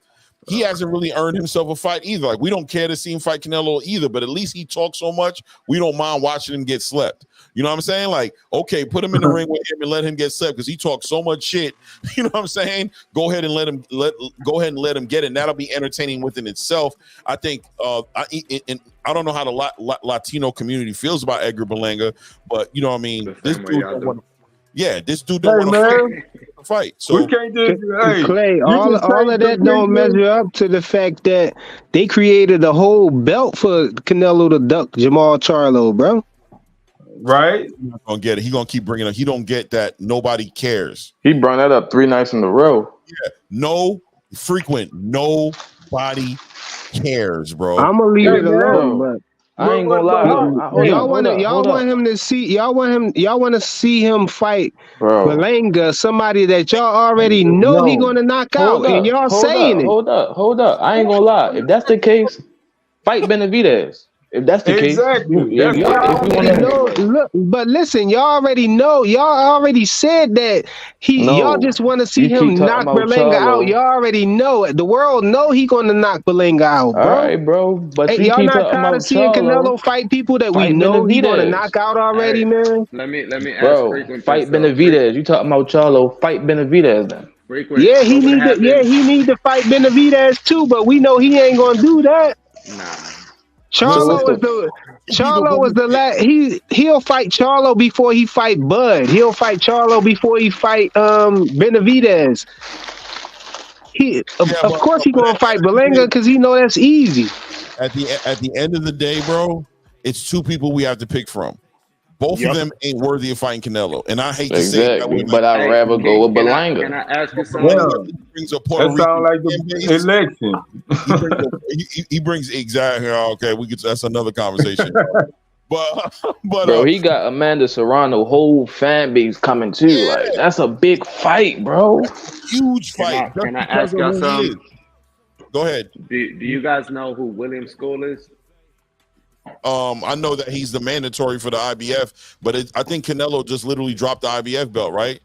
he hasn't really earned himself a fight either. Like, we don't care to see him fight Canelo either, but at least he talks so much, we don't mind watching him get slept. You know what I'm saying? Like, okay, put him in the ring with him and let him get slept because he talks so much shit. You know what I'm saying? Go ahead and let him get it. And that'll be entertaining within itself. I think I don't know how the Latino community feels about Edgar Berlanga, but you know what I mean? This dude don't want to fight. So we can't do Clay, all of that don't measure up to the fact that they created a whole belt for Canelo to duck Jamal Charlo, bro. Right? He's not gonna get it. He's gonna keep bringing it up. He don't get that. Nobody cares. He brought that up 3 nights in a row. Yeah. Nobody cares, bro. I'm gonna leave it alone, but I ain't gonna lie though. Y'all want him to see. Y'all want to see him fight Berlanga, somebody that y'all already know he gonna knock out, and y'all saying it. Hold up. I ain't gonna lie. If that's the case, fight Benavidez. If that's the case, look, but listen, y'all already know. Y'all already said that y'all just want to see him knock Berlanga out. Y'all already know it. The world know he gonna knock Berlanga out, bro. All right, bro. But y'all not tired of seeing Canelo fight people that we know he gonna knock out already, man. Let me ask bro. Fight Benavidez. You talking about Charlo? Fight Benavidez then. Yeah, he need to fight Benavidez too, but we know he ain't gonna do that. Nah. Charlo was the last. He'll fight Charlo before he fight Bud. He'll fight Charlo before he fight Benavidez. Of course he gonna fight Berlanga because he know that's easy. At the end of the day, bro, it's two people we have to pick from. Both of them ain't worthy of fighting Canelo, and I hate to say it that way, but I'd rather go with Berlanga. Can I ask you something? That sounds like the election. He brings exactly. Okay, that's another conversation. but bro, he got Amanda Serrano whole fan base coming too. Yeah. Like that's a big fight, bro. Huge fight. Can I ask y'all something? Go ahead. Do you guys know who William School is? I know that he's the mandatory for the IBF, but I think Canelo just literally dropped the IBF belt, right,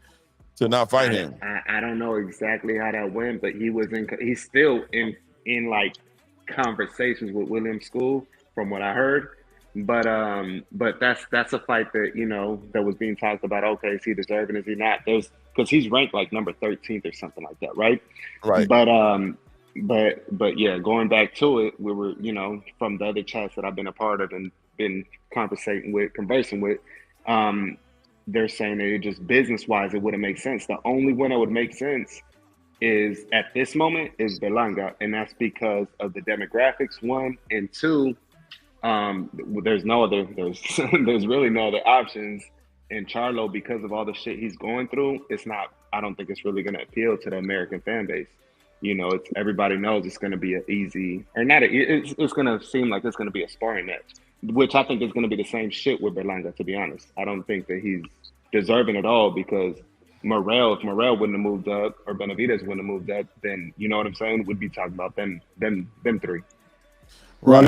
to not fight him. I don't know exactly how that went, but he's still in like conversations with William School, from what I heard. But that's a fight that that was being talked about. Okay, is he deserving? Is he not? Because he's ranked like number 13th or something like that, right? Right. But yeah, going back to it, we were, from the other chats that I've been a part of and been conversing with, they're saying that it just business-wise, it wouldn't make sense. The only one that would make sense is at this moment is Berlanga, and that's because of the demographics, one, and two, there's really no other options. And Charlo, because of all the shit he's going through, I don't think it's really going to appeal to the American fan base. Everybody knows it's going to be it's going to seem like it's going to be a sparring match, which I think is going to be the same shit with Berlanga, to be honest. I don't think that he's deserving at all, because if Morrell wouldn't have moved up, or Benavidez wouldn't have moved up, then, you know what I'm saying, we'd be talking about them three. Right.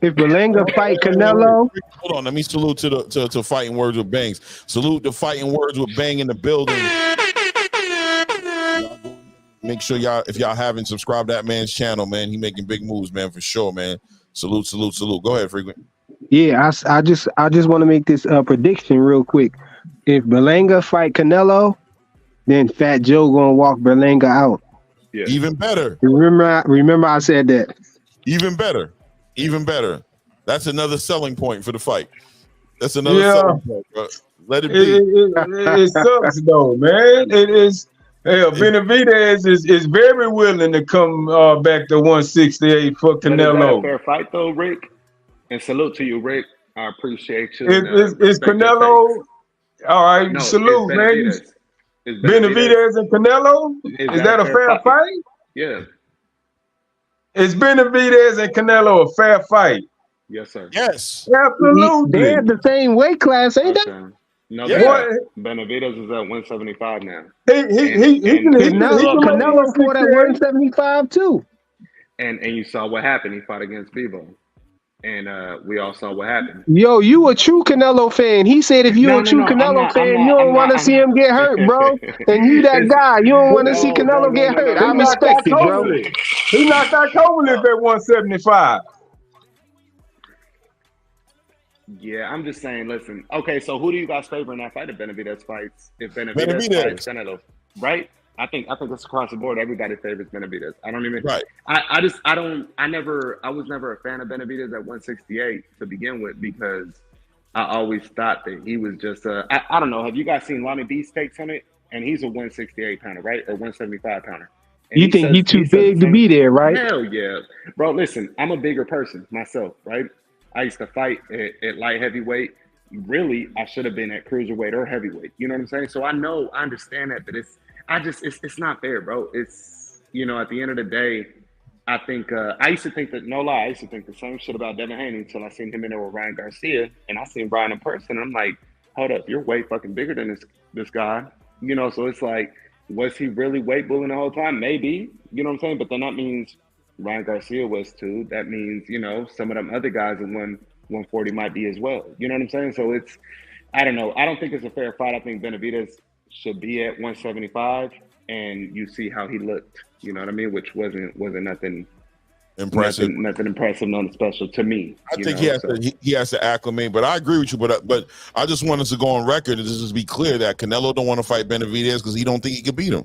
If Berlanga fight Canelo, hold on. Let me salute to Fighting Words with Bangs. Salute to Fighting Words with Bang in the building. Make sure if y'all haven't subscribed to that man's channel, man, he making big moves, man, for sure, man. Salute. Go ahead, Frequent. Yeah, I just want to make this prediction real quick. If Berlanga fight Canelo, then Fat Joe gonna walk Berlanga out. Yeah. Even better. Remember I said that. Even better. That's another selling point for the fight. That's another selling point, bro. Let it be. It sucks though, man. It is. Benavidez is very willing to come back to 168 for Canelo. Is that a fair fight though, Rick? And salute to you, Rick. I appreciate you. Is Canelo? All right, no, salute, man. Benavidez and Canelo? Is that a fair fight? Yeah. Is Benavidez and Canelo a fair fight? Yes, sir. Yes. Absolutely. They're the same weight class, ain't they? No, Benavidez is at 175 now. Canelo fought at 175 too. And you saw what happened. He fought against Bebo. And we all saw what happened. Yo, you a true Canelo fan. He said if you a true Canelo fan, you don't want to see him get hurt, bro. And you that guy. You don't want to see Canelo get hurt. I respect it, bro. He knocked out Kovalev at 175. Yeah, I'm just saying, listen. Okay, so who do you guys favor in that fight if Benavidez fights? If Benavidez fights Canelo, right? I think it's across the board. Everybody favors Benavidez. I don't even. Right. I was never a fan of Benavidez at 168 to begin with, because I always thought that he was just I don't know. Have you guys seen Lonnie B's takes on it? And he's a 168 pounder, right? Or 175 pounder. And you think he's too big to be there, right? Hell yeah, bro. Listen, I'm a bigger person myself, right? I used to fight at light heavyweight. Really, I should have been at cruiserweight or heavyweight. You know what I'm saying? So I understand that, but it's not fair, bro. It's, at the end of the day, I think I used to think that no lie, I used to think the same shit about Devin Haney until I seen him in there with Ryan Garcia, and I seen Ryan in person, and I'm like, hold up, you're way fucking bigger than this guy, you know. So it's like, was he really weight bullying the whole time? Maybe, you know what I'm saying. But then that means Ryan Garcia was too. That means, you know, some of them other guys in 140 might be as well. You know what I'm saying? So it's, I don't know. I don't think it's a fair fight. I think Benavidez should be at 175, and you see how he looked. You know what I mean? Which wasn't nothing impressive. Nothing impressive, nothing special to me. I think he has to acclimate, but I agree with you. But I just want us to go on record and just be clear that Canelo don't want to fight Benavidez because he don't think he can beat him.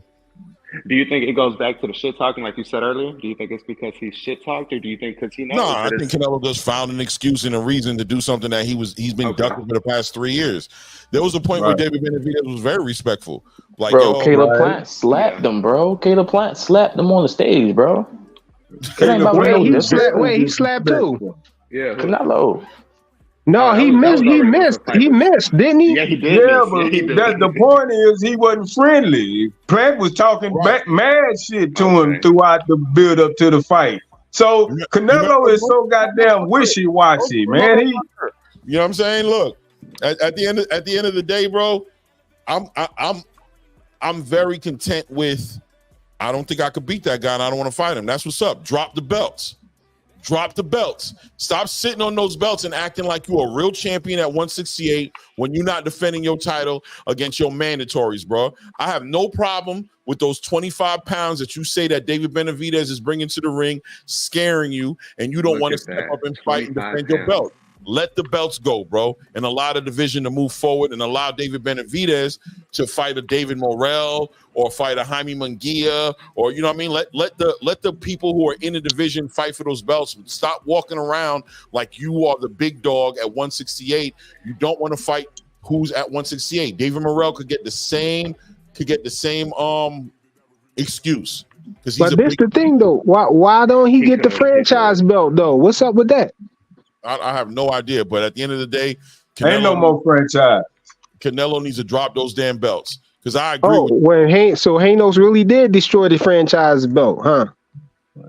Do you think it goes back to the shit talking like you said earlier? Do you think it's because he's shit talked, or do you think because he knows? No, I think Canelo just found an excuse and a reason to do something that he's been ducking for the past 3 years. There was a point where David Benavidez was very respectful. Like, bro, Caleb Plant slapped him, bro. Caleb Plant slapped him on the stage, bro. He slapped too. Yeah, Canelo. No, he missed. He missed, didn't he? Yeah, he did. Yeah, but the point is he wasn't friendly. Plant was talking mad shit to him throughout the build up to the fight. So Canelo is so goddamn wishy-washy, man. You know what I'm saying? Look, at the end of the day, bro, I'm very content with. I don't think I could beat that guy, and I don't want to fight him. That's what's up. Drop the belts. Drop the belts. Stop sitting on those belts and acting like you're a real champion at 168 when you're not defending your title against your mandatories, bro. I have no problem with those 25 pounds that you say that David Benavidez is bringing to the ring, scaring you, and you don't want to step up and fight and defend your belt. Let the belts go, bro, and allow the division to move forward and allow David Benavidez to fight a David Morrell or fight a Jaime Munguia, or, you know what I mean? Let the people who are in the division fight for those belts. Stop walking around like you are the big dog at 168. You don't want to fight who's at 168. David Morrell could get the same excuse. But this the thing though. Why don't he get the franchise belt though? What's up with that? I have no idea, but at the end of the day, ain't no more franchise. Canelo needs to drop those damn belts because I agree. So Hanos really did destroy the franchise belt, huh?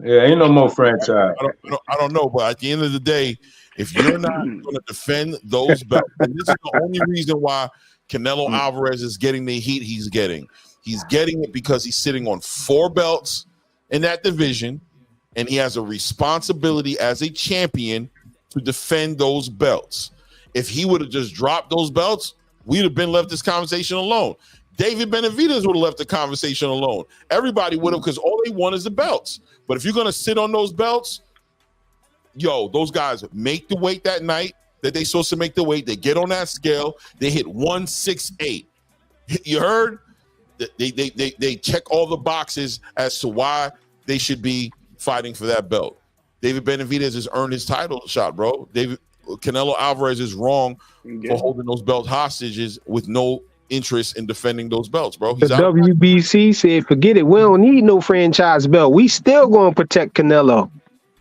Yeah, ain't no more franchise. I don't know, but at the end of the day, if you're not going to defend those belts, and this is the only reason why Canelo Alvarez is getting the heat he's getting. He's getting it because he's sitting on 4 belts in that division, and he has a responsibility as a champion to defend those belts. If he would have just dropped those belts, we'd have been left this conversation alone. David Benavidez would have left the conversation alone. Everybody would have, because all they want is the belts. But if you're going to sit on those belts, those guys make the weight that night that they're supposed to make the weight. They get on that scale. They hit 168. You heard? They check all the boxes as to why they should be fighting for that belt. David Benavidez has earned his title shot, bro. Canelo Alvarez is wrong for holding those belt hostages with no interest in defending those belts, bro. The WBC said, forget it. We don't need no franchise belt. We still going to protect Canelo.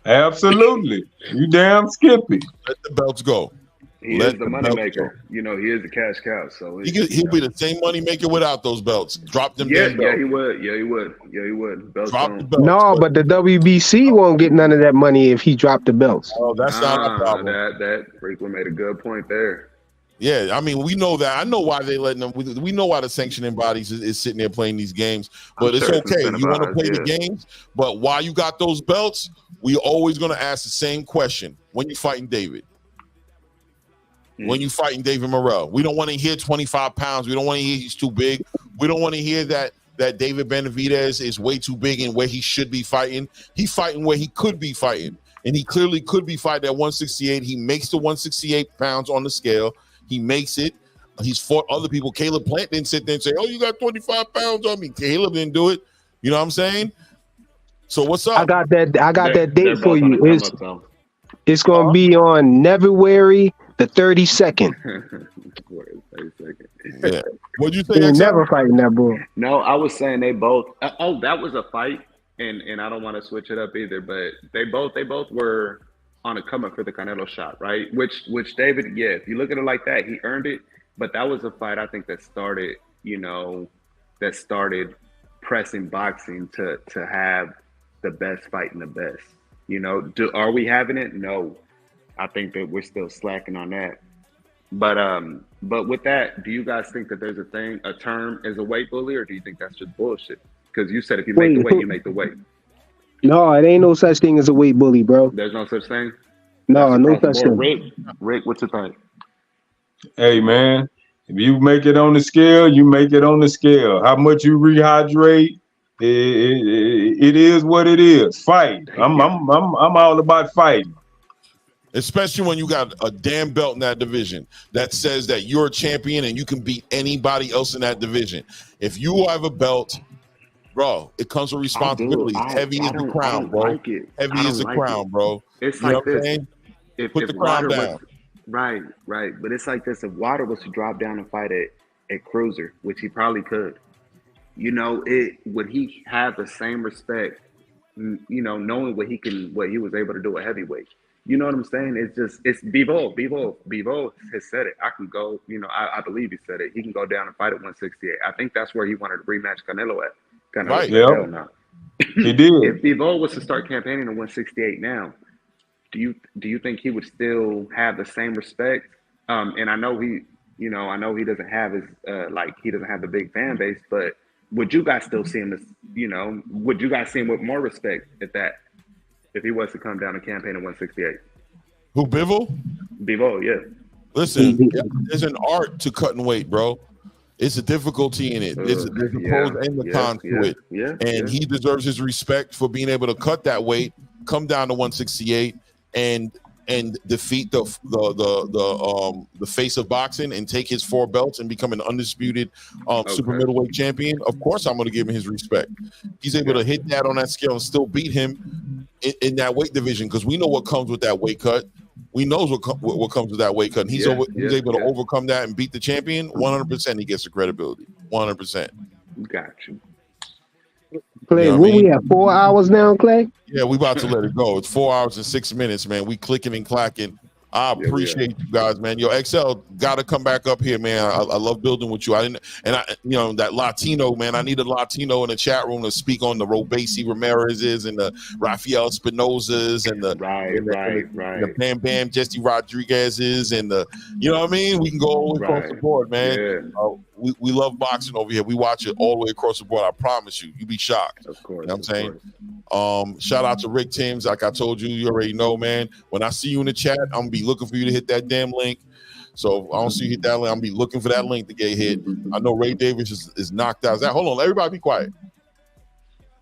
Absolutely. You damn Skippy. Let the belts go. He is the moneymaker. You know, he is the cash cow. So he'll be the same moneymaker without those belts. Drop them. Yeah, he would. Belts drop the belts. No, but the WBC won't get none of that money if he dropped the belts. Oh, that's not a problem. That Frequent made a good point there. Yeah, I mean, we know that. I know why they letting them. We know why the sanctioning bodies is sitting there playing these games. But it's okay. You want to play the games, but while you got those belts, we always going to ask the same question when you fighting David. When you fighting David Morrell, we don't want to hear 25 pounds. We don't want to hear he's too big. We don't want to hear that David Benavidez is way too big and where he should be fighting. He's fighting where he could be fighting, and he clearly could be fighting at 168. He makes the 168 pounds on the scale. He makes it. He's fought other people. Caleb Plant didn't sit there and say, "Oh, you got 25 pounds on me." Caleb didn't do it. You know what I'm saying? So what's up? I got that date for you. It's going to be on February the 32nd. Yeah. What'd you say? They're never fighting that bull. No, I was saying they both. That was a fight, and I don't want to switch it up either. But they both were on a come up for the Canelo shot, right? Which David, yeah, if you look at it like that, he earned it. But that was a fight I think that started pressing boxing to have the best fighting the best. You know, are we having it? No, I think that we're still slacking on that. But with that, do you guys think that there's a term as a weight bully, or do you think that's just bullshit? Because you said if you make the weight, you make the weight. No, it ain't no such thing as a weight bully, bro. There's no such thing? No, no such thing. Rick, what's your thing? Hey, man, if you make it on the scale, you make it on the scale. How much you rehydrate, it is what it is. Fight. I'm all about fighting. Especially when you got a damn belt in that division that says that you're a champion and you can beat anybody else in that division. If you have a belt, bro, it comes with responsibility. Heavy is the crown, bro. Heavy is the crown, bro. It's you like this. Put the crown down. Right. But it's like this. If Water was to drop down and fight at cruiser, which he probably could, you know, would he have the same respect, you know, knowing what he was able to do at heavyweight? You know what I'm saying? It's Bivol. Bivol has said it. I can go, you know, I believe he said it. He can go down and fight at 168. I think that's where he wanted to rematch Canelo at. Right. Yeah. He did. If Bivol was to start campaigning at 168 now, do you think he would still have the same respect? And I know he doesn't have his he doesn't have the big fan base, but would you guys still see him as, you know, would you guys see him with more respect at that? If he was to come down and campaign at 168. Who, Bivol? Bivol, yeah. Listen, there's an art to cutting weight, bro. It's a difficulty in it. There's a pros and the cons to it. And he deserves his respect for being able to cut that weight, come down to 168, and defeat the face of boxing and take his 4 belts and become an undisputed super middleweight champion. Of course, I'm going to give him his respect. He's able to hit that on that scale and still beat him in that weight division, because we know what comes with that weight cut. We know what comes with that weight cut. And he's able to overcome that and beat the champion. 100%, he gets the credibility. 100%. Got you. Clay, you know we have 4 hours now, Clay? Yeah, we about to let it go. It's 4 hours and 6 minutes, man. We clicking and clacking. I appreciate you guys, man. Yo, XL got to come back up here, man. I love building with you. That Latino, man. I need a Latino in the chat room to speak on the Robesi Ramirez's and the Rafael Espinozas and the the Bam Bam Jesse Rodriguez's and the, you know what I mean? We can go all the way across the board, man. Yeah. We love boxing over here. We watch it all the way across the board. I promise you. You'll be shocked. Of course. You know what I'm saying? Shout out to Rick Timms. Like I told you, you already know, man. When I see you in the chat, I'm going to be looking for you to hit that damn link. So if I don't see you hit that link, I'm going to be looking for that link to get hit. I know Ray Davis is knocked out. Hold on. Everybody be quiet.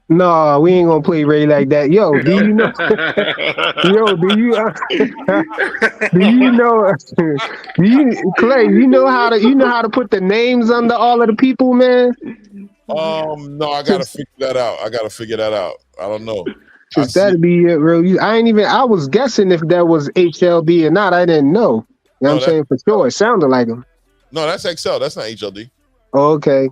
No, we ain't gonna play Ray like that. Yo, do you know? Clay? You know how to put the names under all of the people, man. No, I gotta figure that out. I don't know. That'd be it, bro. I was guessing if that was HLD or not. I didn't know. You know what I'm saying? For sure, it sounded like him. No, that's XL. That's not HLD. Oh, okay.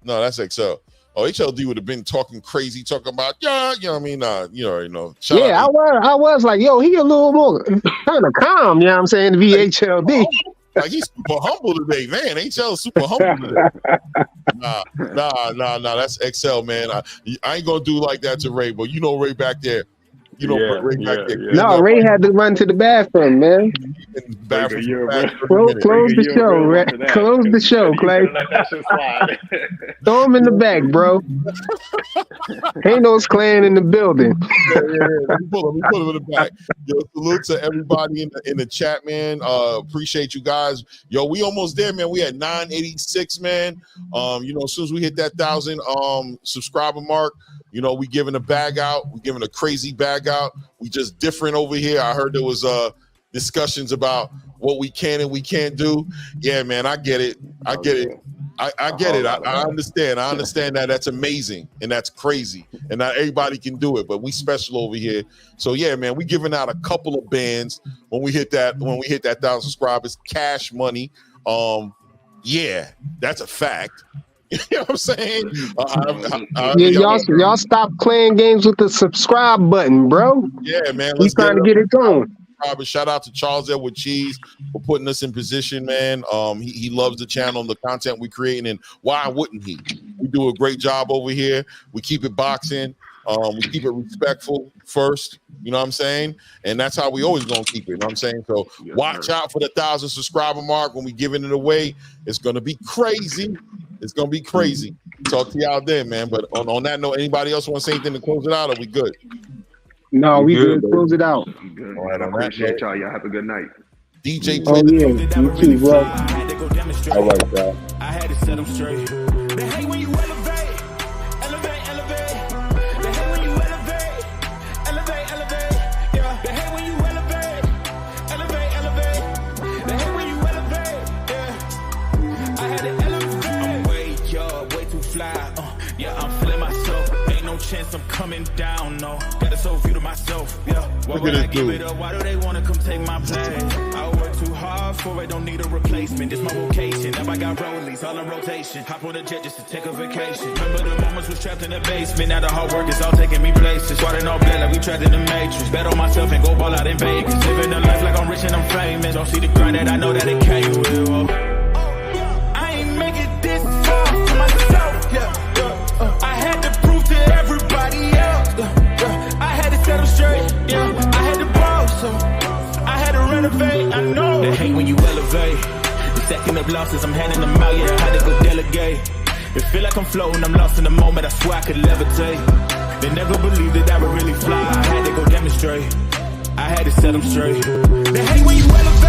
No, that's XL. Oh, HLD would have been talking crazy, talking about, you know what I mean? You already know. I was like, yo, he a little more kind of calm, you know what I'm saying, to be HLD. Like, he's super humble today, man. HL is super humble today. Nah, that's XL, man. I ain't gonna do like that to Ray, but you know Ray back there. Ray back there. No, Ray had to run to the bathroom, man. Close the show, Ray. Close the show, Clay. Throw him in the back, bro. Ain't no clan in the building. We put him in the back. Yo, salute to everybody in the chat, man. Appreciate you guys. Yo, we almost there, man. We at 986, man. As soon as we hit that 1,000 subscriber mark, we giving a bag out. We giving a crazy bag out. We just different over here. I heard there was discussions about what we can and we can't do. Yeah, man, I get it. I get it. I understand. I understand that. That's amazing and that's crazy. And not everybody can do it, but we special over here. So yeah, man, we giving out a couple of bands when we hit that 1,000 subscribers, cash money. Yeah, that's a fact. You know what I'm saying? Y'all stop playing games with the subscribe button, bro. Yeah, man. He's trying to get it going. Shout out to Charles Edward Cheese for putting us in position, man. He loves the channel and the content we're creating, and why wouldn't he? We do a great job over here. We keep it boxing. We keep it respectful first, you know what I'm saying? And that's how we always gonna keep it, you know what I'm saying? So watch out for the 1,000 subscriber mark when we giving it away. It's gonna be crazy. It's gonna be crazy. Talk to y'all then, man. But on that note, anybody else want to say anything to close it out? Or we good? No, we good. Close it out. Good. All right, I appreciate y'all. Y'all have a good night. DJ, oh yeah, you too, bro. All right, bro. I had to set them straight. They hate when you elevate, elevate, elevate. They hate when you elevate, elevate, elevate. Yeah. They hate when you elevate, elevate, elevate. They hate when you elevate. Yeah. I had to elevate. I'm way too fly. Yeah, I'm feeling myself. Ain't no chance I'm coming down. No, got a soul view to myself. Yeah. Why would I give it up? Why do they wanna come take my place? I work too hard for it, don't need a replacement. This my vocation. Now I got rollies all in rotation. Hop on a jet just to take a vacation. Remember the moments was trapped in the basement. Now the hard work is all taking me places. Water all black like we trapped in the matrix. Bet on myself and go ball out in Vegas. Living a life like I'm rich and I'm famous. Don't see the grind that I know that it came with. I ain't make it this far for myself. I had to prove to everybody else. I had to set them straight. Yeah, I had to ball, so I had to renovate. I know they hate when you elevate. The second of losses, I'm handing them out. Yeah, I had to go delegate. It feel like I'm floating, I'm lost in the moment. I swear I could levitate. They never believed that I would really fly. I had to go demonstrate. I had to set them straight. They hate when you elevate.